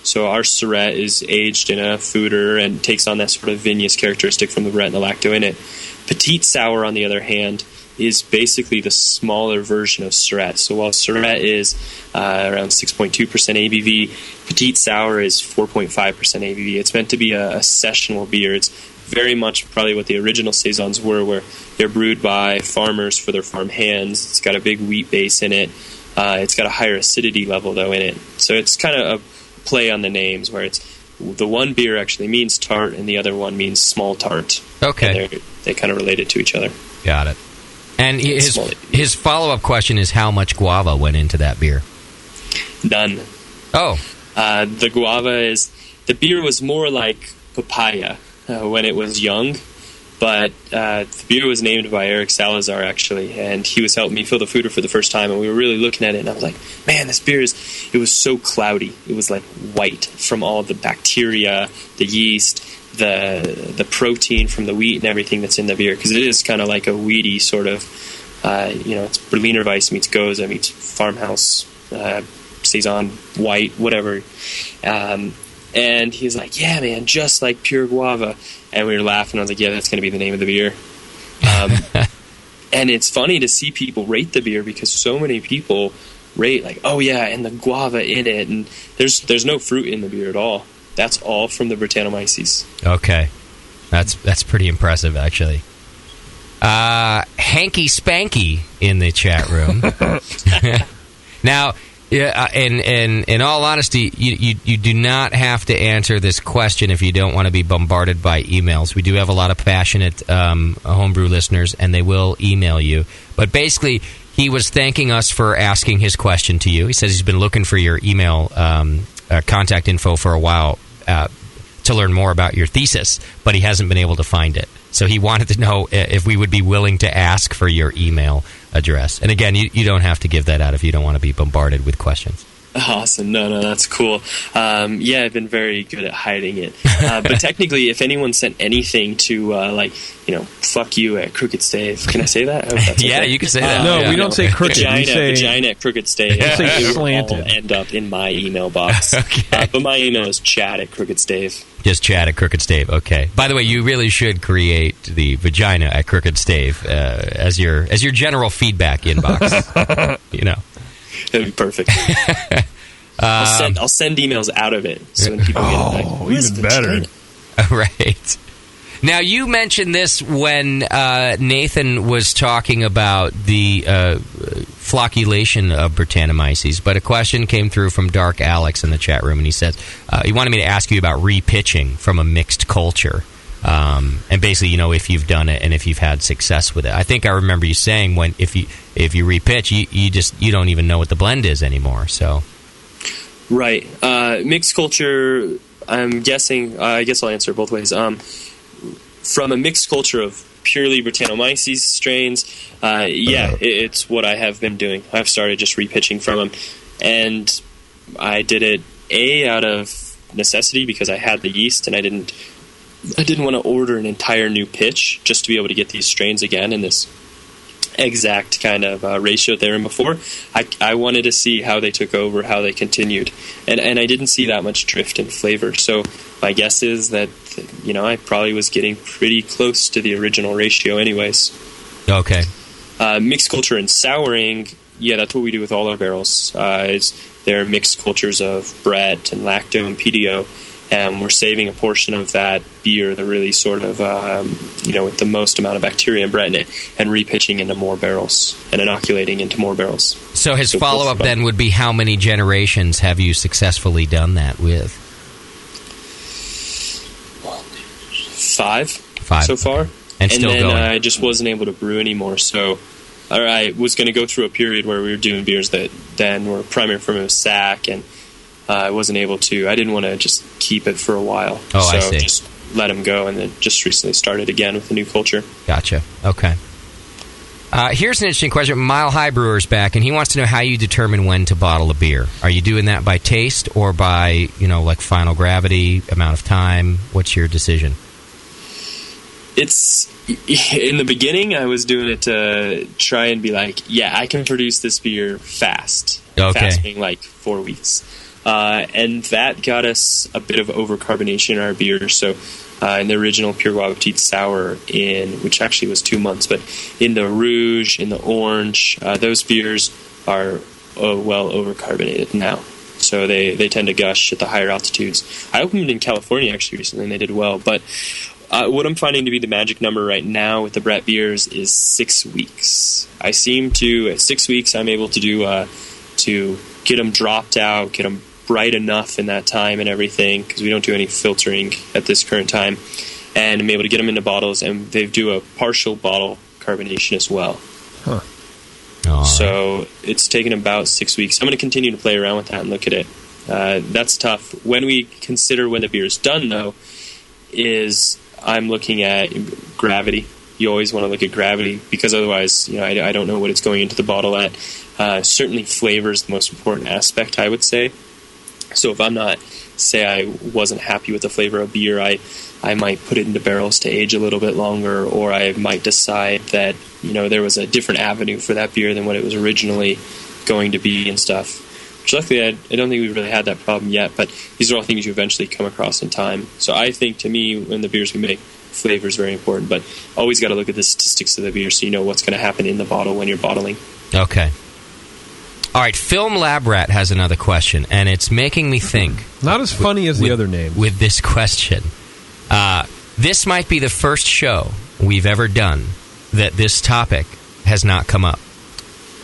Speaker 17: So our Surette is aged in a foeder and takes on that sort of vinous characteristic from the Brett and the lacto in it. Petite sour, on the other hand, is basically the smaller version of Surette. So while Surette is around 6.2% ABV, Petite Sour is 4.5% ABV. It's meant to be a sessional beer. It's very much probably what the original Saisons were, where they're brewed by farmers for their farm hands. It's got a big wheat base in it. It's got a higher acidity level, though, in it. So it's kind of a play on the names, where it's the one beer actually means tart and the other one means small tart.
Speaker 4: Okay.
Speaker 17: And they kind of related to each other.
Speaker 4: Got it. And his follow-up question is how much guava went into that beer?
Speaker 17: None.
Speaker 4: Oh.
Speaker 17: The guava the beer was more like papaya when it was young, but the beer was named by Eric Salazar, actually, and he was helping me fill the foeder for the first time, and we were really looking at it, and I was like, man, this beer it was so cloudy. It was like white from all the bacteria, the yeast, the protein from the wheat and everything that's in the beer, because it is kind of like a weedy sort of it's Berliner Weiss meets Goza meets Farmhouse, Saison, White, whatever. And he's like, yeah, man, just like pure guava. And we were laughing. I was like, yeah, that's going to be the name of the beer. And it's funny to see people rate the beer because so many people rate like, oh yeah, and the guava in it. And there's no fruit in the beer at all. That's all from the Brettanomyces.
Speaker 4: Okay. That's pretty impressive, actually. Hanky Spanky in the chat room. Now, in all honesty, you do not have to answer this question if you don't want to be bombarded by emails. We do have a lot of passionate homebrew listeners, and they will email you. But basically, he was thanking us for asking his question to you. He says he's been looking for your email contact info for a while to learn more about your thesis, but he hasn't been able to find it. So he wanted to know if we would be willing to ask for your email address. And again, you don't have to give that out if you don't want to be bombarded with questions.
Speaker 17: Awesome. No, that's cool. Yeah, I've been very good at hiding it. But technically, if anyone sent anything to, fuck you at Crooked Stave, can I say that?
Speaker 4: Yeah,
Speaker 17: okay.
Speaker 4: You can say that.
Speaker 1: No, we don't say crooked.
Speaker 17: Vagina at Crooked Stave.
Speaker 1: We say slanted.
Speaker 17: All end up in my email box.
Speaker 4: Okay.
Speaker 17: But my email is Chad at Crooked Stave.
Speaker 4: Just Chad at Crooked Stave. Okay. By the way, you really should create the vagina at Crooked Stave as your general feedback inbox.
Speaker 17: That'd be perfect. I'll send emails out of it, so when people get it, like,
Speaker 1: even better.
Speaker 4: Right. Now, you mentioned this when Nathan was talking about the flocculation of Brettanomyces, but a question came through from Dark Alex in the chat room, and he says he wanted me to ask you about repitching from a mixed culture. And basically, if you've done it and if you've had success with it. I think I remember you saying if you repitch, you don't even know what the blend is anymore. So,
Speaker 17: right, mixed culture. I'm guessing. I guess I'll answer both ways. From a mixed culture of purely Brettanomyces strains, it's what I have been doing. I've started just repitching from them, and I did it out of necessity because I had the yeast and I didn't want to order an entire new pitch just to be able to get these strains again in this exact kind of ratio they were in before. I wanted to see how they took over, how they continued, and I didn't see that much drift in flavor. So my guess is that I probably was getting pretty close to the original ratio anyways.
Speaker 4: Okay.
Speaker 17: Mixed culture and souring, that's what we do with all our barrels. They're mixed cultures of Brett and Lacto and PDO. And we're saving a portion of that beer, the really sort of, with the most amount of bacteria and Brett in it, and repitching into more barrels and inoculating into more barrels.
Speaker 4: So his follow-up then would be, how many generations have you successfully done that with?
Speaker 17: 5 so far.
Speaker 4: Okay. And still
Speaker 17: then
Speaker 4: going.
Speaker 17: I just wasn't able to brew anymore, so I was going to go through a period where we were doing beers that then were primary from a sack, and I wasn't able to. I didn't want to just keep it for a while.
Speaker 4: Oh,
Speaker 17: so
Speaker 4: I see.
Speaker 17: Just let them go, and then just recently started again with a new culture.
Speaker 4: Gotcha. Okay. Here's an interesting question. Mile High Brewer's back, and he wants to know how you determine when to bottle a beer. Are you doing that by taste or by, like final gravity, amount of time? What's your decision?
Speaker 17: It's in the beginning, I was doing it to try and be like, I can produce this beer fast.
Speaker 4: Okay.
Speaker 17: Fast being like 4 weeks. And that got us a bit of overcarbonation in our beer. So in the original Pure Guava Petite Sour, which actually was 2 months, but in the Rouge, in the Orange, those beers are well overcarbonated now. So they tend to gush at the higher altitudes. I opened in California actually recently, and they did well. But what I'm finding to be the magic number right now with the Brett beers is 6 weeks. I seem to, at 6 weeks, I'm able to do to get them dropped out, get them bright enough in that time and everything, because we don't do any filtering at this current time, and I'm able to get them into bottles, and they do a partial bottle carbonation as well.
Speaker 1: Huh.
Speaker 17: So it's taken about 6 weeks. I'm going to continue to play around with that and look at it. That's tough. When we consider when the beer is done, though, is I'm looking at gravity. You always want to look at gravity, because otherwise, I don't know what it's going into the bottle at. Certainly flavor is the most important aspect, I would say. So if I'm not say I wasn't happy with the flavor of beer, I might put it into barrels to age a little bit longer, or I might decide that, there was a different avenue for that beer than what it was originally going to be and stuff. Which luckily I don't think we've really had that problem yet, but these are all things you eventually come across in time. So I think, to me, when the beers we make, flavor is very important, but always got to look at the statistics of the beer so you know what's going to happen in the bottle when you're bottling.
Speaker 4: Okay. All right, Film Lab Rat has another question, and it's making me think.
Speaker 1: Not as funny as the other names.
Speaker 4: With this question. This might be the first show we've ever done that this topic has not come up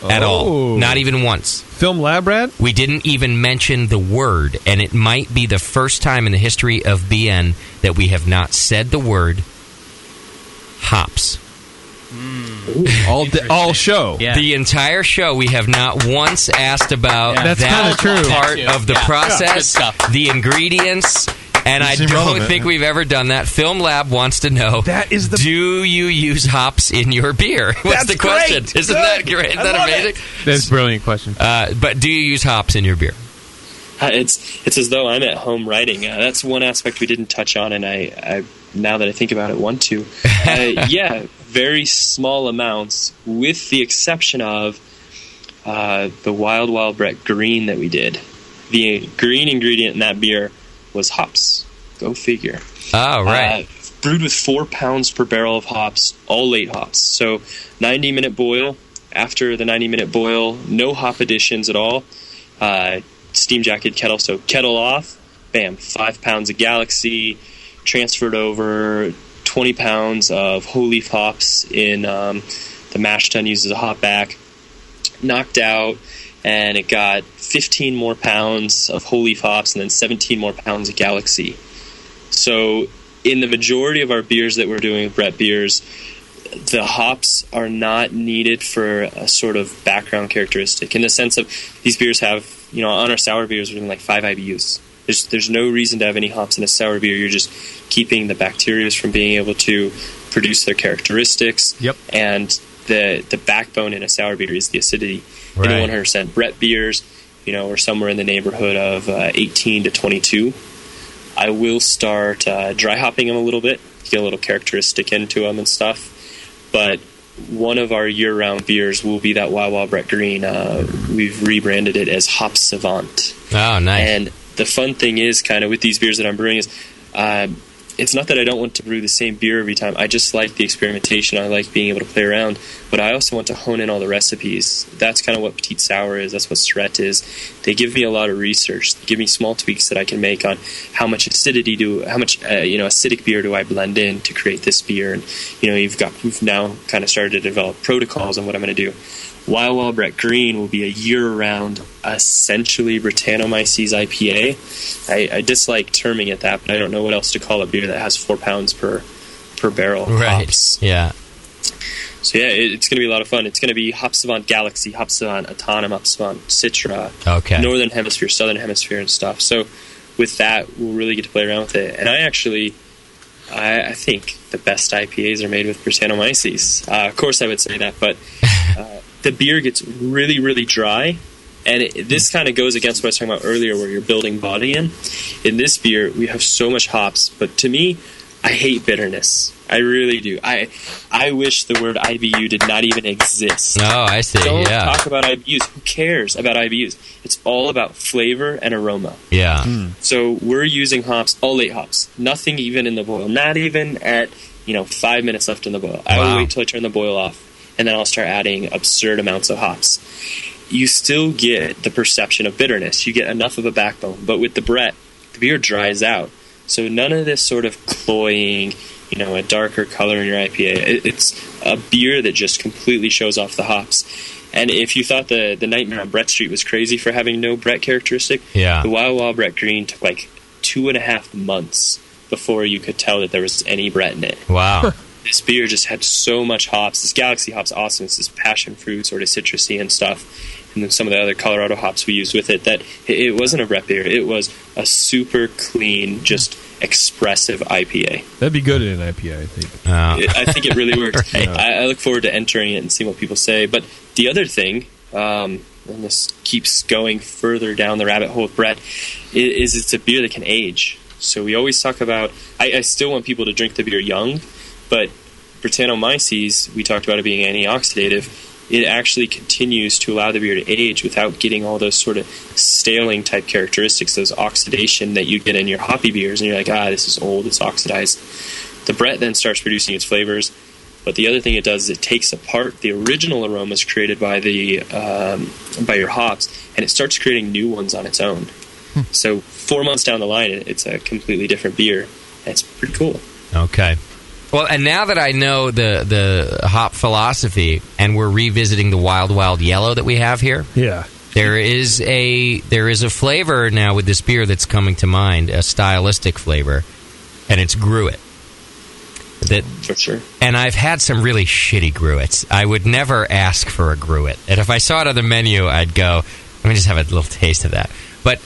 Speaker 4: at all. Not even once.
Speaker 1: Film Lab Rat?
Speaker 4: We didn't even mention the word, and it might be the first time in the history of BN that we have not said the word hops.
Speaker 1: All show.
Speaker 4: Yeah. The entire show, we have not once asked about that part of the process, the ingredients, and I don't think we've ever done that. Film Lab wants to know, do you use hops in your beer? What's the question?
Speaker 1: Great.
Speaker 4: Isn't that great? Isn't that amazing?
Speaker 10: That's a brilliant question.
Speaker 4: But do you use hops in your beer?
Speaker 17: It's as though I'm at home writing. That's one aspect we didn't touch on, and I now that I think about it, want to. Very small amounts, with the exception of the Wild Wild Brett Green that we did. The green ingredient in that beer was hops. Go figure.
Speaker 4: Oh, right.
Speaker 17: Brewed with 4 pounds per barrel of hops, all late hops. So 90-minute boil. After the 90-minute boil, no hop additions at all. Steam jacket kettle, so kettle off. Bam, 5 pounds of Galaxy. Transferred over 20 pounds of whole leaf hops in the mash tun used as a hop back. Knocked out, and it got 15 more pounds of whole leaf hops and then 17 more pounds of Galaxy. So in the majority of our beers that we're doing with Brett beers, the hops are not needed for a sort of background characteristic, in the sense of these beers have, on our sour beers, we're doing like 5 IBUs. There's no reason to have any hops in a sour beer. You're just keeping the bacteria from being able to produce their characteristics.
Speaker 1: Yep.
Speaker 17: And the backbone in a sour beer is the acidity.
Speaker 4: Right.
Speaker 17: In 100% Brett beers, we're somewhere in the neighborhood of 18 to 22. I will start dry hopping them a little bit, get a little characteristic into them and stuff. But one of our year-round beers will be that Wild Wild Brett Green. We've rebranded it as Hop Savant.
Speaker 4: Oh, nice.
Speaker 17: And the fun thing is, kind of with these beers that I'm brewing, is it's not that I don't want to brew the same beer every time. I just like the experimentation. I like being able to play around. But I also want to hone in all the recipes. That's kind of what Petite Sour is. That's what Surette is. They give me a lot of research. They give me small tweaks that I can make on how much acidity acidic beer do I blend in to create this beer. And, we've now kind of started to develop protocols on what I'm going to do. Wild Wild Brett Green will be a year-round, essentially Brettanomyces IPA. I dislike terming it that, but I don't know what else to call a beer that has 4 pounds per barrel of hops.
Speaker 4: Yeah.
Speaker 17: So it's going to be a lot of fun. It's going to be Hop Savant Galaxy, Hop Savant Autumn, Hop Savant Citra, Northern Hemisphere, Southern Hemisphere, and stuff. So with that, we'll really get to play around with it. And I think the best IPAs are made with Brettanomyces. Of course, I would say that, but the beer gets really, really dry, and this kind of goes against what I was talking about earlier, where you're building body in. In this beer, we have so much hops, but to me, I hate bitterness. I really do. I wish the word IBU did not even exist.
Speaker 4: Oh, I see.
Speaker 17: Don't talk about IBUs. Who cares about IBUs? It's all about flavor and aroma.
Speaker 4: Yeah.
Speaker 17: So we're using hops, all late hops. Nothing even in the boil. Not even at 5 minutes left in the boil. I will wait till I turn the boil off, and then I'll start adding absurd amounts of hops. You still get the perception of bitterness. You get enough of a backbone. But with the Brett, the beer dries out. So none of this sort of cloying, a darker color in your IPA. It's a beer that just completely shows off the hops. And if you thought the Nightmare on Brett Street was crazy for having no Brett characteristic, the Wild Wild Brett Green took like 2.5 months before you could tell that there was any Brett in it.
Speaker 4: Wow.
Speaker 17: This beer just had so much hops. This Galaxy hop's awesome. It's this passion fruit, sort of citrusy and stuff. And then some of the other Colorado hops we used with it, that it wasn't a Brett beer. It was a super clean, just expressive IPA.
Speaker 1: That'd be good in an IPA, I think.
Speaker 17: I think it really works. Right. I look forward to entering it and seeing what people say. But the other thing, and this keeps going further down the rabbit hole with Brett, is it's a beer that can age. So we always talk about, I still want people to drink the beer young, but Brettanomyces, we talked about it being antioxidative. It actually continues to allow the beer to age without getting all those sort of staling type characteristics, those oxidation that you get in your hoppy beers, and you're like, this is old, it's oxidized. The Brett then starts producing its flavors, but the other thing it does is it takes apart the original aromas created by by your hops, and it starts creating new ones on its own. So 4 months down the line, it's a completely different beer. It's pretty cool.
Speaker 4: Okay. Well, and now that I know the hop philosophy, and we're revisiting the Wild Yellow that we have here, there is a flavor now with this beer that's coming to mind, a stylistic flavor, and it's Gruit.
Speaker 17: For sure.
Speaker 4: And I've had some really shitty Gruits. I would never ask for a Gruit, and if I saw it on the menu, I'd go, let me just have a little taste of that. But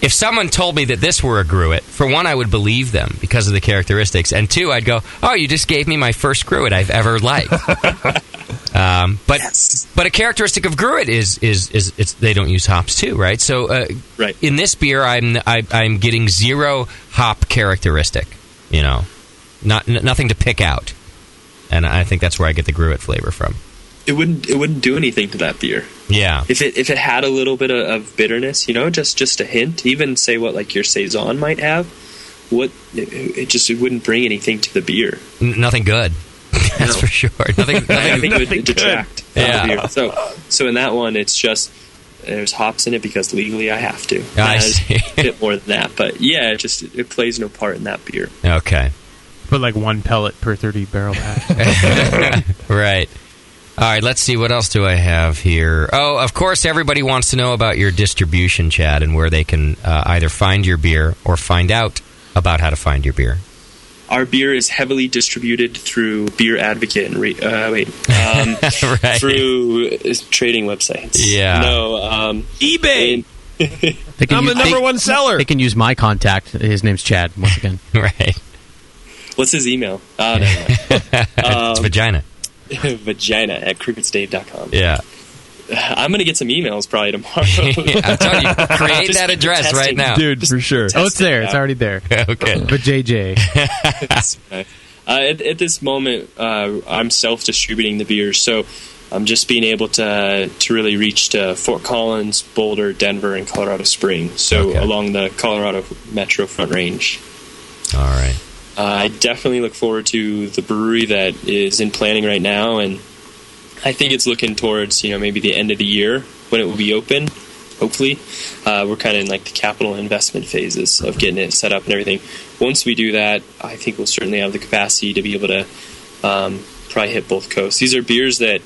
Speaker 4: if someone told me that this were a Gruit, for one, I would believe them because of the characteristics, and two, I'd go, oh, you just gave me my first Gruit I've ever liked. But a characteristic of Gruit is they don't use hops too, right? So in this beer, I'm getting zero hop characteristic, nothing to pick out, and I think that's where I get the Gruit flavor from.
Speaker 17: It wouldn't do anything to that beer.
Speaker 4: Yeah.
Speaker 17: If it had a little bit of bitterness, just a hint, even say what like your saison might have, it wouldn't bring anything to the beer.
Speaker 4: Nothing good. That's for sure. Nothing
Speaker 17: would detract from
Speaker 4: the
Speaker 17: beer. So in that one, it's just there's hops in it because legally I have to.
Speaker 4: I see.
Speaker 17: A bit more than that, but yeah, it plays no part in that beer.
Speaker 4: Okay.
Speaker 10: Put like 1 pellet per 30 barrel pack.
Speaker 4: Right. All right, let's see. What else do I have here? Oh, of course, everybody wants to know about your distribution, Chad, and where they can either find your beer or find out about how to find your beer.
Speaker 17: Our beer is heavily distributed through Beer Advocate and
Speaker 4: right.
Speaker 17: through trading websites.
Speaker 4: Yeah.
Speaker 17: No,
Speaker 1: eBay.
Speaker 6: I'm
Speaker 1: the number one seller.
Speaker 6: They can use my contact. His name's Chad, once again.
Speaker 4: Right.
Speaker 17: What's his email? Never mind.
Speaker 4: It's vagina.
Speaker 17: vagina@crookedstave.com.
Speaker 4: Yeah.
Speaker 17: I'm going to get some emails probably tomorrow.
Speaker 4: I'm telling you, create that address right now.
Speaker 1: Dude, for sure.
Speaker 10: Oh, it's there. It's already there.
Speaker 4: Okay.
Speaker 10: But JJ.
Speaker 17: At this moment, I'm self-distributing the beers, so I'm just being able to really reach to Fort Collins, Boulder, Denver, and Colorado Springs. So along the Colorado Metro Front Range.
Speaker 4: All right.
Speaker 17: I definitely look forward to the brewery that is in planning right now, and I think it's looking towards maybe the end of the year when it will be open. Hopefully, we're kind of in like the capital investment phases of getting it set up and everything. Once we do that, I think we'll certainly have the capacity to be able to probably hit both coasts. These are beers that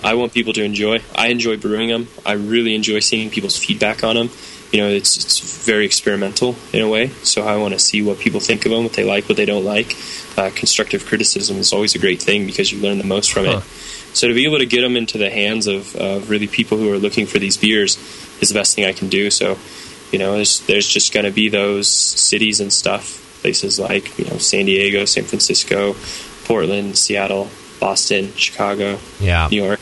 Speaker 17: I want people to enjoy. I enjoy brewing them. I really enjoy seeing people's feedback on them. It's very experimental in a way, so I want to see what people think of them, what they like, what they don't like. Constructive criticism is always a great thing because you learn the most from it. So to be able to get them into the hands of really people who are looking for these beers is the best thing I can do. So, there's just going to be those cities and stuff, places like, San Diego, San Francisco, Portland, Seattle, Boston, Chicago, New York.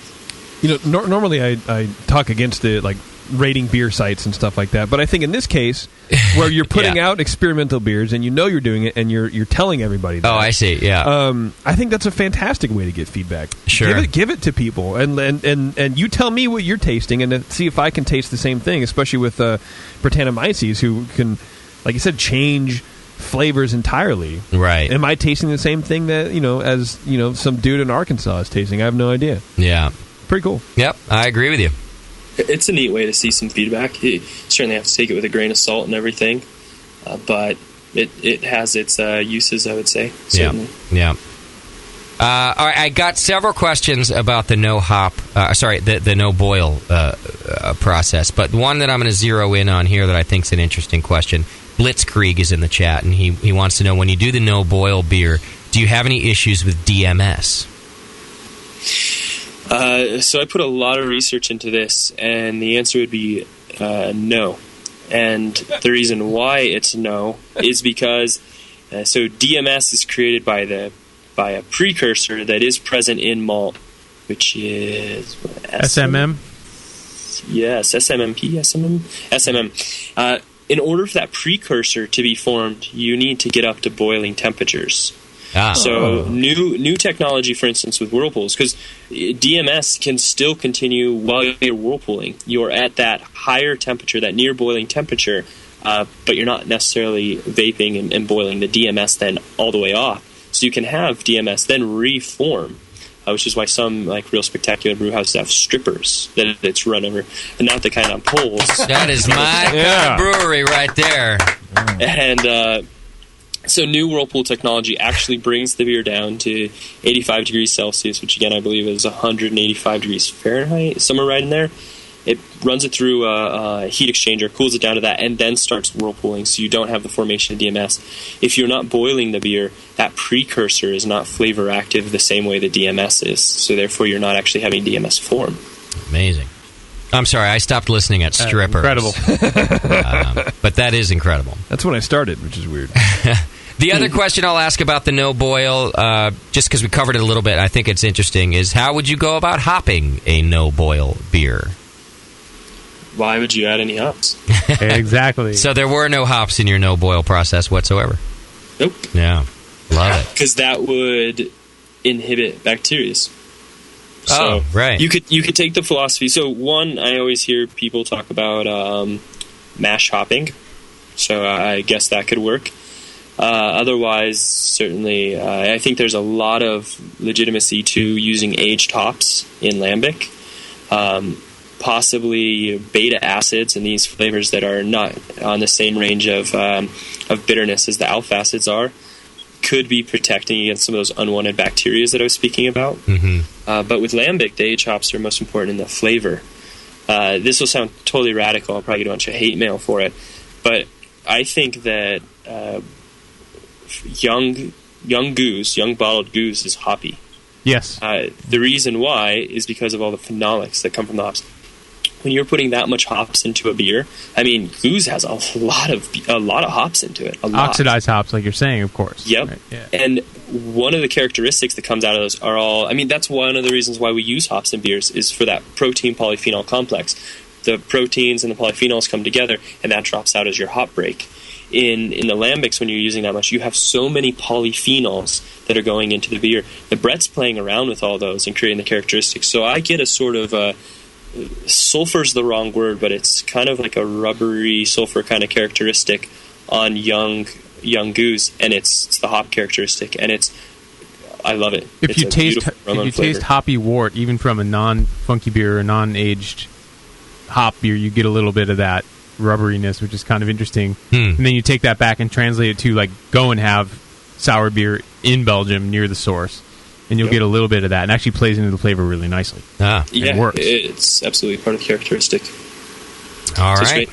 Speaker 1: Normally I talk against it, like rating beer sites and stuff like that, but I think in this case where you're putting out experimental beers and you're doing it and you're telling everybody that,
Speaker 4: I see.
Speaker 1: I think that's a fantastic way to get feedback.
Speaker 4: Sure.
Speaker 1: Give it to people and you tell me what you're tasting and see if I can taste the same thing, especially with Brettanomyces, who can, like you said, change flavors entirely.
Speaker 4: Right.
Speaker 1: Am I tasting the same thing that as some dude in Arkansas is tasting? I have no idea.
Speaker 4: Yeah.
Speaker 1: Pretty cool.
Speaker 4: Yep, I agree with you.
Speaker 17: It's a neat way to see some feedback. You certainly have to take it with a grain of salt and everything, but it has its uses, I would say. Certainly.
Speaker 4: Yeah. All right, I got several questions about the no hop. The no boil process, but one that I'm going to zero in on here that I think is an interesting question. Blitzkrieg is in the chat, and he wants to know, when you do the no boil beer, do you have any issues with DMS?
Speaker 17: So I put a lot of research into this, and the answer would be no. And the reason why it's no is because so DMS is created by a precursor that is present in malt, which is
Speaker 10: SMM.
Speaker 17: SMM. In order for that precursor to be formed, you need to get up to boiling temperatures. So new technology, for instance, with whirlpools, because DMS can still continue while you're whirlpooling. You're at that higher temperature, that near boiling temperature, but you're not necessarily vaping and boiling the DMS then all the way off. So you can have DMS then reform, which is why some like real spectacular brew houses have strippers that it's run over, and not the kind on poles.
Speaker 4: That is my kind of brewery right there.
Speaker 17: And so new whirlpool technology actually brings the beer down to 85 degrees Celsius, which again I believe is 185 degrees Fahrenheit, somewhere right in there. It runs it through a heat exchanger, cools it down to that, and then starts whirlpooling, so you don't have the formation of DMS. If you're not boiling the beer, that precursor is not flavor active the same way the DMS is, so therefore you're not actually having DMS form.
Speaker 4: Amazing. I'm sorry, I stopped listening at strippers.
Speaker 1: Incredible.
Speaker 4: But that is incredible.
Speaker 1: That's when I started, which is weird.
Speaker 4: The other question I'll ask about the no boil, just because we covered it a little bit, I think it's interesting, is how would you go about hopping a no boil beer?
Speaker 17: Why would you add any hops?
Speaker 10: Exactly.
Speaker 4: So there were no hops in your no boil process whatsoever?
Speaker 17: Nope.
Speaker 4: Yeah. Love it.
Speaker 17: Because that would inhibit bacteria. So
Speaker 4: right.
Speaker 17: You could take the philosophy. So one, I always hear people talk about mash hopping. So I guess that could work. Otherwise, certainly, I think there's a lot of legitimacy to using aged hops in lambic. Possibly beta acids and these flavors that are not on the same range of bitterness as the alpha acids are could be protecting against some of those unwanted bacteria that I was speaking about. But with lambic, the aged hops are most important in the flavor. This will sound totally radical. I'll probably get a bunch of hate mail for it. But I think that young bottled goose is hoppy.
Speaker 10: Yes.
Speaker 17: The reason why is because of all the phenolics that come from the hops. When you're putting that much hops into a beer, I mean, goose has a lot of hops into it.
Speaker 10: Oxidized hops, like you're saying, of course.
Speaker 17: Yep.
Speaker 10: Right, yeah.
Speaker 17: And one of the characteristics that comes out of those are all, I mean, that's one of the reasons why we use hops in beers is for that protein polyphenol complex. The proteins and the polyphenols come together, and that drops out as your hop break. In the lambics, when you're using that much, you have so many polyphenols that are going into the beer. The Brett's playing around with all those and creating the characteristics. So I get a sort of sulfur's the wrong word, but it's kind of like a rubbery sulfur kind of characteristic on young goose, and it's the hop characteristic, and I love it.
Speaker 10: If you taste hoppy wort, even from a non-funky beer or non-aged hop beer, you get a little bit of that rubberiness, which is kind of interesting. And then you take that back and translate it to like go and have sour beer in Belgium near the source, and you'll get a little bit of that, and actually plays into the flavor really nicely.
Speaker 17: It
Speaker 10: works.
Speaker 17: It's absolutely part of the characteristic.
Speaker 4: All right.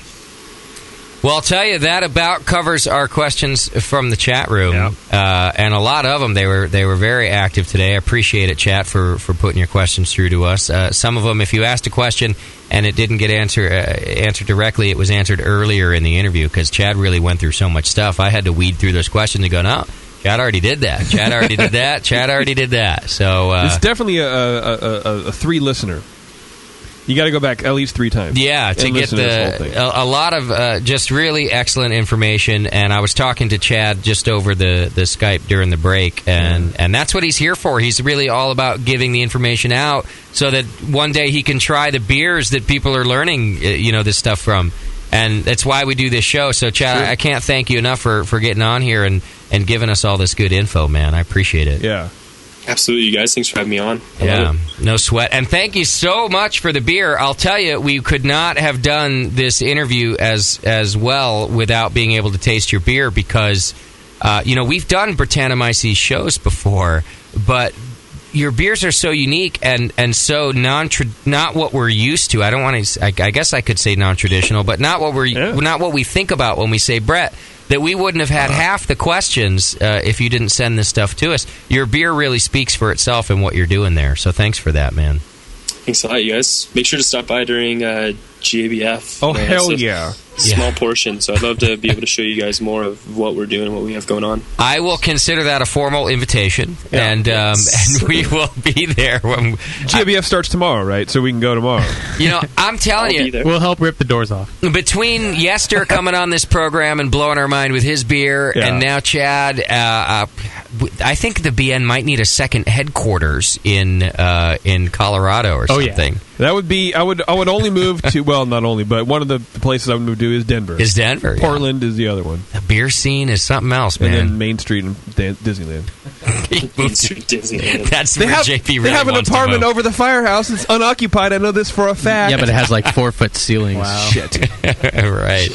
Speaker 4: Well, I'll tell you, that about covers our questions from the chat room, and a lot of them. They were very active today. I appreciate it, chat, for putting your questions through to us. Some of them, if you asked a question and it didn't get answered directly, it was answered earlier in the interview because Chad really went through so much stuff. I had to weed through those questions and go, no, Chad already did that. Chad already did that. Chad already did that. So
Speaker 1: it's definitely a 3 listener. You got to go back at least 3 times.
Speaker 4: Yeah, to get a lot of just really excellent information. And I was talking to Chad just over the Skype during the break, and that's what he's here for. He's really all about giving the information out so that one day he can try the beers that people are learning, this stuff from. And that's why we do this show. So, Chad, I can't thank you enough for getting on here and giving us all this good info, man. I appreciate it.
Speaker 1: Yeah.
Speaker 17: Absolutely, you guys. Thanks for having me on.
Speaker 4: No sweat. And thank you so much for the beer. I'll tell you, we could not have done this interview as well without being able to taste your beer because, we've done Britannomyces shows before, but your beers are so unique and so not what we're used to. I don't want to. I guess I could say non-traditional, but not what we think about when we say Brett. That we wouldn't have had half the questions if you didn't send this stuff to us. Your beer really speaks for itself and what you're doing there. So thanks for that, man.
Speaker 17: Thanks a lot, you guys. Make sure to stop by during GABF.
Speaker 1: Oh, hell yeah.
Speaker 17: small portion. So I'd love to be able to show you guys more of what we're doing, what we have going on.
Speaker 4: I will consider that a formal invitation, and we will be there. When
Speaker 1: GABF starts tomorrow, right? So we can go tomorrow.
Speaker 4: I'm telling you,
Speaker 10: we'll help rip the doors off.
Speaker 4: Between Yester coming on this program and blowing our mind with his beer, and now Chad, I think the BN might need a second headquarters in Colorado or something.
Speaker 1: Yeah. That would be. I would only move to. Well, not only, but one of the places I would move to is Denver. Portland is the other one.
Speaker 4: The beer scene is something else, man.
Speaker 1: And then Main Street in Disneyland.
Speaker 17: Main Street Disneyland.
Speaker 4: That's where JP really
Speaker 1: They have an
Speaker 4: wants to
Speaker 1: apartment
Speaker 4: move.
Speaker 1: over the firehouse. It's unoccupied. I know this for a fact.
Speaker 6: Yeah, but it has like 4-foot ceilings.
Speaker 1: Wow. Shit.
Speaker 4: Right.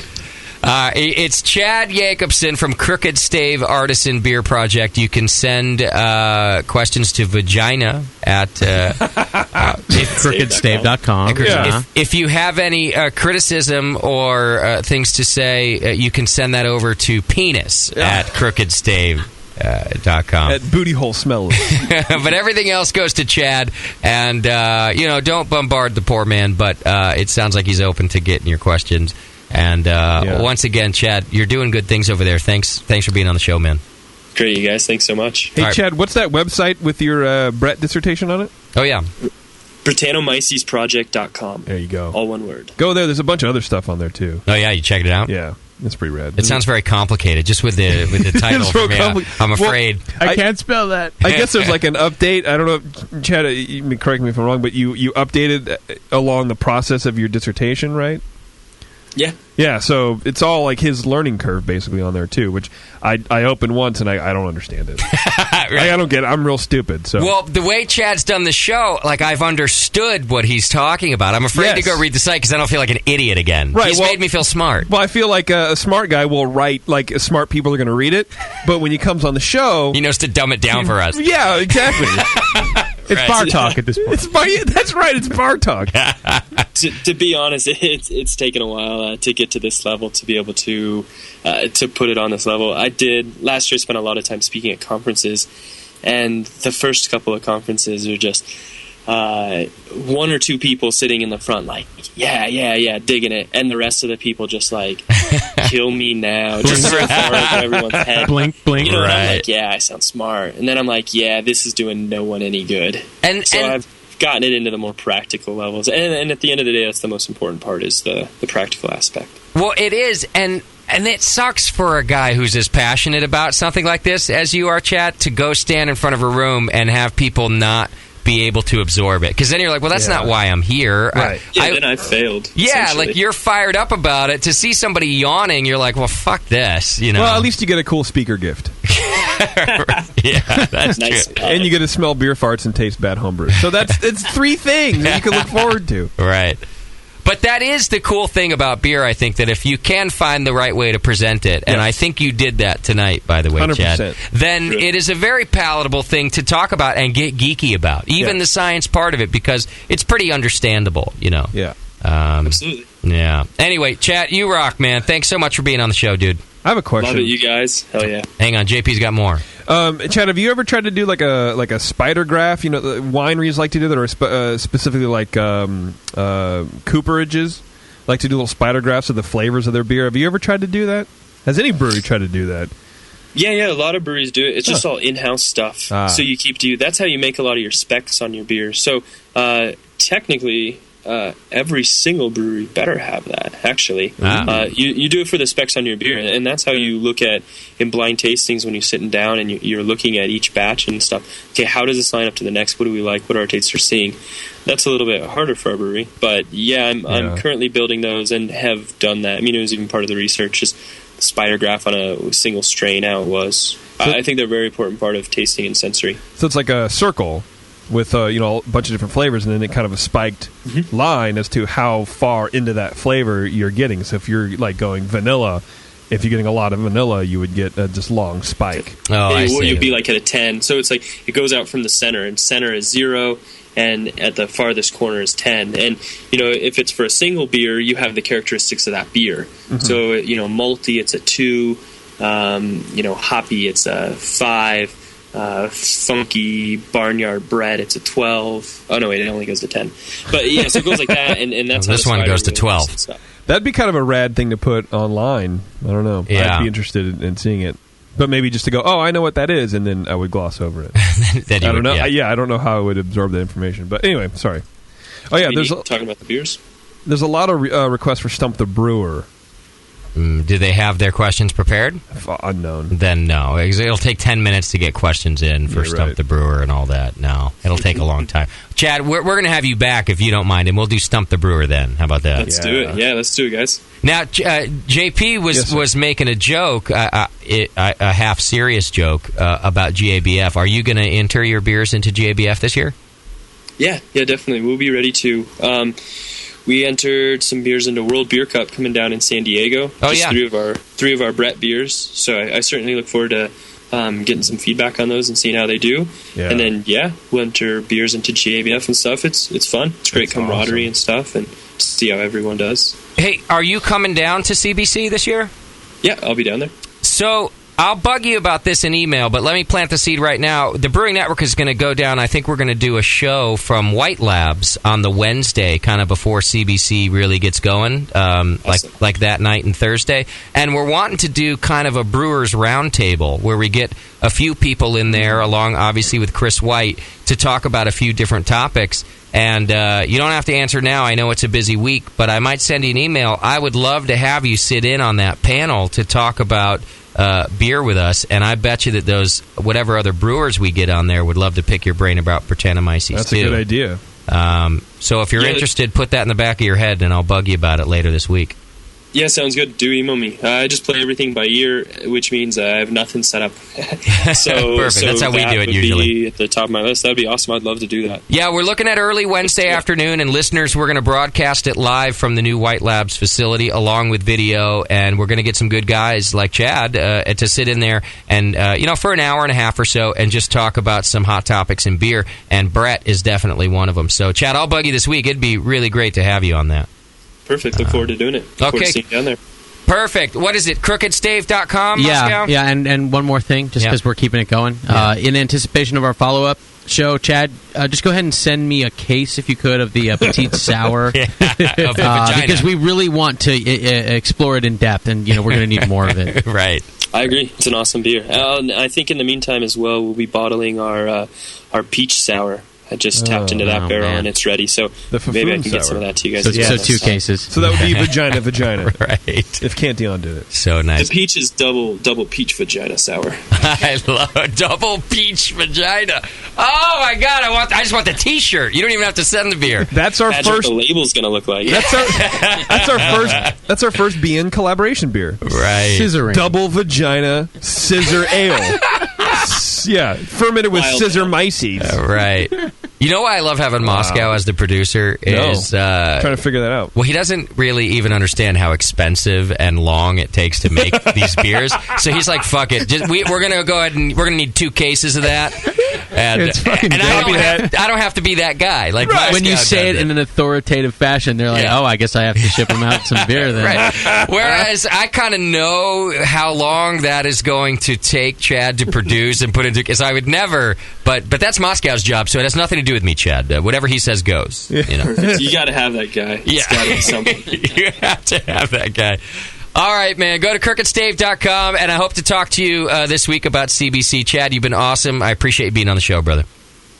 Speaker 4: It's Chad Jacobson from Crooked Stave Artisan Beer Project. You can send questions to vagina at
Speaker 6: crookedstave.com.
Speaker 4: If you have any criticism or things to say, you can send that over to penis at crookedstave.com.
Speaker 1: At booty hole smell.
Speaker 4: But everything else goes to Chad, and don't bombard the poor man, but it sounds like he's open to getting your questions. And once again, Chad, you're doing good things over there. Thanks for being on the show, man.
Speaker 17: Great, you guys. Thanks so much.
Speaker 1: Hey, Chad, what's that website with your Brett dissertation on it?
Speaker 4: Oh, yeah.
Speaker 17: BritannomycesProject.com.
Speaker 1: There you go.
Speaker 17: All one word.
Speaker 1: Go there. There's a bunch of other stuff on there, too.
Speaker 4: Oh, yeah? You checked it out?
Speaker 1: Yeah. It's pretty rad.
Speaker 4: It sounds very complicated, just with the title for me. I'm afraid.
Speaker 10: I can't spell that.
Speaker 1: I guess there's like an update. I don't know, Chad, you can correct me if I'm wrong, but you updated along the process of your dissertation, right?
Speaker 17: Yeah.
Speaker 1: Yeah, so it's all like his learning curve basically on there too, which I opened once and I don't understand it. Right. I don't get it. I'm real stupid. So
Speaker 4: well, the way Chad's done the show, like I've understood what he's talking about. I'm afraid to go read the site because I don't feel like an idiot again.
Speaker 1: Right,
Speaker 4: He's made me feel smart.
Speaker 1: Well, I feel like a smart guy will write like smart people are going to read it, but when he comes on the show,
Speaker 4: he knows to dumb it down for us.
Speaker 1: Yeah, exactly.
Speaker 10: It's bar talk at this point.
Speaker 1: That's right. It's bar talk.
Speaker 17: To be honest, it's taken a while to get to this level, to be able to put it on this level. I did last year. Spent a lot of time speaking at conferences, and the first couple of conferences are just one or two people sitting in the front, like yeah, digging it, and the rest of the people just like kill me now, just so far over everyone's head.
Speaker 10: Blink.
Speaker 17: And I'm like, yeah, I sound smart, and then I'm like, yeah, this is doing no one any good. And I've gotten it into the more practical levels, and at the end of the day, that's the most important part, is the practical aspect.
Speaker 4: Well, it is, and it sucks for a guy who's as passionate about something like this as you are, Chad, to go stand in front of a room and have people not be able to absorb it. Because then you're like, well, that's not why I'm here.
Speaker 1: Right.
Speaker 17: Then I failed.
Speaker 4: Yeah, like you're fired up about it. To see somebody yawning, you're like, well, fuck this.
Speaker 1: Well, at least you get a cool speaker gift.
Speaker 4: Yeah, that's
Speaker 17: nice.
Speaker 4: true.
Speaker 1: And you get to smell beer farts and taste bad homebrew. So it's three things that you can look forward to.
Speaker 4: Right. But that is the cool thing about beer, I think, that if you can find the right way to present it, and I think you did that tonight, by the way,
Speaker 1: 100%.
Speaker 4: Chad, then it is a very palatable thing to talk about and get geeky about, even the science part of it, because it's pretty understandable,
Speaker 1: Yeah.
Speaker 17: Absolutely.
Speaker 4: Yeah. Anyway, Chad, you rock, man. Thanks so much for being on the show, dude.
Speaker 1: I have a question.
Speaker 17: Love it, you guys. Hell yeah.
Speaker 4: Hang on, JP's got more.
Speaker 1: Chad, have you ever tried to do like a spider graph? The wineries like to do that, or specifically like cooperages like to do little spider graphs of the flavors of their beer. Have you ever tried to do that? Has any brewery tried to do that?
Speaker 17: Yeah, a lot of breweries do it. It's just all in-house stuff. So you that's how you make a lot of your specs on your beer. So technically, every single brewery better have that, actually. You do it for the specs on your beer, and that's how you look at in blind tastings when you're sitting down and you're looking at each batch and stuff. Okay, how does this line up to the next? What do we like? What are our tastes are seeing? That's a little bit harder for a brewery, but I'm currently building those and have done that. I mean, it was even part of the research, just the spider graph on a single strain, how it was. I think they're a very important part of tasting and sensory.
Speaker 1: So it's like a circle with a bunch of different flavors, and then it kind of a spiked line as to how far into that flavor you're getting. So if you're like going vanilla, if you're getting a lot of vanilla, you would get a just long spike.
Speaker 17: You'd be like at a 10. So it's like it goes out from the center, and center is 0, and at the farthest corner is 10. And if it's for a single beer, you have the characteristics of that beer. So malty, it's a 2. Hoppy, it's a 5. Funky barnyard bread, it's a 12. Oh no, wait, it only goes to 10. But yeah, so it goes like that, and that's how
Speaker 4: this one goes to 12.
Speaker 1: That'd be kind of a rad thing to put online. I don't know.
Speaker 4: Yeah.
Speaker 1: I'd be interested in seeing it. But maybe just to go, I know what that is, and then I would gloss over it. I don't know. Yeah, I don't know how I would absorb the information. But anyway, sorry. Oh, yeah,
Speaker 17: talking about the beers?
Speaker 1: There's a lot of requests for Stump the Brewer.
Speaker 4: Do they have their questions prepared?
Speaker 1: Unknown.
Speaker 4: Then no. It'll take 10 minutes to get questions in for Stump the Brewer and all that. No, it'll take a long time. Chad, we're going to have you back if you don't mind, and we'll do Stump the Brewer then. How about that?
Speaker 17: Let's do it. Yeah, let's do it, guys.
Speaker 4: Now, JP was making a joke, a half-serious joke about GABF. Are you going to enter your beers into GABF this year?
Speaker 17: Yeah, definitely. We'll be ready to. We entered some beers into World Beer Cup coming down in San Diego. Three of our Brett beers. So I certainly look forward to getting some feedback on those and seeing how they do. Yeah. And then we'll enter beers into GABF and stuff. It's fun. It's great camaraderie and stuff, and see how everyone does.
Speaker 4: Hey, are you coming down to CBC this year?
Speaker 17: Yeah, I'll be down there.
Speaker 4: So I'll bug you about this in email, but let me plant the seed right now. The Brewing Network is going to go down. I think we're going to do a show from White Labs on the Wednesday, kind of before CBC really gets going, awesome. like that night and Thursday. And we're wanting to do kind of a Brewers Roundtable where we get a few people in there, along obviously with Chris White, to talk about a few different topics. And you don't have to answer now. I know it's a busy week, but I might send you an email. I would love to have you sit in on that panel to talk about beer with us, and I bet you that those whatever other brewers we get on there would love to pick your brain about Brettanomyces.
Speaker 1: That's
Speaker 4: too.
Speaker 1: a good idea.
Speaker 4: So if you're interested, put that in the back of your head, and I'll bug you about it later this week.
Speaker 17: Yeah, sounds good. Do email me. I just play everything by ear, which means I have nothing set up. So
Speaker 4: perfect. That's how we do it usually.
Speaker 17: Be at the top of my list. That'd be awesome. I'd love to do that.
Speaker 4: Yeah, we're looking at early Wednesday afternoon, and listeners, we're going to broadcast it live from the new White Labs facility, along with video, and we're going to get some good guys like Chad to sit in there and for an hour and a half or so, and just talk about some hot topics in beer. And Brett is definitely one of them. So, Chad, I'll bug you this week. It'd be really great to have you on that.
Speaker 17: Perfect. Look forward to doing it. Look forward to seeing you down there.
Speaker 4: Perfect. What is it? crookedstave.com,
Speaker 6: Moscow? Yeah, and one more thing, just because we're keeping it going. In anticipation of our follow-up show, Chad, just go ahead and send me a case, if you could, of the Petite Sour. Because we really want to explore it in depth, and we're going to need more of it.
Speaker 4: Right.
Speaker 17: I agree. It's an awesome beer. I think in the meantime as well, we'll be bottling our peach sour. I just tapped into that barrel and it's ready. So maybe I can get some of that to you guys.
Speaker 6: So 2 cases.
Speaker 1: So that would be vagina.
Speaker 4: Right.
Speaker 1: If Cantillon did it.
Speaker 4: So nice.
Speaker 17: The peach is double peach vagina sour.
Speaker 4: I love a double peach vagina. Oh my God! I just want the T-shirt. You don't even have to send the beer.
Speaker 1: That's our
Speaker 17: Imagine
Speaker 1: first.
Speaker 17: What the label's going to look like.
Speaker 1: That's our first BN collaboration beer.
Speaker 4: Right.
Speaker 6: Scissoring.
Speaker 1: Double vagina scissor ale. Fermented with scissor myces.
Speaker 4: Right. You know why I love having Moscow as the producer is
Speaker 1: trying to figure that out.
Speaker 4: Well, he doesn't really even understand how expensive and long it takes to make these beers. So he's like, "Fuck it, we're gonna go ahead and we're gonna need 2 cases of that." And, I don't have to be that guy. Like
Speaker 6: when you say it in an authoritative fashion, they're like, "Oh, I guess I have to ship them out some beer then."
Speaker 4: Right. Whereas I kind of know how long that is going to take Chad to produce and put into. Because I would never, but that's Moscow's job, so it has nothing to do with me, Chad. Whatever he says goes.
Speaker 17: You got to have that guy. It's got to be something.
Speaker 4: You have to have that guy. All right, man. Go to crookedstave.com, and I hope to talk to you this week about CBC. Chad, you've been awesome. I appreciate you being on the show, brother.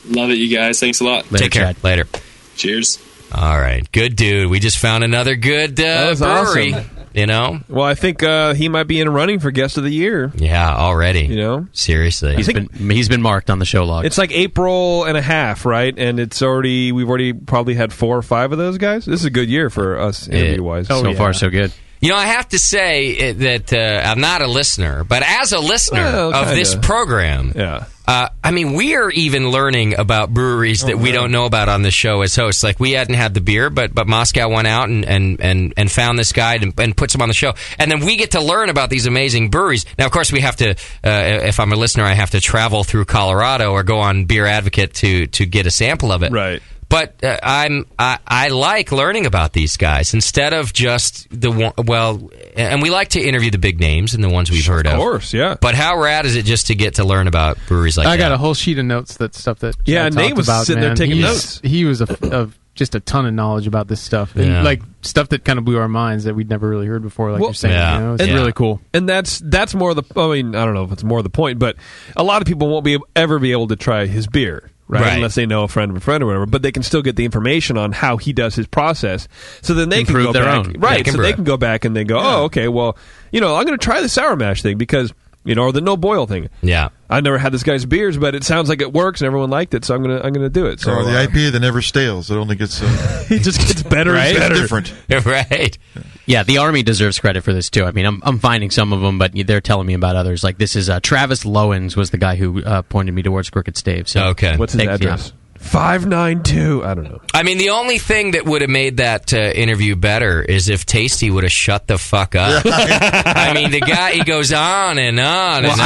Speaker 17: Love it, you guys. Thanks a lot.
Speaker 4: Take care.
Speaker 6: Chad.
Speaker 4: Later.
Speaker 17: Cheers.
Speaker 4: All right. Good dude. We just found another good brewery.
Speaker 1: Awesome.
Speaker 4: Well,
Speaker 1: I think he might be in running for guest of the year.
Speaker 4: Yeah, already. Seriously,
Speaker 6: he's been marked on the show log.
Speaker 1: It's like April and a half, right? And we've already probably had 4 or 5 of those guys. This is a good year for us interview wise.
Speaker 6: So far, so good.
Speaker 4: I have to say that I'm not a listener, but as a listener of this program, we are even learning about breweries that we don't know about on the show as hosts. Like, we hadn't had the beer, but Moscow went out and found this guy and puts him on the show. And then we get to learn about these amazing breweries. Now, of course, we have to, if I'm a listener, I have to travel through Colorado or go on Beer Advocate to get a sample of it.
Speaker 1: Right.
Speaker 4: But I like learning about these guys instead of just the one. Well, and we like to interview the big names and the ones we've heard of.
Speaker 1: Of course, yeah.
Speaker 4: But how rad is it just to get to learn about breweries like that?
Speaker 10: I got a whole sheet of notes. That stuff that
Speaker 1: Nate was
Speaker 10: about,
Speaker 1: sitting there taking notes.
Speaker 10: He was a just a ton of knowledge about this stuff, and like stuff that kind of blew our minds that we'd never really heard before. Like you're saying, you know, it's really cool.
Speaker 7: And that's more of the. I mean, I don't know if it's more of the point, but a lot of people won't ever be able to try his beer. Right? Unless they know a friend of a friend or whatever, but they can still get the information on how he does his process, so then they can go
Speaker 6: their
Speaker 7: back,
Speaker 6: own.
Speaker 7: right? So they can go back and they go, oh, okay, well, I'm going to try the sour mash thing because or the no boil thing.
Speaker 4: Yeah,
Speaker 7: I never had this guy's beers, but it sounds like it works and everyone liked it, so I'm gonna do it. So
Speaker 5: or the IPA that never stales; it only gets
Speaker 7: it just gets better and better.
Speaker 5: It's different,
Speaker 4: right?
Speaker 6: Yeah, the Army deserves credit for this too. I mean, I'm finding some of them, but they're telling me about others. Like this is Travis Lowens was the guy who pointed me towards Crooked Stave. So
Speaker 4: okay,
Speaker 7: what's his address? 592. I don't know.
Speaker 4: I mean, the only thing that would have made that interview better is if Tasty would have shut the fuck up. I mean, the guy, he goes on and on.
Speaker 6: Well,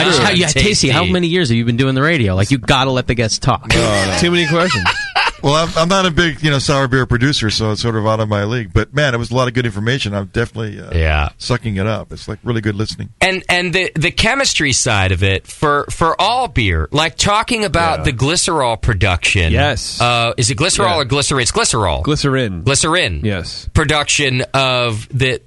Speaker 6: Tasty, how many years have you been doing the radio? Like, you got to let the guests talk.
Speaker 7: Too many questions.
Speaker 5: Well, I'm not a big sour beer producer, so it's sort of out of my league. But man, it was a lot of good information. I'm definitely sucking it up. It's like really good listening.
Speaker 4: And the chemistry side of it for all beer, like talking about the glycerol production.
Speaker 7: Yes.
Speaker 4: Is it glycerol or glycerin? It's glycerol.
Speaker 7: Glycerin.
Speaker 4: Yes. Production of that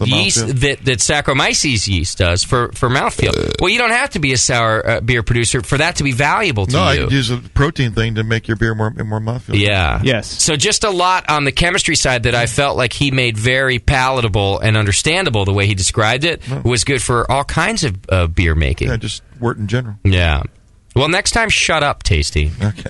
Speaker 4: yeast that Saccharomyces yeast does for mouthfeel. Well, you don't have to be a sour beer producer for that to be valuable to you.
Speaker 5: No, I could use a protein thing to make your beer more mouthfeel.
Speaker 4: Yeah.
Speaker 7: Yes.
Speaker 4: So just a lot on the chemistry side that I felt like he made very palatable and understandable. The way he described it was good for all kinds of beer making.
Speaker 5: Yeah, just wort in general.
Speaker 4: Yeah. Well, next time, shut up, Tasty.
Speaker 5: Okay.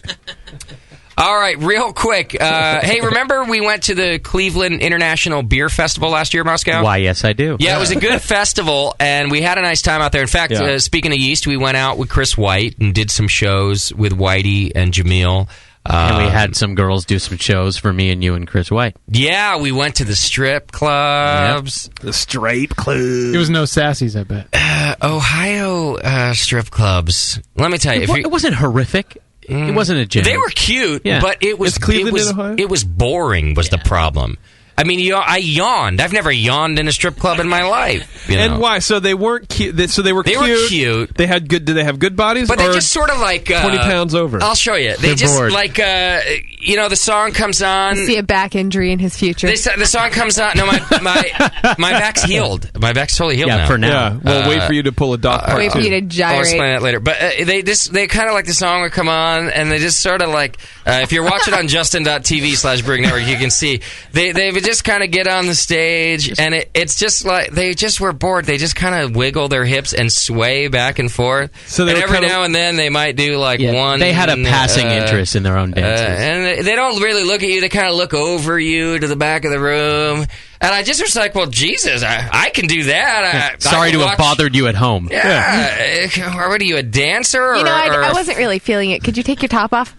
Speaker 4: All right, real quick. Hey, remember we went to the Cleveland International Beer Festival last year, Moscow?
Speaker 6: Why, yes, I do.
Speaker 4: Yeah, it was a good festival, and we had a nice time out there. In fact, speaking of yeast, we went out with Chris White and did some shows with Whitey and Jameel.
Speaker 6: And we had some girls do some shows for me and you and Chris White.
Speaker 4: Yeah, we went to the strip clubs.
Speaker 7: Yep. The straight clubs.
Speaker 10: There was no sassies, I bet.
Speaker 4: Ohio strip clubs. Let me tell you.
Speaker 6: It wasn't horrific. It wasn't a gym.
Speaker 4: They were cute, but it was it was boring was the problem. I mean, I yawned. I've never yawned in a strip club in my life.
Speaker 7: And why? So they weren't cute. So they were cute. They had good. Did they have good bodies?
Speaker 4: But they just sort of like
Speaker 7: 20 pounds over.
Speaker 4: I'll show you. They're just bored. Like the song comes on.
Speaker 8: See a back injury in his future.
Speaker 4: The song comes on. No, my back's healed. My back's totally healed now.
Speaker 6: For now.
Speaker 7: Yeah. Well, wait for you to pull a Doc part
Speaker 8: wait for you to gyrate.
Speaker 4: I'll explain that later. But they kind of like the song would come on, and they just sort of like if you're watching on Justin.tv/Brewing Network, you can see they would just kind of get on the stage, and it's just like they just were bored. They just kind of wiggle their hips and sway back and forth. So and every now and then they might do like one.
Speaker 6: They had a passing interest in their own dances,
Speaker 4: and they don't really look at you. They kind of look over you to the back of the room. And I just was like, well, Jesus, I can do that.
Speaker 6: Sorry to have bothered you at home.
Speaker 4: Yeah. What are you, a dancer?
Speaker 8: I wasn't really feeling it. Could you take your top off?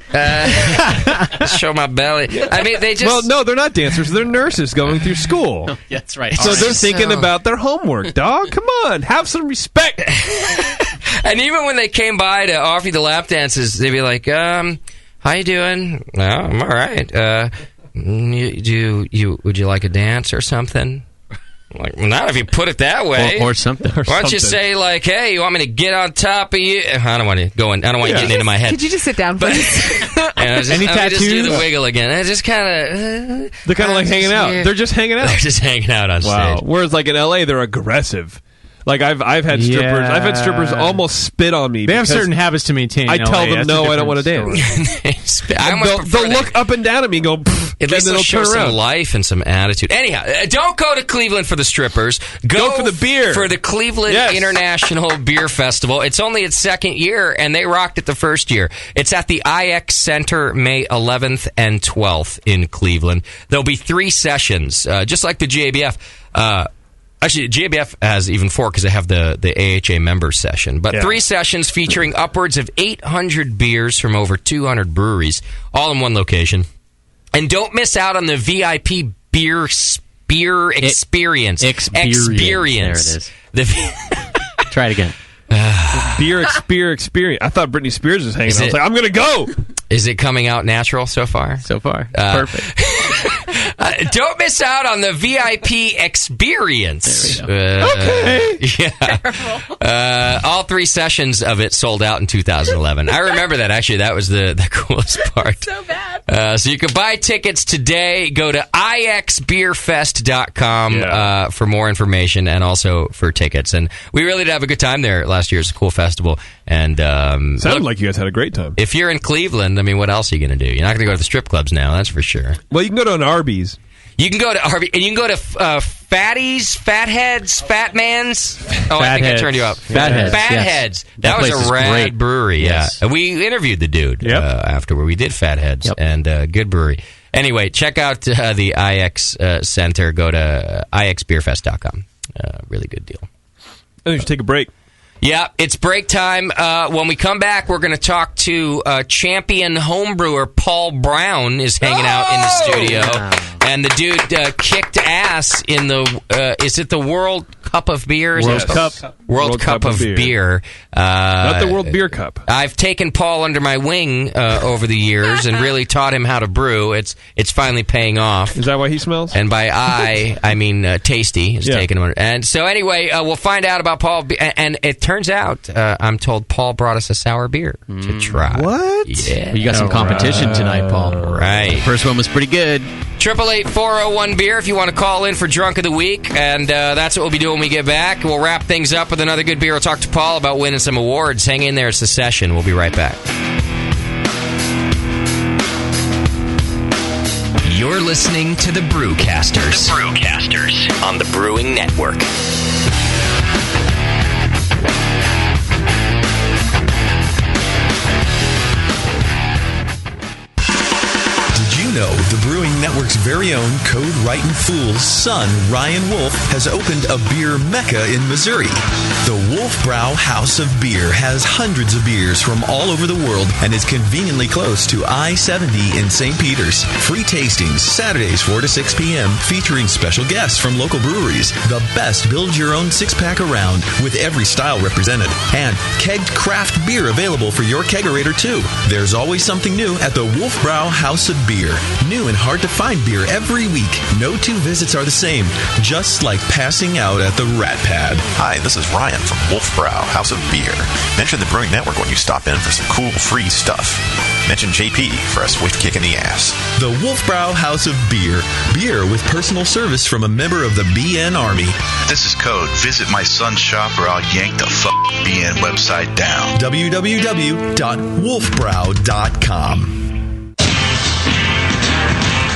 Speaker 4: Show my belly. I mean, they just...
Speaker 7: Well, no, they're not dancers. They're nurses going through school.
Speaker 6: That's right.
Speaker 7: So they're thinking about their homework, dog. Come on, have some respect.
Speaker 4: And even when they came by to offer you the lap dances, they'd be like, how you doing? Well, I'm all right. Would you like a dance or something? Like, not if you put it that way,
Speaker 6: or something.
Speaker 4: Why don't you say like, "Hey, you want me to get on top of you?" I don't want to go in. I don't want you getting into my head.
Speaker 8: Could you just sit down, please?
Speaker 4: Any tattoos? Just do the wiggle again. I just kind of.
Speaker 7: They're kind of like hanging out. They're just hanging out.
Speaker 4: They're just hanging out on stage.
Speaker 7: Whereas like in LA, they're aggressive. Like I've had strippers. Yeah. I've had strippers almost spit on me.
Speaker 10: They have certain habits to maintain.
Speaker 7: I tell them no, I don't want to dance. They'll look up and down at me and go.
Speaker 4: At least they'll show some life and some attitude. Anyhow, don't go to Cleveland for the strippers. Go
Speaker 7: for the beer.
Speaker 4: For the Cleveland International Beer Festival. It's only its second year, and they rocked it the first year. It's at the IX Center May 11th and 12th in Cleveland. There'll be 3 sessions, just like the GABF. Actually, GABF has even 4 because they have the AHA members session. But 3 sessions featuring upwards of 800 beers from over 200 breweries, all in one location. And don't miss out on the VIP beer experience.
Speaker 6: Experience. There it is. Try it again.
Speaker 7: Beer experience. I thought Britney Spears was hanging out. I was like, I'm going to go.
Speaker 4: Is it coming out natural so far?
Speaker 6: So far. Perfect.
Speaker 4: Don't miss out on the VIP experience.
Speaker 7: Okay.
Speaker 4: Yeah. All 3 sessions of it sold out in 2011. I remember that. Actually, that was the coolest part.
Speaker 8: So bad.
Speaker 4: So you can buy tickets today. Go to ixbeerfest.com for more information and also for tickets. And we really did have a good time there last year. It's a cool festival. And
Speaker 7: sounded like you guys had a great time.
Speaker 4: If you're in Cleveland, I mean, what else are you going to do? You're not going to go to the strip clubs now, that's for sure.
Speaker 7: Well, you can go to an Arby's.
Speaker 4: You can go to Arby's, and you can go to Fatties, Fatheads, Fatmans. Oh, I think I turned you up.
Speaker 6: Fatheads.
Speaker 4: Fatheads.
Speaker 6: Yes.
Speaker 4: That was a rad
Speaker 6: great
Speaker 4: brewery.
Speaker 6: Yes.
Speaker 4: Yeah, we interviewed the dude afterward. We did Fatheads, and good brewery. Anyway, check out the IX Center. Go to ixbeerfest.com. Really good deal.
Speaker 7: I think we should take a break.
Speaker 4: Yeah, it's break time. When we come back, we're going to talk to champion homebrewer Paul Brown is hanging out in the studio. And the dude kicked ass in the, is it the World Cup of Beer?
Speaker 7: World
Speaker 4: Cup of Beer.
Speaker 7: Not the World Beer Cup.
Speaker 4: I've taken Paul under my wing over the years and really taught him how to brew. It's finally paying off.
Speaker 7: Is that why he smells?
Speaker 4: And by I mean Tasty is taking him under. And so anyway, we'll find out about Paul. And it turns out, I'm told Paul brought us a sour beer to try.
Speaker 7: What?
Speaker 4: Yeah.
Speaker 6: You got some competition tonight, Paul.
Speaker 4: Right.
Speaker 6: First one was pretty good.
Speaker 4: 888-401-BEER if you want to call in for Drunk of the Week. And that's what we'll be doing when we get back. We'll wrap things up with another good beer. We'll talk to Paul about winning some awards. Hang in there. It's the session. We'll be right back.
Speaker 14: You're listening to the Brewcasters.
Speaker 11: The Brewcasters
Speaker 14: On the Brewing Network.
Speaker 23: know, the Brewing Network's very own Code Right and Fool's son, Ryan Wolf, has opened a beer mecca in Missouri. The Wolfbrow House of Beer has hundreds of beers from all over the world and is conveniently close to I-70 in St. Peter's. Free tastings Saturdays 4 to 6 p.m. featuring special guests from local breweries. The best build-your-own six-pack around with every style represented. And kegged craft beer available for your kegerator too. There's always something new at the Wolfbrow House of Beer. New and hard-to-find beer every week. No two visits are the same, just like passing out at the Rat Pad.
Speaker 15: Hi, this is Ryan from Wolfbrow House of Beer. Mention the Brewing Network when you stop in for some cool free stuff. Mention JP for a swift kick in the ass.
Speaker 23: The Wolfbrow House of Beer. Beer with personal service from a member of the BN Army.
Speaker 16: This is Code. Visit my son's shop or I'll yank the BN website down.
Speaker 23: www.wolfbrow.com.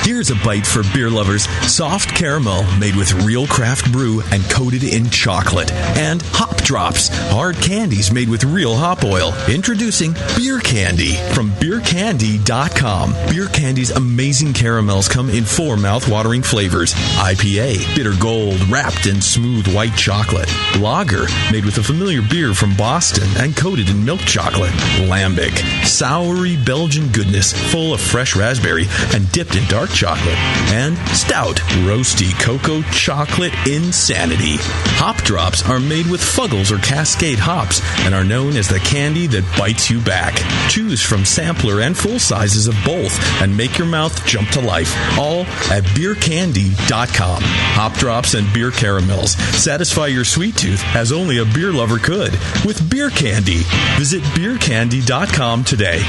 Speaker 23: Here's a bite for beer lovers. Soft caramel made with real craft brew and coated in chocolate. And hop drops, hard candies made with real hop oil. Introducing Beer Candy from beercandy.com. Beer Candy's amazing caramels come in 4 mouth-watering flavors. IPA, bitter gold, wrapped in smooth white chocolate. Lager, made with a familiar beer from Boston and coated in milk chocolate. Lambic, soury Belgian goodness full of fresh raspberry and dipped in dark chocolate. And stout, roasty cocoa chocolate insanity. Hop drops are made with Fuggles or Cascade hops and are known as the candy that bites you back. Choose from sampler and full sizes of both and make your mouth jump to life. All at beercandy.com. Hop drops and beer caramels. Satisfy your sweet tooth as only a beer lover could with Beer Candy. Visit beercandy.com today.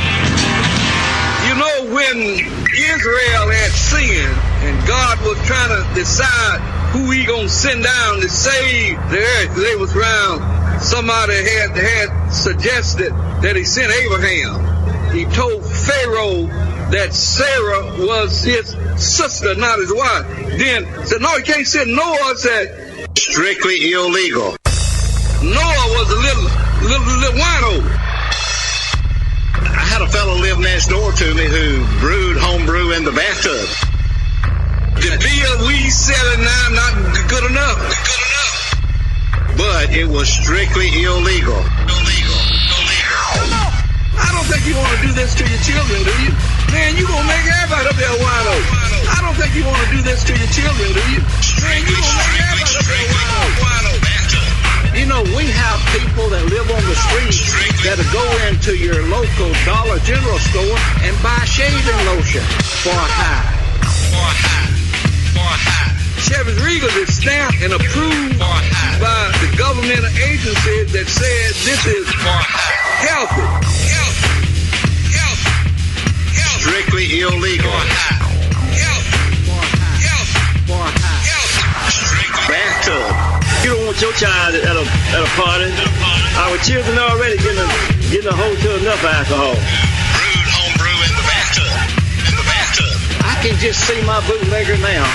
Speaker 20: You know, when Israel had sinned and God was trying to decide who he gonna send down to save the earth, they was around. Somebody had suggested that he sent Abraham. He told Pharaoh that Sarah was his sister, not his wife. Then said, no, you can't send Noah. Said, strictly illegal. Noah was a little wino. I had a fellow live next door to me who brewed homebrew in the bathtub. The beer we selling now not good enough. But it was strictly illegal. I don't think you want to do this to your children, do you? Man, you gonna make everybody up there wino. I don't think you want to do this to your children, do you? Man, you gonna make everybody up there wino. You know, we have people that live on the street that'll go into your local Dollar General store and buy shaving lotion for a high. Chevy's Regals is stamped and approved by the government agency that said this is healthy.
Speaker 3: Strictly illegal. Bathtub. You don't want your child at a party. Our children already getting a whole to enough alcohol.
Speaker 19: Brewed homebrew in the bathtub.
Speaker 3: I can just see my bootlegger now.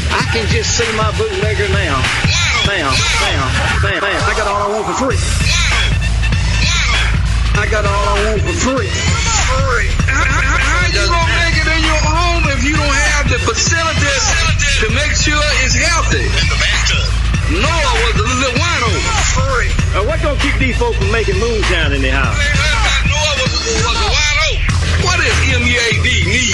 Speaker 3: I can just see my bootlegger now. Bam. I got all I want for free. I got all I want for free.
Speaker 20: How you gonna make it in your home if you don't have the facilities to make sure it's healthy?
Speaker 19: In the bathtub.
Speaker 20: Noah was a little wino.
Speaker 3: Free. What gonna keep these folks from making moonshine in their house?
Speaker 20: Noah was a wino. What is MEAD need?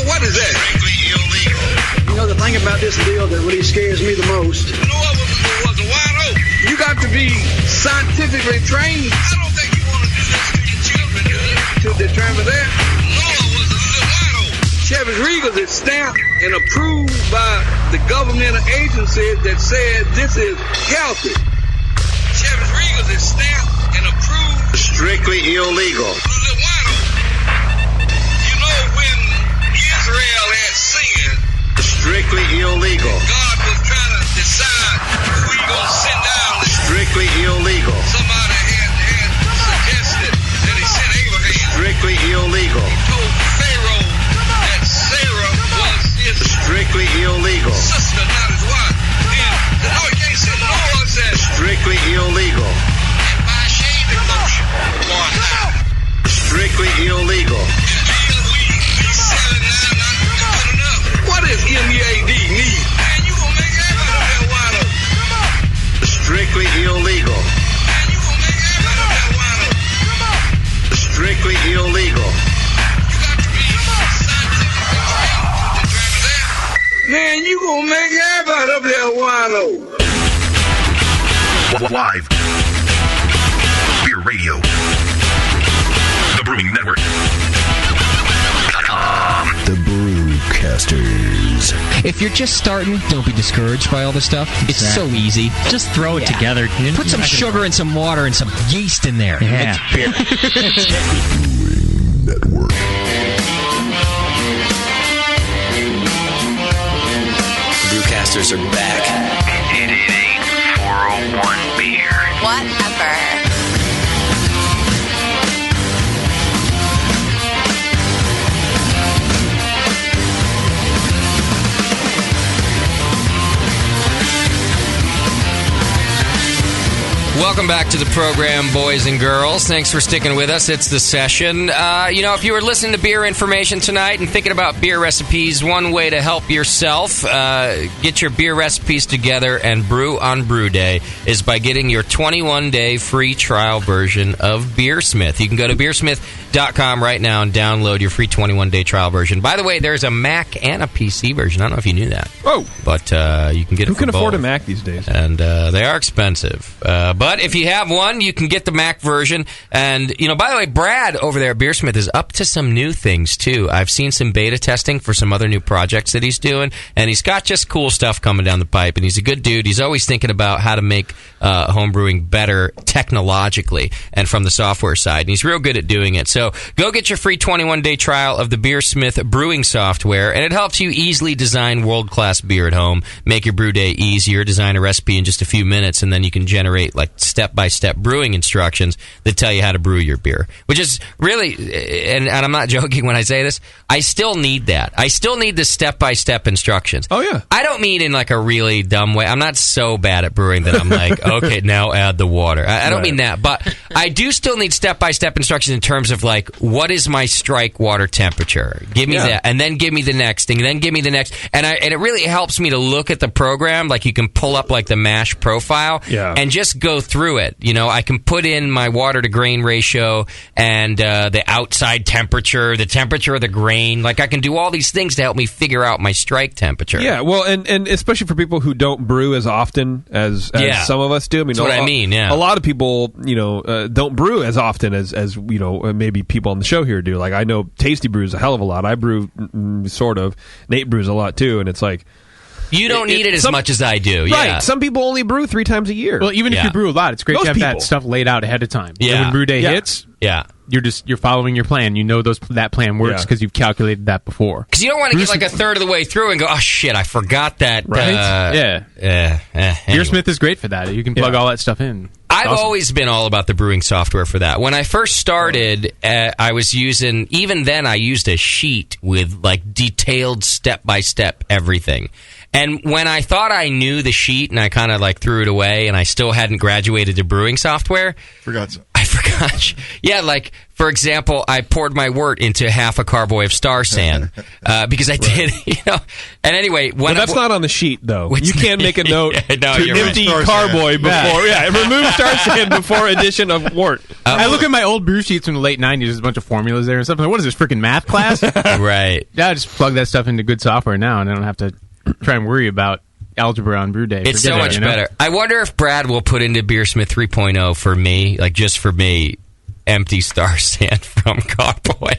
Speaker 20: What is that?
Speaker 19: Strictly illegal.
Speaker 3: You know, the thing about this deal that really scares me the most.
Speaker 20: Noah was a wino. You got to be scientifically trained. I don't think you want to do this to your children, do you? To determine that. Noah was a little wino. Chevy's Regals is stamped and approved by the government agency that said this is healthy. Chevy's Regals is stamped and approved.
Speaker 3: Strictly illegal.
Speaker 20: Israel had sinned.
Speaker 3: Strictly illegal.
Speaker 20: God was trying to decide who he gonna send down.
Speaker 3: Strictly illegal.
Speaker 20: Somebody had suggested that he sent Abraham.
Speaker 3: Strictly illegal.
Speaker 20: He told Pharaoh that Sarah was his
Speaker 3: strictly illegal.
Speaker 20: Sister, not his wife. Then no, he can't say Noah said
Speaker 3: strictly illegal.
Speaker 20: And by shaving motion.
Speaker 3: Strictly illegal.
Speaker 20: What is MEAD need? Man, you gonna make everybody wino.
Speaker 3: Strictly illegal.
Speaker 20: Man, you gonna make everybody wino.
Speaker 3: Strictly illegal.
Speaker 20: You got to be scientifically trained to determine that. Man, you gonna make everybody up there wino.
Speaker 9: Live. Beer Radio. The Brewing Network.
Speaker 14: The Brewcasters. If you're just starting, don't be discouraged by all this stuff. It's so easy. Just throw it together. Put some sugar and some water and some yeast in there. Yeah. Beer.
Speaker 9: Network.
Speaker 14: Brewcasters are back.
Speaker 11: 888-401 beer.
Speaker 8: Whatever.
Speaker 4: Welcome back to the program, boys and girls. Thanks for sticking with us. It's the session. If you were listening to beer information tonight and thinking about beer recipes, one way to help yourself get your beer recipes together and brew on Brew Day is by getting your 21-day free trial version of Beersmith. You can go to beersmith.com right now and download your free 21-day trial version. By the way, there's a Mac and a PC version. I don't know if you knew that.
Speaker 7: Oh.
Speaker 4: But you can get it
Speaker 7: Who
Speaker 4: for
Speaker 7: can afford
Speaker 4: both.
Speaker 7: a Mac these days?
Speaker 4: And they are expensive. But if you have one, you can get the Mac version. And, by the way, Brad over there at Beersmith is up to some new things, too. I've seen some beta testing for some other new projects that he's doing. And he's got just cool stuff coming down the pipe. And he's a good dude. He's always thinking about how to make homebrewing better technologically and from the software side. And he's real good at doing it. So go get your free 21-day trial of the Beersmith brewing software. And it helps you easily design world-class beer at home, make your brew day easier, design a recipe in just a few minutes, and then you can generate step-by-step brewing instructions that tell you how to brew your beer, which is really, and I'm not joking when I say this, I still need that. I still need the step-by-step instructions.
Speaker 7: Oh, yeah.
Speaker 4: I don't mean in a really dumb way. I'm not so bad at brewing that I'm like, okay, now add the water. I don't mean that, but I do still need step-by-step instructions in terms of what is my strike water temperature? Give me that, and then give me the next thing, and then give me the next, and it really helps me to look at the program, you can pull up the MASH profile, and just go through it. I can put in my water to grain ratio and the outside temperature, the temperature of the grain. I can do all these things to help me figure out my strike temperature.
Speaker 7: Yeah, well, and especially for people who don't brew as often as some of us do.
Speaker 4: That's what I mean. Yeah,
Speaker 7: a lot of people, don't brew as often as you know maybe people on the show here do. Like I know Tasty brews a hell of a lot. I brew sort of. Nate brews a lot too, and it's like
Speaker 4: you don't need it as much as I do. Yeah.
Speaker 7: Right. Some people only brew 3 times a year.
Speaker 10: Well, even if you brew a lot, it's great to have that stuff laid out ahead of time.
Speaker 4: Yeah.
Speaker 10: And when brew day hits, you're following your plan. You know that plan works because you've calculated that before.
Speaker 4: Because you don't want to get like a third of the way through and go, oh shit, I forgot that.
Speaker 10: Right?
Speaker 4: Anyway.
Speaker 10: Beersmith is great for that. You can plug all that stuff in.
Speaker 4: I've always been all about the brewing software for that. When I first started, I was using, even then I used a sheet with like detailed step-by-step everything. And when I thought I knew the sheet and I kind of like threw it away and I still hadn't graduated to brewing software.
Speaker 5: Forgot some.
Speaker 4: I forgot. Yeah, like, for example, I poured my wort into half a carboy of Star San because I did, you know. And anyway, when
Speaker 7: that's not on the sheet, though. You can't make a note to empty carboy before. Remove Star San before addition of wort.
Speaker 10: I look at my old brew sheets from the late 90s. There's a bunch of formulas there and stuff. I'm like, what is this, freaking math class?
Speaker 4: Right.
Speaker 10: Yeah, I just plug that stuff into good software now, and I don't have to try and worry about algebra on brew day.
Speaker 4: It's so much better. I wonder if Brad will put into Beersmith 3.0 for me, like just for me, empty Star San from Carboy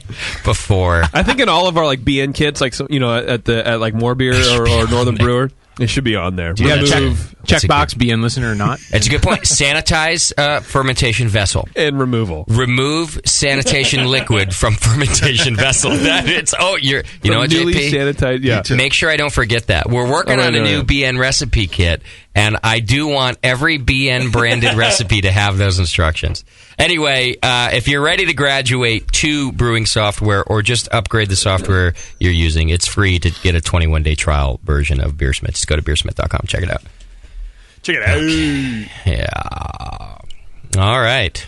Speaker 4: before.
Speaker 7: I think in all of our like BN kits, like you know, at like More Beer or Northern Brewer, it should be on there.
Speaker 10: Do you have checkbox BN listener or not?
Speaker 4: That's a good point. Sanitize fermentation vessel
Speaker 7: and removal.
Speaker 4: Remove sanitation liquid from fermentation vessel. You know what,
Speaker 7: newly
Speaker 4: JP?
Speaker 7: Sanitized. Yeah.
Speaker 4: Make sure I don't forget that. We're working on a new BN recipe kit, and I do want every BN branded recipe to have those instructions. Anyway, if you're ready to graduate to brewing software or just upgrade the software you're using, it's free to get a 21-day trial version of Beersmith. Just go to beersmith.com. Check it out.
Speaker 7: Check it out.
Speaker 4: Okay. Yeah. All right.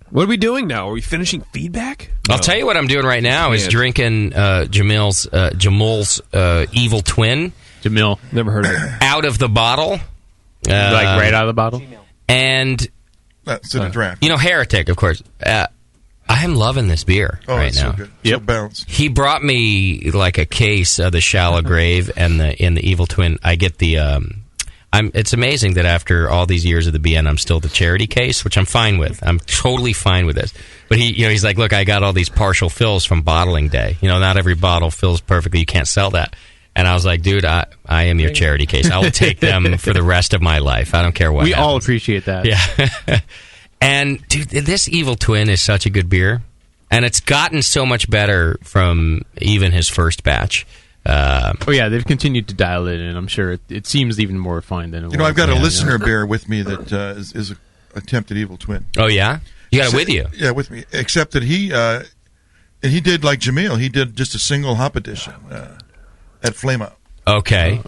Speaker 7: What are we doing now? Are we finishing feedback?
Speaker 4: I'll tell you what I'm doing right now is drinking Jamil's Evil Twin.
Speaker 10: Jamil.
Speaker 7: Never heard of it.
Speaker 4: Out of the bottle.
Speaker 10: Like right out of the bottle?
Speaker 4: And
Speaker 5: that's in a draft.
Speaker 4: You know, Heretic, of course. I am loving this beer right now.
Speaker 5: So good. So balanced.
Speaker 4: He brought me like a case of the Shallow Grave and in the Evil Twin. I get the. It's amazing that after all these years of the BN, I'm still the charity case, which I'm fine with. I'm totally fine with this. But he's like, look, I got all these partial fills from bottling day. You know, not every bottle fills perfectly. You can't sell that. And I was like, dude, I am your charity case. I will take them for the rest of my life. I don't care what.
Speaker 10: We all appreciate that.
Speaker 4: Yeah. And, dude, this Evil Twin is such a good beer. And it's gotten so much better from even his first batch.
Speaker 10: They've continued to dial it in. I'm sure it seems even more refined than it was.
Speaker 5: You know, I've got a listener beer with me that is an attempted Evil Twin.
Speaker 4: Oh, yeah? You got it with you?
Speaker 5: Yeah, with me. Except that he did like Jamil. He did just a single hop edition at Flame Out.
Speaker 4: Okay.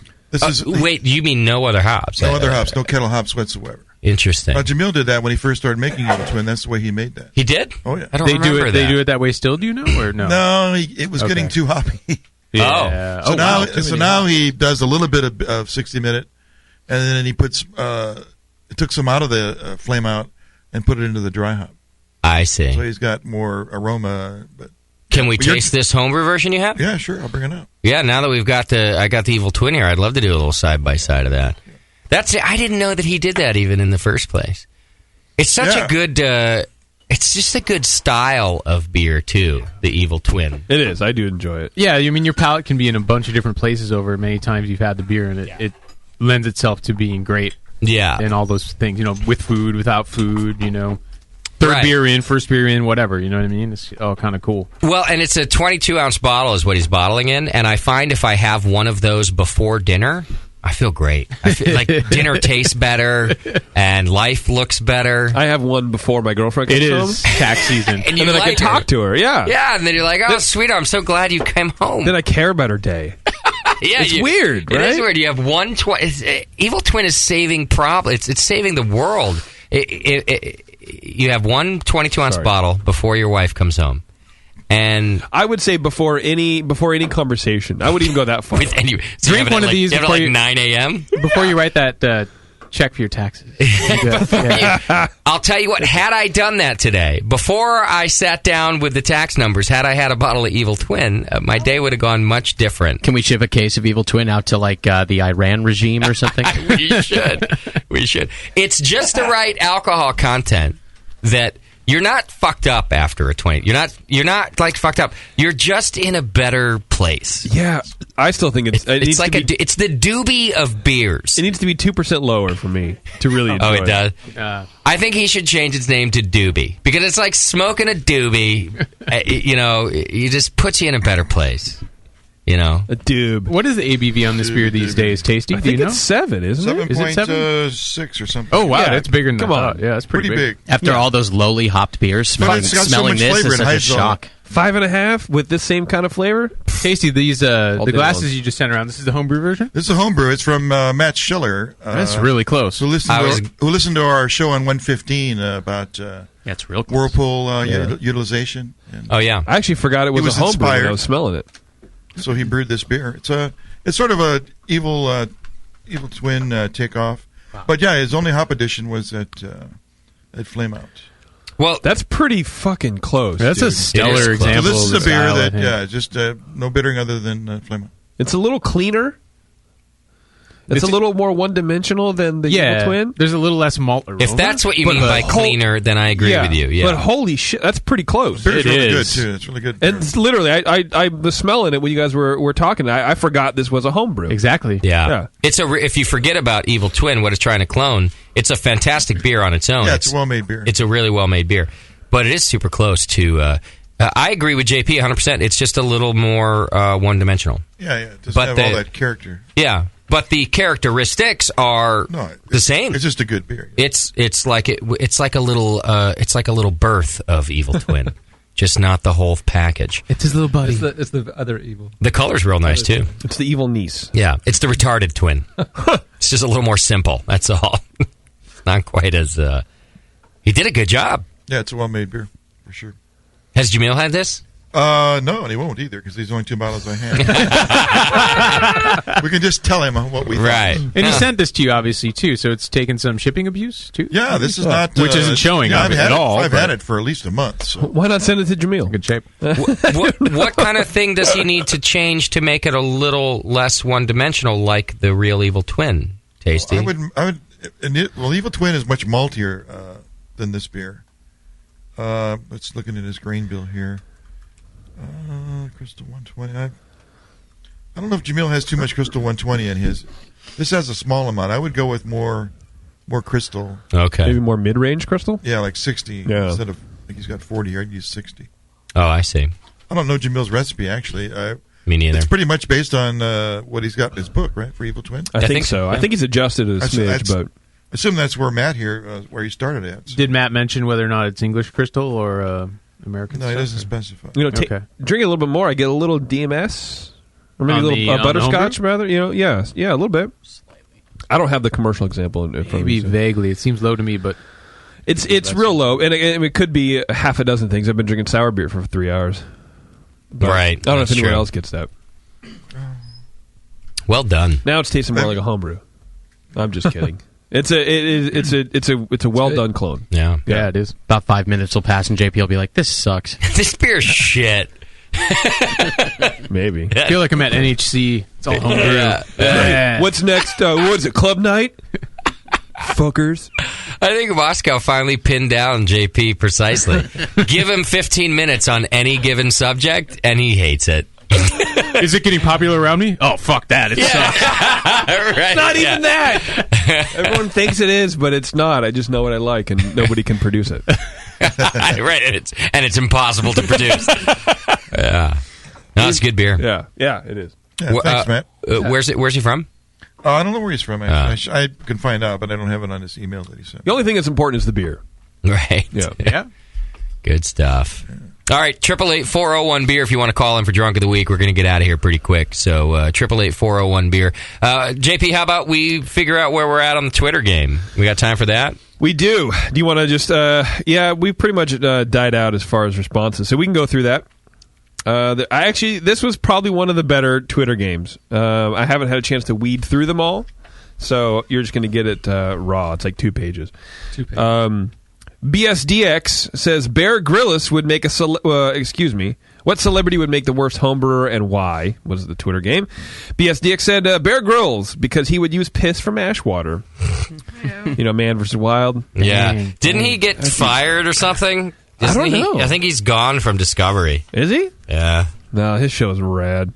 Speaker 4: Wait, you mean no other hops?
Speaker 5: No other hops. No kettle hops whatsoever.
Speaker 4: Interesting.
Speaker 5: Jamil did that when he first started making Evil Twin. That's the way he made that.
Speaker 4: He did?
Speaker 5: Oh, yeah.
Speaker 4: I don't remember that.
Speaker 10: They do it that way still, do you know, or no?
Speaker 5: No, it was getting too hoppy.
Speaker 10: Yeah.
Speaker 5: So now he does a little bit of 60 Minute, and then he puts took some out of the Flame Out and put it into the dry hop.
Speaker 4: I see.
Speaker 5: So he's got more aroma. But
Speaker 4: can we taste this homebrew version you have?
Speaker 5: Yeah, sure. I'll bring it up.
Speaker 4: Yeah, now that I got the Evil Twin here, I'd love to do a little side by side of that. I didn't know that he did that even in the first place. It's such a good. It's just a good style of beer, too, the Evil Twin.
Speaker 7: It is. I do enjoy it.
Speaker 10: Yeah, I mean, your palate can be in a bunch of different places over many times you've had the beer, and it lends itself to being great.
Speaker 4: Yeah.
Speaker 10: And all those things, you know, with food, without food, you know. Third beer in, first beer in, whatever, you know what I mean? It's all kind of cool.
Speaker 4: Well, and it's a 22-ounce bottle is what he's bottling in, and I find if I have one of those before dinner, I feel great. I feel like dinner tastes better and life looks better.
Speaker 7: I have one before my girlfriend comes home.
Speaker 10: It is tax season.
Speaker 4: and
Speaker 7: then I can talk to her, yeah.
Speaker 4: Yeah, and then you're like, oh, sweetheart, I'm so glad you came home.
Speaker 7: Then I care about her day.
Speaker 4: Yeah,
Speaker 7: it's weird, right?
Speaker 4: It is weird. You have one... Evil Twin is saving it's saving the world. You have one 22-ounce bottle before your wife comes home. And
Speaker 7: I would say before any conversation. I would even go that far.
Speaker 10: Drink one of these
Speaker 4: before 9 a.m.
Speaker 10: Before you write that check for your taxes.
Speaker 4: I'll tell you what. Had I done that today, before I sat down with the tax numbers, had I had a bottle of Evil Twin, my day would have gone much different.
Speaker 6: Can we ship a case of Evil Twin out to like the Iran regime or something?
Speaker 4: We should. It's just the right alcohol content that You're not fucked up after a 20. You're not like fucked up. You're just in a better place.
Speaker 7: Yeah, I still think it's
Speaker 4: like it's the doobie of beers.
Speaker 7: It needs to be 2% lower for me to really enjoy
Speaker 4: it does? I think he should change its name to Doobie because it's like smoking a doobie. It just puts you in a better place. A
Speaker 7: doob.
Speaker 10: What is the ABV on this beer these days? Tasty?
Speaker 7: I think it's 7, isn't it?
Speaker 5: Is it 7.6 or something?
Speaker 10: Oh wow, that's bigger than
Speaker 7: Come on.
Speaker 10: Yeah, that's pretty big.
Speaker 6: After all those lowly hopped beers, smelling this is such a shock.
Speaker 7: 5.5 with this same kind of flavor.
Speaker 10: Tasty. These the glasses you just sent around. This is the homebrew version.
Speaker 5: This is a homebrew. It's from Matt Schiller.
Speaker 10: That's really close.
Speaker 5: Who listened to our show on 115 about
Speaker 6: it's real close.
Speaker 5: Whirlpool utilization.
Speaker 4: Oh yeah,
Speaker 7: I actually forgot it was a homebrew when I was smelling it.
Speaker 5: So he brewed this beer. It's sort of a evil twin takeoff. Wow. But yeah, his only hop edition was at Flame Out.
Speaker 7: Well, that's pretty fucking close.
Speaker 10: That's a stellar example.
Speaker 5: So this is a beer that just no bittering other than Flame Out.
Speaker 7: It's a little cleaner. It's a little more one-dimensional than the Evil Twin.
Speaker 10: There's a little less malt aroma.
Speaker 4: If that's what you mean by cleaner, then I agree with you. Yeah.
Speaker 7: But holy shit, that's pretty close.
Speaker 5: The beer's really good, too. It's really good.
Speaker 7: And it's literally, I was smelling it when you guys were talking. I forgot this was a homebrew.
Speaker 10: Exactly.
Speaker 4: Yeah. If you forget about Evil Twin, what it's trying to clone, it's a fantastic beer on its own.
Speaker 5: Yeah, it's a well-made beer.
Speaker 4: It's a really well-made beer. But it is super close to... I agree with JP 100%. It's just a little more one-dimensional.
Speaker 5: Yeah. It doesn't have all that character.
Speaker 4: Yeah. But the characteristics are the same.
Speaker 5: It's just a good beer.
Speaker 4: It's like a little birth of Evil Twin, just not the whole package.
Speaker 10: It's his little buddy.
Speaker 12: It's the other evil.
Speaker 4: The color's real nice too.
Speaker 7: It's the evil niece.
Speaker 4: Yeah, it's the retarded twin. It's just a little more simple. That's all. Not quite as. He did a good job.
Speaker 5: Yeah, it's a well-made beer for sure.
Speaker 4: Has Jamil had this?
Speaker 5: No, and he won't either because these are only 2 bottles I have. We can just tell him what we
Speaker 4: right.
Speaker 5: thought.
Speaker 10: And he sent this to you, obviously, too. So it's taken some shipping abuse, too.
Speaker 5: Yeah, this is not
Speaker 10: which isn't showing
Speaker 5: I've
Speaker 10: at all.
Speaker 5: I've had it for at least a month. So.
Speaker 7: Why not send it to Jamil?
Speaker 10: Good shape.
Speaker 4: What kind of thing does he need to change to make it a little less one-dimensional, like the real Evil Twin? Tasty.
Speaker 5: Well, Evil Twin is much maltier than this beer. Let's look at his grain bill here. Crystal 120. I don't know if Jamil has too much Crystal 120 in his. This has a small amount. I would go with more Crystal.
Speaker 4: Okay.
Speaker 7: Maybe more mid-range Crystal?
Speaker 5: Yeah, like 60 instead of. I think he's got 40 here. I'd use 60.
Speaker 4: Oh, I see.
Speaker 5: I don't know Jamil's recipe actually.
Speaker 4: Me neither.
Speaker 5: It's pretty much based on what he's got in his book, right? For Evil Twin.
Speaker 7: I think so. Yeah. I think he's adjusted a smidge, but
Speaker 5: I assume that's where Matt here, where he started at. So.
Speaker 10: Did Matt mention whether or not it's English Crystal or American?
Speaker 5: No,
Speaker 10: stuff,
Speaker 5: he doesn't specify.
Speaker 7: Drink a little bit more. I get a little DMS, or maybe a little butterscotch, rather. Yeah, a little bit. I don't have the commercial example in front of me.
Speaker 10: Maybe vaguely. It seems low to me, but
Speaker 7: it's real low, and it could be half a dozen things. I've been drinking sour beer for 3 hours. But
Speaker 4: right.
Speaker 7: I don't know if anyone else gets that.
Speaker 4: Well done.
Speaker 7: Now it's tasting more like a homebrew. I'm just kidding. It's a well done clone.
Speaker 4: Yeah,
Speaker 10: it is.
Speaker 6: About 5 minutes will pass, and JP will be like, "This sucks.
Speaker 4: This beer's shit."
Speaker 7: Maybe.
Speaker 10: I feel like I'm at NHC. It's all homebrew.
Speaker 7: Yeah. What's next? What is it? Club night? Fuckers.
Speaker 4: I think Moscow finally pinned down JP precisely. Give him 15 minutes on any given subject, and he hates it.
Speaker 10: Is it getting popular around me? Oh, fuck that. It sucks.
Speaker 4: Right,
Speaker 7: not even that. Everyone thinks it is, but it's not. I just know what I like, and nobody can produce it.
Speaker 4: Right, and it's impossible to produce. Yeah. No, it's good beer.
Speaker 7: Yeah, it is.
Speaker 5: Yeah, thanks, Matt.
Speaker 4: Where's he from?
Speaker 5: I don't know where he's from, actually. I can find out, but I don't have it on his email that he sent.
Speaker 7: The only thing that's important is the beer.
Speaker 4: Right.
Speaker 7: Yeah.
Speaker 4: Good stuff. All right, 888-401-BEER if you want to call in for Drunk of the Week. We're going to get out of here pretty quick, so 888-401-BEER. JP, how about we figure out where we're at on the Twitter game? We got time for that?
Speaker 7: We do. Do you want to just... we pretty much died out as far as responses, so we can go through that. This was probably one of the better Twitter games. I haven't had a chance to weed through them all, so you're just going to get it raw. It's like 2 pages. BSDX says Bear Grylls would make what celebrity would make the worst homebrewer and why? Was the Twitter game. BSDX said Bear Grylls because he would use piss from ash water. Man versus Wild.
Speaker 4: Yeah. Didn't he get fired or something?
Speaker 7: I don't know.
Speaker 4: I think he's gone from Discovery.
Speaker 7: Is he?
Speaker 4: Yeah.
Speaker 7: No, his show's rad.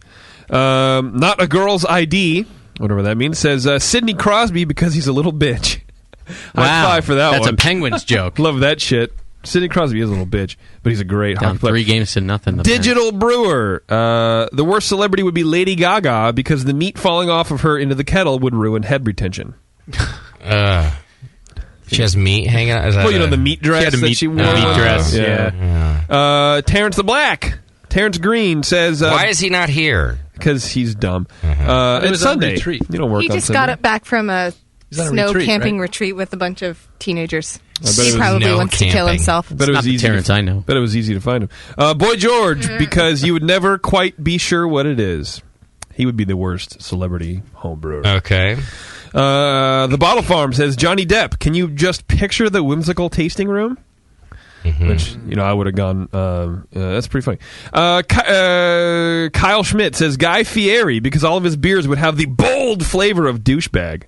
Speaker 7: Not a Girl's ID, whatever that means, says Sidney Crosby because he's a little bitch. High five for that
Speaker 6: That's
Speaker 7: one.
Speaker 6: a Penguins joke.
Speaker 7: Love that shit. Sidney Crosby is a little bitch, but he's a great hockey player.
Speaker 6: 3-0.
Speaker 7: Digital Brewer. The worst celebrity would be Lady Gaga because the meat falling off of her into the kettle would ruin head retention.
Speaker 4: She has meat hanging out?
Speaker 7: The meat dress
Speaker 10: she had a
Speaker 7: that
Speaker 10: meat,
Speaker 7: she wore.
Speaker 10: meat dress, yeah.
Speaker 7: Terrence the Black. Terrence Green says...
Speaker 4: why is he not here?
Speaker 7: Because he's dumb.
Speaker 2: It's
Speaker 7: Sunday.
Speaker 2: retreat.
Speaker 7: You don't work
Speaker 8: He
Speaker 7: on
Speaker 8: just
Speaker 7: Sunday.
Speaker 8: got it back from a snow
Speaker 2: retreat,
Speaker 8: camping
Speaker 2: right?
Speaker 8: retreat with a bunch of teenagers.
Speaker 7: I bet it
Speaker 8: He
Speaker 7: was
Speaker 8: probably
Speaker 4: no
Speaker 8: wants to kill
Speaker 4: camping.
Speaker 8: himself.
Speaker 7: But it was easy.
Speaker 6: Terrence I know.
Speaker 7: But it was easy to find him. Boy George, because you would never quite be sure what it is. He would be the worst celebrity homebrewer.
Speaker 4: Okay.
Speaker 7: The Bottle Farm says Johnny Depp. Can you just picture the whimsical tasting room?
Speaker 4: Mm-hmm.
Speaker 7: Which I would have gone. That's pretty funny. Kyle Schmidt says Guy Fieri because all of his beers would have the bold flavor of douchebag.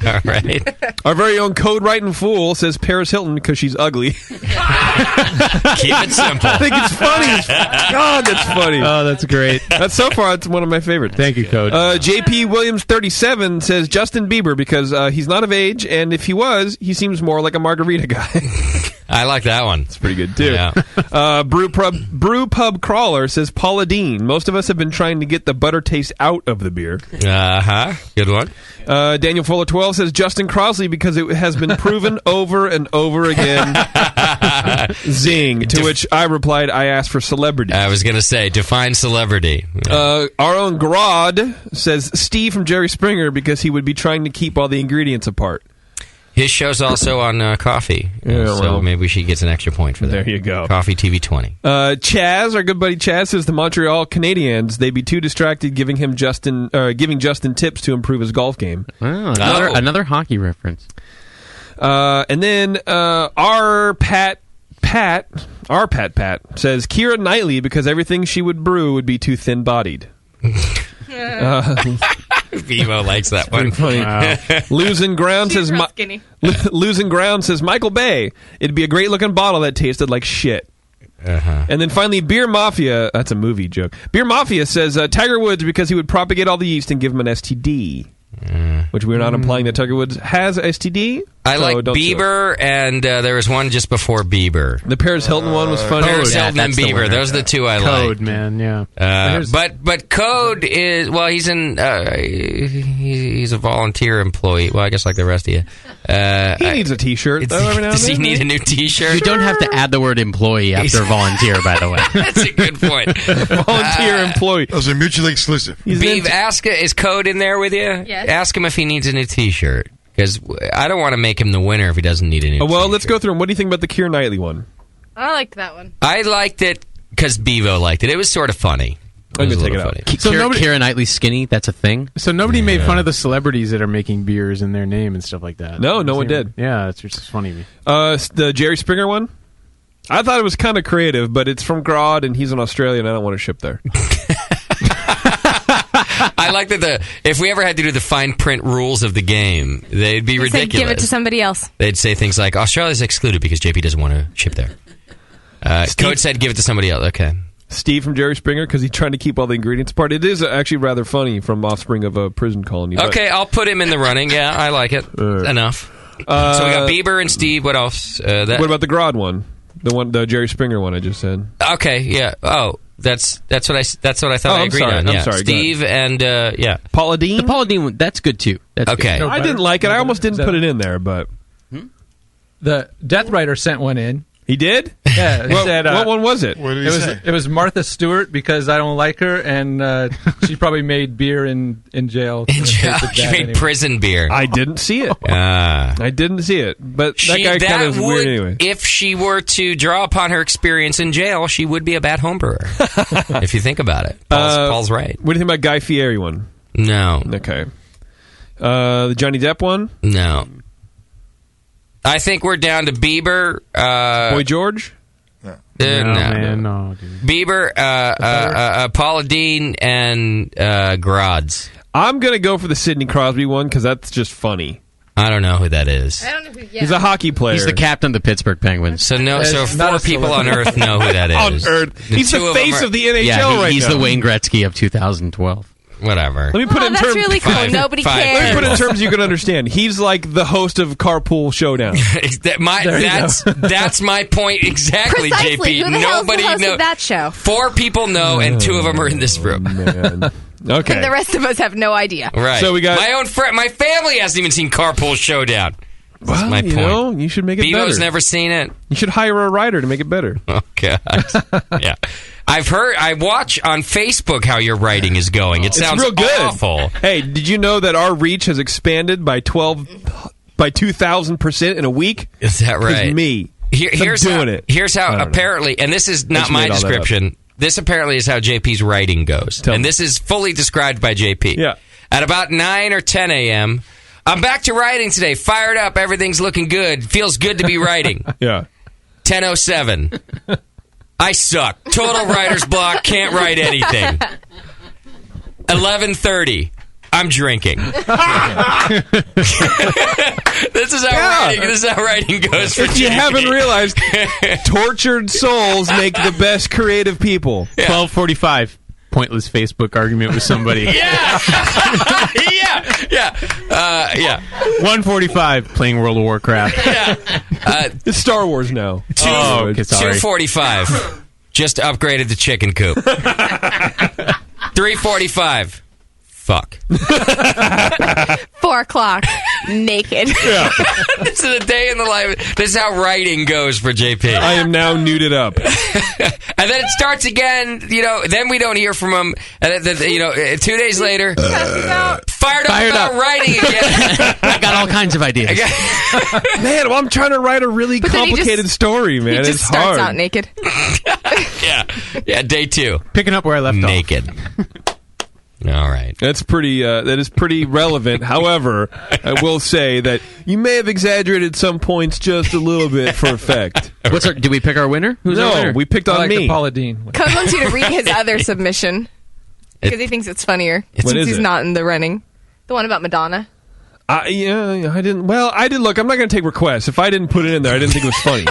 Speaker 4: All right.
Speaker 7: Our very own Code Writing Fool says Paris Hilton because she's ugly.
Speaker 4: Keep it simple.
Speaker 7: I think it's funny. God, that's funny.
Speaker 10: Oh, that's great.
Speaker 7: So far, it's one of my favorites.
Speaker 10: Thank you, Code.
Speaker 7: JP Williams 37 says Justin Bieber because he's not of age, and if he was, he seems more like a margarita guy.
Speaker 4: I like that one.
Speaker 7: It's pretty good too.
Speaker 4: Yeah.
Speaker 7: Brew Pub Crawler says Paula Deen. Most of us have been trying to get the butter taste out of the beer.
Speaker 4: Good one.
Speaker 7: Daniel Fuller 12 says Justin Crosley because it has been proven over and over again. Zing. To which I replied, I asked for celebrity.
Speaker 4: I was going to say, define celebrity.
Speaker 7: Our own Garod says Steve from Jerry Springer because he would be trying to keep all the ingredients apart.
Speaker 4: His show's also on Coffee, so maybe we should get an extra point for that.
Speaker 7: There you go.
Speaker 4: Coffee TV 20.
Speaker 7: Chaz, our good buddy Chaz, says the Montreal Canadiens, they'd be too distracted giving Justin tips to improve his golf game.
Speaker 6: Another hockey reference.
Speaker 7: And then our Pat says Keira Knightley because everything she would brew would be too thin-bodied.
Speaker 4: Vivo likes that one.
Speaker 7: Funny. Wow. Losing Ground says Losing Ground says Michael Bay. It'd be a great looking bottle that tasted like shit. And then finally, Beer Mafia. That's a movie joke. Beer Mafia says Tiger Woods because he would propagate all the yeast and give him an STD. Which we're not implying that Tiger Woods has STD.
Speaker 4: I like Bieber, and there was one just before Bieber.
Speaker 7: The Paris Hilton one was funny.
Speaker 4: Paris Hilton and Bieber. Those are the two I like.
Speaker 10: Code, man, yeah.
Speaker 4: But Code is, well, he's a volunteer employee. Well, I guess like the rest of you.
Speaker 7: He needs a T-shirt, though, every now and
Speaker 4: Does he
Speaker 7: then.
Speaker 4: need a new T-shirt?
Speaker 6: You don't have to add the word employee after volunteer, by the way.
Speaker 4: That's a good point.
Speaker 7: Volunteer employee.
Speaker 5: Those are mutually exclusive.
Speaker 4: Beav, is Code in there with you?
Speaker 8: Yes.
Speaker 4: Ask him if he needs a new T-shirt. Because I don't want to make him the winner if he doesn't need a new
Speaker 7: Well,
Speaker 4: T-shirt.
Speaker 7: let's go through them. What do you think about the Keira Knightley one?
Speaker 8: I liked that one.
Speaker 4: I liked it because Bevo liked it. It was sort of funny.
Speaker 7: I'm going to take it out.
Speaker 6: So Keira Knightley's skinny, that's a thing?
Speaker 10: So nobody made fun of the celebrities that are making beers in their name and stuff like that.
Speaker 7: No one did.
Speaker 10: Yeah, that's just funny to me.
Speaker 7: The Jerry Springer one? I thought it was kind of creative, but it's from Grodd, and he's an Australian, and I don't want to ship there.
Speaker 4: I like that if we ever had to do the fine print rules of the game, they'd be ridiculous.
Speaker 8: Give it to somebody else.
Speaker 4: They'd say things like, Australia's excluded because JP doesn't want to ship there. Code said give it to somebody else. Okay.
Speaker 7: Steve from Jerry Springer, because he's trying to keep all the ingredients apart. It is actually rather funny from Offspring of a Prison Colony.
Speaker 4: Okay, I'll put him in the running. Yeah, I like it. Enough. So we got Bieber and Steve. What else?
Speaker 7: What about the Grodd one? The Jerry Springer one I just said.
Speaker 4: Okay, yeah. Oh, that's what I thought I agreed on.
Speaker 7: I'm
Speaker 4: Yeah.
Speaker 7: sorry.
Speaker 4: Steve and yeah.
Speaker 7: Paula Deen?
Speaker 6: The Paula Deen one, that's good too. That's
Speaker 4: okay.
Speaker 6: good.
Speaker 7: I didn't like it. I almost didn't put it in there, but
Speaker 2: The Death Rider sent one in.
Speaker 7: he did?
Speaker 2: Yeah,
Speaker 7: What,
Speaker 2: said,
Speaker 7: what one was it?
Speaker 5: What did he say?
Speaker 2: It was Martha Stewart because I don't like her, and she probably made beer in jail.
Speaker 4: In jail. She made prison beer.
Speaker 7: I didn't see it. I didn't see it, but that guy kind of was weird anyway.
Speaker 4: If she were to draw upon her experience in jail, she would be a bad home brewer. If you think about it. Paul's right.
Speaker 7: What do you think about Guy Fieri one?
Speaker 4: No.
Speaker 7: Okay. The Johnny Depp one?
Speaker 4: No. I think we're down to Bieber.
Speaker 7: Boy George?
Speaker 4: No.
Speaker 10: Man, no, dude.
Speaker 4: Bieber, Paula Deen, and Grods.
Speaker 7: I'm going to go for the Sidney Crosby one because that's just funny.
Speaker 4: I don't know who that is.
Speaker 8: I don't know who. Yeah.
Speaker 7: He's a hockey player.
Speaker 6: He's the captain of the Pittsburgh Penguins.
Speaker 4: So four people on Earth know who that is.
Speaker 7: On Earth. He's the face of the NHL right
Speaker 6: he's
Speaker 7: now.
Speaker 6: the Wayne Gretzky of 2012.
Speaker 4: Whatever.
Speaker 7: Let me put it in
Speaker 8: that's
Speaker 7: terms.
Speaker 8: really cool. Nobody cares.
Speaker 7: Let me put it in terms you can understand. He's like the host of Carpool Showdown.
Speaker 4: That's my point exactly,
Speaker 8: Precisely.
Speaker 4: JP.
Speaker 8: Who the hell's
Speaker 4: Nobody
Speaker 8: the host
Speaker 4: knows
Speaker 8: of that show?
Speaker 4: 4 people know, and 2 of them are in this room.
Speaker 7: Man. Okay.
Speaker 8: And the rest of us have no idea.
Speaker 4: Right.
Speaker 7: So we got
Speaker 4: my own friend. My family hasn't even seen Carpool Showdown. That's
Speaker 7: well,
Speaker 4: my point.
Speaker 7: You know, you should make it better.
Speaker 4: Bevo's never seen it.
Speaker 7: You should hire a writer to make it better.
Speaker 4: Oh God. Yeah. I watch on Facebook how your writing is going. It sounds
Speaker 7: real good.
Speaker 4: awful.
Speaker 7: Hey, did you know that our reach has expanded by 2,000% in a week?
Speaker 4: Is that right?
Speaker 7: Me.
Speaker 4: Here's
Speaker 7: doing
Speaker 4: how,
Speaker 7: it.
Speaker 4: Here's how apparently, and this is not my description. This apparently is how JP's writing goes. And this is fully described by JP.
Speaker 7: Yeah.
Speaker 4: At about 9 or 10 a.m., I'm back to writing today. Fired up. Everything's looking good. Feels good to be writing.
Speaker 7: Yeah.
Speaker 4: 10:07. I suck. Total writer's block. Can't write anything. 11:30. I'm drinking. This is how writing goes for
Speaker 7: If you
Speaker 4: JP.
Speaker 7: haven't realized, tortured souls make the best creative people.
Speaker 10: 12:45. Pointless Facebook argument with somebody.
Speaker 4: Yeah.
Speaker 10: 1:45. Playing World of Warcraft.
Speaker 7: It's Star Wars now.
Speaker 4: 2:45. Just upgraded the chicken coop. 3:45. Fuck.
Speaker 8: 4 o'clock. Naked.
Speaker 7: Yeah.
Speaker 4: This is a day in the life. This is how writing goes for JP.
Speaker 7: I am now nuded up.
Speaker 4: And then it starts again. Then we don't hear from him. And then, 2 days later, fired up about writing again.
Speaker 6: I got all kinds of ideas.
Speaker 7: Man, I'm trying to write a really complicated story, man.
Speaker 8: He just
Speaker 7: it's
Speaker 8: starts
Speaker 7: hard.
Speaker 8: out naked.
Speaker 4: Yeah, day 2.
Speaker 10: Picking up where I left off.
Speaker 4: Naked. All right.
Speaker 7: That is pretty relevant. However, I will say that you may have exaggerated some points just a little bit for effect.
Speaker 6: Did we pick our winner? Who's our winner?
Speaker 7: We picked on me.
Speaker 2: Paula Deen.
Speaker 8: Code wants you to read his other submission because he thinks it's funnier
Speaker 7: What
Speaker 8: since
Speaker 7: is
Speaker 8: he's
Speaker 7: it?
Speaker 8: not in the running. The one about Madonna.
Speaker 7: I didn't. Well, I did. Look, I'm not going to take requests. If I didn't put it in there, I didn't think it was funny.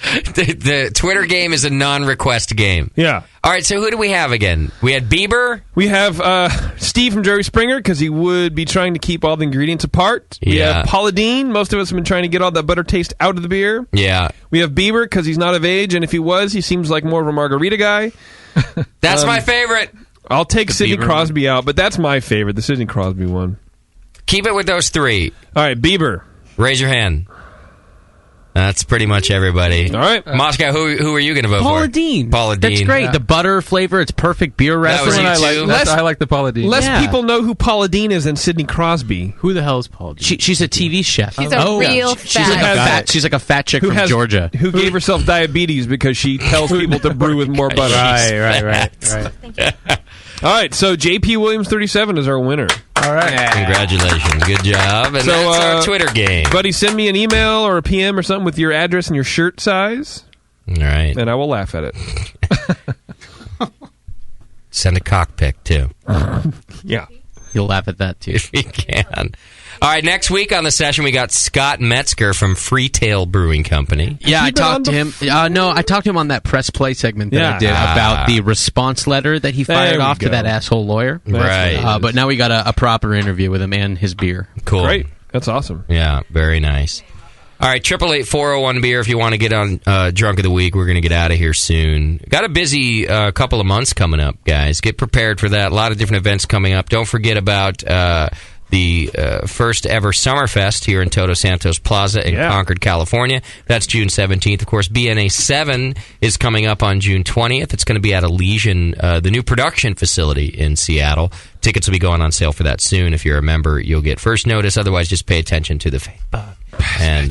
Speaker 4: The Twitter game is a non-request game.
Speaker 7: Yeah.
Speaker 4: All right, so who do we have again? We had Bieber.
Speaker 7: We have Steve from Jerry Springer because he would be trying to keep all the ingredients apart. We
Speaker 4: Yeah.
Speaker 7: have Paula Deen. Most of us have been trying to get all that butter taste out of the beer.
Speaker 4: Yeah.
Speaker 7: We have Bieber because he's not of age, and if he was, he seems like more of a margarita guy.
Speaker 4: That's my favorite.
Speaker 7: I'll take Sidney
Speaker 10: Bieber
Speaker 7: Crosby out, but that's my favorite, the Sidney Crosby one.
Speaker 4: Keep it with those 3.
Speaker 7: All right, Bieber.
Speaker 4: Raise your hand. That's pretty much everybody.
Speaker 7: All right.
Speaker 4: Moscow, who are you going to vote
Speaker 6: Paula
Speaker 4: for?
Speaker 6: Dean.
Speaker 4: Paula Dean.
Speaker 6: That's great. The butter flavor, it's perfect beer
Speaker 4: That was
Speaker 6: recipe.
Speaker 4: you too?
Speaker 2: I like the Paula Deen.
Speaker 7: Less
Speaker 6: Yeah.
Speaker 7: people know who Paula Dean is than Sidney Crosby.
Speaker 10: Who the hell is Paul Dean?
Speaker 6: She's a TV chef.
Speaker 8: She's a real fat.
Speaker 6: She's like a fat chick
Speaker 7: Who
Speaker 6: from
Speaker 7: has
Speaker 6: Georgia.
Speaker 7: Who gave herself diabetes because she tells people to brew with more butter.
Speaker 10: Right.
Speaker 7: All right, so JP Williams 37 is our winner.
Speaker 10: All right.
Speaker 4: Congratulations. Good job. And
Speaker 7: So,
Speaker 4: that's our Twitter game.
Speaker 7: Buddy, send me an email or a PM or something with your address and your shirt size,
Speaker 4: All right.
Speaker 7: and I will laugh at it.
Speaker 4: Send a cock pic, too.
Speaker 7: Yeah.
Speaker 6: You'll laugh at that, too.
Speaker 4: If you can. All right, next week on the session, we got Scott Metzger from Freetail Brewing Company.
Speaker 6: Yeah, I talked to him. No, I talked to him on that press play segment that
Speaker 7: Yeah.
Speaker 6: I did about the response letter that he fired
Speaker 7: There we
Speaker 6: off to
Speaker 7: go.
Speaker 6: that asshole lawyer.
Speaker 4: Right.
Speaker 6: But now we got a proper interview with him and his beer.
Speaker 4: Cool.
Speaker 7: Great. That's awesome.
Speaker 4: Yeah, very nice. All right, 888-401 beer. If you want to get on Drunk of the Week, we're going to get out of here soon. Got a busy couple of months coming up, guys. Get prepared for that. A lot of different events coming up. Don't forget about the first ever Summerfest here in Todos Santos Plaza in Concord, California. That's June 17th. Of course, BNA 7 is coming up on June 20th. It's going to be at Elysian, the new production facility in Seattle. Tickets will be going on sale for that soon. If you're a member, you'll get first notice. Otherwise, just pay attention to the Facebook and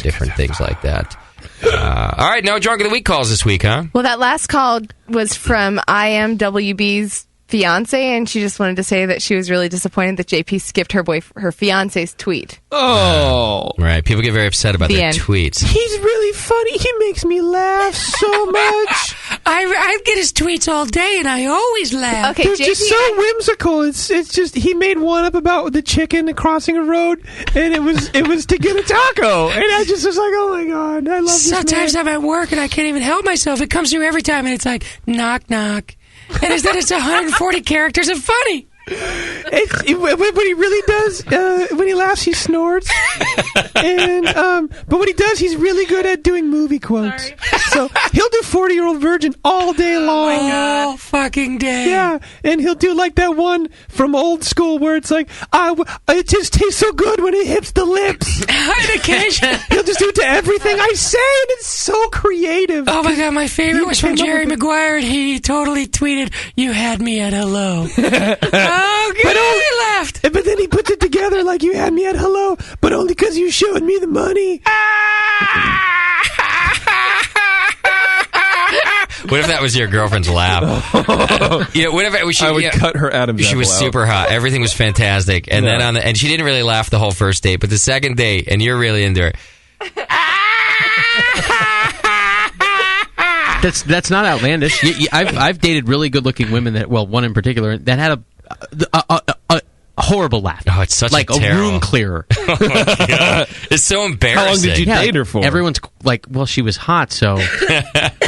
Speaker 4: different things like that. All right, no Drunk of the Week calls this week, huh?
Speaker 8: Well, that last call was from IMWB's fiance, and she just wanted to say that she was really disappointed that JP skipped her fiance's tweet.
Speaker 7: Oh.
Speaker 4: Right. People get very upset about
Speaker 8: The
Speaker 4: their
Speaker 8: end.
Speaker 4: tweets.
Speaker 7: He's really funny. He makes me laugh so much.
Speaker 18: I get his tweets all day, and I always laugh.
Speaker 8: Okay,
Speaker 7: They're just so whimsical. It's just he made one up about the chicken crossing a road, and it was to get a taco, and I just was like, oh my god, I love this man.
Speaker 18: Sometimes I'm at work and I can't even help myself. It comes through every time, and it's like, knock, knock. And it's 140 characters of funny.
Speaker 7: What he really does, when he laughs, he snorts. And but what he does, he's really good at doing movie quotes. So he'll do 40-Year-Old Virgin all day long.
Speaker 18: All fucking day.
Speaker 7: Yeah, and he'll do like that one from old school where it's like, it just tastes so good when it hits the lips.
Speaker 18: On occasion.
Speaker 7: He'll just do it to everything I say, and it's so creative.
Speaker 18: Oh my god, my favorite was from Jerry Maguire, and he totally tweeted, "You had me at hello." Oh, good. He laughed.
Speaker 7: But then he puts it together like, you had me at hello, but only because you showed me the money.
Speaker 4: What if that was your girlfriend's laugh? Yeah, what if
Speaker 7: I would cut her Adam's
Speaker 4: She was
Speaker 7: apple out.
Speaker 4: super hot. Everything was fantastic, and
Speaker 7: Yeah.
Speaker 4: then and she didn't really laugh the whole first date, but the second date, and you're really into her.
Speaker 6: That's not outlandish. I've dated really good-looking women that, well, one in particular that had a horrible laugh.
Speaker 4: Oh, it's such
Speaker 6: like
Speaker 4: a terror.
Speaker 6: room clearer.
Speaker 4: Oh my God. It's so embarrassing.
Speaker 7: How long did you date her for?
Speaker 6: Everyone's like, well, she was hot, so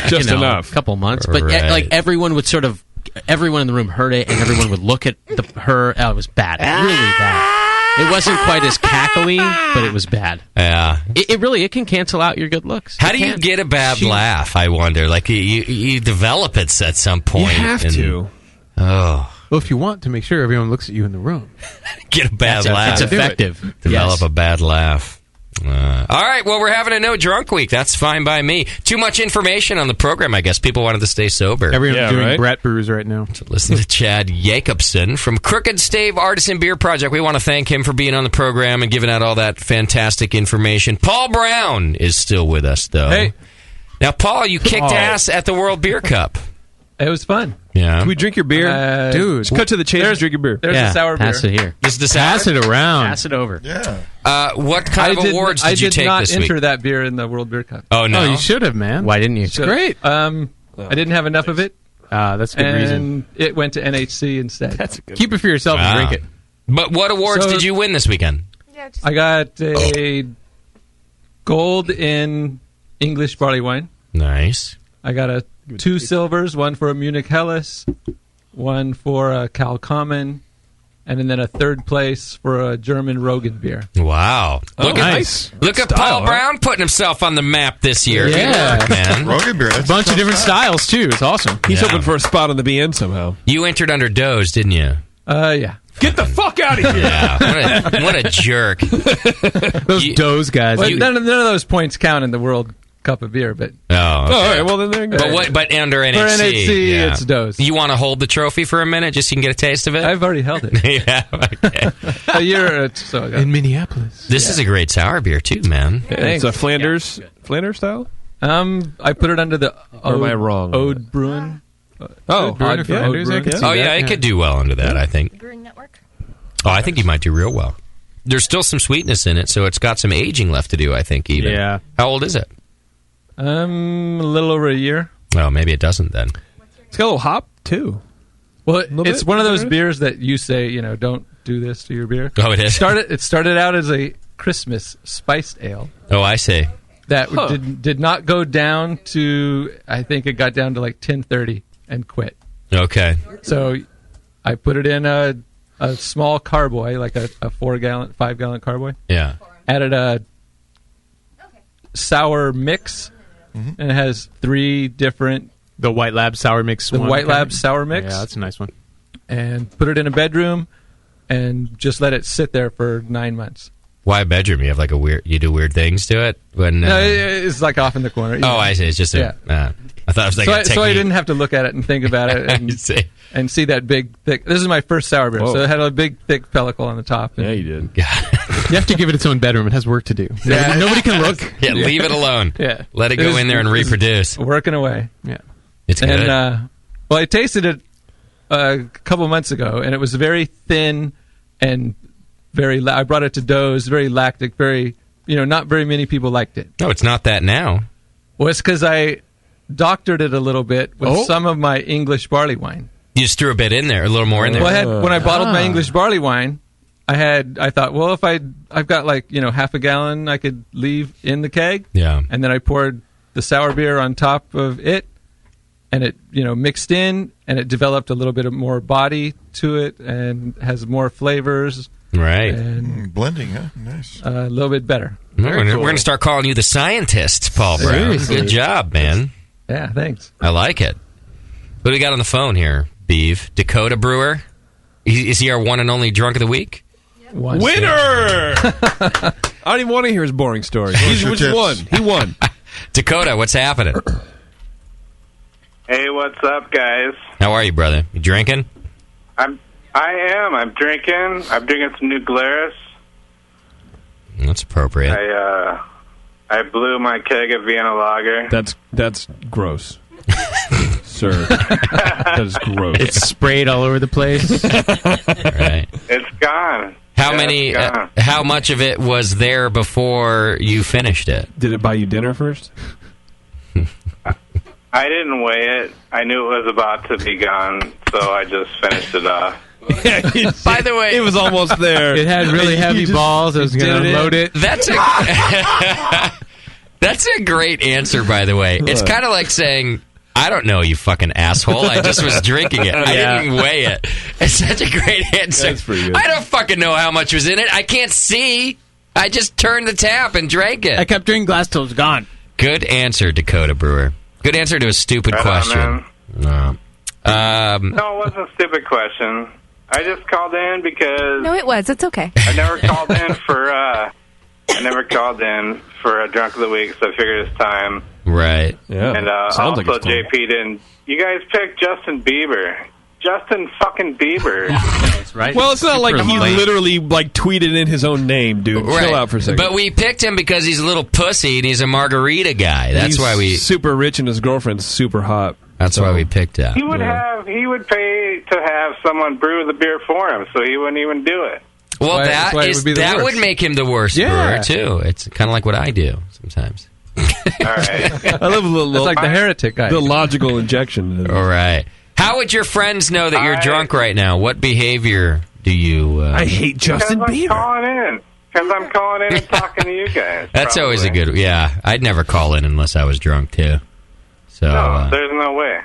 Speaker 7: Just enough.
Speaker 6: a couple months. But
Speaker 4: Right.
Speaker 6: like everyone would sort of, everyone in the room heard it, and everyone would look at her. Oh, it was bad, really bad. It wasn't quite as cackly, but it was bad.
Speaker 4: Yeah.
Speaker 6: It can cancel out your good looks.
Speaker 4: How do you get a bad laugh, I wonder? Like, you develop it at some point.
Speaker 10: You have to.
Speaker 4: Oh.
Speaker 10: Well, if you want to make sure everyone looks at you in the room.
Speaker 4: Get a bad laugh.
Speaker 6: It's effective.
Speaker 4: Develop a bad laugh. All right, well, we're having a no drunk week. That's fine by me. Too much information on the program, I guess. People wanted to stay sober.
Speaker 10: Everyone's doing Brett brews right now.
Speaker 4: So listen to Chad Jacobson from Crooked Stave Artisan Beer Project. We want to thank him for being on the program and giving out all that fantastic information. Paul Brown is still with us, though.
Speaker 2: Hey.
Speaker 4: Now, Paul, you kicked ass at the World Beer Cup.
Speaker 2: It was fun.
Speaker 4: Yeah.
Speaker 7: Can we drink your beer?
Speaker 10: Dude.
Speaker 7: Just cut to the chase and drink your beer.
Speaker 2: There's a sour beer.
Speaker 6: Pass it here.
Speaker 4: This is the sour?
Speaker 10: Pass it around.
Speaker 6: Pass it over.
Speaker 5: Yeah.
Speaker 4: What kind of awards did you take
Speaker 2: not
Speaker 4: this
Speaker 2: enter
Speaker 4: week?
Speaker 2: that beer in the World Beer Cup.
Speaker 4: Oh, no.
Speaker 10: Oh, you should have, man.
Speaker 6: Why didn't you?
Speaker 10: It's great.
Speaker 2: I didn't have enough of it.
Speaker 10: That's a good reason.
Speaker 2: And it went to NHC instead.
Speaker 7: That's a good
Speaker 10: Keep it for yourself and drink it.
Speaker 4: But what awards
Speaker 2: So-
Speaker 4: did you win this weekend?
Speaker 2: I got a gold in English barley wine.
Speaker 4: Nice.
Speaker 2: I got 2 silvers, one for a Munich Helles, one for a Cal Common, and then a 3rd place for a German Rogan beer.
Speaker 4: Wow. Look
Speaker 7: nice.
Speaker 4: Look at
Speaker 7: Style,
Speaker 4: Paul
Speaker 7: huh?
Speaker 4: Brown putting himself on the map this year.
Speaker 10: Yeah.
Speaker 4: Good work, man.
Speaker 5: Rogan beer.
Speaker 10: A bunch of different styles, too. It's awesome.
Speaker 7: He's
Speaker 4: Yeah.
Speaker 7: hoping for a spot on the BN somehow.
Speaker 4: You entered under Doze, didn't you?
Speaker 2: Yeah.
Speaker 7: Get the fuck out of here!
Speaker 4: Yeah. What a jerk.
Speaker 10: Those Doze guys.
Speaker 2: Well, none of those points count in the World Cup of beer, but
Speaker 4: Oh, okay.
Speaker 7: All right, well then there you go.
Speaker 4: But under NHC.
Speaker 2: for NHC,
Speaker 4: yeah.
Speaker 2: it's Doze.
Speaker 4: You want to hold the trophy for a minute just so you can get a taste of it?
Speaker 2: I've already held it.
Speaker 4: Yeah, okay.
Speaker 2: A year so ago.
Speaker 10: in Minneapolis.
Speaker 4: This is a great sour beer, too, man.
Speaker 7: It's a Flanders style.
Speaker 2: I put it under the
Speaker 7: Or am I wrong?
Speaker 2: Ode Bruin.
Speaker 7: Oh,
Speaker 10: Bruin or Flanders, I could see
Speaker 4: Oh, yeah, it could do well under that, I think.
Speaker 8: Brewing Network.
Speaker 4: Oh, I think you might do real well. There's still some sweetness in it, so it's got some aging left to do, I think, even.
Speaker 10: Yeah.
Speaker 4: How old is it?
Speaker 2: A little over a year.
Speaker 4: Well, maybe it doesn't then.
Speaker 7: It's got a little hop too.
Speaker 2: Well,
Speaker 7: Little
Speaker 2: it's
Speaker 7: bit?
Speaker 2: one of those
Speaker 7: Is that
Speaker 2: beers that you say, don't do this to your beer.
Speaker 4: Oh, it is?
Speaker 2: It started out as a Christmas spiced ale
Speaker 4: Oh, I see.
Speaker 2: that did not go down to, I think it got down to like 10:30 and quit.
Speaker 4: Okay.
Speaker 2: So I put it in a small carboy, like a 5-gallon carboy.
Speaker 4: Yeah.
Speaker 2: Added a sour mix, and it has 3 different.
Speaker 10: The White Lab Sour Mix.
Speaker 2: The
Speaker 10: one.
Speaker 2: White Lab Sour Mix.
Speaker 10: Yeah, that's a nice one.
Speaker 2: And put it in a bedroom, and just let it sit there for 9 months.
Speaker 4: Why a bedroom? You have like you do weird things to it? When,
Speaker 2: No, it's like off in the corner.
Speaker 4: Oh, I see. It's just a... I thought it was like
Speaker 2: so
Speaker 4: a
Speaker 2: I
Speaker 4: technique.
Speaker 2: didn't have to look at it and think about it and see that big, thick... This is my first sour beer,
Speaker 7: Whoa.
Speaker 2: so it had a big, thick pellicle on the top.
Speaker 7: Yeah, you did.
Speaker 10: You have to give it its own bedroom. It has work to do.
Speaker 2: Yeah.
Speaker 10: Nobody can look.
Speaker 4: Yeah, leave it alone.
Speaker 2: Yeah.
Speaker 4: Let it go in there and reproduce.
Speaker 2: Working away.
Speaker 4: It's good.
Speaker 2: And, well, I tasted it a couple months ago, and it was very thin and very. I brought it to Doe's, very lactic, very. Not very many people liked it.
Speaker 4: No, it's not that now.
Speaker 2: Well, it's because I doctored it a little bit with some of my English barley wine.
Speaker 4: You just threw a bit in there, a little more in there.
Speaker 2: Well, when I bottled my English barley wine, I thought, well, if I've got half a gallon I could leave in the keg.
Speaker 4: Yeah.
Speaker 2: And then I poured the sour beer on top of it, and it, mixed in, and it developed a little bit of more body to it and has more flavors.
Speaker 4: Right.
Speaker 2: And
Speaker 5: blending, huh? Nice.
Speaker 2: A little bit better.
Speaker 4: We're going to start calling you the scientist, Paul Brown.
Speaker 2: Seriously.
Speaker 4: Good job, man.
Speaker 2: Yeah, thanks.
Speaker 4: I like it. What do we got on the phone here, Beeve? Dakota Brewer? Is he our one and only drunk of the week?
Speaker 7: Winner! I don't even want to hear his boring story. Which won? He won.
Speaker 4: Dakota, what's happening?
Speaker 13: Hey, what's up, guys?
Speaker 4: How are you, brother? You drinking?
Speaker 13: I am. I'm drinking. I'm drinking some New Glarus.
Speaker 4: That's appropriate.
Speaker 13: I blew my keg of Vienna Lager.
Speaker 7: That's gross. Sir. That is gross.
Speaker 6: It's sprayed all over the place.
Speaker 4: Right.
Speaker 13: It's gone.
Speaker 4: How much of it was there before you finished it?
Speaker 7: Did it buy you dinner first?
Speaker 13: I didn't weigh it. I knew it was about to be gone, so I just finished it off.
Speaker 2: By the way,
Speaker 7: it was almost there.
Speaker 6: It had really heavy balls. I was going to unload it.
Speaker 4: That's a great answer, by the way. It's kind of like saying, I don't know, you fucking asshole. I just was drinking it. I didn't weigh it. It's such a great answer.
Speaker 7: That's pretty good.
Speaker 4: I don't fucking know how much was in it. I can't see. I just turned the tap and drank it.
Speaker 6: I kept drinking glass till it was gone.
Speaker 4: Good answer, Dakota Brewer. Good answer to a stupid question.
Speaker 13: No, it wasn't a stupid question. I just called in because...
Speaker 8: No, it was. It's okay.
Speaker 13: I never called in for a drunk of the week, so I figured it's time.
Speaker 4: Right.
Speaker 7: Yeah.
Speaker 13: And also, JP didn't... You guys picked Justin Bieber. Justin fucking Bieber.
Speaker 6: That's right.
Speaker 7: Well, it's not like he literally tweeted in his own name, dude.
Speaker 4: Right.
Speaker 7: Chill out for a second.
Speaker 4: But we picked him because he's a little pussy and he's a margarita guy. That's why we...
Speaker 7: super rich and his girlfriend's super hot.
Speaker 4: That's why we picked him.
Speaker 13: He would pay to have someone brew the beer for him, so he wouldn't even do it.
Speaker 4: Well, that would make him the worst brewer, too. It's kind of like what I do sometimes.
Speaker 13: All right.
Speaker 7: I love a little...
Speaker 2: It's like the heretic guy.
Speaker 7: The logical injection.
Speaker 4: All right. How would your friends know that you're drunk right now? What behavior do you...
Speaker 7: I hate Justin Bieber.
Speaker 13: Because I'm calling in and talking to you guys.
Speaker 4: That's
Speaker 13: probably.
Speaker 4: always a good... Yeah, I'd never call in unless I was drunk, too. So,
Speaker 13: no, there's no way.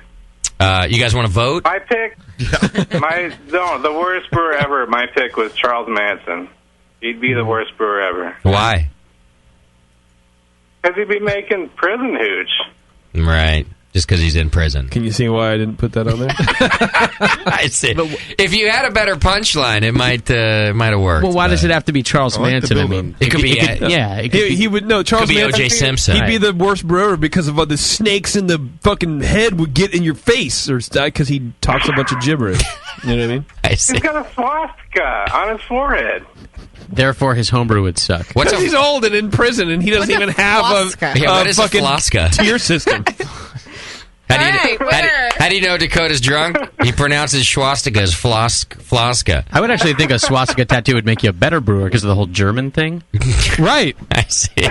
Speaker 4: You guys want to vote?
Speaker 13: My pick... the worst brewer ever, my pick was Charles Manson. He'd be the worst brewer ever.
Speaker 4: Why?
Speaker 13: Because he'd be making prison hooch.
Speaker 4: Right. Just because he's in prison.
Speaker 7: Can you see why I didn't put that on there?
Speaker 4: I see. If you had a better punchline, it might have worked.
Speaker 6: Well, why does it have to be Charles Manson? I mean,
Speaker 4: it could be.
Speaker 7: He would no. Charles
Speaker 4: could be
Speaker 7: Manson.
Speaker 4: O.J. Simpson.
Speaker 7: He'd be the worst brewer because of all the snakes in the fucking head would get in your face, or because he talks a bunch of gibberish. You know what I mean?
Speaker 4: I see.
Speaker 13: He's got a swastika on his forehead.
Speaker 6: Therefore, his homebrew would suck.
Speaker 7: Because he's old and in prison, and he doesn't even have a fucking tier system.
Speaker 4: How do you know Dakota's drunk? He pronounces swastika as floska.
Speaker 6: I would actually think a swastika tattoo would make you a better brewer because of the whole German thing.
Speaker 7: Right.
Speaker 4: I see.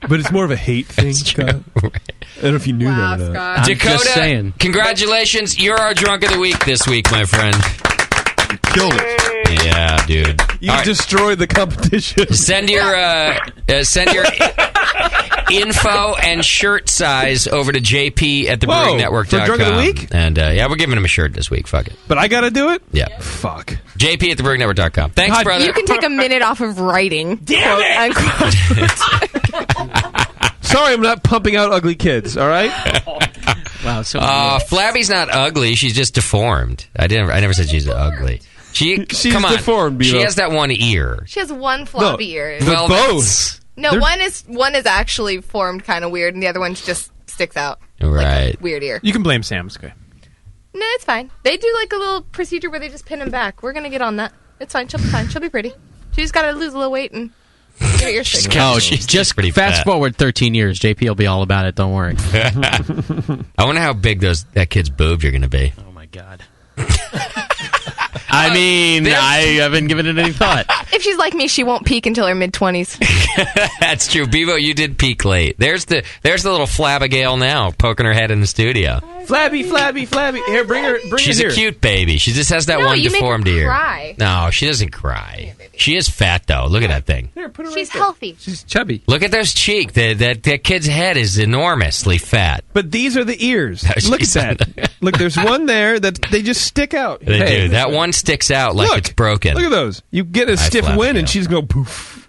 Speaker 7: But it's more of a hate thing, Scott. Right. I don't know if you knew that or not.
Speaker 4: Dakota, congratulations. You're our drunk of the week this week, my friend.
Speaker 5: You killed it.
Speaker 4: Yeah, dude.
Speaker 7: You destroyed the competition.
Speaker 4: Send your info and shirt size over to JP at thebrewingnetwork.com.
Speaker 7: For drunk of the week?
Speaker 4: And we're giving him a shirt this week. Fuck it.
Speaker 7: But I got to do it?
Speaker 4: Yeah.
Speaker 7: Fuck.
Speaker 4: JP at thebrewingnetwork.com. Thanks, brother.
Speaker 8: You can take a minute off of writing.
Speaker 7: Damn it! Sorry, I'm not pumping out ugly kids, all right?
Speaker 6: Wow. So
Speaker 4: Flabby's not ugly. She's just deformed. I never said she's ugly. She's
Speaker 7: deformed.
Speaker 4: She has that one ear.
Speaker 8: She has one floppy ear.
Speaker 7: Well, both.
Speaker 8: No, one is actually formed kind of weird, and the other one just sticks out.
Speaker 4: Right.
Speaker 8: Like a weird ear.
Speaker 10: You can blame Sam. It's okay.
Speaker 8: No, it's fine. They do like a little procedure where they just pin him back. We're gonna get on that. It's fine. She'll be fine. She'll be pretty. She just gotta lose a little weight and get her ear straight.
Speaker 6: She's just pretty fast forward 13 years. JP will be all about it. Don't worry.
Speaker 4: I wonder how big that kid's boobs are going to be.
Speaker 6: Oh my god. I mean, I haven't given it any thought.
Speaker 8: If she's like me, she won't peak until her mid-20s.
Speaker 4: That's true. Bevo, you did peak late. There's the little Flabbigail now poking her head in the studio.
Speaker 7: Flabby. Here, bring her
Speaker 4: She's
Speaker 7: here.
Speaker 4: a cute baby. She just has that
Speaker 8: No,
Speaker 4: one
Speaker 8: you make her
Speaker 4: deformed ear.
Speaker 8: cry.
Speaker 4: No, she doesn't cry. She is fat, though. Look at that thing.
Speaker 8: She's healthy.
Speaker 2: She's chubby.
Speaker 4: Look at those cheeks. That kid's head is enormously fat.
Speaker 7: But these are the ears. Look at that. Look, there's one there that they just stick out.
Speaker 4: They do. That one sticks out like it's broken.
Speaker 7: Look at those. You get a stiff wind and she's going poof.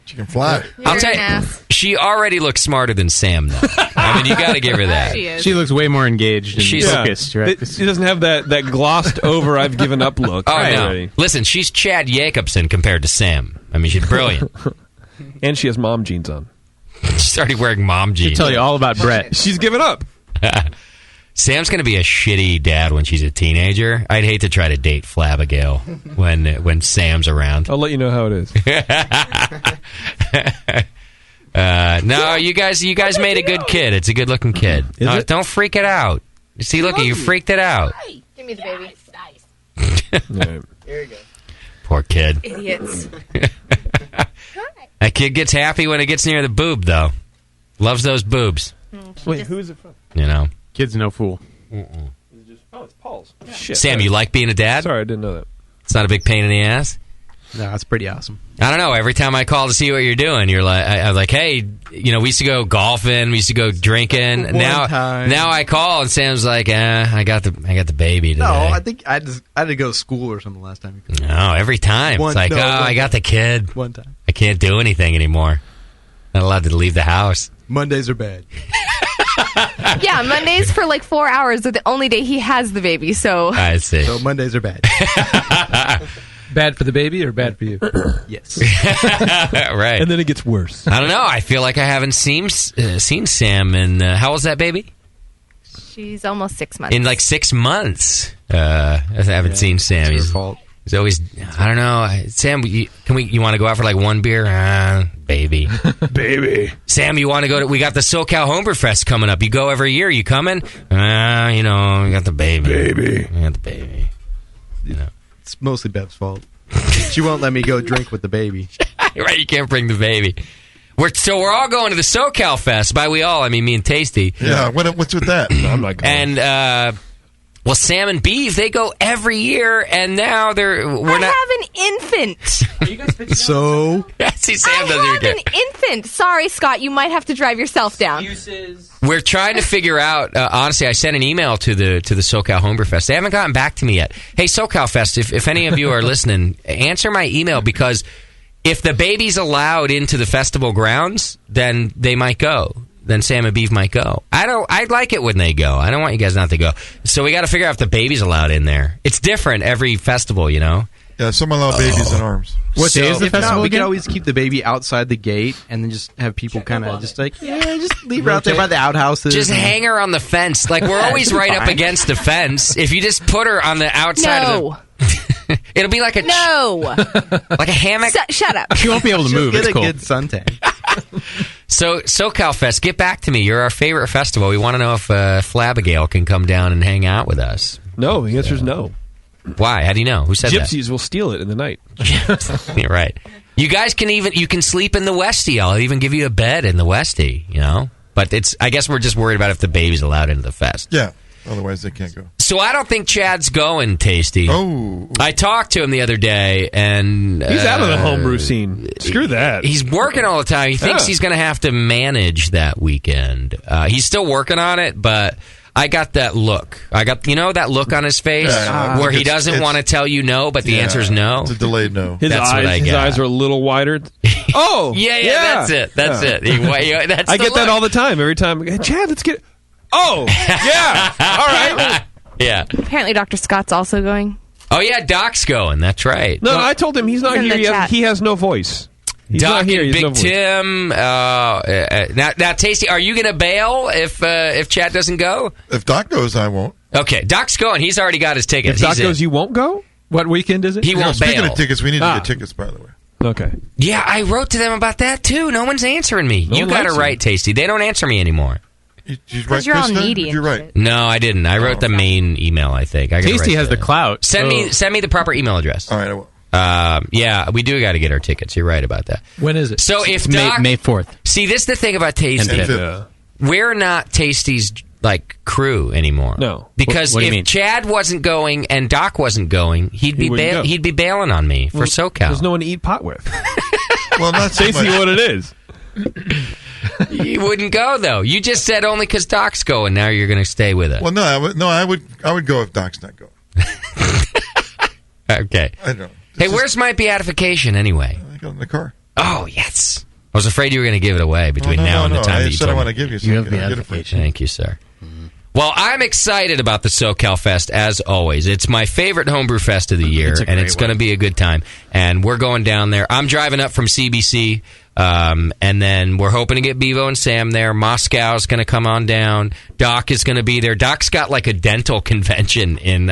Speaker 5: She can fly.
Speaker 4: I'll tell you, she already looks smarter than Sam, though. I mean, you got to give her that.
Speaker 10: She looks way more engaged and
Speaker 4: She's
Speaker 10: focused. Right?
Speaker 7: She doesn't have that glossed over, I've given up look.
Speaker 4: Oh, no. Listen, she's Chad Jacobson compared to Sam. I mean, she's brilliant.
Speaker 7: And she has mom jeans on.
Speaker 4: She's already wearing mom jeans.
Speaker 10: She'll tell you all about Brett.
Speaker 7: She's given up.
Speaker 4: Sam's going to be a shitty dad when she's a teenager. I'd hate to try to date Flabbigail when Sam's around.
Speaker 7: I'll let you know how it is.
Speaker 4: No, you guys made a good kid. It's a good-looking kid. Don't freak it out. See, look, you freaked it out.
Speaker 8: Give me the baby.
Speaker 7: There
Speaker 8: you go.
Speaker 4: Poor kid.
Speaker 8: Idiots.
Speaker 4: That kid gets happy when it gets near the boob, though. Loves those boobs.
Speaker 7: Wait, who is it from?
Speaker 4: You know.
Speaker 10: Kid's no fool.
Speaker 7: Oh, it's Paul's. Shit.
Speaker 4: Sam, you like being a dad?
Speaker 7: Sorry, I didn't know that.
Speaker 4: It's not a big pain in the ass?
Speaker 6: No, that's pretty awesome.
Speaker 4: I don't know. Every time I call to see what you're doing, you're like, I'm like, hey, we used to go golfing, we used to go drinking. Now I call and Sam's like, I got the baby today.
Speaker 17: No, I think I had to go to school or something last time.
Speaker 4: No, every time it's like, I got the kid.
Speaker 17: One time.
Speaker 4: I can't do anything anymore. Not allowed to leave the house.
Speaker 17: Mondays are bad.
Speaker 8: Yeah, Mondays for like 4 hours are the only day he has the baby, so...
Speaker 4: I see.
Speaker 17: So Mondays are bad.
Speaker 2: Bad for the baby or bad for you?
Speaker 17: Yes.
Speaker 4: Right.
Speaker 7: And then it gets worse.
Speaker 4: I don't know. I feel like I haven't seen Sam in... how old's that baby?
Speaker 8: She's almost 6 months.
Speaker 4: In like 6 months. I haven't seen Sam.
Speaker 17: It's her fault.
Speaker 4: He's always... I don't know. Sam, you want to go out for like one beer? Baby.
Speaker 7: Baby.
Speaker 4: Sam, you want to go to... We got the SoCal Homebrew Fest coming up. You go every year. You coming? We got the baby. We got the baby. You know.
Speaker 17: It's mostly Bev's fault. She won't let me go drink with the baby.
Speaker 4: Right, you can't bring the baby. We're all going to the SoCal Fest. By we all, I mean me and Tasty.
Speaker 5: Yeah, what's with that?
Speaker 7: I'm not going.
Speaker 4: And well, Sam and Beeve, they go every year, and now
Speaker 8: I have an infant.
Speaker 17: Are you guys so?
Speaker 4: See, Sam doesn't even
Speaker 8: I
Speaker 4: care.
Speaker 8: have an infant. Sorry, Scott, you might have to drive yourself down.
Speaker 4: We're trying to figure out. Honestly, I sent an email to the SoCal Homebrew Fest. They haven't gotten back to me yet. Hey, SoCal Fest, if any of you are listening, answer my email, because if the baby's allowed into the festival grounds, then they might go. Then Sam and Beef might go. I'd like it when they go. I don't want you guys not to go. So we got to figure out if the baby's allowed in there. It's different every festival, you know.
Speaker 5: Yeah, some allow babies in arms.
Speaker 17: What day is the festival
Speaker 6: we
Speaker 17: again?
Speaker 6: could always keep the baby outside the gate and then just have people kind of just like, just leave her out there by the outhouses.
Speaker 4: Just hang her on the fence. Like, we're always right up against the fence. If you just put her on the outside of the... It'll be like a... like a hammock.
Speaker 8: Shut up.
Speaker 6: She won't be able to move.
Speaker 17: Get
Speaker 6: It's
Speaker 17: a
Speaker 6: cool.
Speaker 17: good suntan.
Speaker 4: So, SoCal Fest, get back to me. You're our favorite festival. We want to know if Flabbigail can come down and hang out with us.
Speaker 7: No, the answer is no.
Speaker 4: Why? How do you know? Who said
Speaker 7: Gypsies will steal it in the night.
Speaker 4: that? You're right. You guys can sleep in the Westie. I'll even give you a bed in the Westie, you know? But I guess we're just worried about if the baby's allowed into the fest.
Speaker 5: Yeah. Otherwise, they can't go.
Speaker 4: So I don't think Chad's going, Tasty.
Speaker 5: Oh.
Speaker 4: I talked to him the other day, and...
Speaker 7: He's out of the homebrew scene. Screw that.
Speaker 4: He's working all the time. He thinks he's going to have to manage that weekend. He's still working on it, but I got that look. That look on his face where he doesn't want to tell you no, but the answer is no.
Speaker 5: It's a delayed no.
Speaker 7: His eyes are a little wider. Oh!
Speaker 4: Yeah, that's it.
Speaker 7: I get that all the time. Every time. Hey, Chad, let's get... Oh! Yeah! All right.
Speaker 4: Yeah.
Speaker 8: Apparently Dr. Scott's also going.
Speaker 4: Oh, yeah, Doc's going. That's right.
Speaker 7: No, I told him he's not
Speaker 8: in the
Speaker 7: here.
Speaker 8: chat.
Speaker 7: He has no voice. He's
Speaker 4: Doc
Speaker 7: not here.
Speaker 4: and
Speaker 7: He has no
Speaker 4: Big
Speaker 7: voice.
Speaker 4: Tim. Now, Tasty, are you going to bail if Chad doesn't go?
Speaker 5: If Doc goes, I won't.
Speaker 4: Okay, Doc's going. He's already got his tickets.
Speaker 7: If Doc goes, you won't go?
Speaker 2: What weekend is it?
Speaker 4: He won't
Speaker 5: Speaking
Speaker 4: bail.
Speaker 5: of tickets, we need to get tickets, by the way.
Speaker 7: Okay.
Speaker 4: Yeah, I wrote to them about that, too. No one's answering me.
Speaker 7: No
Speaker 4: you
Speaker 7: one
Speaker 4: got it
Speaker 7: likes
Speaker 4: right,
Speaker 7: him.
Speaker 4: Tasty. They don't answer me anymore.
Speaker 8: Because you're all needy.
Speaker 5: You're right.
Speaker 4: No, I didn't. I wrote the main email, I think. I gotta
Speaker 10: Tasty
Speaker 4: write
Speaker 10: has the clout.
Speaker 4: Send me the proper email address.
Speaker 5: All right, I will.
Speaker 4: Yeah, we do got to get our tickets. You're right about that.
Speaker 2: When is it?
Speaker 4: So if
Speaker 6: May
Speaker 4: Doc,
Speaker 6: 4th.
Speaker 4: see, this is the thing about Tasty.
Speaker 5: And
Speaker 4: We're not Tasty's crew anymore.
Speaker 7: No,
Speaker 4: because
Speaker 6: what do you
Speaker 4: if
Speaker 6: mean?
Speaker 4: Chad wasn't going and Doc wasn't going, he'd be bailing on me for SoCal.
Speaker 7: There's no one to eat pot with.
Speaker 5: Well, not so
Speaker 7: Basically
Speaker 5: much.
Speaker 7: what it is.
Speaker 4: You wouldn't go though. You just said only because Doc's going. Now you're going to stay with us.
Speaker 5: Well, no, I would go if Doc's not going.
Speaker 4: Okay.
Speaker 5: I don't know.
Speaker 4: Hey, where's my beatification anyway?
Speaker 5: I got in the car.
Speaker 4: Oh, yes. I was afraid you were going to give it away between
Speaker 5: no,
Speaker 4: now and the time
Speaker 5: I
Speaker 4: that you
Speaker 5: said I
Speaker 4: told
Speaker 5: want
Speaker 4: me.
Speaker 5: to give you
Speaker 6: You have
Speaker 5: something. I'll get it for you.
Speaker 6: beatification.
Speaker 4: Thank you, sir. Well, I'm excited about the SoCal Fest, as always. It's my favorite homebrew fest of the year, and it's going to be a good time. And we're going down there. I'm driving up from CBC, and then we're hoping to get Bevo and Sam there. Moscow's going to come on down. Doc is going to be there. Doc's got like a dental convention in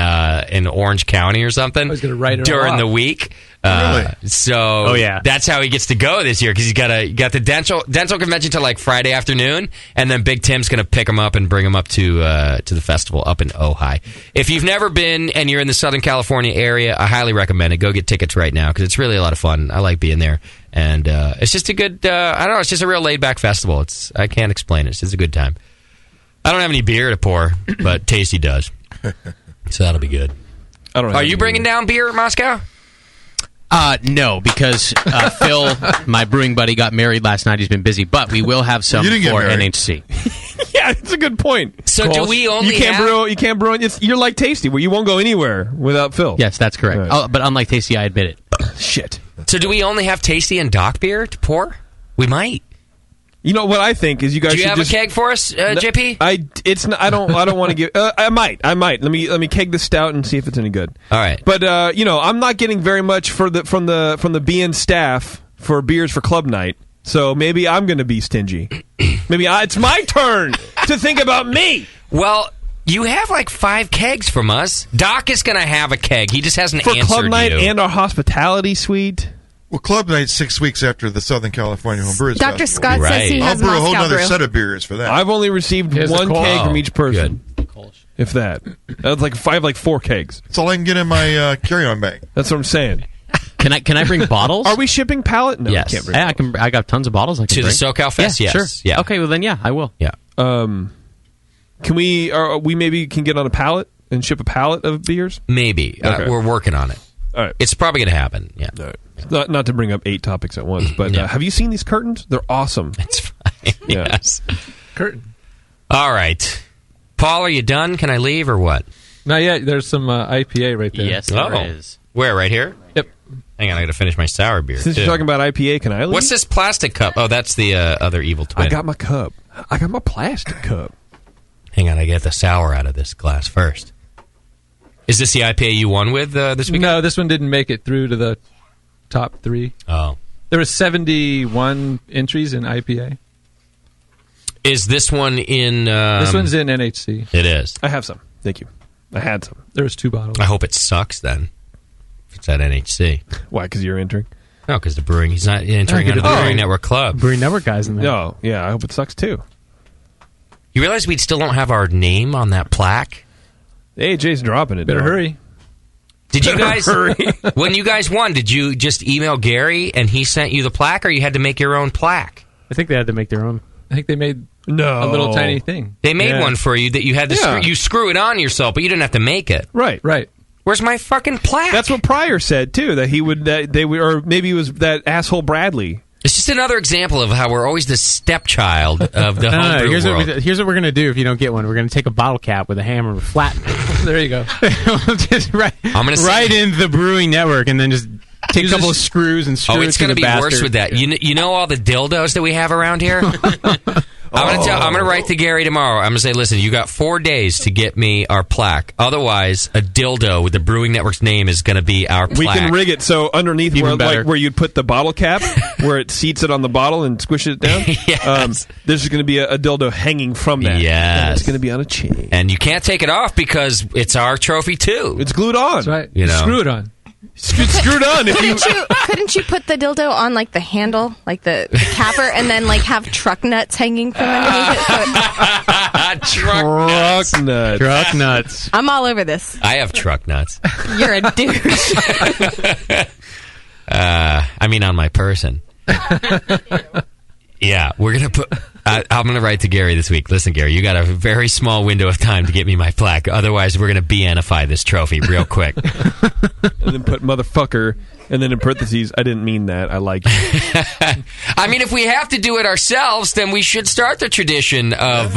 Speaker 4: Orange County or something during the week.
Speaker 5: Really?
Speaker 4: So that's how he gets to go this year, because he's got the dental convention till like Friday afternoon, and then Big Tim's going to pick him up and bring him up to the festival up in Ojai. If you've never been and you're in the Southern California area, I highly recommend it. Go get tickets right now, because it's really a lot of fun. I like being there, and it's just a good. I don't know. It's just a real laid back festival. I can't explain it. It's just a good time. I don't have any beer to pour, but Tasty does, so that'll be good.
Speaker 7: I don't know.
Speaker 4: Are you bringing down beer at Moscow?
Speaker 6: No, because Phil, my brewing buddy, got married last night. He's been busy, but we will have some
Speaker 5: You didn't get
Speaker 6: for
Speaker 5: married.
Speaker 6: NHC.
Speaker 7: Yeah, it's a good point.
Speaker 4: So do we only
Speaker 7: you can't
Speaker 4: have-
Speaker 7: brew? You can't brew. You're like Tasty, where you won't go anywhere without Phil.
Speaker 6: Yes, that's correct.
Speaker 7: Right.
Speaker 6: Oh, but unlike Tasty, I admit it.
Speaker 7: Shit.
Speaker 4: So do we only have Tasty and Doc beer to pour? We might.
Speaker 7: You know what I think is you guys
Speaker 4: Do you
Speaker 7: should
Speaker 4: have
Speaker 7: just
Speaker 4: a keg for us, JP?
Speaker 7: I don't want to give. I might. Let me keg this stout and see if it's any good.
Speaker 4: All right.
Speaker 7: But I'm not getting very much from the BN staff for beers for club night. So maybe I'm going to be stingy. Maybe it's my turn to think about me.
Speaker 4: Well, you have like 5 kegs from us. Doc is going to have a keg. He just hasn't
Speaker 7: For
Speaker 4: answered
Speaker 7: club night
Speaker 4: you.
Speaker 7: and our hospitality suite.
Speaker 5: Well, Club Night's 6 weeks after the Southern California Home Brewers
Speaker 8: Dr.
Speaker 5: Festival.
Speaker 8: Scott says he has
Speaker 5: I'll brew a whole
Speaker 8: Moscow
Speaker 5: other
Speaker 8: brew.
Speaker 5: set of beers for that.
Speaker 7: I've only received
Speaker 2: Here's the
Speaker 7: one
Speaker 2: call.
Speaker 7: keg from each person.
Speaker 4: Good.
Speaker 7: If that. That's like 5, like 4 kegs.
Speaker 5: That's all I can get in my carry-on bag.
Speaker 7: That's what I'm saying.
Speaker 6: Can I bring bottles?
Speaker 7: Are we shipping pallet? No,
Speaker 6: yes.
Speaker 7: we can't bring
Speaker 6: Yeah, I got tons of bottles. I can
Speaker 4: To the
Speaker 6: bring.
Speaker 4: SoCal Fest?
Speaker 6: Yeah,
Speaker 4: Yes.
Speaker 6: sure.
Speaker 4: Yeah.
Speaker 6: Okay, well then, yeah, I will.
Speaker 4: Yeah.
Speaker 7: Can we maybe can get on a pallet and ship a pallet of beers?
Speaker 4: Maybe.
Speaker 7: Okay.
Speaker 4: We're working on it.
Speaker 7: All right.
Speaker 4: It's probably going to happen. Yeah.
Speaker 7: All right. Not to bring up 8 topics at once, but
Speaker 4: Yeah.
Speaker 7: have you seen these curtains? They're awesome.
Speaker 4: It's fine.
Speaker 7: Yeah.
Speaker 4: Yes.
Speaker 2: Curtain.
Speaker 4: All right. Paul, are you done? Can I leave or what?
Speaker 2: Not yet. There's some IPA right there.
Speaker 6: Yes, there is.
Speaker 4: Where? Right here?
Speaker 2: Yep.
Speaker 4: Hang on. I got to finish my sour beer.
Speaker 7: Since
Speaker 4: too.
Speaker 7: you're talking about IPA, can I leave?
Speaker 4: What's this plastic cup? Oh, that's the other evil twin.
Speaker 7: I got my cup. I got my plastic cup.
Speaker 4: Hang on. I get the sour out of this glass first. Is this the IPA you won with this weekend?
Speaker 2: No, this one didn't make it through to the top 3.
Speaker 4: Oh.
Speaker 2: There were 71 entries in IPA.
Speaker 4: Is this one in...
Speaker 2: this one's in NHC.
Speaker 4: It is.
Speaker 7: I have some. Thank you. I had some.
Speaker 2: There was 2 bottles.
Speaker 4: I hope it sucks then. If it's at NHC.
Speaker 7: Why? Because you're entering?
Speaker 4: No, because the brewing... He's not entering under the Brewing Network Club.
Speaker 10: Brewing Network guys in there.
Speaker 7: No. Yeah, I hope it sucks too.
Speaker 4: You realize we still don't have our name on that plaque?
Speaker 7: AJ's dropping it.
Speaker 2: Better
Speaker 7: dog.
Speaker 2: hurry.
Speaker 4: Did you guys... when you guys won, did you just email Gary and he sent you the plaque, or you had to make your own plaque?
Speaker 10: I think they had to make their own.
Speaker 2: I think they made
Speaker 7: No.
Speaker 2: a little tiny thing.
Speaker 4: They made one for you that you had to you screw it on yourself, but you didn't have to make it.
Speaker 7: Right.
Speaker 2: Right.
Speaker 4: Where's my fucking plaque?
Speaker 7: That's what Pryor said too. That he would. That they would, or maybe it was that asshole Bradley.
Speaker 4: It's just another example of how we're always the stepchild of the homebrew
Speaker 10: here's
Speaker 4: world.
Speaker 10: here's what we're going to do if you don't get one. We're going to take a bottle cap with a hammer and flatten it.
Speaker 2: There you go.
Speaker 10: Just right
Speaker 4: say-
Speaker 10: in the Brewing Network, and then just take a couple of screws and screw it
Speaker 4: it's
Speaker 10: to
Speaker 4: going
Speaker 10: the
Speaker 4: to be worse
Speaker 10: bastard.
Speaker 4: with that. You know all the dildos that we have around here? I'm going to write to Gary tomorrow. I'm going to say, listen, you got 4 days to get me our plaque. Otherwise, a dildo with the Brewing Network's name is going to be our plaque.
Speaker 7: We can rig it so underneath where you'd put the bottle cap, where it seats it on the bottle and squishes it down.
Speaker 4: Yes.
Speaker 7: There's going to be a dildo hanging from that.
Speaker 4: Yes.
Speaker 7: And it's going to be on a chain.
Speaker 4: And you can't take it off because it's our trophy too.
Speaker 7: It's glued on.
Speaker 2: That's right.
Speaker 4: You know.
Speaker 2: Screw it on.
Speaker 7: Screwed on.
Speaker 8: Couldn't you put the dildo on like the handle, like the capper, and then like have truck nuts hanging from underneath it?
Speaker 7: Truck nuts.
Speaker 10: Truck nuts.
Speaker 8: I'm all over this.
Speaker 4: I have truck nuts.
Speaker 8: You're a douche.
Speaker 4: I mean, on my person. Yeah, we're going to put... I'm going to write to Gary this week. Listen, Gary, you got a very small window of time to get me my plaque. Otherwise, we're going to BNify this trophy real quick.
Speaker 7: And then put motherfucker, and then in parentheses, I didn't mean that. I like you.
Speaker 4: I mean, if we have to do it ourselves, then we should start the tradition of,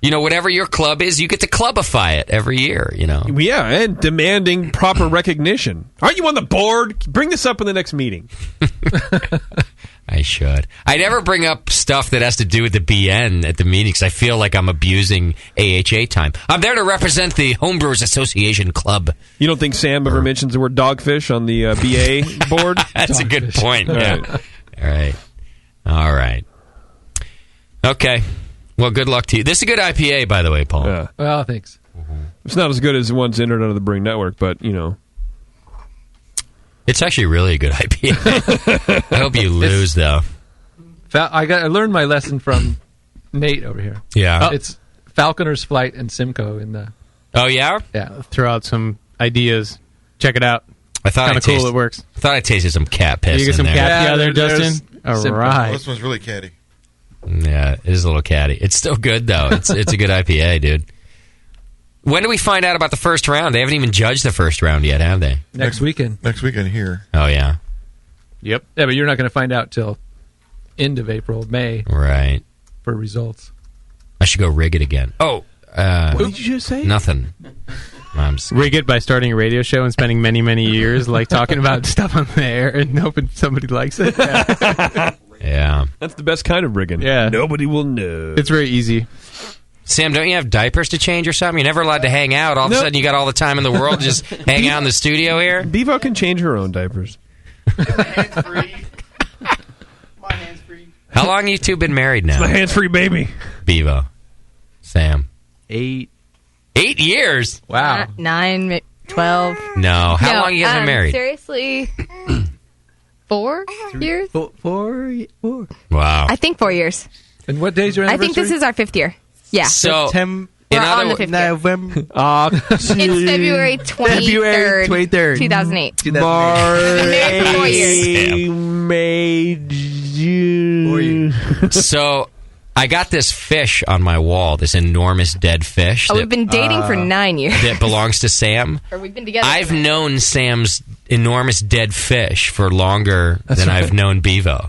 Speaker 4: whatever your club is, you get to clubify it every year,
Speaker 7: Yeah, and demanding proper recognition. Aren't you on the board? Bring this up in the next meeting.
Speaker 4: I should. I never bring up stuff that has to do with the BN at the meetings. I feel like I'm abusing AHA time. I'm there to represent the Homebrewers Association Club.
Speaker 7: You don't think Sam ever mentions the word dogfish on the BA board?
Speaker 4: That's
Speaker 7: dogfish.
Speaker 4: A good point. Yeah.
Speaker 7: Right.
Speaker 4: All right. Okay. Well, good luck to you. This is a good IPA, by the way, Paul.
Speaker 7: Yeah.
Speaker 2: Well, thanks.
Speaker 7: It's not as good as the ones entered under the Brewing Network, but,
Speaker 4: It's actually really a good IPA. I hope you lose, though.
Speaker 2: I learned my lesson from Nate over here.
Speaker 4: Yeah.
Speaker 2: It's Falconer's Flight and Simcoe in the...
Speaker 4: Oh, yeah?
Speaker 2: Yeah.
Speaker 10: Throw out some ideas. Check it out.
Speaker 4: I thought
Speaker 10: kind of cool. It works.
Speaker 4: I thought I tasted some cat piss.
Speaker 10: You get some
Speaker 4: in
Speaker 10: cat
Speaker 4: there.
Speaker 10: pee out there, Dustin? All right.
Speaker 5: This one's really catty.
Speaker 4: Yeah, it is a little catty. It's still good, though. It's a good IPA, dude. When do we find out about the first round? They haven't even judged the first round yet, have they?
Speaker 2: Next weekend.
Speaker 5: Next weekend here.
Speaker 4: Oh, yeah.
Speaker 2: Yep. Yeah, but you're not going to find out till end of April, May.
Speaker 4: Right.
Speaker 2: For results.
Speaker 4: I should go rig it again. Oh.
Speaker 7: What did you just say?
Speaker 4: Nothing.
Speaker 10: Rig it by starting a radio show and spending many, many years like talking about stuff on the air and hoping somebody likes it.
Speaker 4: Yeah.
Speaker 7: That's the best kind of rigging.
Speaker 10: Yeah.
Speaker 7: Nobody will know.
Speaker 10: It's very easy.
Speaker 4: Sam, don't you have diapers to change or something? You're never allowed to hang out. All of a sudden, you got all the time in the world to just hang out in the studio here?
Speaker 7: Bevo can change her own diapers.
Speaker 17: My hands free.
Speaker 4: How long you two been married now?
Speaker 7: It's my hands-free baby.
Speaker 4: Bevo. Sam.
Speaker 17: 8.
Speaker 4: 8 years?
Speaker 2: Wow.
Speaker 8: 9, 12.
Speaker 4: No. How long you guys been married?
Speaker 8: Seriously, 4 years?
Speaker 17: 4.
Speaker 4: Wow.
Speaker 8: I think 4 years.
Speaker 2: And what day's your
Speaker 8: I
Speaker 2: anniversary?
Speaker 8: think this is our 5th year. Yeah.
Speaker 4: So,
Speaker 17: September.
Speaker 8: We're on the 5th year.
Speaker 17: November.
Speaker 8: It's February 23rd, 2008. Been married for 4 years.
Speaker 7: May, June.
Speaker 4: So, I got this fish on my wall, this enormous dead fish.
Speaker 8: We've been dating for 9 years.
Speaker 4: That belongs to Sam.
Speaker 8: Or we've been together.
Speaker 4: I've known Sam's enormous dead fish for longer than I've known Bevo.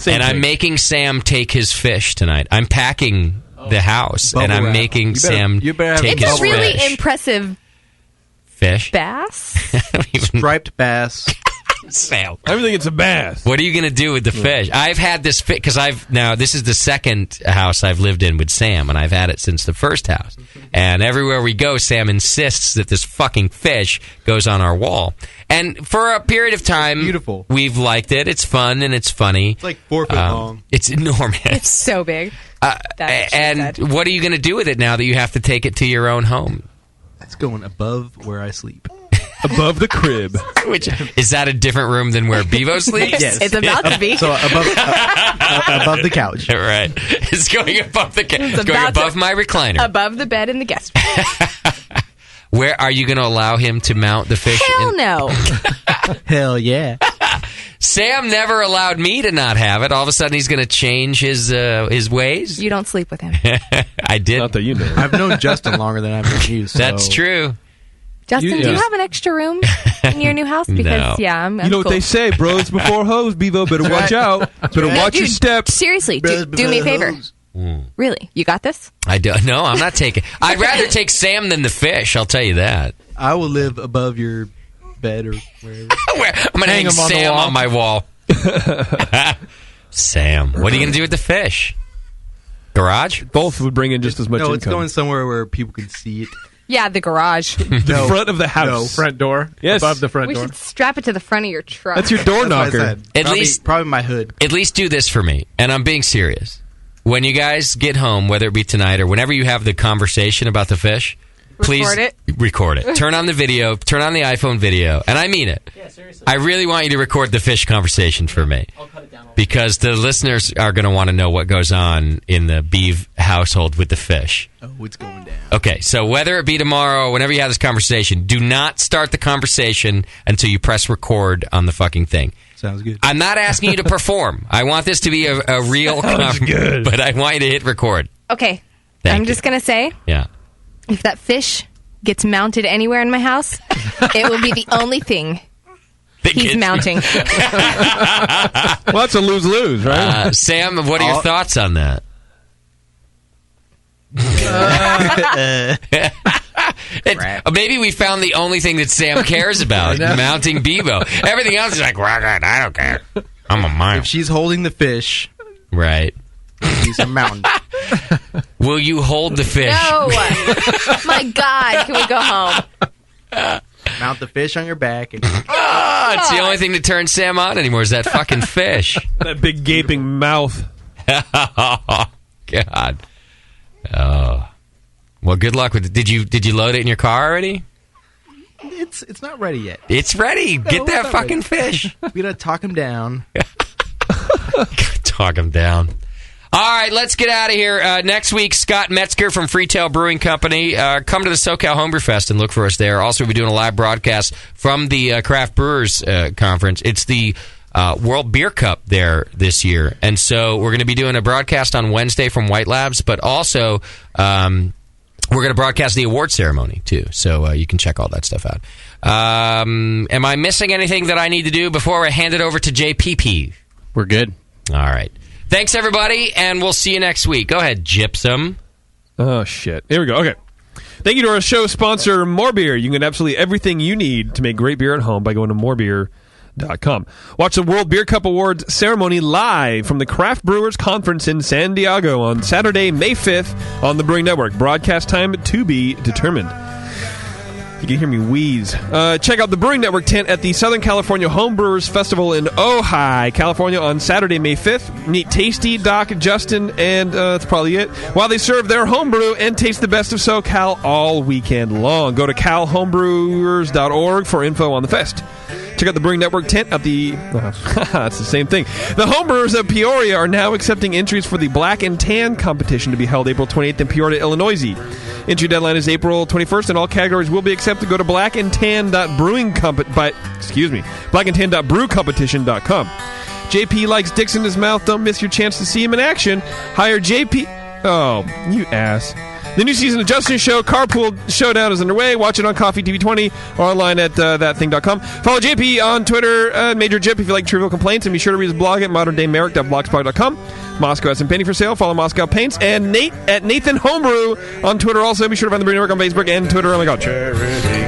Speaker 4: And I'm making Sam take his fish tonight. I'm packing the house, and I'm making Sam take
Speaker 8: it's
Speaker 4: his
Speaker 8: a really
Speaker 4: fish.
Speaker 8: impressive
Speaker 4: Fish?
Speaker 8: bass.
Speaker 17: Striped bass.
Speaker 4: Sam.
Speaker 7: I think it's a bass.
Speaker 4: What are you going to do with the fish? I've had this fish, because this is the second house I've lived in with Sam, and I've had it since the first house. And everywhere we go, Sam insists that this fucking fish goes on our wall. And for a period of time,
Speaker 17: beautiful.
Speaker 4: We've liked it. It's fun and it's funny.
Speaker 17: It's like 4 foot long.
Speaker 4: It's enormous.
Speaker 8: It's so big.
Speaker 4: And what are you going to do with it now that you have to take it to your own home?
Speaker 17: It's going above where I sleep.
Speaker 7: Above the crib.
Speaker 4: Which is that a different room than where Bevo sleeps?
Speaker 17: Yes.
Speaker 8: It's about to be.
Speaker 17: So above the couch.
Speaker 4: Right. It's going above the couch. It's going above my recliner.
Speaker 8: Above the bed in the guest room.
Speaker 4: Where are you going to allow him to mount the fish?
Speaker 8: Hell no.
Speaker 17: Hell yeah.
Speaker 4: Sam never allowed me to not have it. All of a sudden, he's going to change his ways.
Speaker 8: You don't sleep with him.
Speaker 4: I did.
Speaker 7: Not that you know.
Speaker 17: I've known Justin longer than I've known you. So.
Speaker 4: That's true.
Speaker 8: Justin, do you have an extra room in your new house? Because, I'm
Speaker 7: you know what
Speaker 8: cool.
Speaker 7: they say, bros before hoes, Bevo. Better watch out. Better watch your steps.
Speaker 8: Seriously, do me a favor. Really? You got this?
Speaker 4: I do. No, I'm not taking. I'd rather take Sam than the fish. I'll tell you that.
Speaker 17: I will live above your bed or wherever.
Speaker 4: I'm going to hang Sam on my wall. Sam, what are you going to do with the fish? Garage?
Speaker 7: Both would bring in just as much income.
Speaker 17: No, it's going somewhere where people can see it.
Speaker 8: Yeah, the garage.
Speaker 7: The front of the house.
Speaker 2: No, front door.
Speaker 7: Yes.
Speaker 2: Above the front
Speaker 8: We
Speaker 2: door.
Speaker 8: should strap it to the front of your truck.
Speaker 7: That's your door knocker.
Speaker 17: Probably my hood.
Speaker 4: At least do this for me, and I'm being serious. When you guys get home, whether it be tonight or whenever you have the conversation about the fish, please
Speaker 8: Record it.
Speaker 4: Turn on the video. Turn on the iPhone video. And I mean it.
Speaker 6: Yeah, seriously.
Speaker 4: I really want you to record the fish conversation for me.
Speaker 6: I'll cut it down.
Speaker 4: Because the listeners are going to want to know what goes on in the Beeve household with the fish.
Speaker 17: Oh, it's going down.
Speaker 4: Okay, so whether it be tomorrow or whenever you have this conversation, do not start the conversation until you press record on the fucking thing.
Speaker 17: Sounds good.
Speaker 4: I'm not asking you to perform. I want this to be a real conversation, but I want you to hit record.
Speaker 8: Okay.
Speaker 4: Thank
Speaker 8: I'm
Speaker 4: you.
Speaker 8: just going to say,
Speaker 4: Yeah.
Speaker 8: if that fish gets mounted anywhere in my house, it will be the only thing he's mounting.
Speaker 7: Well, that's a lose-lose, right?
Speaker 4: Sam, what are your thoughts on that? Maybe we found the only thing that Sam cares about, mounting Bebo. Everything else is like, well, I don't care. I'm a mile.
Speaker 17: If she's holding the fish,
Speaker 4: right.
Speaker 17: She's a mountain.
Speaker 4: Will you hold the fish?
Speaker 8: No. My God, can we go home?
Speaker 17: Mount the fish on your back. And
Speaker 4: It's the only thing that turns Sam on anymore is that fucking fish.
Speaker 7: That big gaping mouth.
Speaker 4: Oh, God. Oh. Well, good luck with it. Did you load it in your car already?
Speaker 17: It's not ready yet.
Speaker 4: It's ready.
Speaker 17: No,
Speaker 4: Get that
Speaker 17: it's not
Speaker 4: fucking
Speaker 17: ready.
Speaker 4: fish.
Speaker 17: We gotta talk him down.
Speaker 4: Talk him down. All right, let's get out of here. Next week, Scott Metzger from Freetail Brewing Company. Come to the SoCal Homebrew Fest and look for us there. Also, we'll be doing a live broadcast from the Craft Brewers Conference. It's the World Beer Cup there this year. And so we're going to be doing a broadcast on Wednesday from White Labs, but also we're going to broadcast the award ceremony, too. So you can check all that stuff out. Am I missing anything that I need to do before I hand it over to JPP?
Speaker 6: We're good.
Speaker 4: All right. Thanks, everybody, and we'll see you next week. Go ahead, Gypsum.
Speaker 7: Oh, shit. Here we go. Okay. Thank you to our show sponsor, More Beer. You can get absolutely everything you need to make great beer at home by going to morebeer.com. Watch the World Beer Cup Awards ceremony live from the Craft Brewers Conference in San Diego on Saturday, May 5th on the Brewing Network. Broadcast time to be determined. You can hear me wheeze. Check out the Brewing Network tent at the Southern California Homebrewers Festival in Ojai, California on Saturday, May 5th. Meet Tasty, Doc, Justin, and that's probably it, while they serve their homebrew and taste the best of SoCal all weekend long. Go to calhomebrewers.org for info on the fest. Check out the Brewing Network tent at the... that's the same thing. The homebrewers of Peoria are now accepting entries for the Black and Tan competition to be held April 28th in Peoria, Illinois. Entry deadline is April 21st, and all categories will be accepted. Go to blackandtan.brewcompetition.com. JP likes dicks in his mouth. Don't miss your chance to see him in action. Hire JP... Oh, you ass. The new season of Justin's Show, Carpool Showdown, is underway. Watch it on Coffee TV 20 or online at thatthing.com. Follow JP on Twitter, Major Jip, if you like trivial complaints, and be sure to read his blog at moderndaymerrick.blogspot.com. Moscow has some painting for sale. Follow Moscow Paints. And Nate at Nathan Homebrew on Twitter also. Be sure to find the Brewing Network on Facebook and Twitter. Oh my God. Charity.